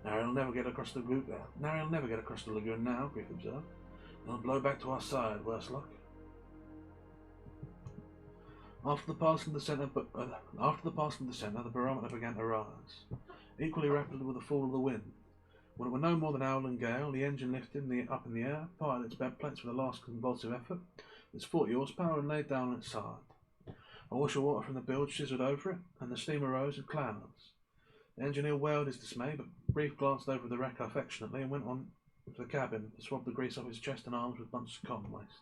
Narry'll never get across the lagoon now, Grief observed. It'll blow back to our side, worse luck. After the passing of the centre, the barometer began to rise, equally rapidly with the fall of the wind. When it were no more than howling gale, the engine lifted up in the air, parted its bed plates with a last convulsive effort, its 40 horsepower, and laid down on its side. A wash of water from the bilge sizzled over it, and the steam arose in clouds. The engineer wailed his dismay, but Grief glanced over the wreck affectionately and went on to the cabin to swab the grease off his chest and arms with bunches of cotton waste.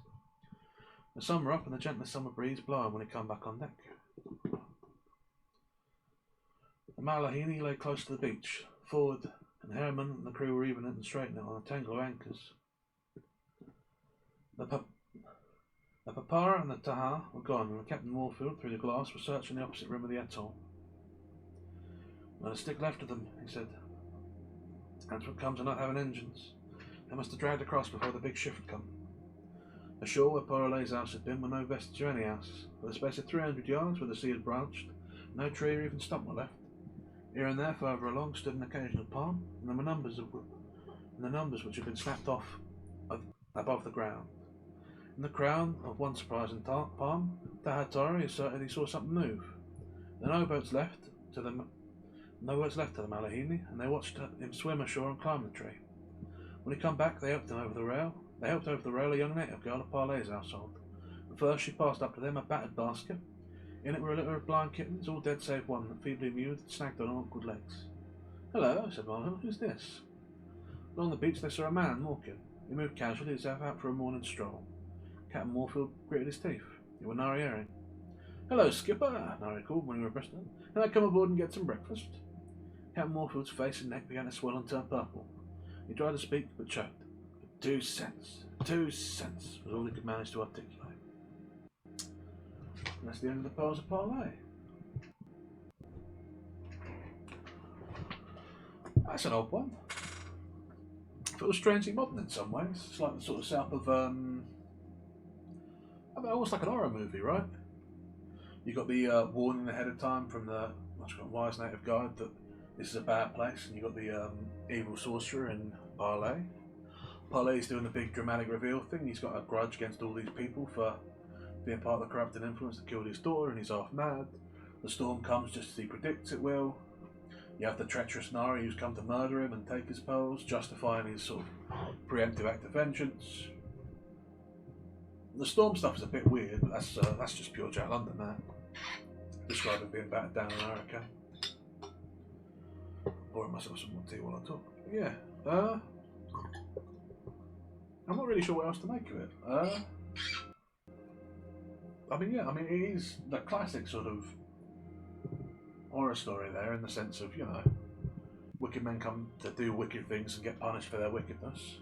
The sun were up and the gentlest summer breeze blowing when he came back on deck. The Malahini lay close to the beach. Forward, and Herman and the crew were evening and straightening it on a tangle of anchors. The Papara and the Taha were gone, and Captain Warfield, through the glass, was searching the opposite rim of the atoll. Not a stick left of them, he said. That's what comes of not having engines. They must have dragged across before the big shift had come. Ashore, where Paralay's house had been, were no vestige of any house. For the space of 300 yards, where the sea had branched, no tree or even stump were left. Here and there, further along, stood an occasional palm, and there were numbers which had been snapped off above the ground. In the crown of one surprising palm, Tahatori asserted he saw something move. There were no boats left to the Malahini, and they watched him swim ashore and climb the tree. When he came back, they helped him over the rail. They helped over the rail a young native girl of Parlay's household. At first, she passed up to them a battered basket. In it were a litter of blind kittens, all dead save one that feebly mewed and snagged on awkward legs. Hello, said Marlon. Who's this? Along the beach, they saw a man walking. He moved casually as if out for a morning stroll. Captain Warfield gritted his teeth. It were Nari Herring. Hello, Skipper, Nari called when he were abreast of him. Can I come aboard and get some breakfast? Captain Warfield's face and neck began to swell and turn purple. He tried to speak, but choked. 2 cents. 2 cents was all he could manage to articulate. And that's the end of the Pearls of Parlay. That's an odd one. It feels strangely modern in some ways. It's like the sort of south of, almost like an horror movie, right? You got the warning ahead of time from the wise native guide that this is a bad place, and you got the evil sorcerer in Parlay. Parlay's doing the big dramatic reveal thing. He's got a grudge against all these people for being part of the corrupting influence that killed his daughter, and he's half mad. The storm comes just as he predicts it will. You have the treacherous Nari who's come to murder him and take his pearls, justifying his sort of preemptive act of vengeance. The storm stuff is a bit weird, but that's just pure Jack London, that. Describing being battered down in a hurricane. Pouring myself some more tea while I talk. But yeah, I'm not really sure what else to make of it. It is the classic sort of horror story there, in the sense of, you know, wicked men come to do wicked things and get punished for their wickedness.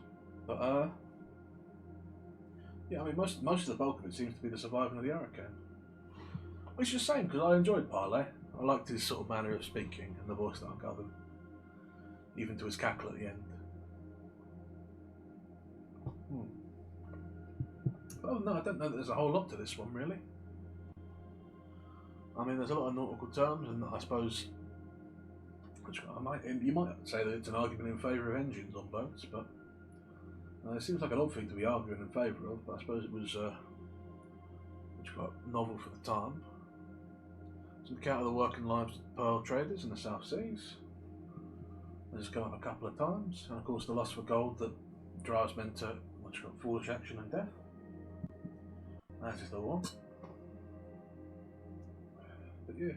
But yeah, I mean, most of the bulk of it seems to be the surviving of the hurricane. Which is a shame, because I enjoyed Parlay. I liked his sort of manner of speaking and the voice that uncovered, even to his cackle at the end. Oh no, I don't know that there's a whole lot to this one, really. I mean, there's a lot of nautical terms, and I suppose you might say that it's an argument in favour of engines on boats, but it seems like an odd thing to be arguing in favour of. But I suppose it was novel for the time. Some account of the working lives of pearl traders in the South Seas. This has come up a couple of times, and of course the lust for gold that drives men to foolish action and death. That is the one. But yeah.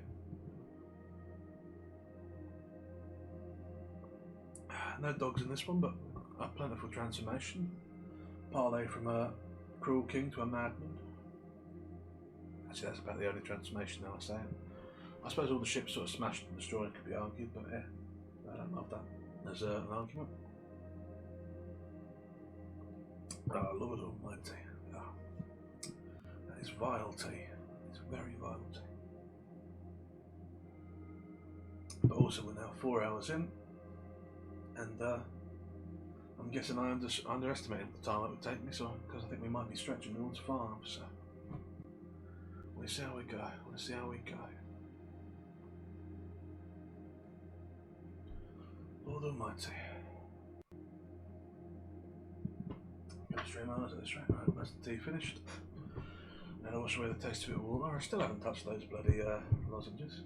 No dogs in this one, but a plentiful transformation. Parlay from a cruel king to a madman. Actually, that's about the only transformation now I say it. I suppose all the ships sort of smashed and destroyed could be argued, but yeah, I don't love that as an argument. Oh, Lord Almighty. Oh. That is vile tea. It's very vile tea. But also we're now 4 hours in, and I'm guessing I underestimated the time it would take me, because I think we might be stretching towards 5, so we'll see how we go. We'll see how we go. Lord Almighty. Got 3 hours at this rate. Right, that's the tea finished. Now to wash away the taste of it with water. I still haven't touched those bloody lozenges.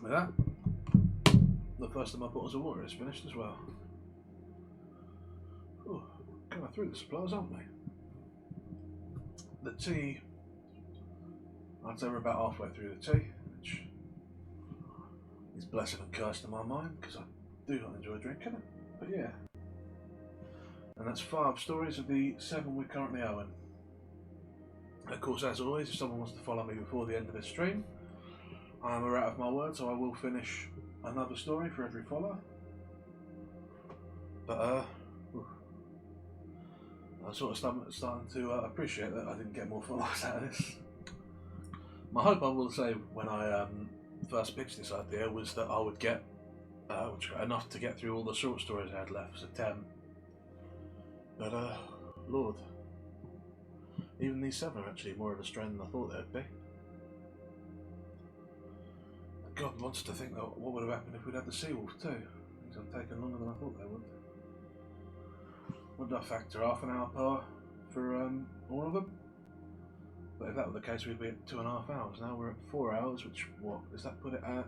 With that, the first of my bottles of water is finished as well. Oh, going through the supplies, aren't we? The tea, I'd say we're about halfway through the tea, which is blessed and cursed in my mind, because I do not enjoy drinking it. But yeah. And that's 5 stories of the 7 we're currently owing. Of course, as always, if someone wants to follow me before the end of this stream, I am a rat of my word, so I will finish another story for every follower. But I'm sort of starting to appreciate that I didn't get more followers out of this. My hope, I will say, when I first pitched this idea, was that I would get enough to get through all the short stories I had left, so 10. But Lord, even these 7 are actually more of a strain than I thought they'd be. God wants to think that what would have happened if we'd had the Seawolf too. Things have taken longer than I thought they would. What did I factor? Half an hour for all of them? But if that were the case, we'd be at 2.5 hours. Now we're at 4 hours, which, what, does that put it at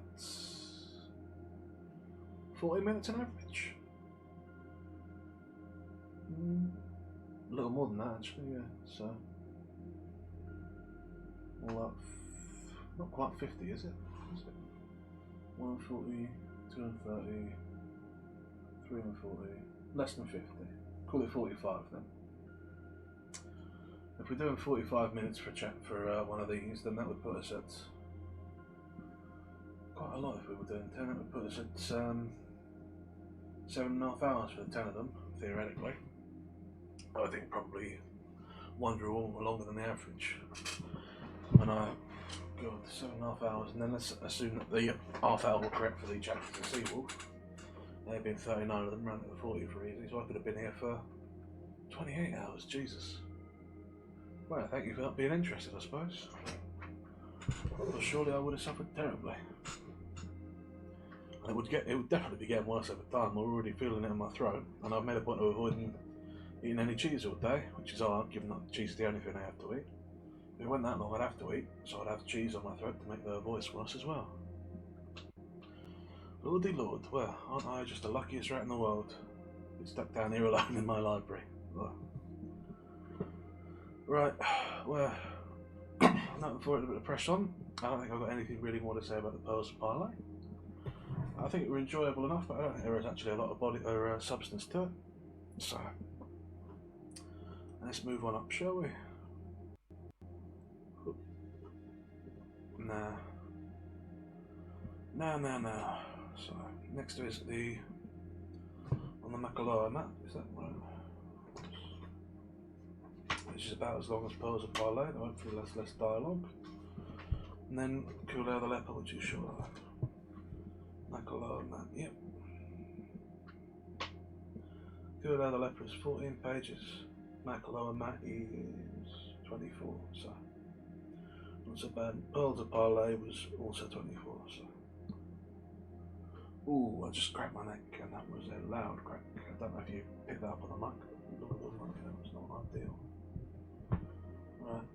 40 minutes on average? A little more than that, actually, yeah. So, all up, not quite 50, is it? 140, 230, 340, less than 50. Call it 45 then. If we're doing 45 minutes for one of these, then that would put us at quite a lot. If we were doing 10, that would put us at 7.5 hours for the 10 of them, theoretically. I think probably one drew longer than the average. And I god, 7.5 hours, and then let's assume that the half hour were correct for the Jackson Seawolf. There have been 39 of them, running to 40 for easy, so I could have been here for 28 hours, Jesus. Well, thank you for not being interested, I suppose. Well, surely I would have suffered terribly. And it would definitely be getting worse over time. I'm already feeling it in my throat, and I've made a point of avoiding eating any cheese all day, which is hard, given that cheese is the only thing I have to eat. If it went that long, I'd have to eat, so I'd have cheese on my throat to make the voice worse as well. Lordy Lord, well, aren't I just the luckiest rat in the world? Been stuck down here alone in my library. Ugh. Right, well, nothing for it, a bit of press on. I don't think I've got anything really more to say about the Pearls of Parlay. I think it were enjoyable enough, but I don't think there is actually a lot of body or substance to it. So, let's move on up, shall we? Nah. No. So, next is on the Makaloa Mat, is that right? Which is about as long as Pearls of Parlay, hopefully less dialogue. And then Koolau the Leper, which is shorter. Makaloa Mat, yep. Koolau the Leper is 14 pages. Makaloa Mat is 24, so not so bad. Pearls of Parlay was also 24, so. Ooh, I just cracked my neck, and that was a loud crack. I don't know if you picked that up on the mic. That was not ideal. Right.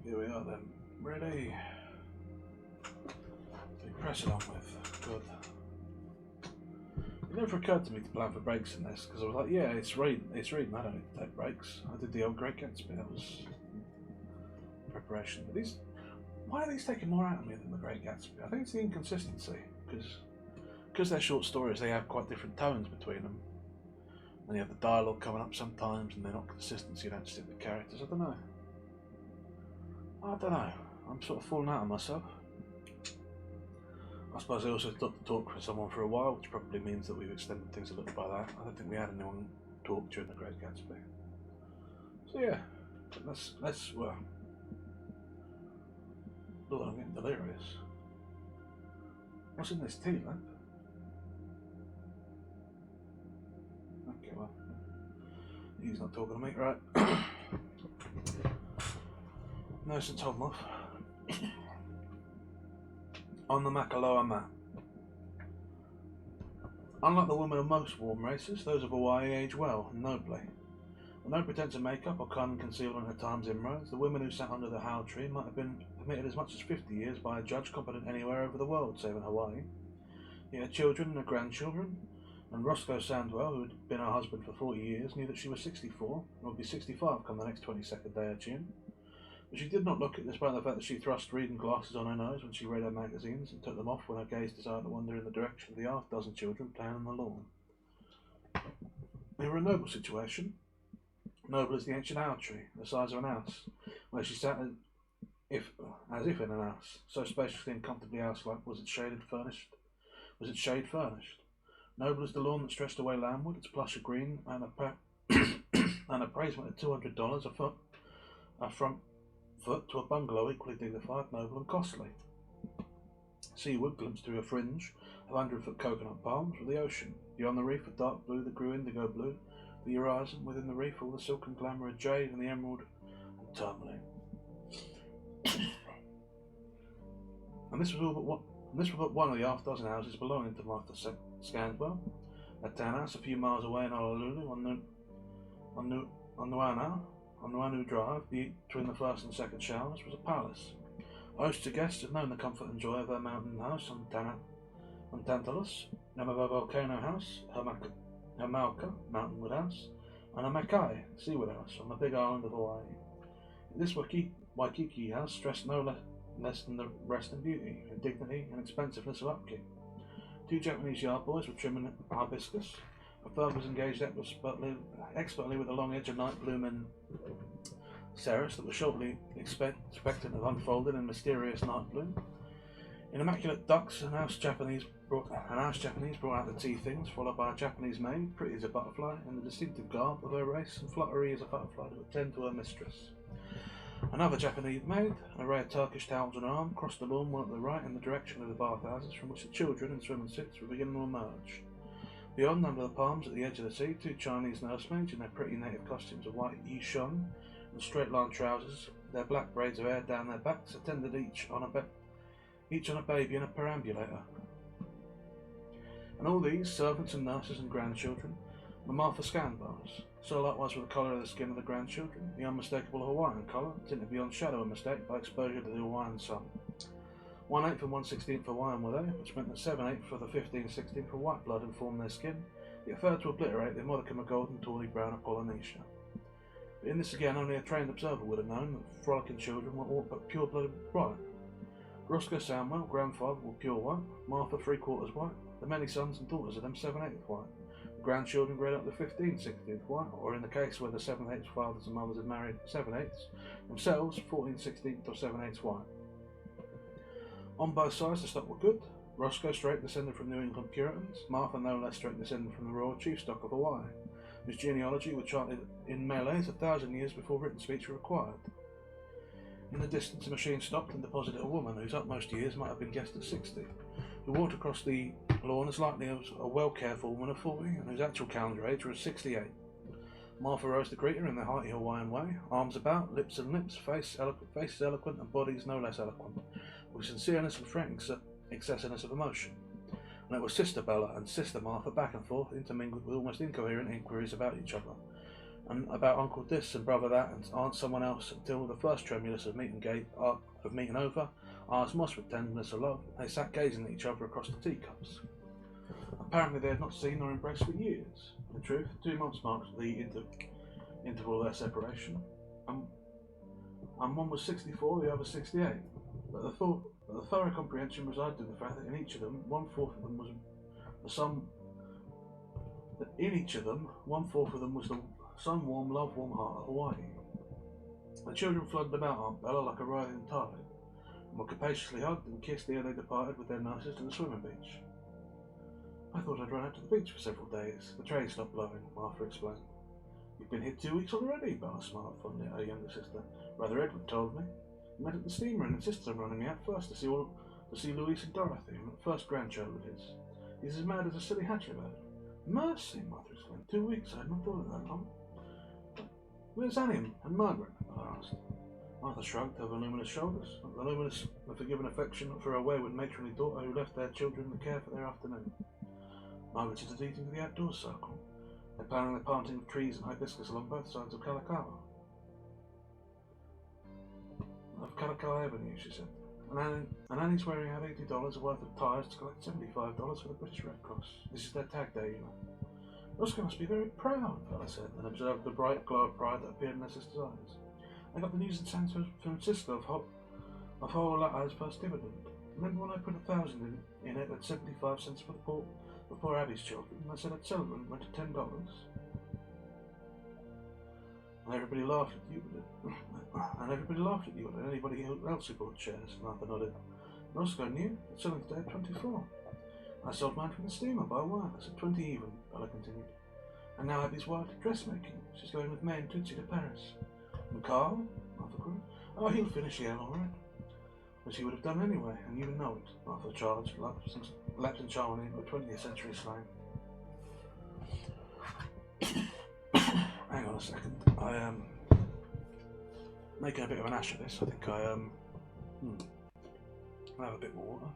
Here we are then. Ready? Press it on with. Good. It never occurred to me to plan for breaks in this, because I was like, yeah, it's reading, I don't need to take breaks. I did the old Great Gatsby, that was preparation. But why are these taking more out of me than the Great Gatsby? I think it's the inconsistency, because they're short stories, they have quite different tones between them. And you have the dialogue coming up sometimes, and they're not consistent, so you don't stick with characters. I don't know. I'm sort of falling out of myself. I suppose I also got to talk for someone for a while, which probably means that we've extended things a little by that. I don't think we had anyone talk during the Great Gatsby. So yeah, let's well. Lord, I'm getting delirious. What's in this tea lamp? Okay, well, he's not talking to me, right? No, since I'm off. On the Makaloa Mat. Unlike the women of most warm races, those of Hawaii age well and nobly. With no pretence of makeup or cunning concealed on her time's inroads, the women who sat under the how tree might have been permitted as much as 50 years by a judge competent anywhere over the world, save in Hawaii. Yet her children and her grandchildren, and Roscoe Sandwell, who had been her husband for 40 years, knew that she was 64 and would be 65 come the next 22nd day of June. But she did not look it, despite the fact that she thrust reading glasses on her nose when she read her magazines and took them off when her gaze desired to wander in the direction of the half-dozen children playing on the lawn. They were a noble situation, noble as the ancient owl tree, the size of an house, where she sat as if in an house, so spaciously and comfortably house-like was its shade furnished. Noble as the lawn that stretched away landward, its plush of green and an appraisement of $200 a front foot to a bungalow equally dignified, noble and costly. Seaward glimpsed through a fringe of 100-foot coconut palms with the ocean. Beyond the reef, a dark blue that grew indigo blue, the horizon, within the reef all the silken glamour of jade and the emerald and tourmaline. And this was but one of the half-dozen houses belonging to Martha Scandwell, a townhouse a few miles away in Honolulu on Nuanu Drive. Between the first and second showers was a palace. Hosts and guests had known the comfort and joy of her mountain house on Tantalus, her volcano house, her Mauka, mountainwood house, and her Makai, seawood house, on the big island of Hawaii. This Waikiki house stressed no less than the rest and beauty, and dignity and expensiveness of upkeep. 2 Japanese yard boys were trimming hibiscus. A third was engaged expertly with a long edge of night blooming cereus that was shortly expectant of unfolding in mysterious night bloom. In immaculate ducks, an house Japanese brought out the tea things, followed by a Japanese maid, pretty as a butterfly, in the distinctive garb of her race, and fluttery as a butterfly to attend to her mistress. Another Japanese maid, an array of Turkish towels on her arm, crossed the lawn one at the right in the direction of the bathhouses from which the children in swimming suits were beginning to emerge. Beyond, under the palms at the edge of the sea, two Chinese nursemaids in their pretty native costumes of white yishun and straight-line trousers, their black braids of hair down their backs, attended each on a baby in a perambulator. And all these, servants and nurses and grandchildren, were Martha Scanbars. So likewise with the colour of the skin of the grandchildren, the unmistakable Hawaiian colour, tinted beyond shadow and mistake by exposure to the Hawaiian sun. 1/8 and 1/16 Hawaiian were they, which meant that 7/8 for the 15/16 were white blood informed their skin, yet failed to obliterate their modicum of golden tawny brown of Polynesia. But in this again only a trained observer would have known that frolicking children were all but pure-blooded white. Roscoe Samwell, grandfather, were pure white, Martha 3/4 white, the many sons and daughters of them 7/8 white. The grandchildren grade up to 15/16 white, or in the case where the 7/8 fathers and mothers had married 7/8, themselves 14/16 or 7/8 white. On both sides the stock were good. Roscoe straight descended from New England Puritans, Martha no less straight descended from the royal chief stock of Hawaii, whose genealogy was charted in Malays 1,000 years before written speech were required. In the distance a machine stopped and deposited a woman whose utmost years might have been guessed at 60, who walked across the lawn as likely as a well-cared-for woman of 40, and whose actual calendar age was 68. Martha rose to greet her in the hearty Hawaiian way, arms about, lips and lips, faces eloquent and bodies no less eloquent, with sincereness and frank excessiveness of emotion. And it was Sister Bella and Sister Martha back and forth, intermingled with almost incoherent inquiries about each other, and about Uncle this and Brother that and Aunt someone else, until the first tremulous of meeting over, eyes moist with tenderness of love, they sat gazing at each other across the teacups. Apparently they had not seen nor embraced for years. In truth, 2 months marked the interval of their separation, and one was 64, the other 68. But the thorough comprehension resided in the fact that in each of them, 1/4 of them was the sun warm love, warm heart of Hawaii. The children flooded about Aunt Bella like a rising tide, and were capaciously hugged and kissed ere they departed with their nurses to the swimming beach. I thought I'd run out to the beach for several days. The trade stopped blowing, Martha explained. You've been here 2 weeks already, Bella smiled fondly at her younger sister. Brother Edward told me. He met at the steamer and insisted on running me out first to see Louise and Dorothy, and the first grandchild of his. He's as mad as a silly hatchet bird. Mercy, Mother exclaimed. 2 weeks, I had not thought of that long. Where's Annie and Margaret? I asked. Martha shrugged her voluminous shoulders, the luminous and forgiving affection for her wayward matronly daughter who left their children to care for their afternoon. Margaret is eating for the outdoors circle. They're planning the planting of trees and hibiscus along both sides of Kalakaua Avenue, she said. And Annie's wearing out $80 worth of tyres to collect $75 for the British Red Cross. This is their tag day, you know. Roscoe must be very proud, Bella said, and observed the bright glow of pride that appeared in her sister's eyes. I got the news in San Francisco of Ho'ola'a's first dividend. Remember when I put 1,000 in it at 75 cents for poor Abby's children, and I said I'd sell them and went to $10? And everybody laughed at you, and anybody else who bought shares, Martha nodded. Roscoe knew, it's selling today at 24. I sold mine from the steamer by a while. I said 20 even, Bella continued. And now Abby's wild at dressmaking. She's going with May and Tootsie to Paris. And Carl? Martha cried. Oh, he'll finish Yale all right. As he would have done anyway, and you would know it, Martha charged, lapsing charmingly into a 20th century slang. Hang on a second. I am making a bit of an ash of this. I think I'll have a bit more water.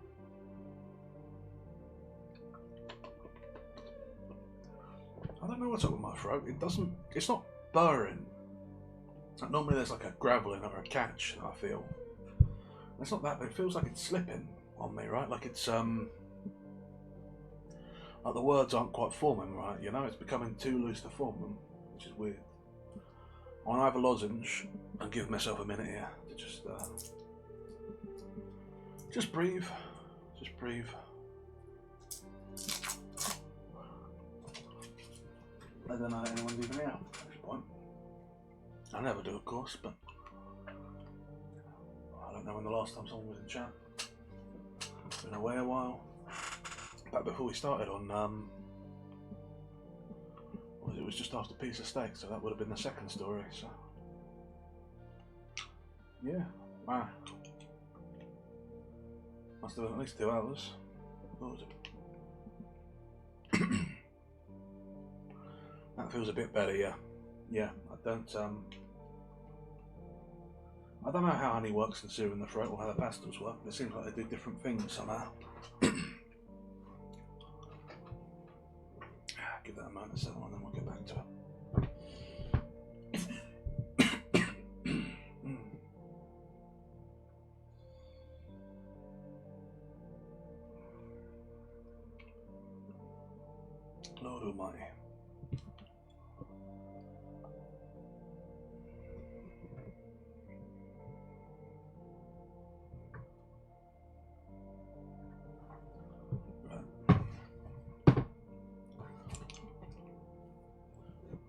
I don't know what's up with my throat. It's not burring. Like normally there's like a graveling or a catch that I feel. It's not that, but it feels like it's slipping on me, right? Like it's like the words aren't quite forming right, you know? It's becoming too loose to form them, which is weird. I'll have a lozenge and give myself a minute here to just breathe. Just breathe. I don't know that anyone's even out at this point. I never do, of course, but I don't know when the last time someone was in chat. It's been away a while. Back before we started on, it was just after Piece of Steak, so that would have been the second story. So Yeah, wow. Must have been at least 2 hours. What was it? That feels a bit better, yeah. Yeah, I don't know how honey works in serum in the throat or how the pastils work. It seems like they do different things somehow. Give that a moment to settle and then we'll get back to it. Lord Almighty.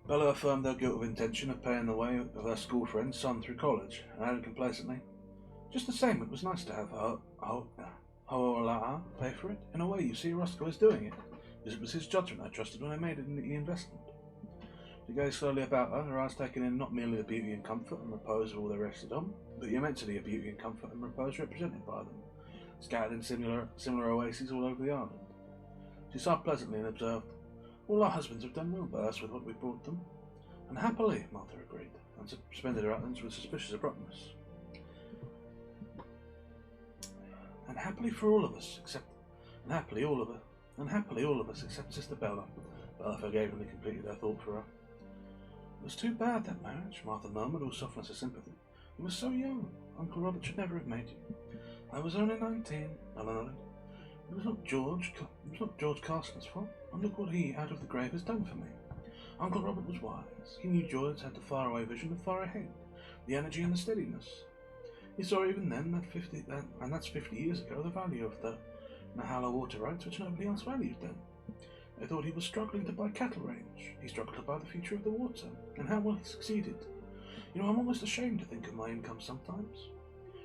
Bella affirmed her guilt of intention of paying the way of her school friend's son through college, and added complacently, "Just the same, it was nice to have Ho'ola'a pay for it. In a way, you see, Roscoe is doing it, because it was his judgment I trusted when I made it in the investment." She gazed slowly about her eyes taking in not merely the beauty and comfort and repose of all they rested on, but the immensity of beauty and comfort and repose represented by them, scattered in similar oases all over the island. She sighed pleasantly and observed, "All our husbands have done well by us with what we brought them." "And happily," Martha agreed, and suspended her utterance with suspicious abruptness. "And happily for all of us, except all of us except Sister Bella." Bella forgavingly completed her thought for her. "It was too bad, that marriage," Martha murmured, all softness of sympathy. "You were so young. Uncle Robert should never have made you." "I was only 19, Bella nodded. It was not George Carson's fault, and look what he, out of the grave, has done for me. Uncle Robert was wise. He knew George had the faraway vision of far ahead, the energy and the steadiness. He saw even then and that's 50 years ago, the value of the Mahala water rights, which nobody else valued then. They thought he was struggling to buy cattle range. He struggled to buy the future of the water, and how well he succeeded. You know, I'm almost ashamed to think of my income sometimes.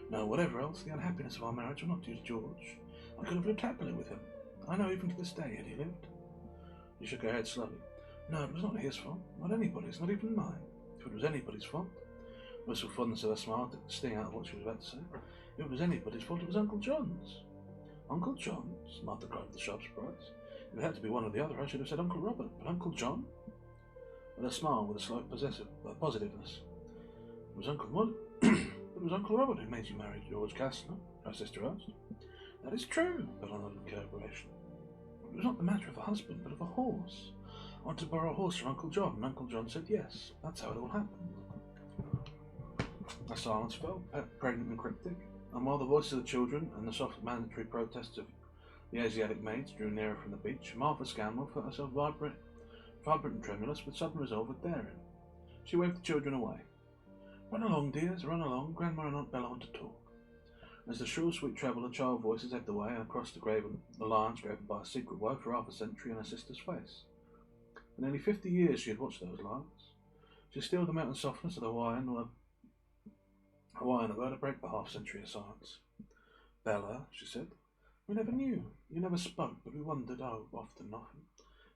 No, whatever else, the unhappiness of our marriage were not due to George. I could have lived happily with him. I know even to this day had he lived." She shook her head slowly. "No, it was not his fault. Not anybody's, not even mine. If it was anybody's fault," wistful fondness of her smile took the sting out of what she was about to say. "If it was anybody's fault, it was Uncle John's." "Uncle John's?" Martha cried with a sharp surprise. "If it had to be one or the other, I should have said Uncle Robert, but Uncle John?" And her smile with a slight positiveness. "It was Uncle Robert who made you marry George Castner," her sister asked. "That is true," Bella nodded in corroboration. "It was not the matter of a husband, but of a horse. I wanted to borrow a horse from Uncle John, and Uncle John said yes. That's how it all happened." A silence fell, pregnant and cryptic, and while the voices of the children and the soft mandatory protests of the Asiatic maids drew nearer from the beach, Martha Scanwell felt herself vibrant and tremulous with sudden resolve and daring. She waved the children away. "Run along, dears, run along. Grandma and Aunt Bella want to talk." As the shrill, sweet treble and child voices ebbed away and across the lines graven by a secret woe for half a century in her sister's face. For nearly 50 years she had watched those lines. She stilled the mountain softness of the Hawaiian of her to break the half-century of silence. "Bella," she said, "we never knew. You never spoke, but we wondered, oh, often.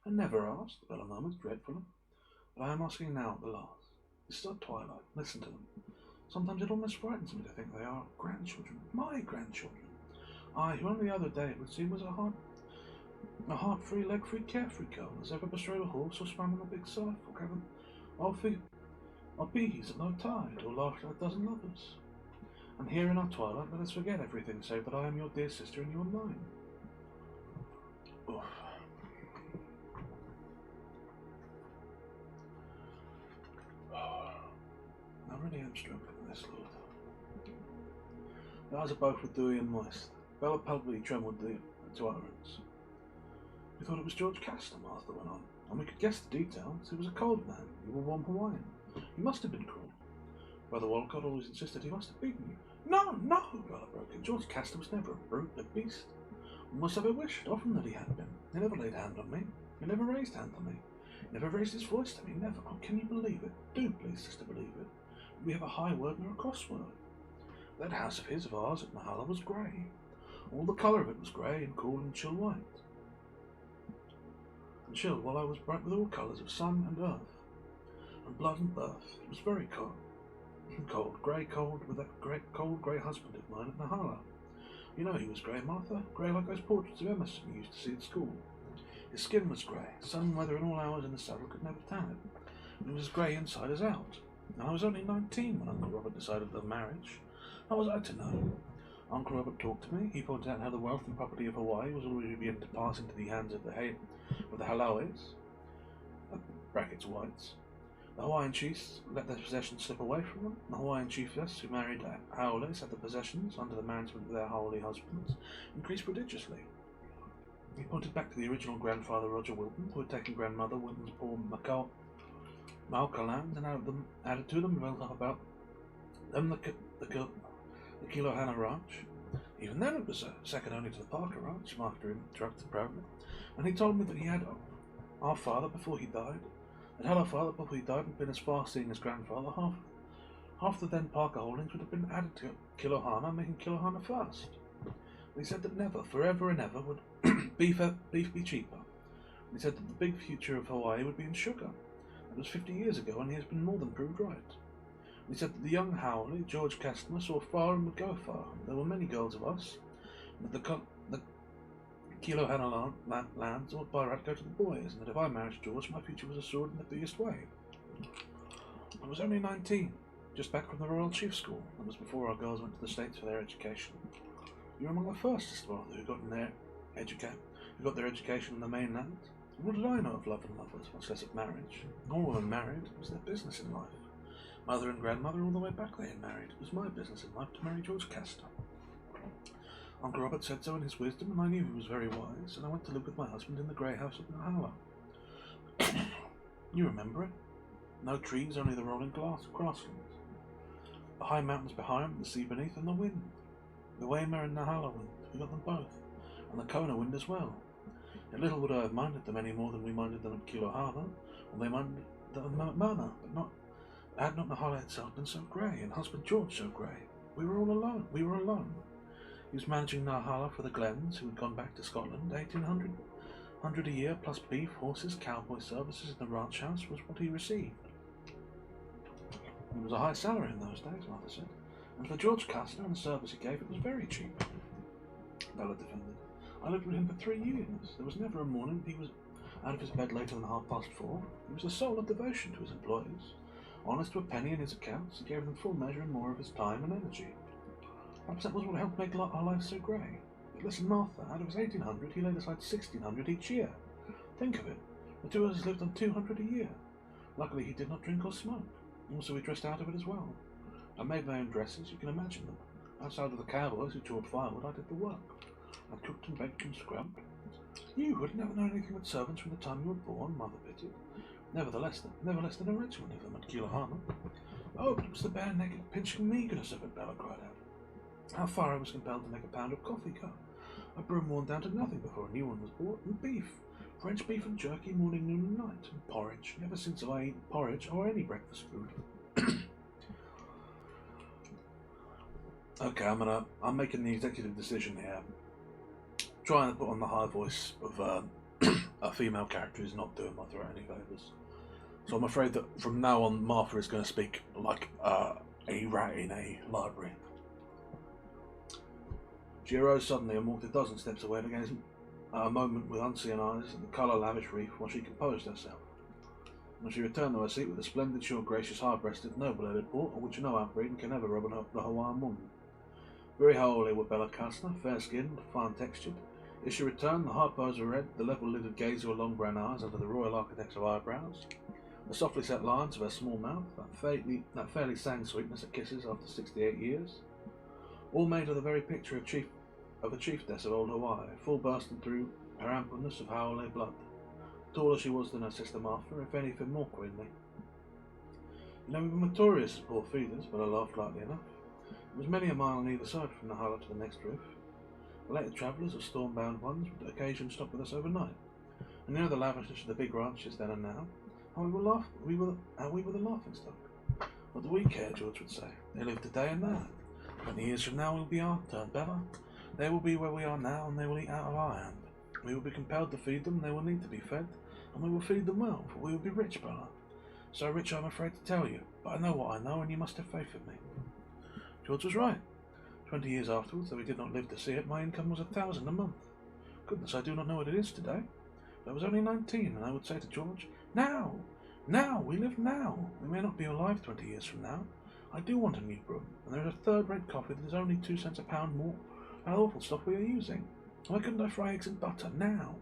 I never asked," Bella murmured dreadfully. "But I am asking now at the last. This is our twilight. Listen to them. Sometimes it almost frightens me to think they are grandchildren, my grandchildren. I, who only the other day it would seem was a heart-free, leg-free, carefree girl, has ever bestrode a horse or swam on the big surf, or bees at low tide, or laughed at a dozen lovers. And here in our twilight, let us forget everything save that I am your dear sister and you are mine." Oof. I really am struggling with this, Lord. The eyes of both were dewy and moist. Bella palpably trembled to utterance. "We thought it was George Castor," Martha went on, "and we could guess the details. He was a cold man. You were warm Hawaiian. He must have been cruel. Brother Walcott always insisted he must have beaten you." No, Bella broke in. "George Castor was never a brute, a beast. One must have wished often that he had been. He never laid hand on me. He never raised hand on me. He never raised his voice to me. Never. Oh, can you believe it? Do please, sister, believe it. We have a high word nor a cross word. That house of ours at Mahala was grey. All the colour of it was grey and cool and chill white. And chill while I was bright with all colours of sun and earth, and blood and birth. It was very cold. Cold, with that cold grey husband of mine at Nahala. You know he was grey, Martha, grey like those portraits of Emerson you used to see at school. His skin was grey, sun, weather, and all hours in the saddle could never tan it. And it was as grey inside as out. And I was only 19 when Uncle Robert decided on marriage. How was I to know? Uncle Robert talked to me. He pointed out how the wealth and property of Hawaii was already beginning to pass into the hands of the Halawes, brackets whites. The Hawaiian chiefs let their possessions slip away from them. The Hawaiian chiefess who married Haoles had the possessions, under the management of their Haole husbands, increased prodigiously. He pointed back to the original grandfather Roger Wilton, who had taken grandmother Wilton's poor Mauka lands and added to them, built up about them the Kilohana Ranch. Even then it was second only to the Parker Ranch, Martha interrupted proudly, and he told me that he had our father before he died. That had our father before he died and been as far-seeing as grandfather, half the then Parker holdings would have been added to Kilohana, making Kilohana first. He said that never, forever and ever, would beef be cheaper. He said that the big future of Hawaii would be in sugar. That was 50 years ago, and he has been more than proved right. He said that the young Howley, George Castner, saw far and would go far. There were many girls of us, but the Kilohana lands ought by right go to the boys, and that if I married George, my future was assured in the biggest way. I was only 19, just back from the Royal Chief School. That was before our girls went to the States for their education. You were among the first, Sister Martha, who got their education in the mainland. And what did I know of love and lovers, much less of marriage? All women married. It was their business in life. Mother and grandmother all the way back they had married. It was my business in life to marry George Castor. Uncle Robert said so in his wisdom, and I knew he was very wise, and I went to live with my husband in the grey house of Nahala. You remember it? No trees, only the rolling grasslands. The high mountains behind, the sea beneath, and the wind. The Waimea and Nahala wind, we got them both, and the Kona wind as well. Yet little would I have minded them any more than we minded them at Kilohana, or they minded them at Mana, but not had not Nahala itself been so grey, and husband George so grey. We were all alone. We were alone. He was managing Nahala for the Glens, who had gone back to Scotland. 1,800 a year, plus beef, horses, cowboy services in the ranch house was what he received. It was a high salary in those days, Martha said, and for George Castner and the service he gave, it was very cheap. Bella defended. I lived with him for 3 years. There was never a morning that he was out of his bed later than 4:30. He was the soul of devotion to his employees. Honest to a penny in his accounts, he gave them full measure and more of his time and energy. Perhaps that was what helped make our lives so grey. But listen, Martha, out of his 1,800, he laid aside 1,600 each year. Think of it. The two of us lived on 200 a year. Luckily, he did not drink or smoke. Also, he dressed out of it as well. I made my own dresses, you can imagine them. Outside of the cowboys who chopped firewood, I did the work. I cooked and baked and scrubbed. You had never known anything but servants from the time you were born, Mother pitied. Never less than a regiment of them at Kilohana. Oh, but it was the bare-naked, pinching meagreness of it, Bella cried out. How far I was compelled to make a pound of coffee go. A broom worn down to nothing before a new one was bought, and beef. French beef and jerky morning, noon and night, and porridge. Never since have I eaten porridge or any breakfast food. Okay, I'm making the executive decision here. Trying to put on the high voice of a female character is not doing Martha any favours. So I'm afraid that from now on, Martha is going to speak like a rat in a library. She arose suddenly and walked a dozen steps away to gaze a moment with unseeing eyes at the colour lavish reef while she composed herself. When she returned to her seat with a splendid, sure, gracious, hard-breasted, noble-headed port, of which no outbreeding can ever rob the Hawaiian woman. Very wholly were Bella Castner, fair-skinned, fine-textured. As she returned, the hard bows of red, the level-lidded gaze of her long brown eyes under the royal architect's eyebrows, the softly set lines of her small mouth, that fairly sang sweetness at kisses after 68 years, all made her the very picture of a chiefess of old Hawaii, full bursting through her ampleness of Haole blood, taller she was than her sister Martha, if anything more queenly. You know, we were notorious as poor feeders, but I laughed lightly enough. It was many a mile on either side from the Nahala to the next roof. The later travellers, or storm-bound ones, would occasionally stop with us overnight, and you know the lavishness of the big ranches then and now. How we were the laughing stock. What do we care, George would say. They live today and now. 20 years from now will be our turn, Bella. They will be where we are now, and they will eat out of our hand. We will be compelled to feed them, they will need to be fed, and we will feed them well, for we will be rich, Bella. So rich, I'm afraid to tell you. But I know what I know, and you must have faith in me. George was right. 20 years afterwards, though he did not live to see it, my income was 1,000 a month. Goodness, I do not know what it is today. But I was only 19, and I would say to George, Now! Now! We live now! We may not be alive 20 years from now. I do want a new broom, and there is a third-rate coffee that is only 2 cents a pound more than awful stuff we are using. Why couldn't I fry eggs and butter now?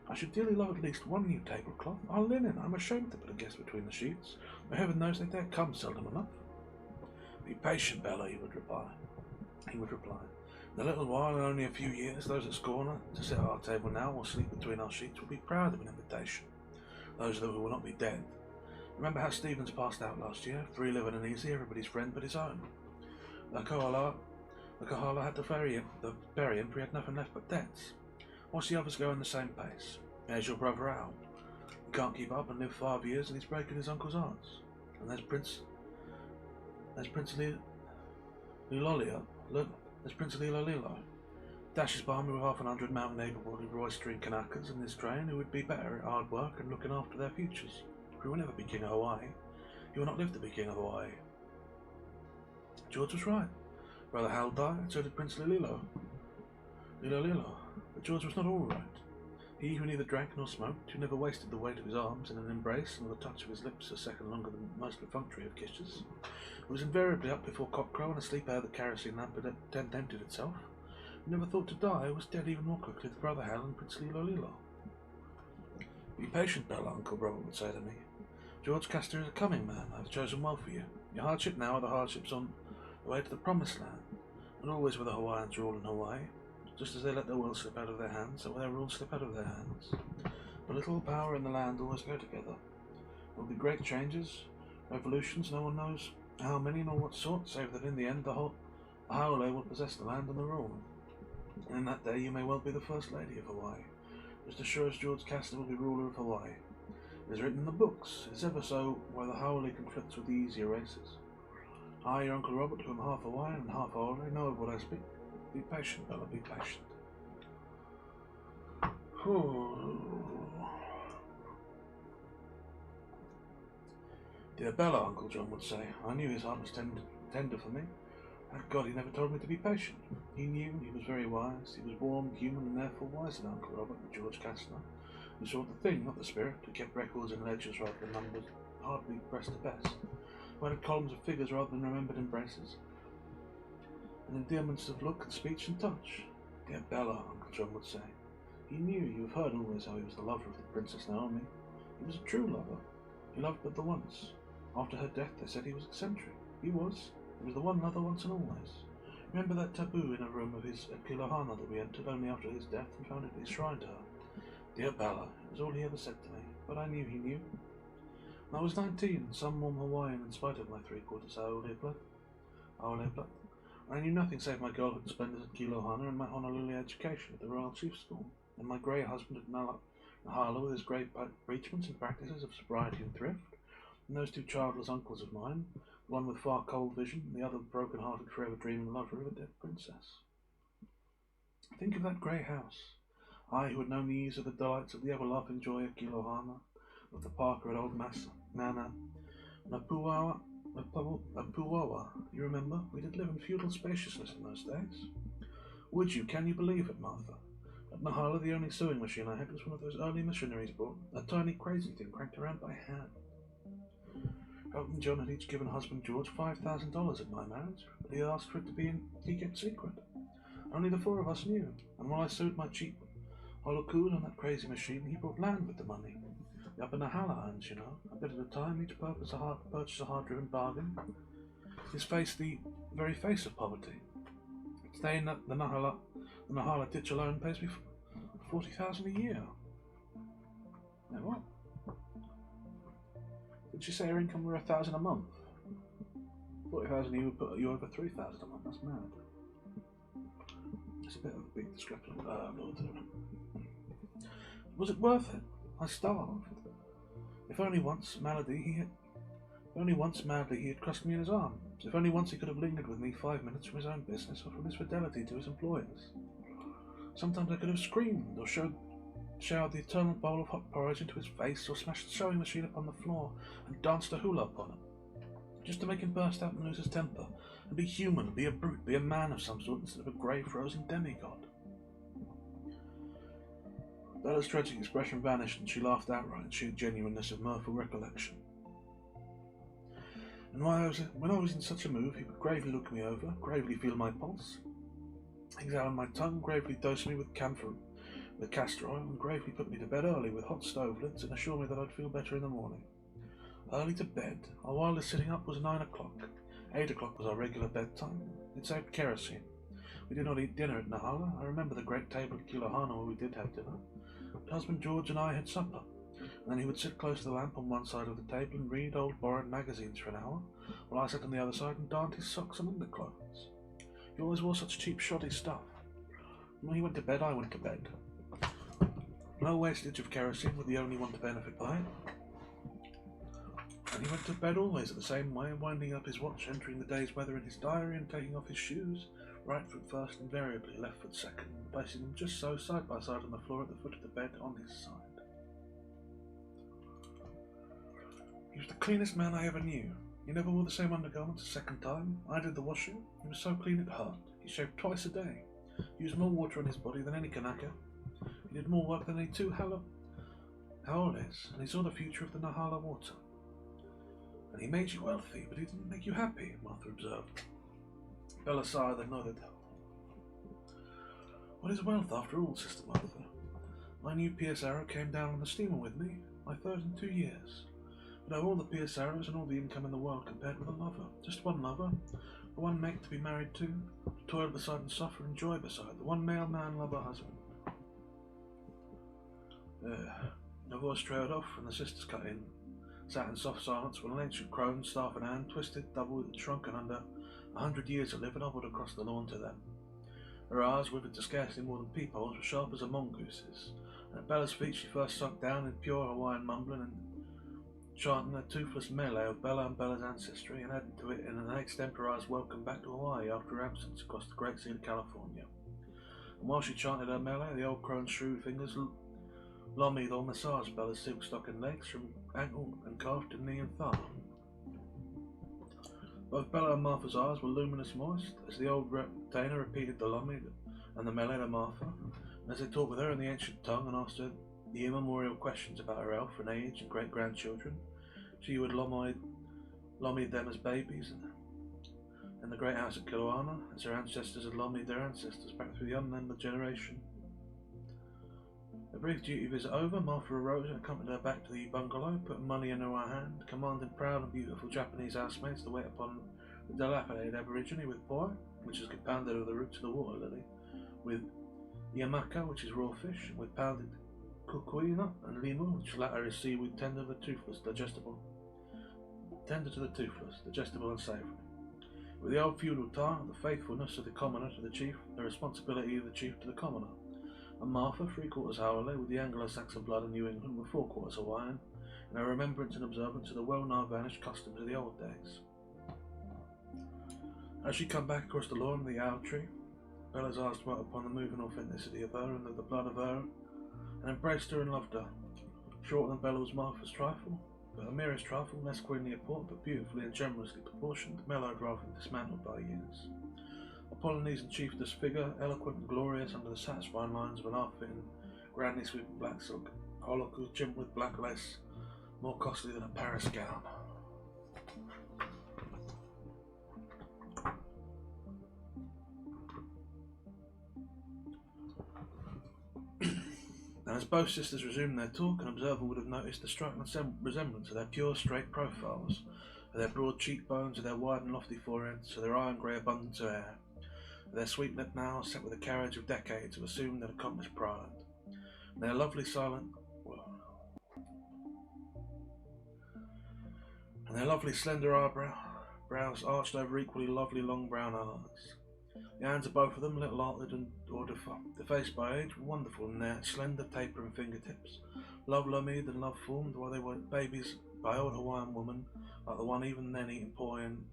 I should dearly love at least one new tablecloth. Our linen, I'm ashamed to put a guest between the sheets. But heaven knows they dare come seldom enough. Be patient, Bella, he would reply. In a little while, in only a few years, those at Scorner to sit at our table now or sleep between our sheets will be proud of an invitation. Those who will not be dead. Remember how Stevens passed out last year, free living and easy, everybody's friend but his own. The Kohala had to bury him, for he had nothing left but debts. Watch the others go in the same pace. There's your brother Al. He can't keep up and live 5 years, and he's breaking his uncle's hearts. And there's Prince Lilolilo. Dashes by me with 100 mountain able-bodied roistering Kanakas in this train who would be better at hard work and looking after their futures. He will never be king of Hawaii. He will not live to be king of Hawaii. George was right. Brother Hal died, and so did Prince Lilolo. But George was not all right. He who neither drank nor smoked, who never wasted the weight of his arms in an embrace nor the touch of his lips a second longer than most perfunctory of kisses, who was invariably up before cockcrow and asleep ere the kerosene lamp had emptied itself, who never thought to die, was dead even more quickly than Brother Hal and Prince Lilo. Be patient, Bella, Uncle Robert would say to me. George Castor is a coming man. I have chosen well for you. Your hardship now are the hardships on the way to the promised land, and always will the Hawaiians rule in Hawaii. Just as they let their will slip out of their hands, so will their rule slip out of their hands. Political power and the land always go together. There will be great changes, revolutions, no one knows how many nor what sort, save that in the end the Haole will possess the land and the rule. And in that day you may well be the First Lady of Hawaii, just as sure as George Castor will be ruler of Hawaii. It is written in the books. It is ever so where the Haole conflicts with the easier races. I, your Uncle Robert, who am half Hawaiian and half Haole, know of what I speak. Be patient, Bella, be patient. Dear Bella, Uncle John would say, I knew his heart was tender for me. Thank God he never told me to be patient. He knew, he was very wise, he was warm, human, and therefore wiser than Uncle Robert and George Castor, who saw the thing, not the spirit, who kept records and ledgers rather than numbers, hardly pressed to best, who added columns of figures rather than remembered embraces, and endearments of look and speech and touch. Dear Bella, Uncle John would say. He knew, you have heard always how he was the lover of the Princess Naomi. He was a true lover. He loved but the once. After her death they said he was eccentric. He was. He was the one lover once and always. Remember that taboo in a room of his at Kilohana that we entered only after his death and found it enshrined to her? Dear Bella, it was all he ever said to me, but I knew he knew. I was 19, some warm Hawaiian in spite of my three-quarters Aole blood. I knew nothing save my girlhood splendours at Kilohana and my Honolulu education at the Royal Chief School, and my grey husband at Nahala with his grey preachments and practices of sobriety and thrift, and those two childless uncles of mine, one with far cold vision, and the other broken-hearted, forever dreaming lover of a dead princess. Think of that grey house. I, who had known the ease of the delights of the ever-laughing joy of Kilohana, of the Parker at Old Nana, Napuawa, you remember? We did live in feudal spaciousness in those days. Would you, can you believe it, Martha? At Nahala, the only sewing machine I had was one of those early missionaries brought, a tiny crazy thing cranked around by hand. Elton John had each given husband George $5,000 at my marriage, but he asked for it to be kept secret. Only the four of us knew, and while I sewed my cheap holocoon on that crazy machine, he brought land with the money. The upper Nahala hands, you know, a bit at a time, each purchase a hard-driven bargain. His face, the very face of poverty. Today, the Nahala ditch alone pays me $40,000 a year. Now what? Did you say your income were $1,000 a month? 40,000 a year would put you over 3,000 a month. That's mad. It's a bit of a big discrepancy. Lord. Was it worth it? I starved. If only once, madly he had crushed me in his arms. If only once he could have lingered with me 5 minutes from his own business or from his fidelity to his employers. Sometimes I could have screamed or showered the eternal bowl of hot porridge into his face or smashed the sewing machine upon the floor and danced a hula upon it. just to make him burst out and lose his temper, and be human, be a brute, be a man of some sort instead of a grey frozen demigod. Bella's tragic expression vanished and she laughed outright in sheer genuineness of mirthful recollection. And when I was in such a mood, he would gravely look me over, gravely feel my pulse, examine my tongue, gravely dose me with camphor, with castor oil, and gravely put me to bed early with hot stove lids and assure me that I'd feel better in the morning. Early to bed. Our wildest sitting up was 9 o'clock. 8 o'clock was our regular bedtime. It saved kerosene. We did not eat dinner at Nahala. I remember the great table at Kilahana where we did have dinner. But husband George and I had supper. And then he would sit close to the lamp on one side of the table and read old borrowed magazines for an hour, while I sat on the other side and darned his socks and underclothes. He always wore such cheap, shoddy stuff. When he went to bed, I went to bed. No wastage of kerosene was the only one to benefit by it. And he went to bed always at the same way, winding up his watch, entering the day's weather in his diary, and taking off his shoes, right foot first, invariably left foot second, placing them just so, side by side on the floor at the foot of the bed on his side. He was the cleanest man I ever knew. He never wore the same undergarments a second time. I did the washing. He was so clean it hurt. He shaved twice a day. He used more water on his body than any Kanaka. He did more work than any two Haoles, and he saw the future of the Nahala water. And he made you wealthy, but he didn't make you happy, Martha observed. Bella sighed and nodded. What is wealth after all, Sister Martha? My new Pierce Arrow came down on the steamer with me, my third in 2 years. But I have all the Pierce Arrows and all the income in the world compared with a lover. Just one lover, the one mate to be married to toil beside and suffer and joy beside, the one male man lover husband. The voice trailed off and the sisters cut in, sat in soft silence while an ancient crone, staff in hand, twisted, doubled and shrunken under 100 years of living, hobbled across the lawn to them. Her eyes, withered to scarcely more than peepholes, were sharp as a mongoose's, and at Bella's feet she first sunk down in pure Hawaiian mumbling and chanting a toothless melee of Bella and Bella's ancestry, and added to it in an extemporized welcome back to Hawaii after her absence across the Great Sea of California. And while she chanted her melee, the old crone's shrewd fingers lommied or massaged Bella's silk-stocking legs from ankle and calf to knee and thigh. Both Bella and Martha's eyes were luminous moist as the old retainer repeated the lommi and the melee to Martha, and as they talked with her in the ancient tongue and asked her the immemorial questions about her elf and age and great-grandchildren, she would lommied them as babies in the great house at Kilauea, as her ancestors had lommied their ancestors back through the unnumbered generation. The brief duty visit over, Martha arose and accompanied her back to the bungalow, putting money into her hand, commanding proud and beautiful Japanese housemaids to wait upon the dilapidated aborigine with poi, which is compounded of the roots of the water lily, with yamaka, which is raw fish, with pounded kukuina and limu, which latter is seaweed tender to the toothless, digestible and savoury. With the old feudal tie, the faithfulness of the commoner to the chief, the responsibility of the chief to the commoner. And Martha, 3/4 Haole, with the Anglo-Saxon blood of New England, were 4/4 Hawaiian, in her remembrance and observance of the well-nigh vanished customs of the old days. As she come back across the lawn of the owl tree, Bella's eyes dwelt upon the moving authenticity of her and of the blood of her, and embraced her and loved her. Shorter than Bella was Martha's trifle, but a merest trifle, less queenly of port, but beautifully and generously proportioned, mellowed rather than dismantled by years. A Polynesian chiefess figure, eloquent and glorious under the satisfying lines of an half-fitting, grandly sweeping black silk, holoku trimmed with black lace, more costly than a Paris gown. And as both sisters resumed their talk, an observer would have noticed the striking resemblance of their pure, straight profiles, of their broad cheekbones, of their wide and lofty foreheads, of their iron grey abundance of hair, of their sweet-lipped mouths set with the carriage of decades of assumed and accomplished pride, and their lovely slender eyebrows arched over equally lovely long brown eyes. The hands of both of them, little altered and defaced by age, were wonderful in their slender, tapering fingertips, love-lummied and love-formed, while they were babies by old Hawaiian woman, like the one even then eating poi and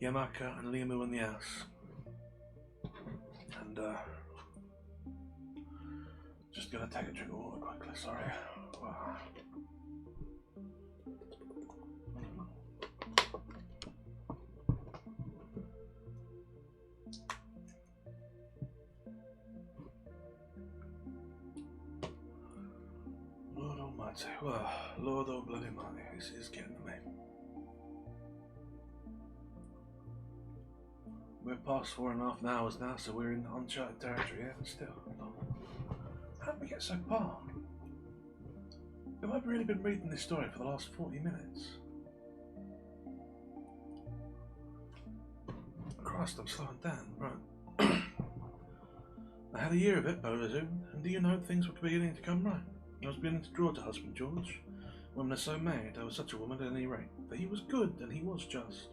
yamaka and limu in the house. And, just gonna take a drink of water quickly, sorry. Wow. Right, well, Lord of bloody money is getting to me. We're past 4.5 hours now, so we're in uncharted territory, yeah, but still. How did we get so far? Have I really been reading this story for the last 40 minutes? Christ, I'm slowing down. Right. I had a year of it, Bo resumed, and do you know things were beginning to come right? I was beginning to draw to husband George. Women are so mad, I was such a woman at any rate. But he was good, and he was just.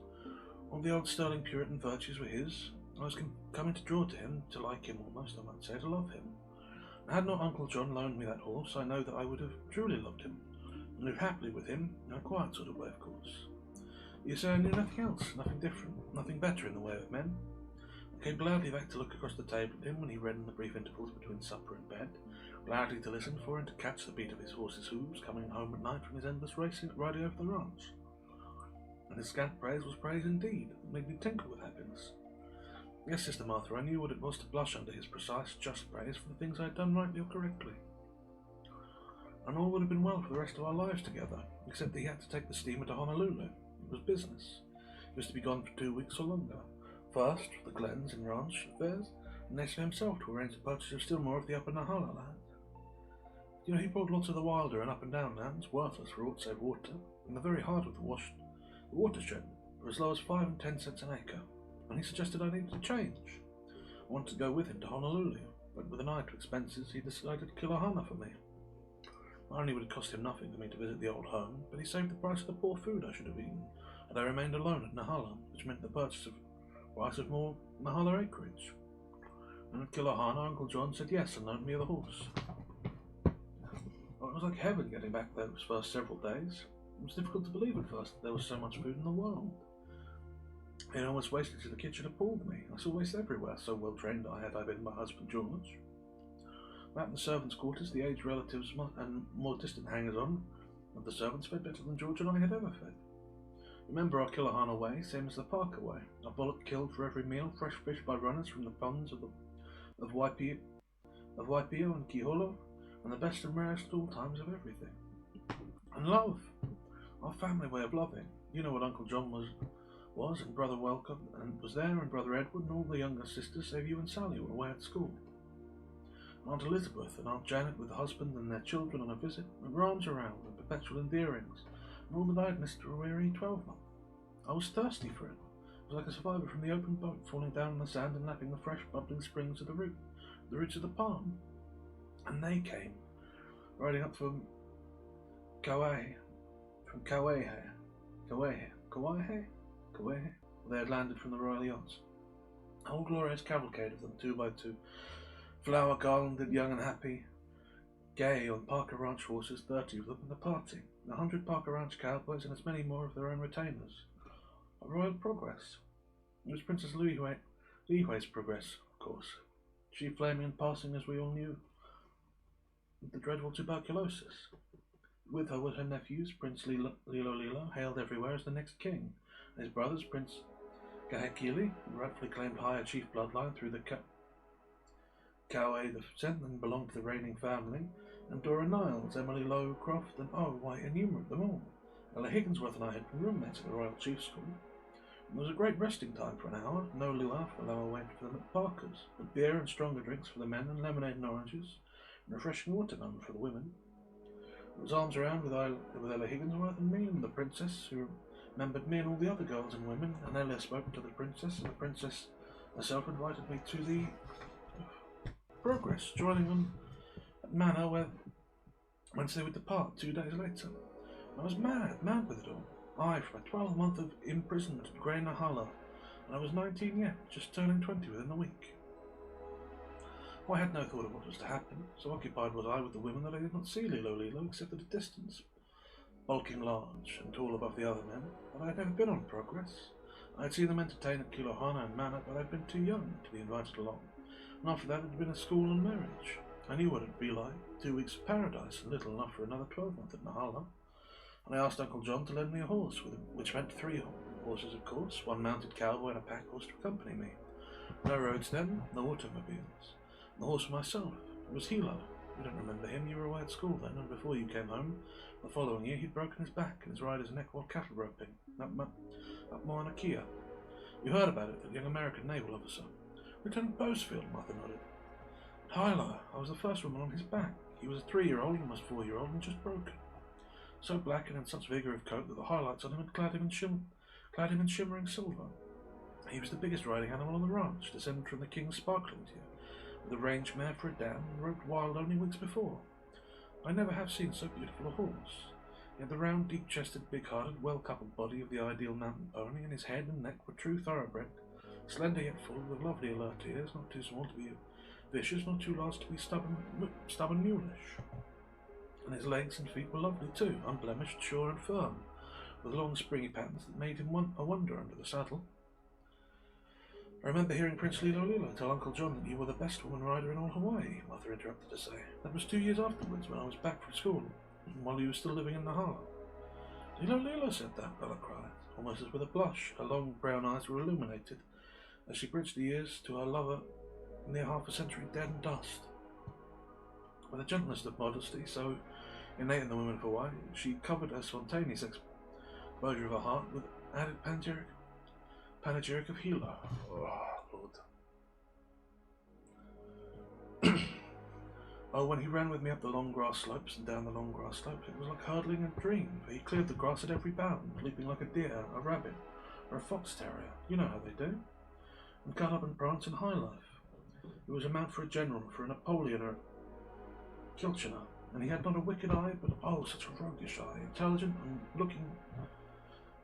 All the old sterling Puritan virtues were his. I was coming to draw to him, to like him almost, I might say, to love him. And had not Uncle John loaned me that horse, I know that I would have truly loved him, and lived happily with him, in a quiet sort of way, of course. You say I knew nothing else, nothing different, nothing better in the way of men. I came gladly back to look across the table at him when he read in the brief intervals between supper and bed, gladly to listen for and to catch the beat of his horse's hooves coming home at night from his endless racing riding over the ranch. And his scant praise was praise indeed, that made me tinkle with happiness. Yes, Sister Martha, I knew what it was to blush under his precise, just praise for the things I had done rightly or correctly. And all would have been well for the rest of our lives together, except that he had to take the steamer to Honolulu. It was business. He was to be gone for 2 weeks or longer. First, for the glens and ranch affairs, and next for himself to arrange the purchase of still more of the upper Nahala land. You know, he bought lots of the wilder and up and down lands, worthless for aught save water, in the very heart of the watershed, for as low as 5 and 10 cents an acre, and he suggested I needed a change. I wanted to go with him to Honolulu, but with an eye to expenses, he decided Kilahana for me. Not only would it cost him nothing for me to visit the old home, but he saved the price of the poor food I should have eaten, had I remained alone at Nahala, which meant the price of more Nahala acreage. And at Kilahana, Uncle John said yes and loaned me the horse. Well, it was like heaven getting back those first several days. It was difficult to believe at first that there was so much food in the world. It almost wasted to the kitchen appalled me. I saw waste everywhere, so well trained had I been by husband George. At the servants' quarters, the aged relatives and more distant hangers-on of the servants fed better than George and I had ever fed. Remember our Kilahana way, same as the Parker way. A bullock killed for every meal, fresh fish by runners from the ponds of Waipio and Kiholo, and the best and rarest at all times of everything. And love! Our family way of loving. You know what Uncle John was, and Brother Welcome, and was there, and Brother Edward, and all the younger sisters, save you and Sally, were away at school. Aunt Elizabeth and Aunt Janet with the husband and their children on a visit, and arms around and perpetual endearings, and all that I had missed through a weary 12-month. I was thirsty for it. It was like a survivor from the open boat, falling down on the sand and lapping the fresh, bubbling springs of the roots of the palm. And they came, riding up from Kauai. They had landed from the royal yachts. A whole glorious cavalcade of them, 2 by 2, flower garlanded, young and happy, gay on Parker Ranch horses, 30 of them in the party, 100 Parker Ranch cowboys, and as many more of their own retainers. A royal progress. It was Princess Lihui's progress, of course. She flaming and passing, as we all knew, with the dreadful tuberculosis. With her were her nephews, Prince Lilo, hailed everywhere as the next king, and his brothers, Prince Kahekili, who rightfully claimed higher chief bloodline through the Kauai the Seventh and belonged to the reigning family, and Dora Niles, Emily Lowe Croft, and oh, why, innumerate them all. Ella Higginsworth and I had been roommates at the Royal Chief School. There was a great resting time for an hour, no luau for the lower waited for them at Parker's, but beer and stronger drinks for the men, and lemonade and oranges, and refreshing watermelon for the women. It was arms around with Ella Higginsworth and me, and the princess, who remembered me and all the other girls and women, and Ella spoke to the princess, and the princess herself invited me to the progress, joining them at Manor whence they would depart 2 days later. I was mad with it all. I, from a 12-month of imprisonment at Grey Nahala, and I was 19 yet, just turning 20 within a week. I had no thought of what was to happen, so occupied was I with the women that I did not see Lilo except at a distance, bulking large and tall above the other men, but I had never been on progress. I had seen them entertain at Kilohana and Manor, but I had been too young to be invited along, and after that it had been a school and marriage. I knew what it would be like, 2 weeks of paradise, and little enough for another 12-month at Nahala. And I asked Uncle John to lend me a horse, which meant 3 horses, of course, 1 mounted cowboy and a pack horse to accompany me. No roads then, no automobiles. And the horse for myself, it was Hilo. You don't remember him, you were away at school then, and before you came home, the following year he'd broken his back and his rider's neck while cattle roping, up Mauna Kea. You heard about it, that young American naval officer. Lieutenant Bosefield, Martha nodded. Hyla, I was the first woman on his back. He was a 3-year-old, almost 4-year-old, and just broken. So black and in such vigour of coat that the highlights on him had clad him in shimmering silver. He was the biggest riding animal on the ranch, descended from the king's sparkling deer, with a range mare for a dam, and roped wild only weeks before. I never have seen so beautiful a horse. He had the round, deep-chested, big-hearted, well-coupled body of the ideal mountain pony, and his head and neck were true thoroughbred, slender yet full, with lovely alert ears, not too small to be vicious, not too large to be stubborn mulish. And his legs and feet were lovely too, unblemished, sure and firm, with long springy patterns that made him a wonder under the saddle. I remember hearing Prince Lilo tell Uncle John that you were the best woman rider in all Hawaii, Mother interrupted to say. That was 2 years afterwards, when I was back from school, while you were still living in Nahala. Lilo said that, Bella cried, almost as with a blush. Her long brown eyes were illuminated as she bridged the years to her lover, near half a century dead and dust. With a gentleness of modesty so innate in the women of Hawaii, she covered her spontaneous exposure of her heart with added panegyric of Hilo. Oh, Lord. Oh, when he ran with me up the long grass slopes and down the long grass slopes, it was like hurdling a dream, for he cleared the grass at every bound, leaping like a deer, a rabbit, or a fox terrier. You know how they do. And cut up and prance in high life. It was a mount for a general, for a Napoleon or a Kilchener, and he had not a wicked eye, but oh, such a roguish eye, intelligent and looking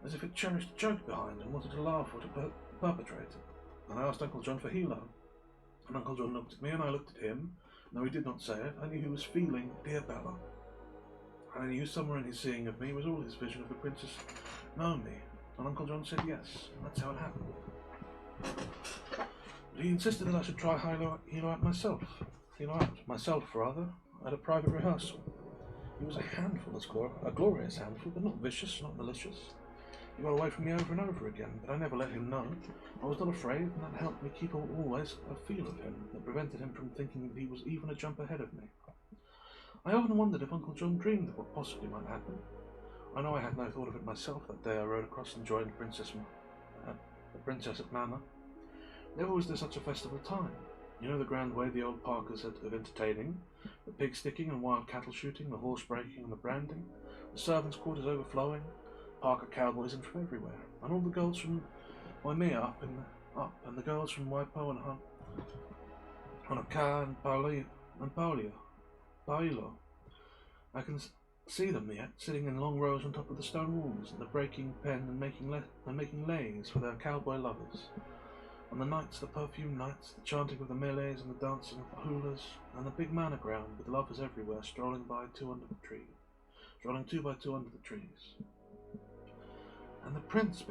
as if it cherished a joke behind and wanted to laugh or to perpetrate it. And I asked Uncle John for Hilo, and Uncle John looked at me and I looked at him. Though he did not say it, I knew he was feeling dear Bella. And I knew somewhere in his seeing of me was all his vision of the Princess Naomi, and Uncle John said yes, and that's how it happened. But he insisted that I should try Hilo out myself, at a private rehearsal. He was a handful, a glorious handful, but not vicious, not malicious. He got away from me over and over again, but I never let him know. I was not afraid, and that helped me keep always a feel of him that prevented him from thinking that he was even a jump ahead of me. I often wondered if Uncle John dreamed of what possibly might happen. I know I had no thought of it myself that day I rode across and joined the Princess at Manor. Never was there such a festival time. You know the grand way the old Parkers had of entertaining, the pig sticking and wild cattle shooting, the horse breaking and the branding, the servants' quarters overflowing, Parker cowboys in from everywhere, and all the girls from Waimea and the girls from Waipo and Honoka and Pailo. I can see them yet, sitting in long rows on top of the stone walls, and the breaking pen and making lays for their cowboy lovers. On the nights, the perfumed nights, the chanting of the melees and the dancing of the hulas, and the big manor ground with lovers everywhere strolling two by two under the trees. And the prince,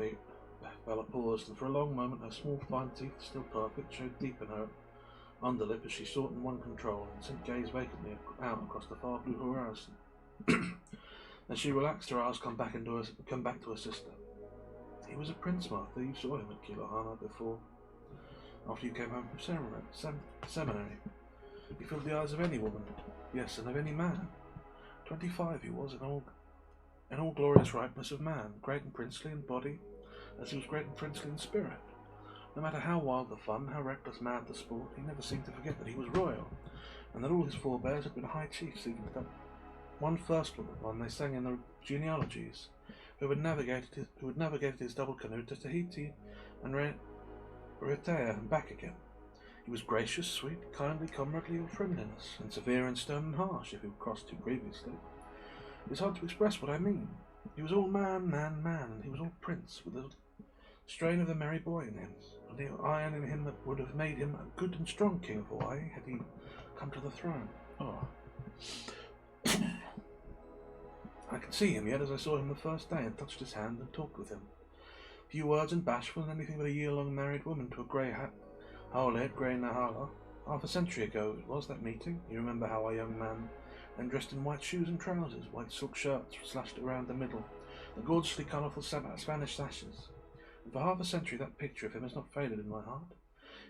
Bella paused, and for a long moment her small fine teeth, still perfect, showed deep in her underlip as she sought in one control and sent gaze vacantly out across the far blue horizon. Then she relaxed her eyes, come back to her sister. He was a prince, Martha. You saw him at Kilohana before. After you came home from seminary. He filled the eyes of any woman, yes, and of any man. 25 he was, in all glorious ripeness of man, great and princely in body, as he was great and princely in spirit. No matter how wild the fun, how reckless mad the sport, he never seemed to forget that he was royal, and that all his forebears had been high chiefs, even to that one first one they sang in the genealogies, who had navigated his double canoe to Tahiti and Raiatea and back again. He was gracious, sweet, kindly, comradely in friendliness, and severe and stern and harsh if he had crossed too previously. It is hard to express what I mean. He was all man, and he was all prince, with the strain of the merry boy in him, and the iron in him that would have made him a good and strong king of Hawaii had he come to the throne. Oh. I can see him yet as I saw him the first day and touched his hand and talked with him. Few words and bashful and anything but a year-long married woman to a grey howlhead, grey Nahala. Half a century ago it was, that meeting. You remember how our young man, then dressed in white shoes and trousers, white silk shirts slashed around the middle, the gorgeously colourful Spanish sashes. And for half a century that picture of him has not faded in my heart.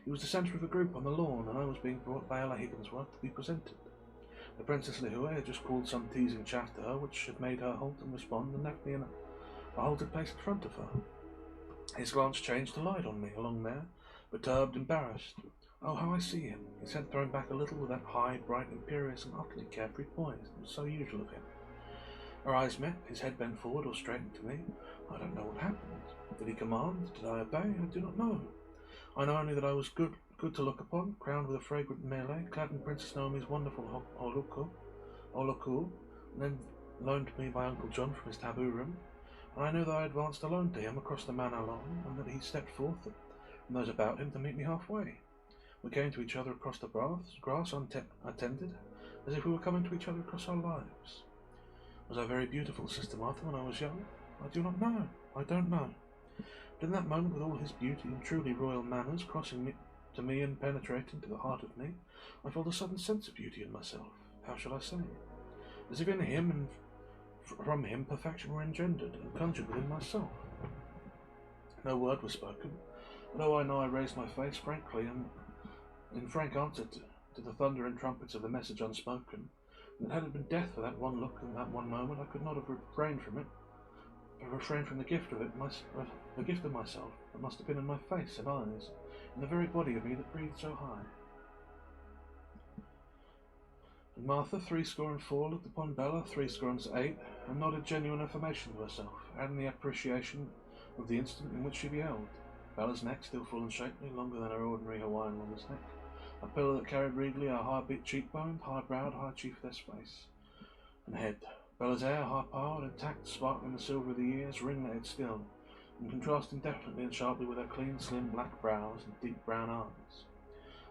He was the centre of a group on the lawn, and I was being brought by Ella Higginsworth to be presented. The Princess Lihue had just called some teasing chaff to her, which had made her halt and respond, and left me in a halted place in front of her. His glance changed to light on me, along there, perturbed, embarrassed. Oh, how I see him, his head thrown back a little with that high, bright, imperious, and utterly carefree poise that was so usual of him. Our eyes met, his head bent forward or straightened to me. I don't know what happened. Did he command? Did I obey? I do not know. I know only that I was good to look upon, crowned with a fragrant melee, clad in Princess Naomi's wonderful holoku, then loaned to me by Uncle John from his taboo room, and I knew that I advanced alone to him across the manor lawn, and that he stepped forth and those about him to meet me halfway. We came to each other across the grass unattended, as if we were coming to each other across our lives. Was I very beautiful, Sister Martha, when I was young? I do not know. I don't know. But in that moment, with all his beauty and truly royal manners crossing me to me and penetrating to the heart of me, I felt a sudden sense of beauty in myself. How shall I say? As if in him and from him perfection were engendered and conjured within myself. No word was spoken, but oh, I know I raised my face frankly and in frank answer to the thunder and trumpets of the message unspoken, and had it been death for that one look and that one moment, I could not have refrained from it. Refrained from the gift of it, the gift of myself that must have been in my face and eyes, in the very body of me that breathed so high. And Martha, 84, looked upon Bella, 8, and nodded genuine affirmation to herself, adding the appreciation of the instant in which she beheld. Bella's neck, still full and shapely, longer than her ordinary Hawaiian woman's neck, a pillar that carried regally a high-beat cheekbone, high-browed, high-chiefess face and head. Bella's hair, high-powered, intact, sparkling the silver of the ears, ringleted still, and contrasting definitely and sharply with her clean, slim black brows and deep brown eyes.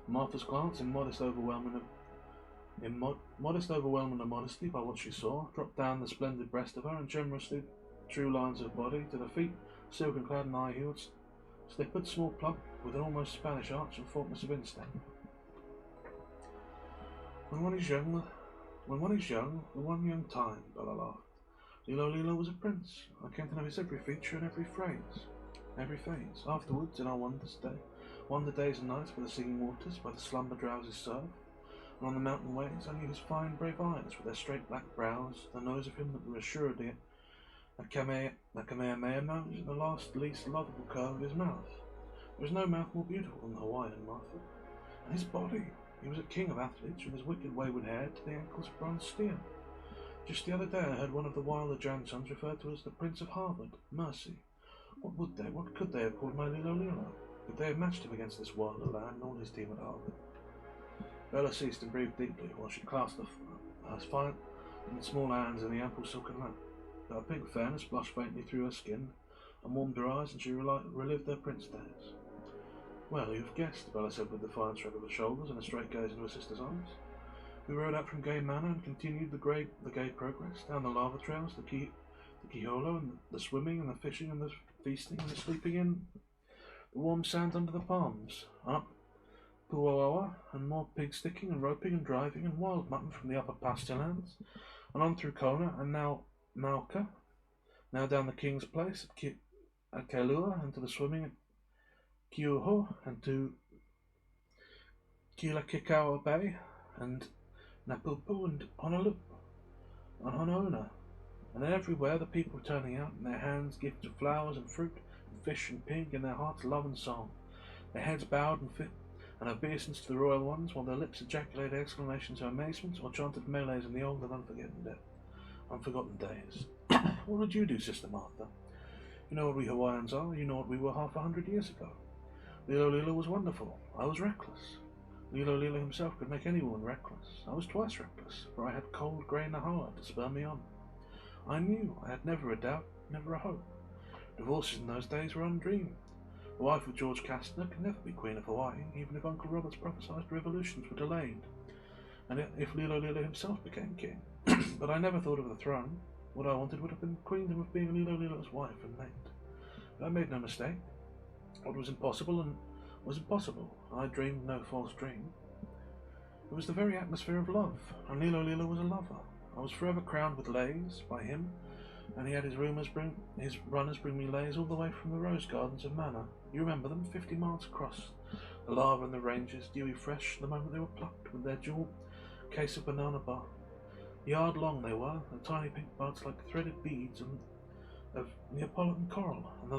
Martha's glance, in modest overwhelming of modesty by what she saw, dropped down the splendid breast of her and generously true lines of body to the feet, silken clad and high-heeled, slippered, small, plump, with an almost Spanish arch and faultness of instep. When one is young, the one young time, Bella laughed. Lilo was a prince. I came to know his every feature and every phase. Afterwards, in our wonder days and nights by the singing waters, by the slumber drowsy surf, and on the mountain ways, I knew his fine, brave eyes, with their straight black brows, the nose of him that were assuredly a Kamehameha nose, and the last, least lovable curve of his mouth. There is no mouth more beautiful than the Hawaiian, Martha. And his body. He was a king of athletes, from his wicked wayward hair to the ankles of bronze steel. Just the other day I heard one of the wilder grandsons referred to as the Prince of Harvard, Mercy. What could they have called my Lilo? Could they have matched him against this wilder lad and all his team at Harvard? Bella ceased and breathed deeply while she clasped her fine and small hands in the ample silken lap. Her pink fairness blushed faintly through her skin and warmed her eyes, and she relived her prince days. Well, you've guessed, Bella said with a defiant shrug of her shoulders and a straight gaze into her sister's eyes. We rode out from Gay Manor and continued the gay progress down the lava trails, the Kiholo, and the swimming and the fishing and the feasting and the sleeping in the warm sands under the palms, up Puawawa, and more pig sticking and roping and driving and wild mutton from the upper pasture lands, and on through Kona and now Mauka, now down the King's Place at Kailua, and to the swimming at Kiuho, and to Kilakikaua Bay, and Napupu, and Honolulu, and Honoona, and everywhere the people were turning out, in their hands gifts of flowers and fruit, and fish and pig, in their hearts love and song, their heads bowed and obeisance to the royal ones, while their lips ejaculated exclamations of amazement or chanted melees in the old and unforgotten days. What would you do, Sister Martha? You know what we Hawaiians are. You know what we were 100 years ago. Lilo was wonderful. I was reckless. Lilo himself could make any woman reckless. I was twice reckless, for I had cold grey Nahoa to spur me on. I knew I had never a doubt, never a hope. Divorces in those days were undreamed. The wife of George Castner could never be Queen of Hawaii, even if Uncle Robert's prophesied revolutions were delayed, and if Lilo himself became king. But I never thought of the throne. What I wanted would have been queendom of being Lilo's wife and mate. But I made no mistake. What was impossible was impossible. I dreamed no false dream. It was the very atmosphere of love, and Lilo was a lover. I was forever crowned with lays by him, and he had his runners bring me lays all the way from the rose gardens of Manor. You remember them, 50 miles across the lava and the ranges, dewy fresh, the moment they were plucked, with their jewel case of banana bark, A yard long they were, the tiny pink buds like threaded beads of Neapolitan coral, and the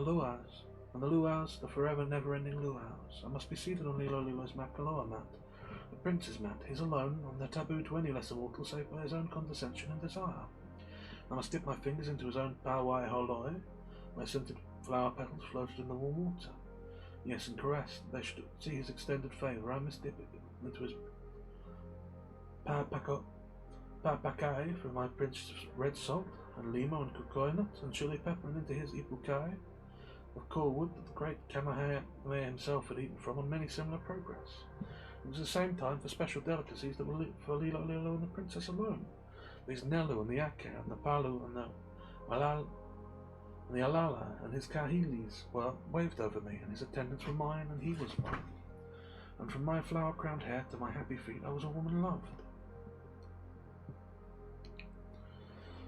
luau's, the forever never-ending luau's. I must be seated on Lilo's Makaloa Mat, the prince's mat. He's alone, on the taboo to any lesser mortal save by his own condescension and desire. I must dip my fingers into his own Pawai Holoi, where scented flower petals floated in the warm water. Yes, and caressed. They should see his extended favour. I must dip it into his Papakai for my prince's red salt, and limo and coconut and chili pepper, and into his ipukai of corewood that the great Kamehameha himself had eaten from on many similar progress. It was the same time for special delicacies that were for Lilo and the princess alone. These Nelu and the Ake and the Palu and the Alala and his kahilis were waved over me, and his attendants were mine, and he was mine. And from my flower-crowned hair to my happy feet I was a woman loved.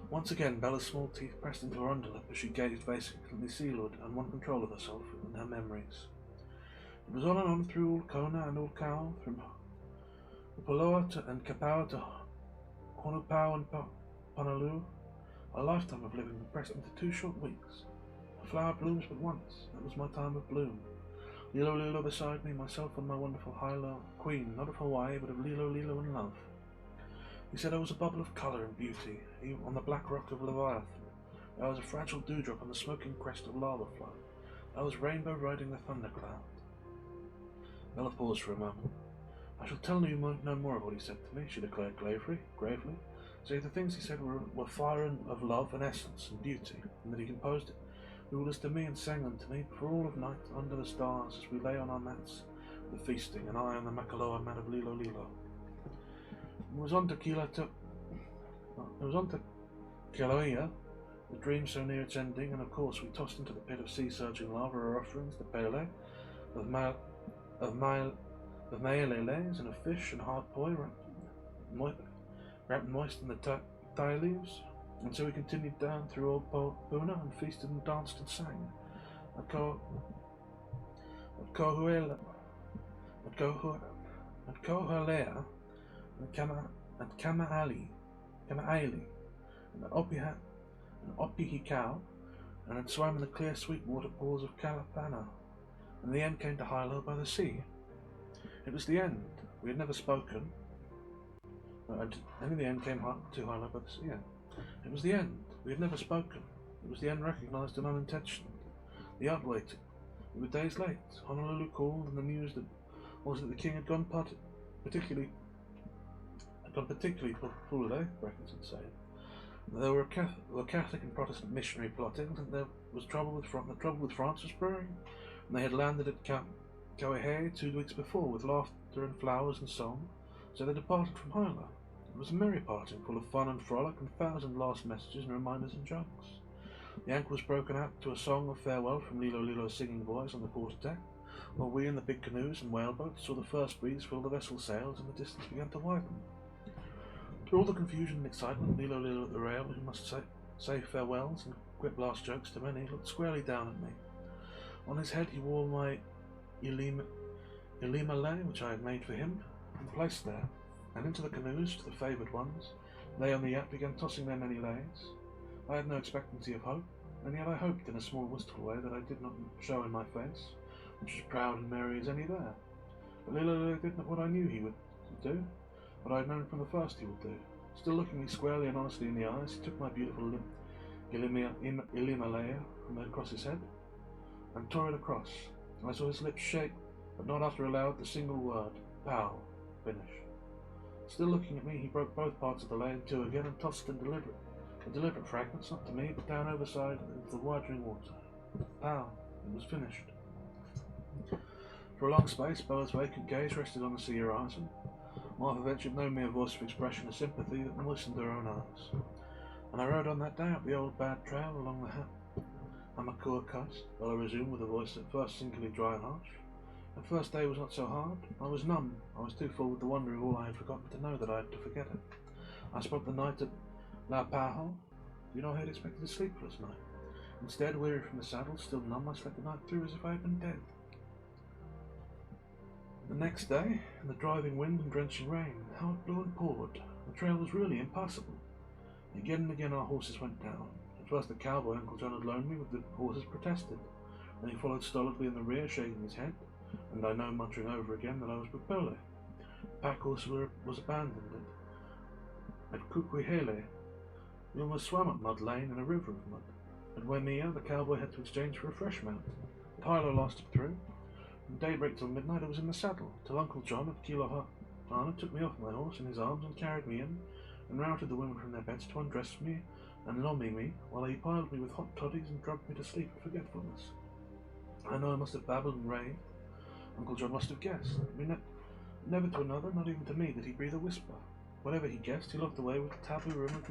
Once again Bella's small teeth pressed into her underlip as she gazed vacantly seaward and won control of herself and her memories. It was on and on through all Kona and all Kau, from Upaloa and Kapaua to Honupau and Honolulu, a lifetime of living compressed into 2 short weeks. A flower blooms but once. That was my time of bloom. Lilo beside me, myself and my wonderful Hilo queen, not of Hawaii, but of Lilo and love. He said I was a bubble of colour and beauty, on the black rock of Leviathan. I was a fragile dewdrop on the smoking crest of lava flow. I was rainbow riding the thundercloud. Bella paused for a moment. I shall tell you no more of what he said to me, she declared gravely. Save the things he said were fire of love and essence and beauty, and that he composed rulers to me and sang them to me for all of night under the stars as we lay on our mats, the feasting, and I on the Makaloa Mat of Lilo. It was on to Kilauea, the dream so near its ending, and of course we tossed into the pit of sea-surging lava our offerings, the pele, of maeleles and of fish and hard poi wrapped moist in the thai leaves, and so we continued down through old Puna and feasted and danced and sang. At Kohualea, and Kamaali, and Opihikau, and had swam in the clear sweet water pools of Kalapana, and the end came to Hilo by the sea. It was the end. We had never spoken. And in the end came to Hilo by the sea. Yeah. It was the end. We had never spoken. It was the end recognised and unintentional. The yacht waited. We were days late. Honolulu called, and the news was that the king had gone particularly holiday, brackets insane. There were Catholic and Protestant missionary plottings, and there was trouble with France was brewing, and they had landed at Kauai 2 weeks before with laughter and flowers and song, so they departed from Hilo. It was a merry parting, full of fun and frolic, and 1,000 last messages and reminders and jokes. The anchor was broken out to a song of farewell from Lilo's singing boys on the quarterdeck, while we in the big canoes and whaleboats saw the first breeze fill the vessel's sails and the distance began to widen. Through all the confusion and excitement, Lilo at the rail, who must say farewells and quip last jokes to many, looked squarely down at me. On his head he wore my ilima lei, which I had made for him, and placed there, and into the canoes, to the favoured ones, they on the yacht began tossing their many lays. I had no expectancy of hope, and yet I hoped in a small wistful way that I did not show in my face, which was proud and merry as any there. But Lilo did not what I knew he would do, what I had known from the first he would do. Still looking me squarely and honestly in the eyes, he took my beautiful ilima lei from across his head, and tore it across. I saw his lips shake, but not utter aloud the single word, "Pow," finish. Still looking at me, he broke both parts of the lei in 2 again and tossed in deliberate fragments, not to me, but down overside into the widening water. Pow! It was finished. For a long space, Bella's vacant gaze rested on the sea horizon. Martha ventured no mere voice of expression of sympathy that moistened her own eyes. And I rode on that day up the old bad trail along the Hamakua coast. Bella resumed with a voice at first singularly dry and harsh. The first day was not so hard. I was numb. I was too full with the wonder of all I had forgotten to know that I had to forget it. I spent the night at La Paho. You know I had expected a sleepless night. Instead, weary from the saddle, still numb, I slept the night through as if I had been dead. The next day, in the driving wind and drenching rain, how it blew and poured. The trail was really impassable. Again and again our horses went down. At first the cowboy Uncle John had loaned me with the horses protested. Then he followed stolidly in the rear, shaking his head, and I know muttering over again that I was Papole. The pack horse was abandoned at Kukwihele. We almost swam up Mud Lane in a river of mud. At Wemia, the cowboy had to exchange for a fresh mount. But Hilo lasted through. From daybreak till midnight I was in the saddle, till Uncle John of Kilohana took me off my horse in his arms and carried me in, and routed the women from their beds to undress me and lomi me, while he piled me with hot toddies and drugged me to sleep in forgetfulness. I know I must have babbled and raved. Uncle John must have guessed. Never to another, not even to me, did he breathe a whisper. Whatever he guessed, he locked away with the taboo room of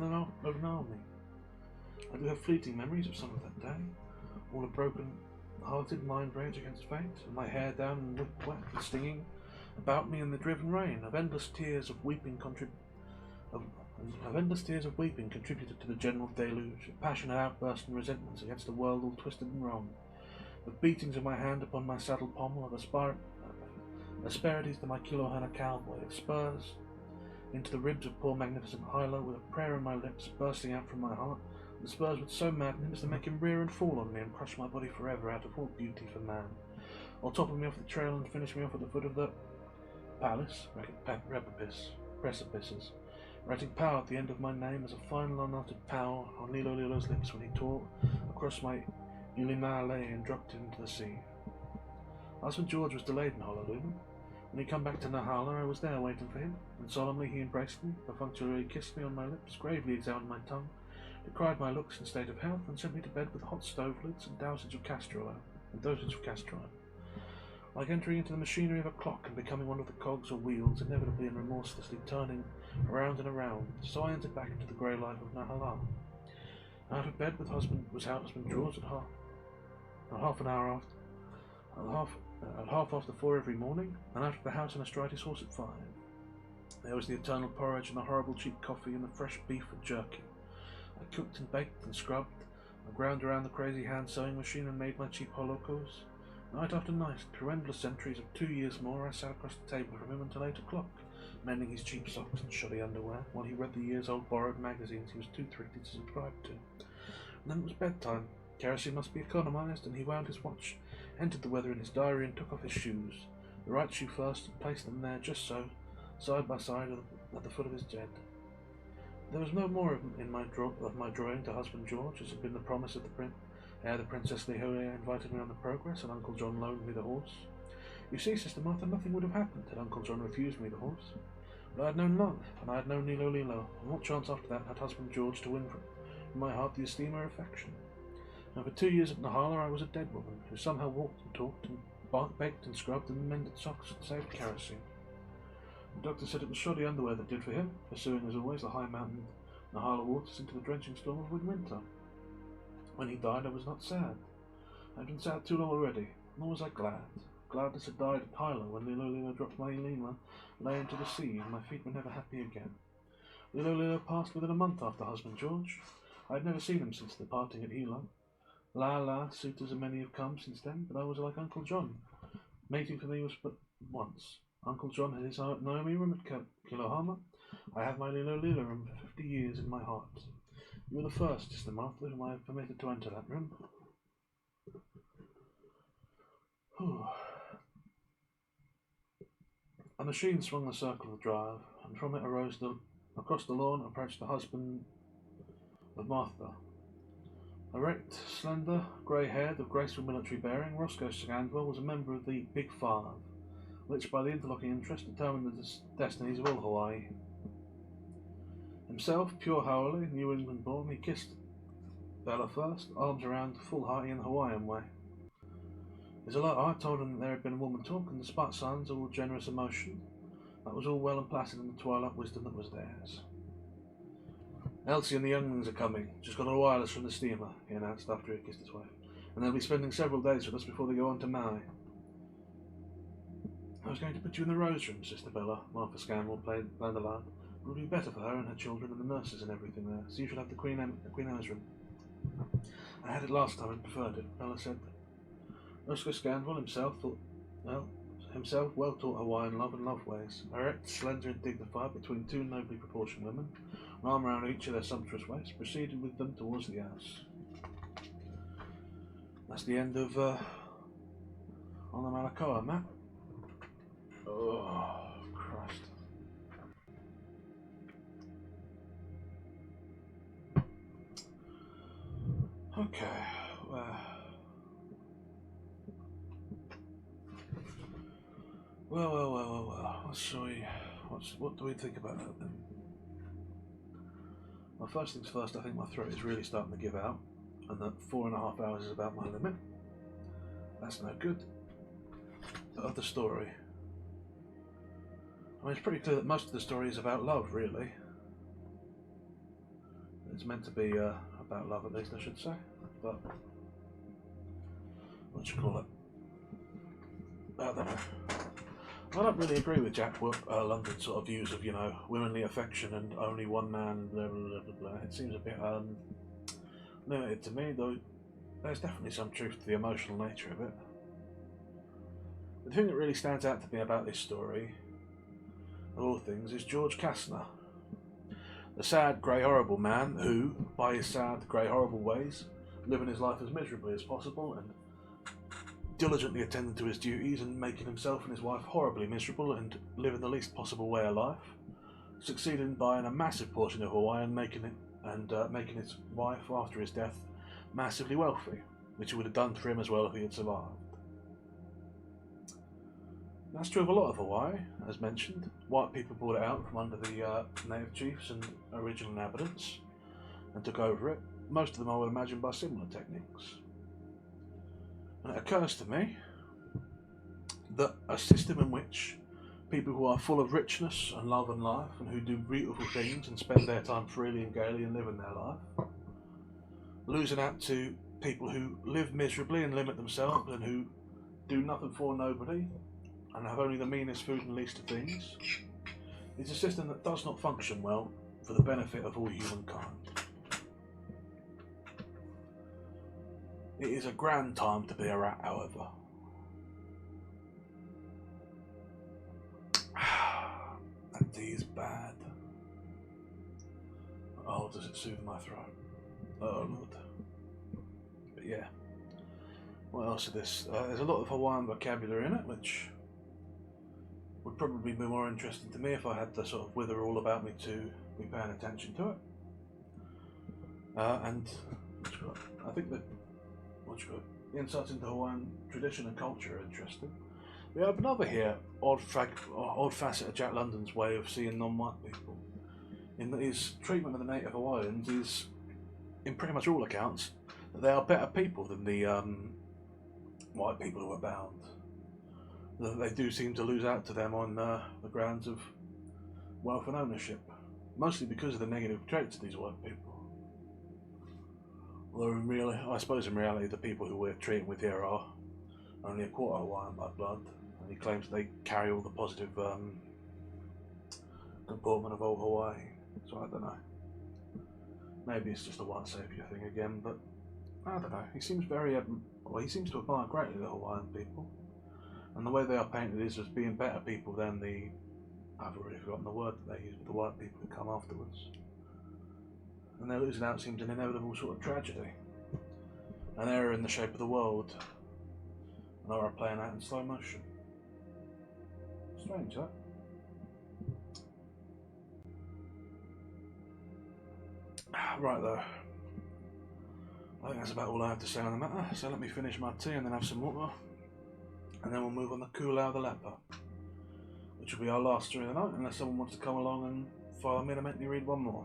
an army. I do have fleeting memories of some of that day, all a broken-hearted mind rage against fate, and my hair down and wet and stinging about me in the driven rain, of endless tears of weeping contributed to the general deluge, of passionate outbursts and resentments against a world all twisted and wrong, of beatings of my hand upon my saddle pommel, of asperities to my Kilohana cowboy, of spurs into the ribs of poor magnificent Hilo, with a prayer on my lips bursting out from my heart. The spurs would so madden him as to make him rear and fall on me and crush my body forever out of all beauty for man, or topple me off the trail and finish me off at the foot of the precipices, writing power at the end of my name as a final unnuttered power on Lilo Lilo's lips when he tore across my Ulimale and dropped it into the sea. Husband George was delayed in Honolulu. When he came back to Nahala, I was there waiting for him, and solemnly he embraced me, perfunctorily kissed me on my lips, gravely examined my tongue, decried my looks and state of health, and sent me to bed with hot stove lids and dosage of castor oil. Like entering into the machinery of a clock and becoming one of the cogs or wheels, inevitably and remorselessly turning around and around, so I entered back into the grey life of Nahala. Out of bed with husband George at half after 4 every morning, and out of the house and astride his horse at 5. There was the eternal porridge and the horrible cheap coffee and the fresh beef and jerky. I cooked and baked and scrubbed. I ground around the crazy hand sewing machine and made my cheap holocos. Night after night, through endless centuries of 2 years more, I sat across the table from him until 8 o'clock, mending his cheap socks and shoddy underwear, while he read the years-old borrowed magazines he was too thrifty to subscribe to. And then it was bedtime. Kerosene must be economized, and he wound his watch, entered the weather in his diary, and took off his shoes, the right shoe first, and placed them there just so, side by side at the foot of his bed. There was no more of my drawing to husband George, as had been the promise of the prince. Ere the Princess Leholia invited me on the progress, and Uncle John loaned me the horse. You see, Sister Martha, nothing would have happened had Uncle John refused me the horse. But I had known love, and I had known Lilo Lilo, and what chance after that had husband George to win from my heart the esteem or affection? And for 2 years at Nahala I was a dead woman, who somehow walked and talked, and baked and scrubbed, and mended socks and saved kerosene. The doctor said it was shoddy underwear that did for him, pursuing as always the high mountain Nahala waters into the drenching storm of midwinter. When he died I was not sad. I had been sad too long already, nor was I glad. Gladness had died at Hilo when Lilo Lilo dropped my Elima, lay into the sea, and my feet were never happy again. Lilo Lilo passed within a month after husband George. I had never seen him since the parting at Hilo. Suitors and many have come since then, but I was like Uncle John. Mating for me was but once. Uncle John had his Naomi room at Kilohama. I have my Lilo Lilo room for 50 years in my heart. You were the first, Sister Martha, whom I have permitted to enter that room. A machine swung the circle of the drive, and from it arose across the lawn approached the husband of Martha. Erect, slender, grey-haired, of graceful military bearing, Roscoe Scandwell was a member of the Big Five, which, by the interlocking interest, determined the destinies of all Hawaii. Himself, pure Haole, New England-born, he kissed Bella first, arms around, full hearty in the Hawaiian way. I told him that there had been a woman talk, and despite signs of all generous emotion, that was all well and placid in the twilight wisdom that was theirs. Elsie and the younglings are coming. Just got a wireless from the steamer, he announced after he had kissed his wife, and they'll be spending several days with us before they go on to Maui. I was going to put you in the rose room, Sister Bella, Martha Scandal played aloud. It would be better for her and her children and the nurses and everything there, so you should have the Queen Emma's room. I had it last time and preferred it, Bella said. Roscoe Scandal himself thought, well, himself well-taught Hawaiian love and love ways, erect, slender and dignified between two nobly proportioned women, an arm around each of their sumptuous waists, proceeded with them towards the house. That's the end of on the Makaloa Mat. Oh, Christ. Okay, well. What do we think about that then? Well, first things first, I think my throat is really starting to give out, and that 4.5 hours is about my limit. That's no good. But of the story, I mean, it's pretty clear that most of the story is about love, really. It's meant to be about love, at least, I should say. But what do you call it? I don't know. I don't really agree with Jack London's sort of views of, you know, womanly affection and only one man, blah, blah, blah, blah. It seems a bit limited to me, though there's definitely some truth to the emotional nature of it. The thing that really stands out to me about this story, of all things, is George Kastner. The sad, grey, horrible man who, by his sad, grey, horrible ways, living his life as miserably as possible and diligently attending to his duties and making himself and his wife horribly miserable and living the least possible way of life, succeeded in buying a massive portion of Hawaii and making his wife, after his death, massively wealthy, which he would have done for him as well if he had survived. That's true of a lot of Hawaii, as mentioned. White people bought it out from under the native chiefs and original inhabitants and took over it, most of them I would imagine by similar techniques. And it occurs to me that a system in which people who are full of richness and love and life and who do beautiful things and spend their time freely and gaily and living their life, losing out to people who live miserably and limit themselves and who do nothing for nobody and have only the meanest food and least of things, is a system that does not function well for the benefit of all humankind. It is a grand time to be a rat, however. That tea is bad. Oh, does it soothe my throat? Oh, Lord. But yeah. What else is this? There's a lot of Hawaiian vocabulary in it, which would probably be more interesting to me if I had the sort of wither all about me to be paying attention to it. And I think that the insights into Hawaiian tradition and culture are interesting. We have another here, odd facet of Jack London's way of seeing non-white people, in that his treatment of the native Hawaiians is, in pretty much all accounts, that they are better people than the white people who are bound. That they do seem to lose out to them on the grounds of wealth and ownership, mostly because of the negative traits of these white people. Although I suppose in reality the people who we're treating with here are only a quarter Hawaiian by blood, and he claims they carry all the positive comportment of old Hawaii, so I don't know. Maybe it's just a white saviour thing again, but I don't know. He seems he seems to admire greatly the Hawaiian people, and the way they are painted is as being better people than I've already forgotten the word that they use, but the white people who come afterwards. And their losing out seems an inevitable sort of tragedy. An error in the shape of the world. An horror playing out in slow motion. Strange, that. Right though. I think that's about all I have to say on the matter, so let me finish my tea and then have some water. And then we'll move on to Koolau the Leper, which will be our last story of the night, unless someone wants to come along and follow me and make me read one more.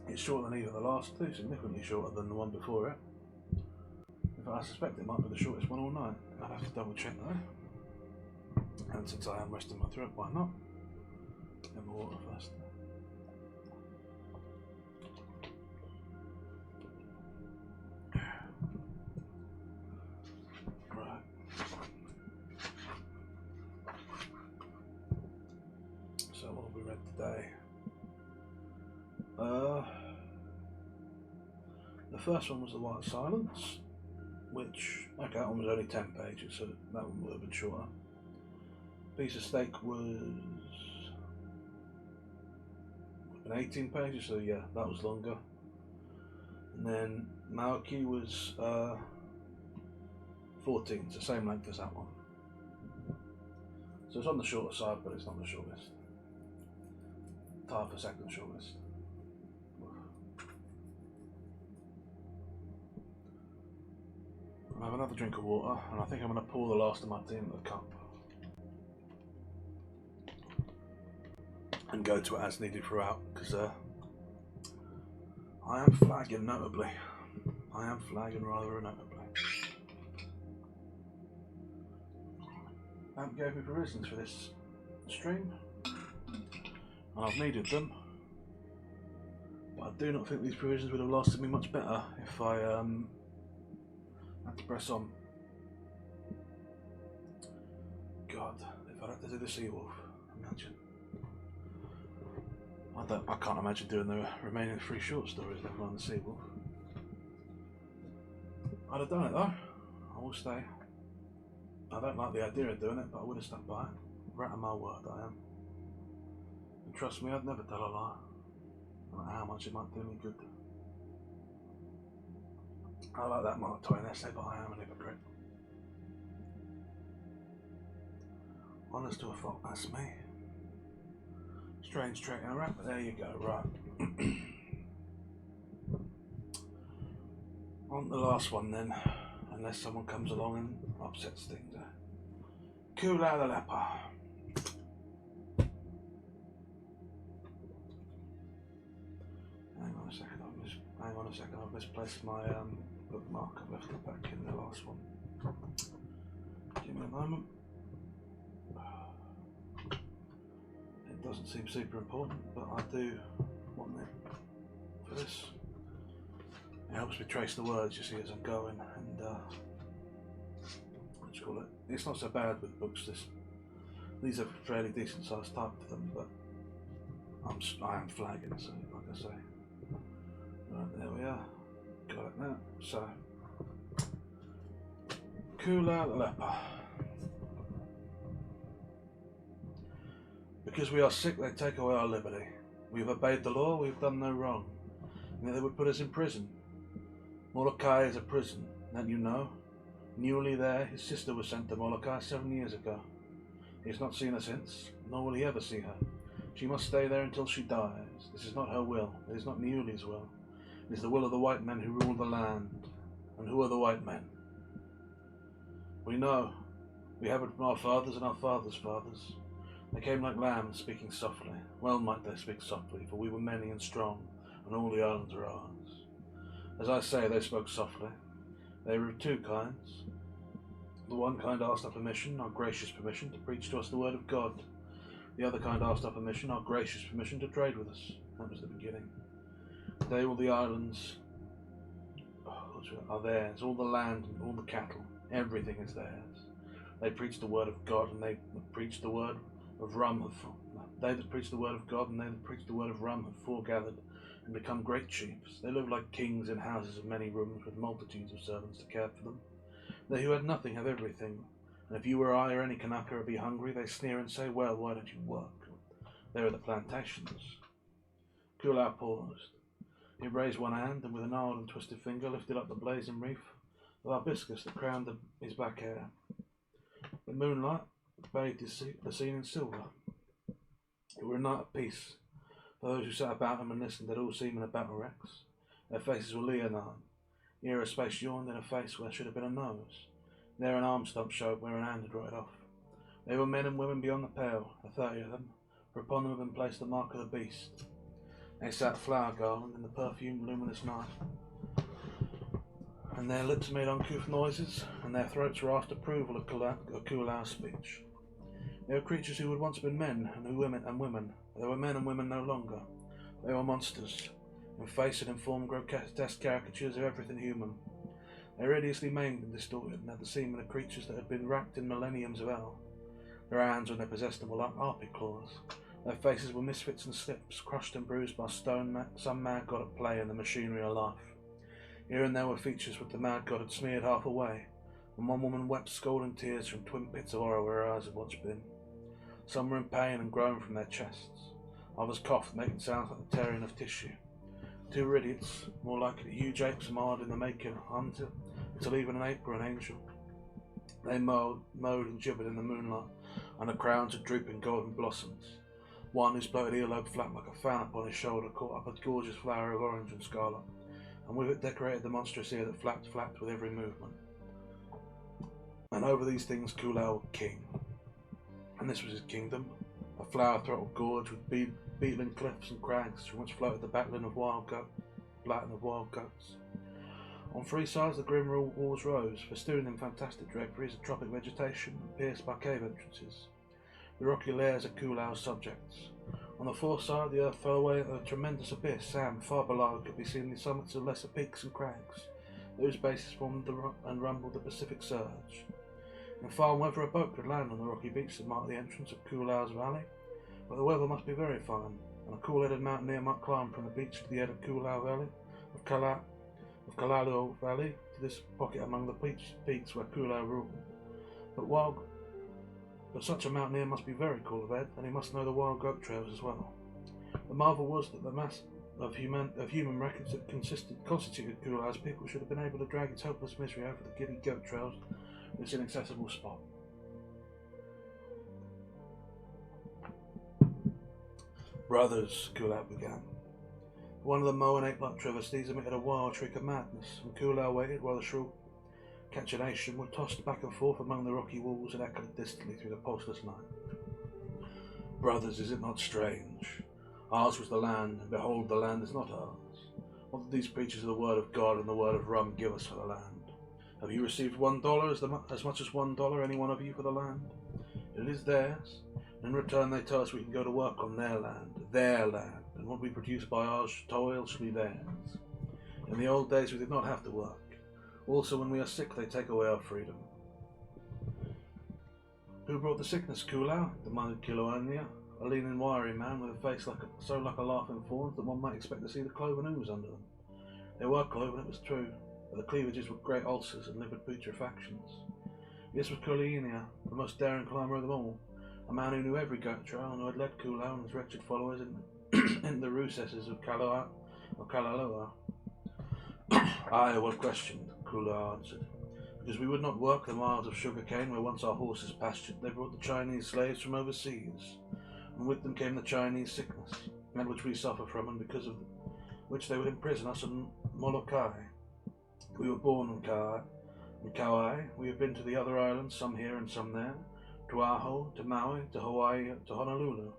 It's shorter than either of the last two, significantly shorter than the one before it. In fact, I suspect it might be the shortest one all night. I'll have to double check though. And since I am resting my throat, why not? Get my water first. Right. So what have we read today? The first one was The White Silence, which, okay, that one was only 10 pages, so that one would have been shorter. Piece of Steak was 18 pages, so yeah, that was longer. And then Mauki was 14, so same length as that one. So it's on the shorter side, but it's not the shortest. Tied for second shortest. I'll have another drink of water, and I think I'm going to pour the last of my tea into the cup. And go to it as needed throughout, because I am flagging notably. I am flagging rather notably. Amp gave me provisions for this stream, and I've needed them. But I do not think these provisions would have lasted me much better if I had to press on. God, if I had to do the sea wolf, imagine. I can't imagine doing the remaining 3 short stories never mind the sea wolf. I'd have done it though, I will say. I don't like the idea of doing it, but I would have stuck by it. Right on my word, I am. And trust me, I'd never tell a lie, no matter how much it might do me good. I like that Mark Twain essay, but I am a hypocrite. Honest to a fault, that's me. Strange trick in a rap, but there you go, right. On the last one then, unless someone comes along and upsets things. Koolau the Leper. Hang on a second, I've misplaced my bookmark. I've left it back in the last one. Give me a moment. It doesn't seem super important, but I do want it for this. It helps me trace the words, you see, as I'm going, and what do you call it? It's not so bad with books. These are fairly decent sized type to them, but I am flagging, so like I say. Right, there we are. Got it now. So, Koolau the Leper. Because we are sick, they take away our liberty. We have obeyed the law, we have done no wrong. And they would put us in prison. Molokai is a prison, that you know. Newly there, his sister was sent to Molokai 7 years ago. He has not seen her since, nor will he ever see her. She must stay there until she dies. This is not her will, it is not Newly's will. It is the will of the white men who rule the land. And who are the white men? We know. We have it from our fathers and our fathers' fathers. They came like lambs, speaking softly. Well might they speak softly, for we were many and strong, and all the islands are ours. As I say, they spoke softly. They were of 2 kinds. The one kind asked our permission, our gracious permission, to preach to us the word of God. The other kind asked our permission, our gracious permission, to trade with us. That was the beginning. Today all the islands are theirs, all the land and all the cattle, everything is theirs. They preach the word of God, and they preach the word of rum. They that preach the word of God and they that preach the word of rum have foregathered and become great chiefs. They live like kings in houses of many rooms, with multitudes of servants to care for them. They who had nothing have everything, and if you or I or any Kanaka be hungry, they sneer and say, well, why don't you work? There are the plantations. Koolau paused. He raised one hand, and with a gnarled and twisted finger lifted up the blazing wreath of hibiscus that crowned his back hair. The moonlight bathed the scene in silver. It were a night of peace. For those who sat about him and listened had all seemed in a battle wrecks. Their faces were leonine. Here a space yawned in a face where should have been a nose. There an arm stump showed where an hand had rotted off. They were men and women beyond the pale, 30 of them, for upon them had been placed the mark of the beast. They sat flower garland in the perfumed luminous night, and their lips made uncouth noises, and their throats rasped approval of Koolau's speech. They were creatures who had once been men and women. They were men and women no longer. They were monsters, in face and in form grotesque caricatures of everything human. They were hideously maimed and distorted, and had the seeming of creatures that had been racked in millenniums of hell. Their hands, when they possessed them, were like harpy claws. Their faces were misfits and slips, crushed and bruised by some mad god at play in the machinery of life. Here and there were features which the mad god had smeared half away, and one woman wept scalding tears from twin pits of horror where her eyes had once been. Some were in pain and groaned from their chests. Others coughed, making sounds like the tearing of tissue. Two were idiots, more likely huge apes marred in the making until even an ape were an angel. They mowed and gibbered in the moonlight, under crowns of drooping golden blossoms. One whose bloated earlobe flapped like a fan upon his shoulder caught up a gorgeous flower of orange and scarlet, and with it decorated the monstrous ear that flapped with every movement. And over these things Koolau was king. And this was his kingdom, a flower-throttled gorge with beetling cliffs and crags from which floated the battling of wild goats. On three sides the grim walls rose, festooned in fantastic draperies of tropic vegetation and pierced by cave entrances, the rocky layers of Koolau's subjects. On the fourth side the earth fell away at a tremendous abyss, and far below could be seen the summits of lesser peaks and crags, whose bases formed and rumbled the Pacific surge. In fine weather a boat could land on the rocky beach that marked the entrance of Koolau's valley, but the weather must be very fine, and a cool-headed mountaineer might climb from the beach to the head of Koolau Valley, of Koolau Valley, to this pocket among the peaks where Koolau ruled. But such a mountaineer must be very cool of head, and he must know the wild goat trails as well. The marvel was that the mass of human records that constituted Koolau's people should have been able to drag its helpless misery over the giddy goat trails to this inaccessible spot. Brothers, Koolau began. One of the Moan ape-like travesties emitted a wild shriek of madness, and Koolau waited while the shrill cachinnation were tossed back and forth among the rocky walls and echoed distantly through the pulseless night. Brothers, is it not strange? Ours was the land, and behold, the land is not ours. What did these preachers of the word of God and the word of rum give us for the land? Have you received $1 as much as $1, any one of you, for the land? It is theirs. In return they tell us we can go to work on their land, and what we produce by our toil shall be theirs. In the old days we did not have to work. Also when we are sick they take away our freedom. Who brought the sickness, Koolau? Demanded Kilauea, a lean and wiry man with a face so like a laughing fawn that one might expect to see the cloven ooze under them. They were cloven, it was true, but the cleavages were great ulcers and livid putrefactions. This was Kilauea, the most daring climber of them all, a man who knew every goat trail and who had led Koolau and his wretched followers in the recesses of Kaloa. I was questioned, Koolau answered. Because we would not work the miles of sugar cane where once our horses pastured, they brought the Chinese slaves from overseas, and with them came the Chinese sickness, and which we suffer from, and because of which they would imprison us in Molokai. We were born in Kauai. We have been to the other islands, some here and some there, to Oahu, to Maui, to Hawaii, to Honolulu,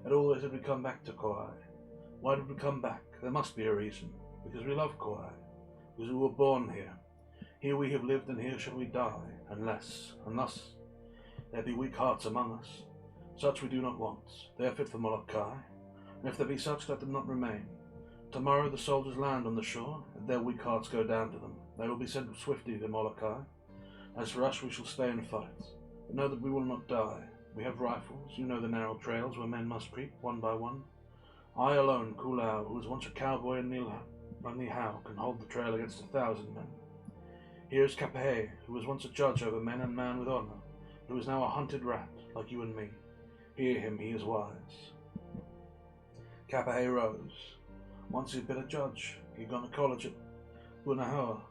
and always did we come back to Kauai. Why did we come back? There must be a reason. Because we love Kauai. Because we were born here. Here we have lived and here shall we die, unless there be weak hearts among us. Such we do not want. They are fit for Molokai, and if there be such, let them not remain. Tomorrow the soldiers land on the shore, and their weak hearts go down to them. They will be sent swiftly to Molokai. As for us, we shall stay and fight. But know that we will not die. We have rifles. You know the narrow trails where men must creep, one by one. I alone, Koolau, who was once a cowboy in Nihau, can hold the trail against 1,000 men. Here is Kapehe, who was once a judge over men and man with honor, but who is now a hunted rat, like you and me. Hear him, he is wise. Kapehe rose. Once he had been a judge. He had gone to college at Punahou.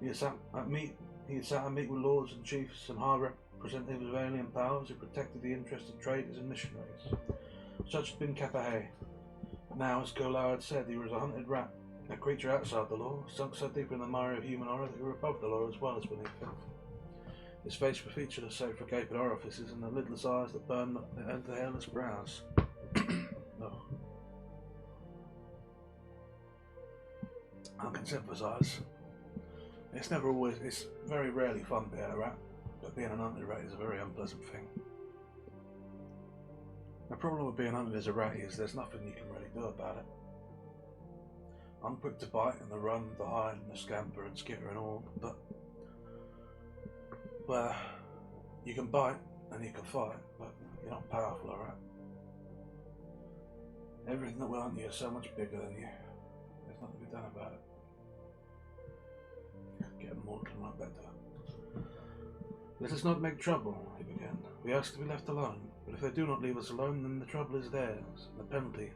He had sat at meet with lords and chiefs and high representatives of alien powers who protected the interests of traders and missionaries. Such had been Kapehe. Now, as Koolau had said, he was a hunted rat, a creature outside the law, sunk so deep in the mire of human horror that he were above the law as well as beneath it. His face was featureless save for gaping orifices and the lidless eyes that burned at the hairless brows. No. I can sympathise. It's very rarely fun being a rat, but being an hunted rat is a very unpleasant thing. The problem with being hunted as a rat is there's nothing you can really do about it. I'm quick to bite and the run, the hide and the scamper and skitter and all, but you can bite and you can fight, but you're not powerful, a rat. Everything that will hunt you is so much bigger than you. There's nothing to be done about it. mortal not better. Let us not make trouble, he began. We ask to be left alone, but if they do not leave us alone, then the trouble is theirs, and the penalty.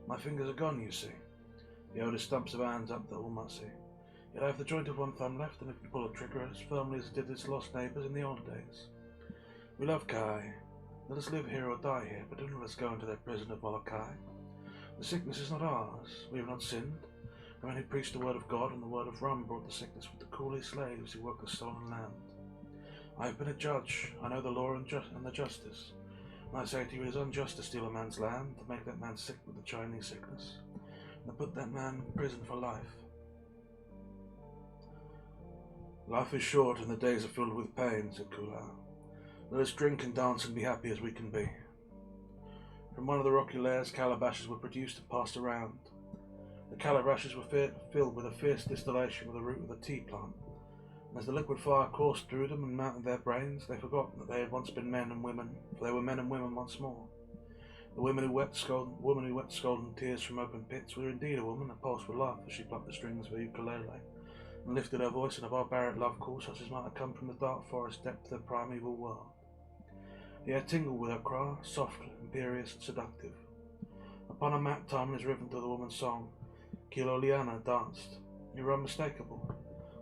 My fingers are gone, you see. The oldest stumps of hands up that all might see. Yet I have the joint of one thumb left, and it can pull a trigger as firmly as it did its lost neighbours in the old days. We love Kai. Let us live here or die here, but do not let us go into their prison of Molokai. The sickness is not ours. We have not sinned. The man who preached the word of God and the word of rum brought the sickness with the coolie slaves who worked the stolen land. I have been a judge. I know the law and the justice. And I say to you, it is unjust to steal a man's land, to make that man sick with the Chinese sickness, and to put that man in prison for life. Life is short and the days are filled with pain, said Koolau. Let us drink and dance and be happy as we can be. From one of the rocky layers, calabashes were produced and passed around. The calabashes were filled with a fierce distillation of the root of the tea plant. As the liquid fire coursed through them and melted their brains, they forgot that they had once been men and women, for they were men and women once more. The woman who wept scalding tears from open pits was indeed a woman, a pulse with life as she plucked the strings of a ukulele, and lifted her voice in a barbaric love call such as might have come from the dark forest depth of the primeval world. The air tingled with her cry, soft, imperious, and seductive. Upon a mat, time is riven to the woman's song. Kiloliana danced. You were unmistakable.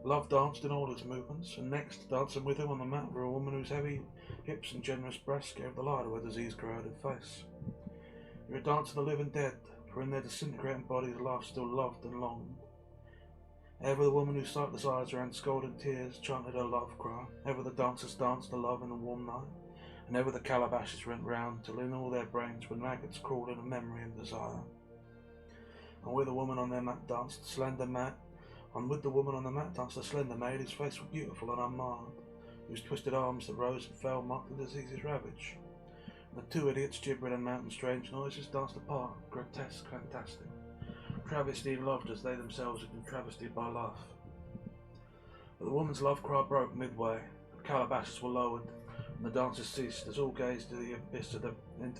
Love danced in all his movements, and next, dancing with him on the mat, were a woman whose heavy hips and generous breasts gave the lie to her disease-corroded face. You were a dance of the living dead, for in their disintegrating bodies life still loved and longed. Ever the woman whose sightless eyes ran scalding tears chanted her love cry, ever the dancers danced to love in the warm night, and ever the calabashes went round till in all their brains were maggots crawling of memory and desire. And with the woman on their mat danced the slender mat, and with the woman on the mat danced a slender maid whose face was beautiful and unmarred, whose twisted arms that rose and fell marked the disease's ravage. And the two idiots, gibbering and mounting strange noises, danced apart, grotesque, fantastic, travestied and loved as they themselves had been travestied by life. But the woman's love cry broke midway, the calabashes were lowered, and the dancers ceased as all gazed into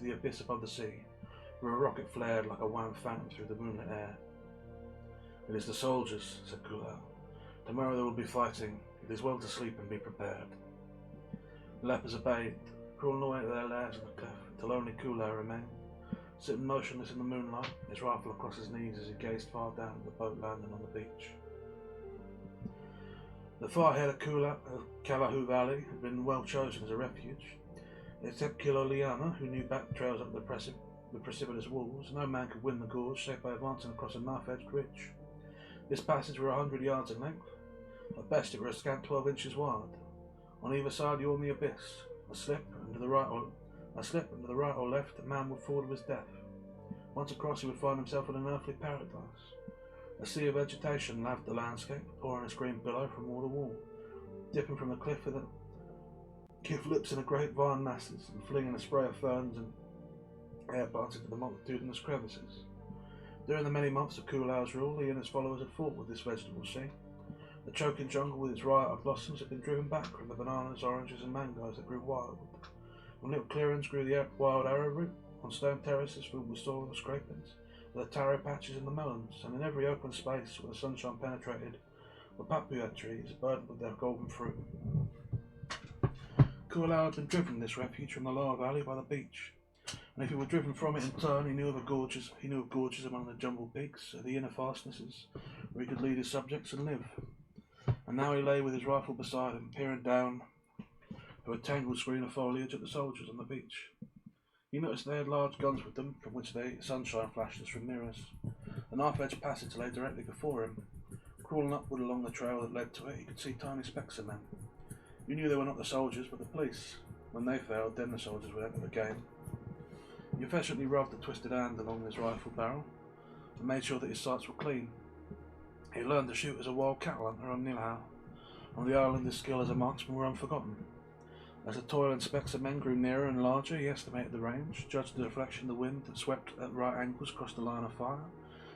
the abyss above the sea, where a rocket flared like a wan phantom through the moonlit air. It is the soldiers, said Koolau. Tomorrow there will be fighting. It is well to sleep and be prepared. The lepers obeyed, crawling away to their lairs in the cliff, until only Koolau remained, sitting motionless in the moonlight, his rifle across his knees as he gazed far down at the boat landing on the beach. The far head of Kaalahu Valley had been well chosen as a refuge. Except Kiloliana, who knew back trails up the precipitous walls, no man could win the gorge save by advancing across a knife-edged ridge. This passage were 100 yards in length. At best it were a scant 12 inches wide. On either side yawned the abyss. A slip into the right or left, a man would fall to his death. Once across he would find himself in an earthly paradise. A sea of vegetation laved the landscape, pouring its green billow from wall to wall, dipping from the cliff lips in a great vine masses, and flinging a spray of ferns and air plants into the multitudinous crevices. During the many months of Koolau's rule, he and his followers had fought with this vegetable sea. The choking jungle with its riot of blossoms had been driven back from the bananas, oranges and mangoes that grew wild. On little clearings grew the wild arrowroot, on stone terraces filled with soil and scrapings, were the taro patches and the melons, and in every open space where the sunshine penetrated were papuya trees burdened with their golden fruit. Koolau had been driven to this refuge from the lower valley by the beach, and if he were driven from it in turn, he knew of gorges among the jumbled peaks, the inner fastnesses, where he could lead his subjects and live. And now he lay with his rifle beside him, peering down through a tangled screen of foliage at the soldiers on the beach. He noticed they had large guns with them, from which the sunshine flashed as from mirrors. The knife-edged passage lay directly before him. Crawling upward along the trail that led to it, he could see tiny specks of men. He knew they were not the soldiers, but the police. When they failed, then the soldiers would enter the game. He affectionately rubbed the twisted hand along his rifle barrel and made sure that his sights were clean. He learned to shoot as a wild cattle hunter on Nilhau. On the island his skill as a marksman were unforgotten. As the toiling specks of men grew nearer and larger, he estimated the range, judged the deflection of the wind that swept at right angles across the line of fire,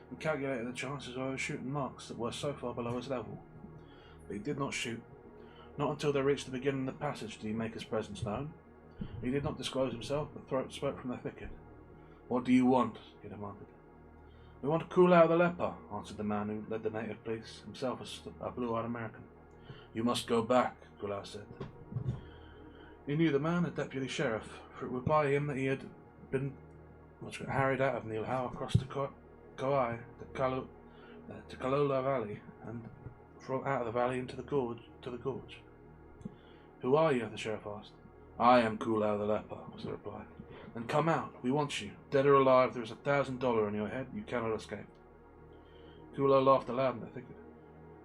and calculated the chances of overshooting marks that were so far below his level. But he did not shoot. Not until they reached the beginning of the passage did he make his presence known. He did not disclose himself, but spoke from the thicket. "What do you want?" he demanded. "We want Koolau the Leper," answered the man who led the native police, himself a blue-eyed American. You must go back, Koolau said. He knew the man, a deputy sheriff, for it was by him that he had been harried out of Neilhow across to Kauai, to Kalola Valley, and out of the valley into the gorge. Who are you? The sheriff asked. I am Koolau the Leper, was the reply. Then come out, we want you. Dead or alive, there is $1,000 on your head, you cannot escape. Koolau laughed aloud in the thicket.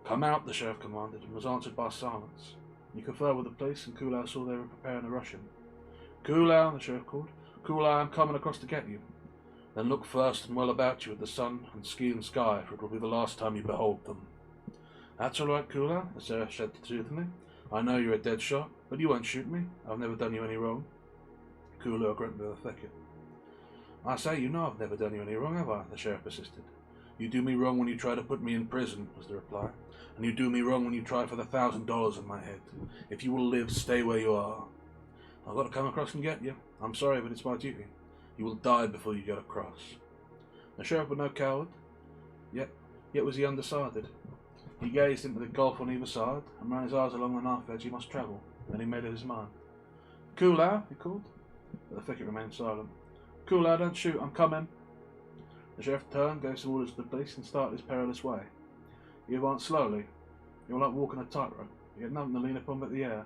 Come out, the sheriff commanded, and was answered by silence. He conferred with the police, and Koolau saw they were preparing to rush him. Koolau, the sheriff called. Koolau, I am coming across to get you. Then look first and well about you at the sun and ski and sky, for it will be the last time you behold them. That's all right, Koolau, the sheriff said soothingly. I know you're a dead shot, but you won't shoot me. I've never done you any wrong. Koolau grunted in the thicket. I say, you know I've never done you any wrong, have I? The sheriff persisted. You do me wrong when you try to put me in prison, was the reply. And you do me wrong when you try for the $1,000 on my head. If you will live, stay where you are. I've got to come across and get you. I'm sorry, but it's my duty. You will die before you get across. The sheriff was no coward, yet was he undecided. He gazed into the gulf on either side, and ran his eyes along the knife edge he must travel. Then he made up his mind. Koolau, he called. But the thicket remained silent. Koolau, don't shoot, I'm coming. The sheriff turned, gave some orders to the police, and started his perilous way. He advanced slowly. He was like walking a tightrope. He had nothing to lean upon but the air.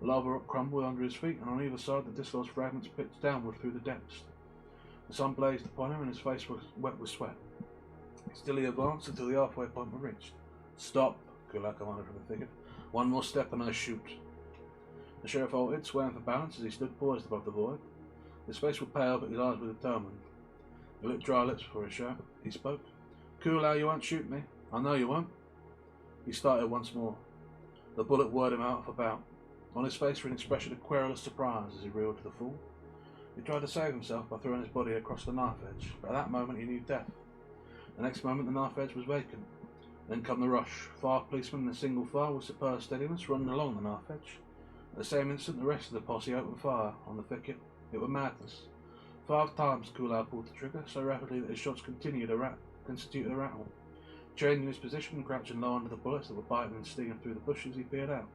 The lava rock crumbled under his feet, and on either side the dislodged fragments pitched downward through the depths. The sun blazed upon him, and his face was wet with sweat. Still he advanced until the halfway point was reached. Stop, Koolau commanded from the thicket. One more step and I shoot. The sheriff halted, swaying for balance as he stood poised above the void. His face was pale, but his eyes were determined. He licked dry lips before he spoke. Koolau, you won't shoot me. I know you won't. He started once more. The bullet whirred him out of about. On his face was an expression of querulous surprise as he reeled to the full. He tried to save himself by throwing his body across the knife edge, but at that moment he knew death. The next moment the knife edge was vacant. Then come the rush. 5 policemen in a single file with superb steadiness running along the knife edge. At the same instant the rest of the posse opened fire on the thicket. It was madness. 5 times Koolau pulled the trigger, so rapidly that his shots constituted a rattle. Chained in his position, crouching low under the bullets that were biting and stinging through the bushes, he peered out.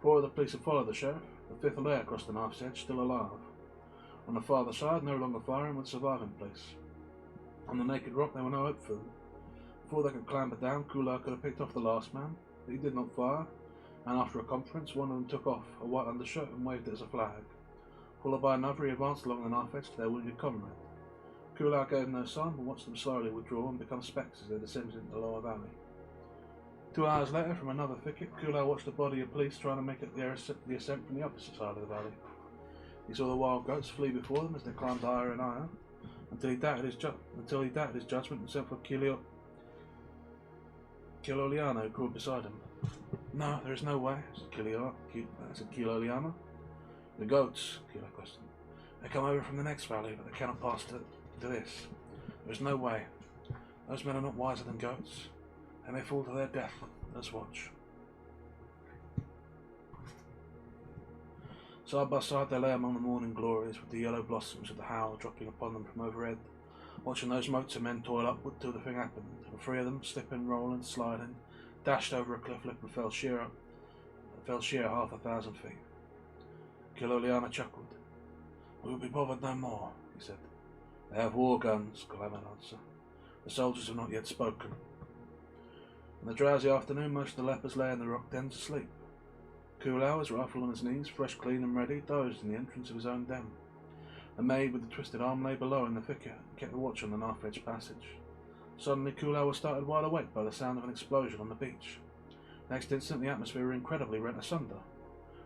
4 of the police had followed the sheriff. The 5th lay across the knife's edge, still alive. On the farther side, no longer firing, with surviving place. On the naked rock, there were no hope for them. Before they could clamber down, Koolau could have picked off the last man, but he did not fire, and after a conference, one of them took off a white undershirt and waved it as a flag. Followed by another, he advanced along the knife edge to their wounded comrade. Koolau gave no sign, but watched them slowly withdraw and become spectres as they descended into the lower valley. 2 hours later, from another thicket, Koolau watched a body of police trying to make the ascent from the opposite side of the valley. He saw the wild goats flee before them as they climbed higher and higher, until he doubted his judgment and sent for Kiloliano, who crawled beside him. No, there is no way, said Kiloliano. The goats, Koolau questioned. They come over from the next valley, but they cannot pass to this. There is no way. Those men are not wiser than goats. They may fall to their death. Let's watch. Side by side they lay among the morning glories, with the yellow blossoms of the howl dropping upon them from overhead, watching those motes of men toil upward till the thing happened, and 3 of them, slipping, rolling, sliding, dashed over a cliff lip and fell sheer 1,000 feet. Kiloliano chuckled. We will be bothered no more, he said. They have war guns, Koolau answered. The soldiers have not yet spoken. In the drowsy afternoon, most of the lepers lay in the rock dens asleep. Koolau, his rifle on his knees, fresh, clean and ready, dozed in the entrance of his own den. A maid with the twisted arm lay below in the thicket and kept a watch on the knife-edge passage. Suddenly Koolau was startled wide awake by the sound of an explosion on the beach. Next instant the atmosphere incredibly rent asunder.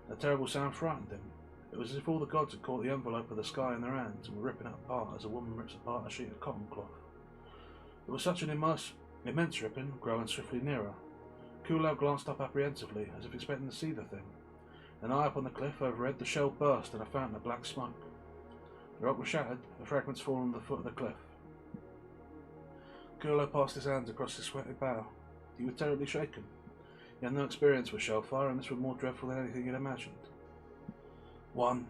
The terrible sound frightened him. It was as if all the gods had caught the envelope of the sky in their hands and were ripping it apart as a woman rips apart a sheet of cotton cloth. It was such an immense ripping, growing swiftly nearer. Koolau glanced up apprehensively, as if expecting to see the thing. Then high up on the cliff overhead the shell burst in a fountain of black smoke. The rock was shattered, the fragments fallen at the foot of the cliff. Koolau passed his hands across his sweaty brow. He was terribly shaken. He had no experience with shell fire, and this was more dreadful than anything he had imagined. 1,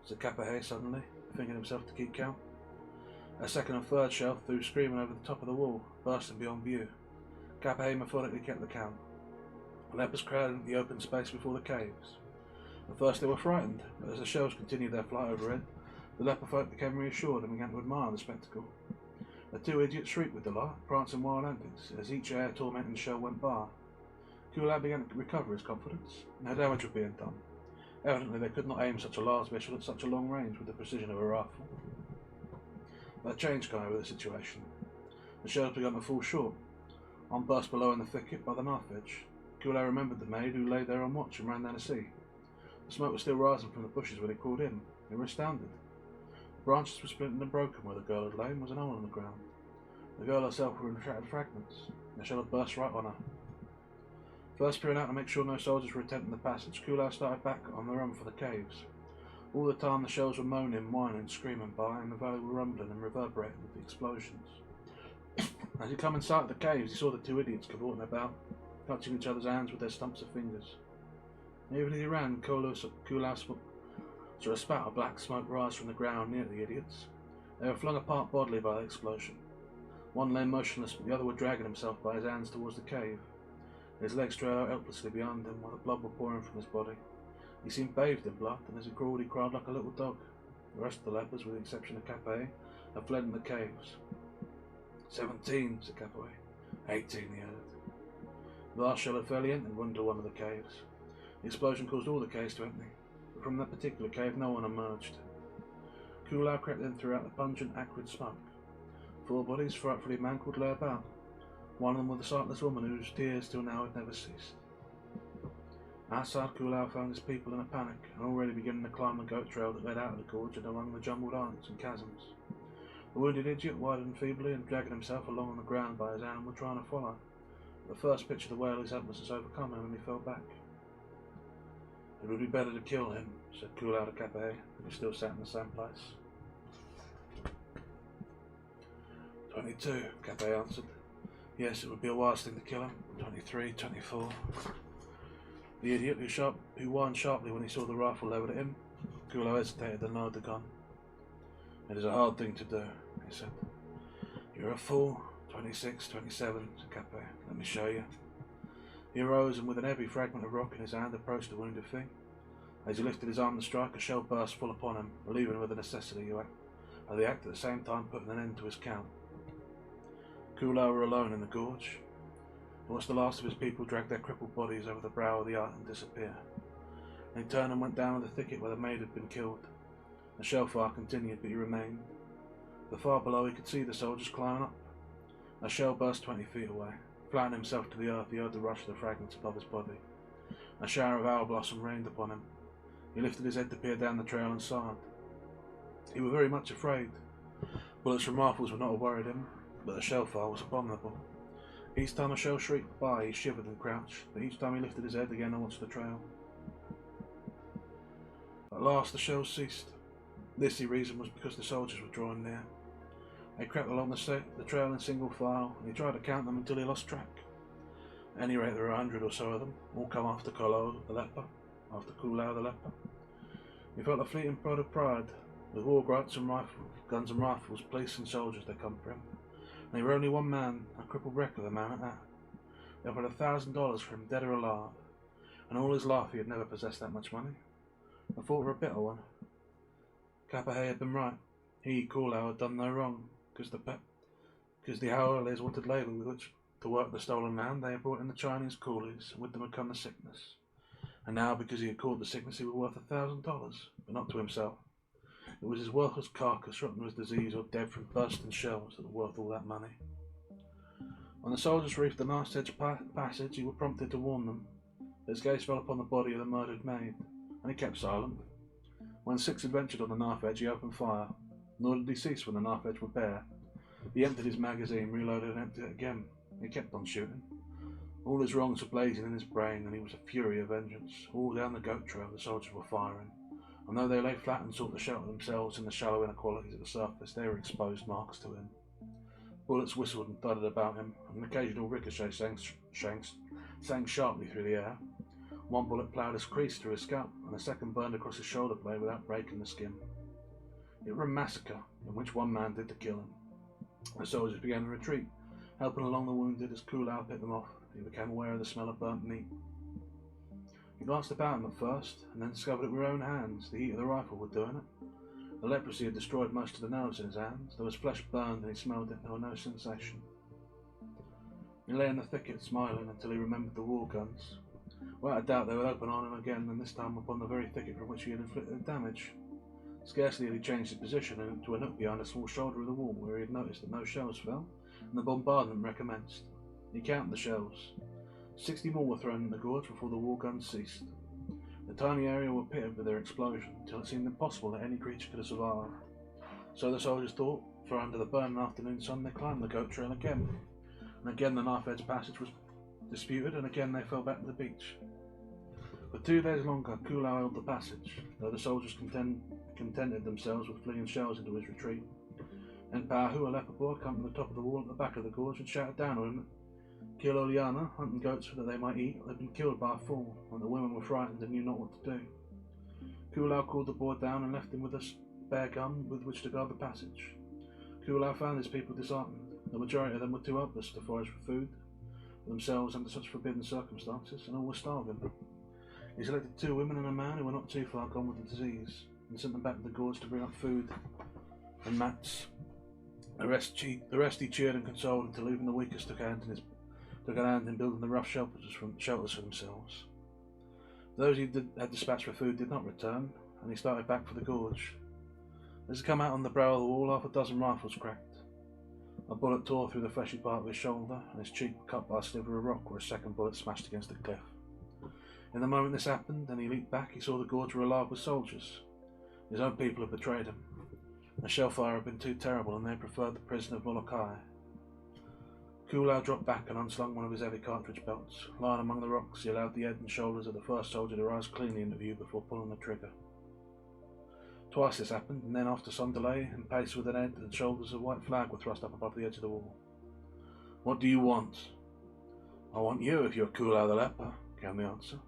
said Kapahe suddenly, thinking himself to keep count. A second and third shell flew screaming over the top of the wall, bursting beyond view. Kapahe methodically kept the count. The lepers crowded into the open space before the caves. At first they were frightened, but as the shells continued their flight overhead, the leper folk became reassured and began to admire the spectacle. The two idiots shrieked with delight, prancing wild antics, as each air-tormenting shell went by. Koolau began to recover his confidence. No damage was being done. Evidently they could not aim such a large missile at such a long range with the precision of a rifle. But a change came over the situation. The shells began to fall short. On burst below in the thicket by the knife edge. Koolau remembered the maid who lay there on watch and ran down to see. The smoke was still rising from the bushes when he crawled in. They were astounded. The branches were splintered and broken where the girl had lain was an hole in the ground. The girl herself were in shattered fragments. The shell had burst right on her. First peering out to make sure no soldiers were attempting the passage, Koolau started back on the run for the caves. All the time the shells were moaning, whining, screaming by, and the valley were rumbling and reverberating with the explosions. As he came in sight of the caves, he saw the two idiots cavorting about, touching each other's hands with their stumps of fingers. Even as he ran, Koolau saw a spout of black smoke rise from the ground near the idiots. They were flung apart bodily by the explosion. One lay motionless, but the other was dragging himself by his hands towards the cave. His legs trailed out helplessly behind him, while the blood was pouring from his body. He seemed bathed in blood, and as he crawled, he cried like a little dog. The rest of the lepers, with the exception of Cape, had fled in the caves. 17, said Cape. 18, he added. The last shell had fairly entered into one of the caves. The explosion caused all the caves to empty, but from that particular cave no one emerged. Koolau crept in throughout the pungent, acrid smoke. 4 bodies, frightfully mangled, lay about. One of them was a sightless woman whose tears till now had never ceased. Outside, Koolau found his people in a panic, and already beginning to climb the goat trail that led out of the gorge and among the jumbled islands and chasms. The wounded idiot, widened feebly and dragging himself along on the ground by his animal, trying to follow. The first pitch of the whale his helplessness overcome him, and he fell back. It would be better to kill him, said Koolau to Cape, who still sat in the same place. 22, Cape answered. Yes, it would be a wise thing to kill him. 23, 24. The idiot, who whined sharply when he saw the rifle levelled at him. Koolau hesitated and lowered the gun. It is a hard thing to do, he said. You're a fool. 26, 27, said Cape. Let me show you. He arose and with an heavy fragment of rock in his hand approached the wounded thing. As he lifted his arm to strike, a shell burst full upon him, relieving him of the necessity of the act at the same time putting an end to his count. Koolau were alone in the gorge. He watched the last of his people drag their crippled bodies over the brow of the earth and disappear. They turned and went down the thicket where the maid had been killed. The shell fire continued, but he remained. But far below he could see the soldiers climbing up. A shell burst 20 feet away. Flattening himself to the earth, he heard the rush of the fragments above his body. A shower of owl blossom rained upon him. He lifted his head to peer down the trail and sighed. He was very much afraid. Bullets from rifles would not have worried him, but the shell fire was abominable. Each time a shell shrieked by, he shivered and crouched, but each time he lifted his head again and watched the trail. At last the shells ceased. This, he reasoned, was because the soldiers were drawing near. They crept along the trail in single file, and he tried to count them until he lost track. At any rate, there were 100 or so of them, all come after Koolau the Leper. He felt a fleeting pride. With war guns and rifles, police and soldiers they come for him. And they were only one man, a crippled wreck of a man at that. They offered $1,000 for him, dead or alive, and all his life he had never possessed that much money. I thought for a bitter one. Cape had been right. He, Koolau, had done no wrong, because the Haoles wanted labour with which to work the stolen land. They had brought in the Chinese coolies, and with them had come the sickness. And now, because he had caught the sickness, he was worth $1,000, but not to himself. It was his worthless carcass, rotten with disease or dead from bursting shells, that were worth all that money. When the soldiers reached the knife edge passage, he was prompted to warn them. His gaze fell upon the body of the murdered maid, and he kept silent. When 6 had ventured on the knife edge, he opened fire, nor did he cease when the knife edge were bare. He emptied his magazine, reloaded and emptied it again. He kept on shooting. All his wrongs were blazing in his brain, and he was a fury of vengeance. All down the goat trail the soldiers were firing, and though they lay flat and sought to shelter themselves in the shallow inequalities at the surface, they were exposed marks to him. Bullets whistled and thudded about him, and an occasional ricochet sang sharply through the air. One bullet ploughed a crease through his scalp, and a second burned across his shoulder blade without breaking the skin. It was a massacre, in which one man did to kill him. The soldiers began to retreat, helping along the wounded as Koolau picked them off. He became aware of the smell of burnt meat. He glanced about him at first, and then discovered it with her own hands. The heat of the rifle were doing it. The leprosy had destroyed most of the nerves in his hands. There was flesh burned, and he smelled it. There was no sensation. He lay in the thicket, smiling, until he remembered the war guns. Without a doubt, they would open on him again, and this time upon the very thicket from which he had inflicted damage. Scarcely had he changed his position into a nook behind a small shoulder of the wall, where he had noticed that no shells fell, and the bombardment recommenced. He counted the shells. 60 more were thrown in the gorge before the war guns ceased. The tiny area were pitted with their explosion, until it seemed impossible that any creature could have survived. So the soldiers thought, for under the burning afternoon sun they climbed the goat trail again. And again the knife-edge passage was disputed, and again they fell back to the beach. For 2 days longer, Koolau held the passage, though the soldiers contented themselves with flinging shells into his retreat. Then Pahu, a leper boy, came from the top of the wall at the back of the gorge and shouted down on him. Kiloliana, hunting goats that they might eat, had been killed by a fool, and the women were frightened and knew not what to do. Koolau called the boy down and left him with a spare gun with which to guard the passage. Koolau found his people disheartened. The majority of them were too helpless to forage for food for themselves under such forbidden circumstances, and all were starving. He selected 2 women and a man who were not too far gone with the disease, and sent them back to the gorge to bring up food and mats. The rest he cheered and consoled until even the weakest took a hand in building the rough shelters for themselves. Those he had dispatched for food did not return, and he started back for the gorge. As he came out on the brow of the wall, half a dozen rifles cracked. A bullet tore through the fleshy part of his shoulder, and his cheek was cut by a sliver of rock where a second bullet smashed against the cliff. In the moment this happened, and he leaped back, he saw the gorge were alive with soldiers. His own people had betrayed him. The shellfire had been too terrible, and they preferred the prison of Molokai. Koolau dropped back and unslung one of his heavy cartridge belts. Lying among the rocks, he allowed the head and shoulders of the first soldier to rise cleanly into view before pulling the trigger. Twice this happened, and then after some delay, and paced with an head and shoulders, a white flag were thrust up above the edge of the wall. "What do you want?" "I want you, if you're Koolau the Leper," came the answer.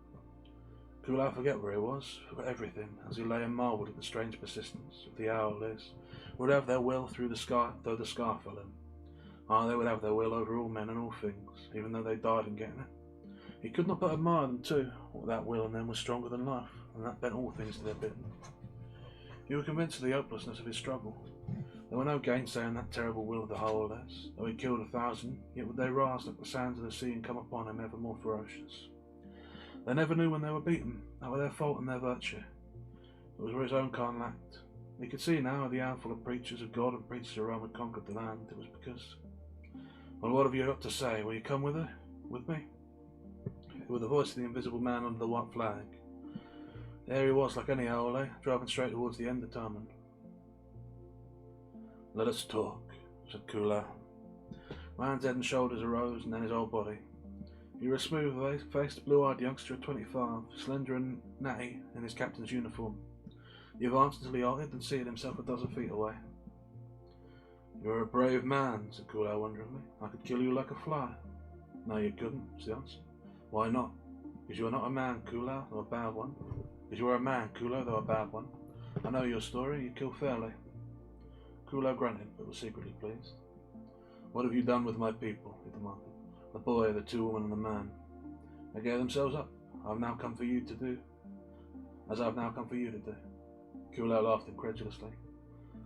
Koolau forgot where he was, forgot everything, as he lay and marvelled at the strange persistence of the owls would have their will through the sky, though the sky fell in. They would have their will over all men and all things, even though they died in getting it. He could not but admire them too, for that will in them was stronger than life, and that bent all things to their bidding. He was convinced of the hopelessness of his struggle. There were no gainsaying that terrible will of the Howlers. Though he killed 1,000, yet would they rise like the sands of the sea and come upon him ever more ferocious. They never knew when they were beaten, that were their fault and their virtue. It was where his own kind lacked. He could see now how the handful of preachers of God and preachers of Rome had conquered the land. It was because... "Well, what have you got to say? Will you come with me?" With the voice of the invisible man under the white flag. There he was, like any Aole, driving straight towards the end, determined. "Let us talk," said Koolau. Man's head and shoulders arose, and then his whole body. He was a smooth-faced, blue-eyed youngster of 25, slender and natty in his captain's uniform. He advanced until he halted and seated himself a dozen feet away. "You are a brave man," said Koolau wonderingly. "I could kill you like a fly." "No, you couldn't," was the answer. "Why not?" "Because you are not a man, Koolau, though a bad one." "Because you are a man, Koolau, though a bad one. I know your story, you kill fairly." Koolau grunted, but was secretly pleased. "What have you done with my people?" he demanded. "The boy, the 2 women, and the man." "They gave themselves up. I have now come for you to do. As I have now come for you to do." Koolau laughed incredulously.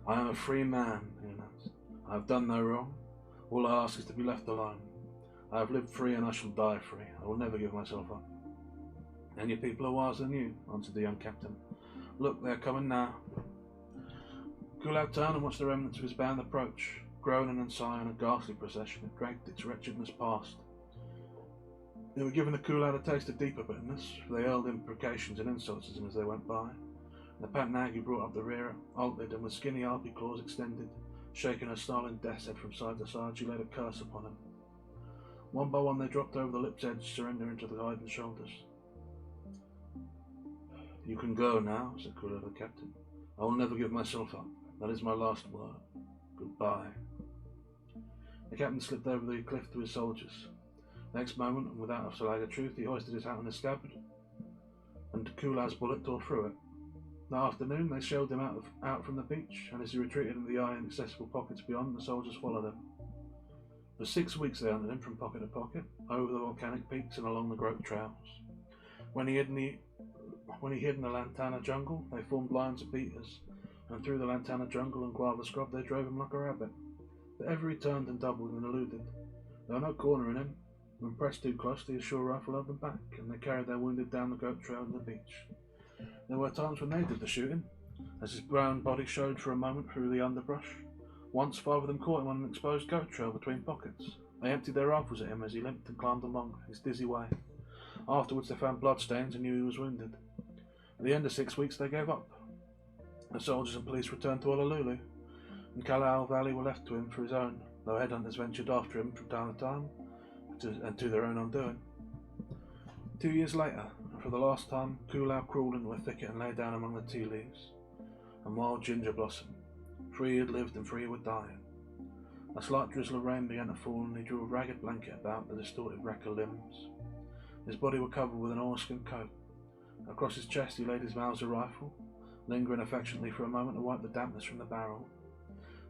"I am a free man," he announced. "I have done no wrong. All I ask is to be left alone. I have lived free and I shall die free. I will never give myself up." "And your people are wiser than you," answered the young captain. "Look, they are coming now." Koolau turned and watched the remnants of his band approach. Groaning and sighing, a ghastly procession, it dragged its wretchedness past. They were giving the Koolau a taste of deeper bitterness, for they hurled imprecations and insults at him as they went by. The Patnag who brought up the rear halted, and with skinny harpy claws extended, shaking her snarling death's head from side to side, she laid a curse upon him. One by one they dropped over the lip's edge, surrendering to the hide and shoulders. "You can go now," said Koolau the captain. "I will never give myself up. That is my last word. Goodbye." The captain slipped over the cliff to his soldiers. Next moment, and without a slag of truth, he hoisted his hat on his scabbard, and Koolau's bullet tore through it. That afternoon, they shelled him out from the beach, and as he retreated into the inaccessible pockets beyond, the soldiers followed him. For 6 weeks they hunted him from pocket to pocket, over the volcanic peaks and along the grope trails. When he hid in the Lantana jungle, they formed lines of beaters, and through the Lantana jungle and guava scrub they drove him like a rabbit. But ever he turned and doubled and eluded. There was no cornering him. When pressed too closely, his sure rifle held them back, and they carried their wounded down the goat trail to the beach. There were times when they did the shooting, as his brown body showed for a moment through the underbrush. Once 5 of them caught him on an exposed goat trail between pockets. They emptied their rifles at him as he limped and climbed along his dizzy way. Afterwards they found bloodstains and knew he was wounded. At the end of 6 weeks they gave up. The soldiers and police returned to Honolulu, and Koolau Valley were left to him for his own, though headhunters ventured after him from time to time, and to their own undoing. 2 years later, and for the last time, Koolau crawled into a thicket and lay down among the tea leaves and wild ginger blossom. 3 had lived and 3 would die. A slight drizzle of rain began to fall, and he drew a ragged blanket about the distorted wreck of limbs. His body was covered with an oilskin coat. Across his chest he laid his Mauser rifle, lingering affectionately for a moment to wipe the dampness from the barrel.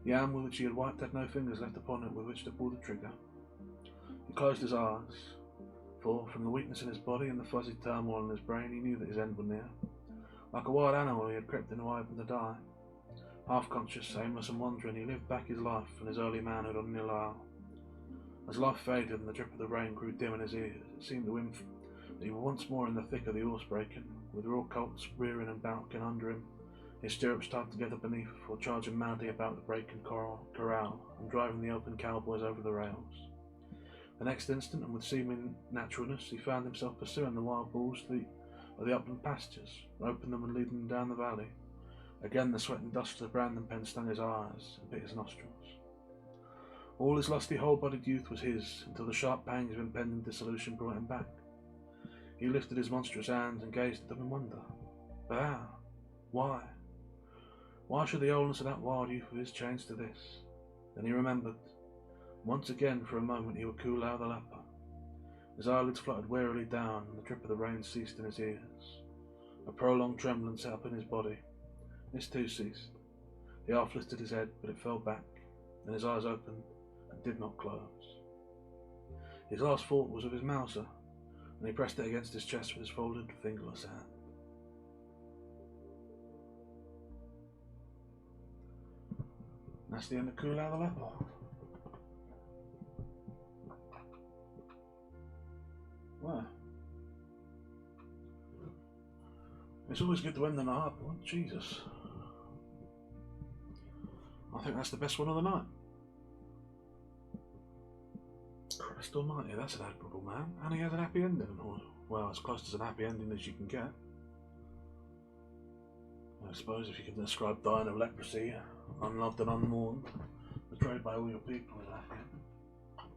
The hand with which he had wiped had no fingers left upon it with which to pull the trigger. He closed his eyes, for, from the weakness in his body and the fuzzy turmoil in his brain, he knew that his end was near. Like a wild animal he had crept into hiding to die. Half-conscious, aimless and wandering, he lived back his life and his early manhood on Nilau. As life faded and the drip of the rain grew dim in his ears, it seemed to him that he was once more in the thick of the horse-breaking, with raw colts rearing and bouncing under him, his stirrups tied together beneath, or charging madly about the breaking corral and driving the open cowboys over the rails. The next instant, and with seeming naturalness, he found himself pursuing the wild bulls of the upland pastures, roping them and leading them down the valley. Again the sweat and dust of the branding pen stung his eyes and bit his nostrils. All his lusty whole-bodied youth was his, until the sharp pangs of impending dissolution brought him back. He lifted his monstrous hands and gazed at them in wonder. But how? Why? Why should the oldness of that wild youth of his change to this? Then he remembered. Once again, for a moment, he was Koolau the Leper. His eyelids fluttered wearily down, and the drip of the rain ceased in his ears. A prolonged trembling set up in his body. This too ceased. He half lifted his head, but it fell back, and his eyes opened and did not close. His last thought was of his Mauser, and he pressed it against his chest with his folded, fingerless hand. That's the end of Koolau the Leper. Well, it's always good to end on a hard one. Jesus. I think that's the best one of the night. Christ almighty, that's an admirable man. And he has an happy ending. Or, well, as close to an happy ending as you can get. I suppose if you can describe dying of leprosy, unloved and unmourned, betrayed by all your people in that end.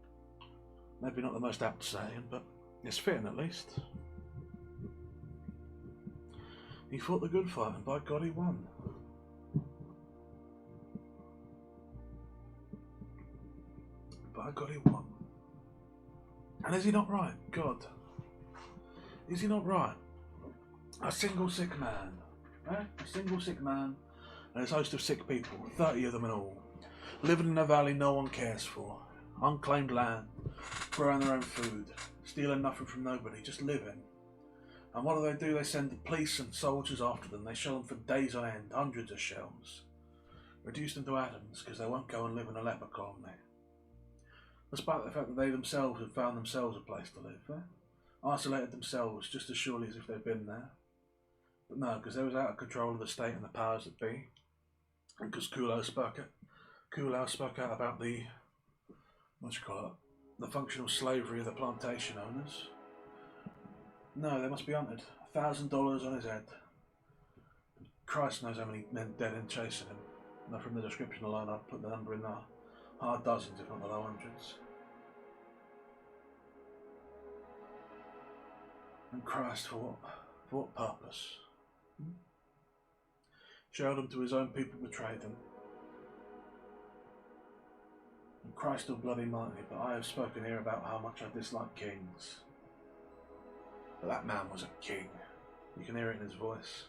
Maybe not the most apt saying, but it's fitting at least. He fought the good fight, and by God he won. By God he won. And is he not right? God. Is he not right? A single sick man. A single sick man and his host of sick people, 30 of them in all, living in a valley no one cares for, unclaimed land, growing their own food, stealing nothing from nobody, just living. And what do? They send the police and soldiers after them. They shell them for days on end, hundreds of shells, reduce them to atoms because they won't go and live in a leper colony. Despite the fact that they themselves had found themselves a place to live, isolated themselves just as surely as if they'd been there. But no, because they was out of control of the state and the powers that be, and because Koolau spoke out about the, the functional slavery of the plantation owners. No, they must be hunted. $1,000 on his head. Christ knows how many men dead in chasing him. Now from the description alone, I'd put the number in the hard dozens, if not the low hundreds. And Christ, for what purpose? Showed them to his own people, betrayed them. And Christ all bloody mighty, but I have spoken here about how much I dislike kings. But that man was a king. You can hear it in his voice.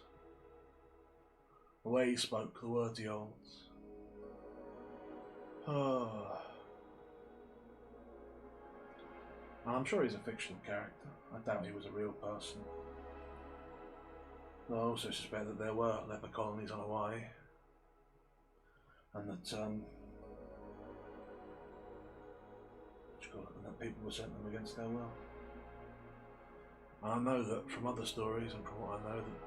The way he spoke, the words he holds. Oh. And I'm sure he's a fictional character. I doubt he was a real person. I also suspect that there were leper colonies on Hawaii, and that people were sent them against their will. And I know that from other stories and from what I know that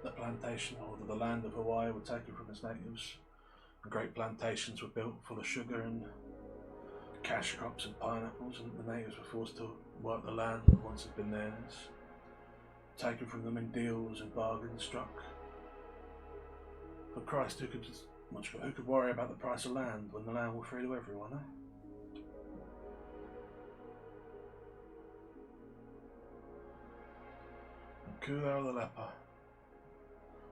the plantation, or the land of Hawaii, were taken from its natives, and great plantations were built full of sugar and cash crops and pineapples, and the natives were forced to work the land that once had been theirs, taken from them in deals and bargains struck. For Christ, who could worry about the price of land when the land were free to everyone, eh? And Koolau the Leper,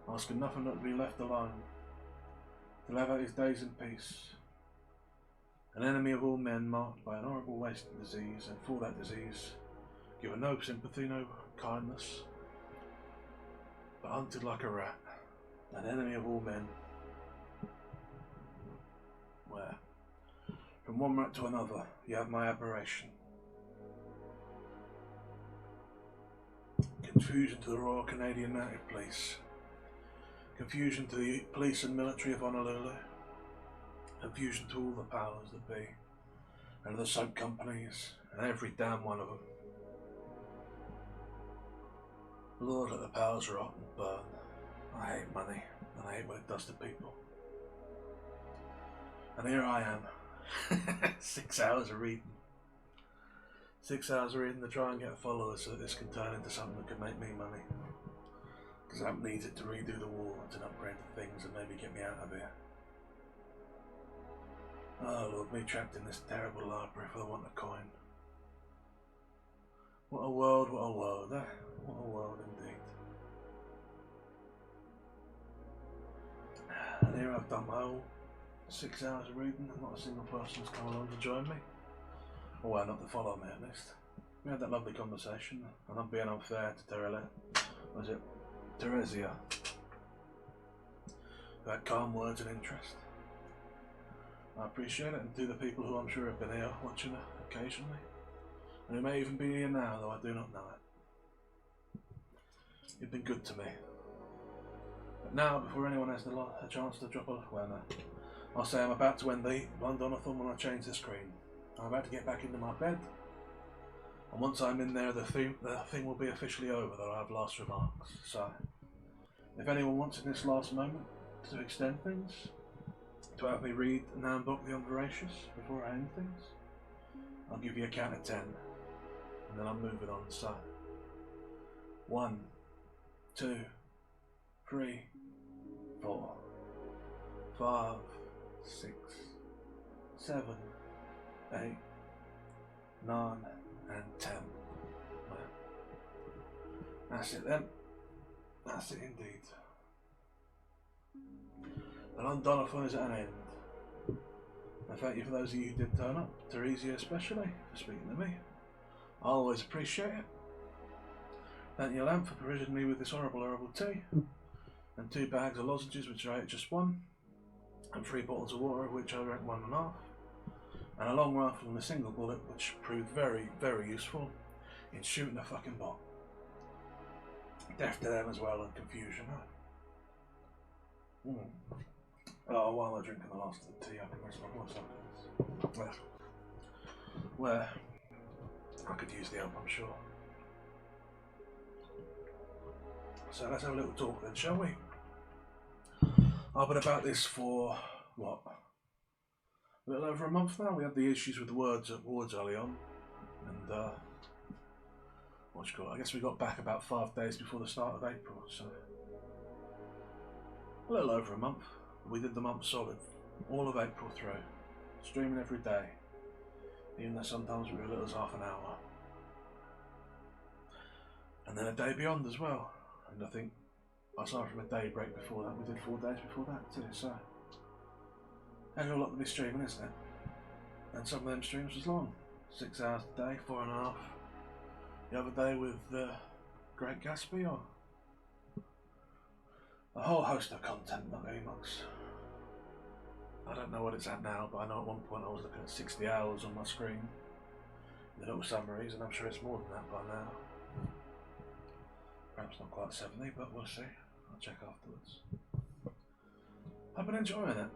asking nothing but to be left alone, to live out his days in peace. An enemy of all men, marked by an horrible wasting disease, and for that disease given no sympathy, no kindness, but hunted like a rat. An enemy of all men. Where, from one rat to another, you have my admiration. Confusion to the Royal Canadian Native Police. Confusion to the police and military of Honolulu. Confusion to all the powers that be, and the soap companies, and every damn one of them. Lord, let the powers rot and burn. I hate money, and I hate what it does to people. And here I am, 6 hours of reading. 6 hours of reading to try and get followers so that this can turn into something that could make me money. Because I needs it to redo the war and to upgrade the things and maybe get me out of here. Oh Lord, me trapped in this terrible library for the want of coin. What a world, eh? What a world indeed. And here I've done my whole 6 hours of reading and not a single person has come along to join me. Or well, not to follow me at least. We had that lovely conversation, and I'm being unfair to Teresia, who had calm words and interest. I appreciate it, and to the people who I'm sure have been here watching occasionally, and who may even be here now, though I do not know it. You've been good to me. But now, before anyone has a chance to drop off, I'll say I'm about to end the Londonothon when I change the screen. I'm about to get back into my bed, and once I'm in there, the thing will be officially over, that I have last remarks. So, if anyone wants in this last moment to extend things, to have me read and unbook the Unvoracious before I end things, I'll give you a count of 10, and then I'm moving on. So, 1, 2, 3, 4, 5, 6, 7, 8, 9, and 10. That's it then. That's it indeed. The Londonothon is at an end. And thank you for those of you who did turn up, Teresia especially, for speaking to me. I always appreciate it. Thank you, Lamp, for provisioning me with this horrible tea, and 2 bags of lozenges, which I ate just 1, and 3 bottles of water, of which I drank 1.5, and a long rifle and a single bullet, which proved very, very useful in shooting a fucking bot. Death to them as well, and confusion. Oh, while I'm drinking the last of the tea, I can rest my voice afterwards. Where I could use the help, I'm sure. So let's have a little talk then, shall we? I've been about this for, what, a little over a month now. We had the issues with the wards early on, and I guess we got back about 5 days before the start of April, so a little over a month. We did the month solid, all of April through, streaming every day, even though sometimes we were as little as half an hour, and then a day beyond as well. And I think, aside from a day break before that, we did 4 days before that too, so there's a lot to be streaming, isn't it? And some of them streams was long, 6 hours a day, 4.5 the other day with Great Gatsby, or a whole host of content, not very much. I don't know what it's at now, but I know at one point I was looking at 60 hours on my screen, the little summaries, and I'm sure it's more than that by now. Perhaps not quite 70, but we'll see. I'll check afterwards. I've been enjoying it.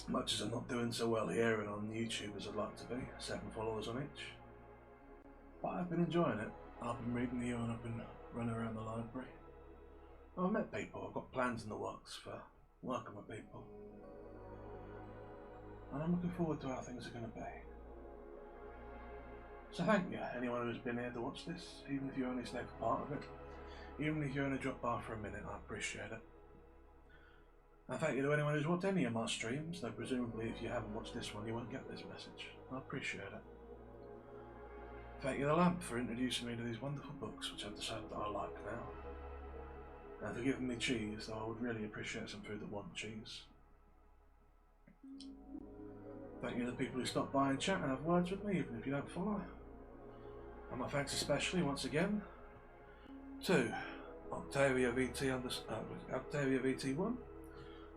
Much as I'm not doing so well here and on YouTube as I'd like to be, 7 followers on each. But I've been enjoying it. I've been reading you and I've been running around the library. I've met people, I've got plans in the works for working with people. And I'm looking forward to how things are going to be. So thank you, anyone who's been here to watch this, even if you only stayed for part of it. Even if you only dropped by for a minute, I appreciate it. And thank you to anyone who's watched any of my streams, though presumably if you haven't watched this one you won't get this message. I appreciate it. Thank you to Lamp for introducing me to these wonderful books which I've decided that I like now. And for giving me cheese, though I would really appreciate some food that wasn't cheese. Thank you to the people who stop by and chat and have words with me, even if you don't follow. And my thanks especially, once again, to Octavia VT1,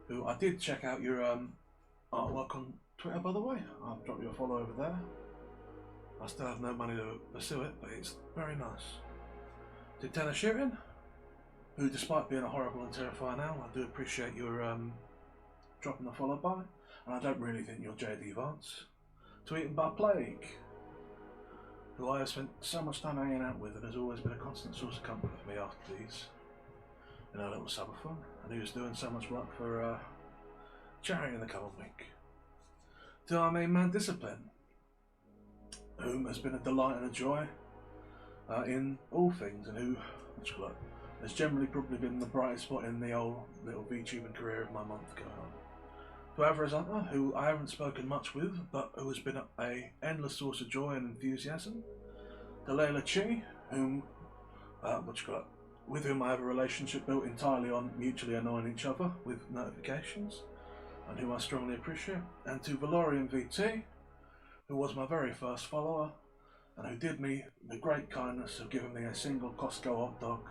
who I did check out your artwork on Twitter, by the way. I'll drop you a follow over there. I still have no money to pursue it, but it's very nice. To Tenor Shooting, who, despite being a horrible and terrifying owl, I do appreciate your dropping the follow by, and I don't really think you're JD Vance. To Eaten by Plague, who I have spent so much time hanging out with and has always been a constant source of comfort for me after these, in our little subathon, and who's doing so much work for charity in the coming week. To our main man Discipline, whom has been a delight and a joy in all things, and who has generally probably been the brightest spot in the old little VTubing career of my month going on. To Avarazanta, who I haven't spoken much with, but who has been an endless source of joy and enthusiasm. To Layla Chi, whom with whom I have a relationship built entirely on mutually annoying each other with notifications, and whom I strongly appreciate. And to Valorian VT, who was my very first follower, and who did me the great kindness of giving me a single Costco hot dog,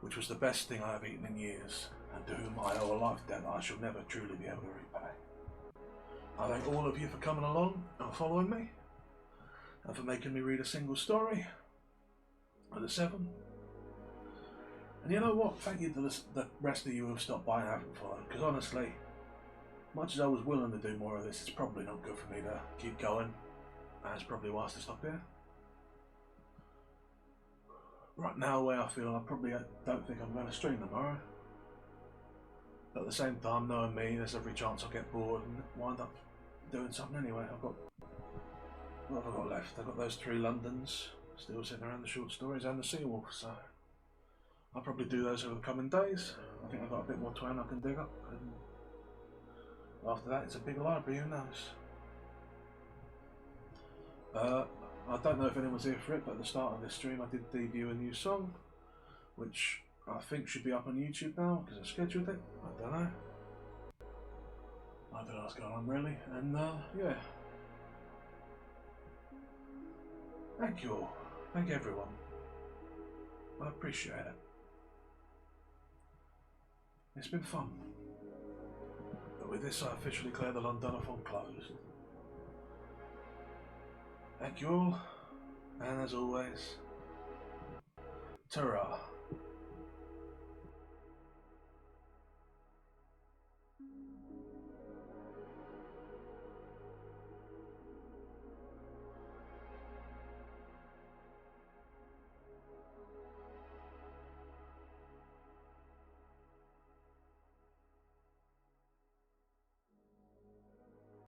which was the best thing I have eaten in years, and to whom I owe a life debt I shall never truly be able to repay. I thank all of you for coming along and following me, and for making me read a single story of the 7. And you know what, thank you to the rest of you who have stopped by and haven't followed, because honestly, much as I was willing to do more of this, it's probably not good for me to keep going, and it's probably wise to stop here. Right now, the way I feel, I probably don't think I'm going to stream tomorrow. But at the same time, knowing me, there's every chance I'll get bored and wind up doing something anyway. What have I got left? I've got those 3 Londons still sitting around, the short stories and the Seawolf, so I'll probably do those over the coming days. I think I've got a bit more twine I can dig up, and after that it's a big library, who knows. I don't know if anyone's here for it, but at the start of this stream I did debut a new song, which I think should be up on YouTube now, because I scheduled it. I don't know what's going on really, and yeah. Thank you all. Thank everyone. I appreciate it. It's been fun. But with this I officially declare the Londonothon closed. Thank you all, and as always, ta-ra.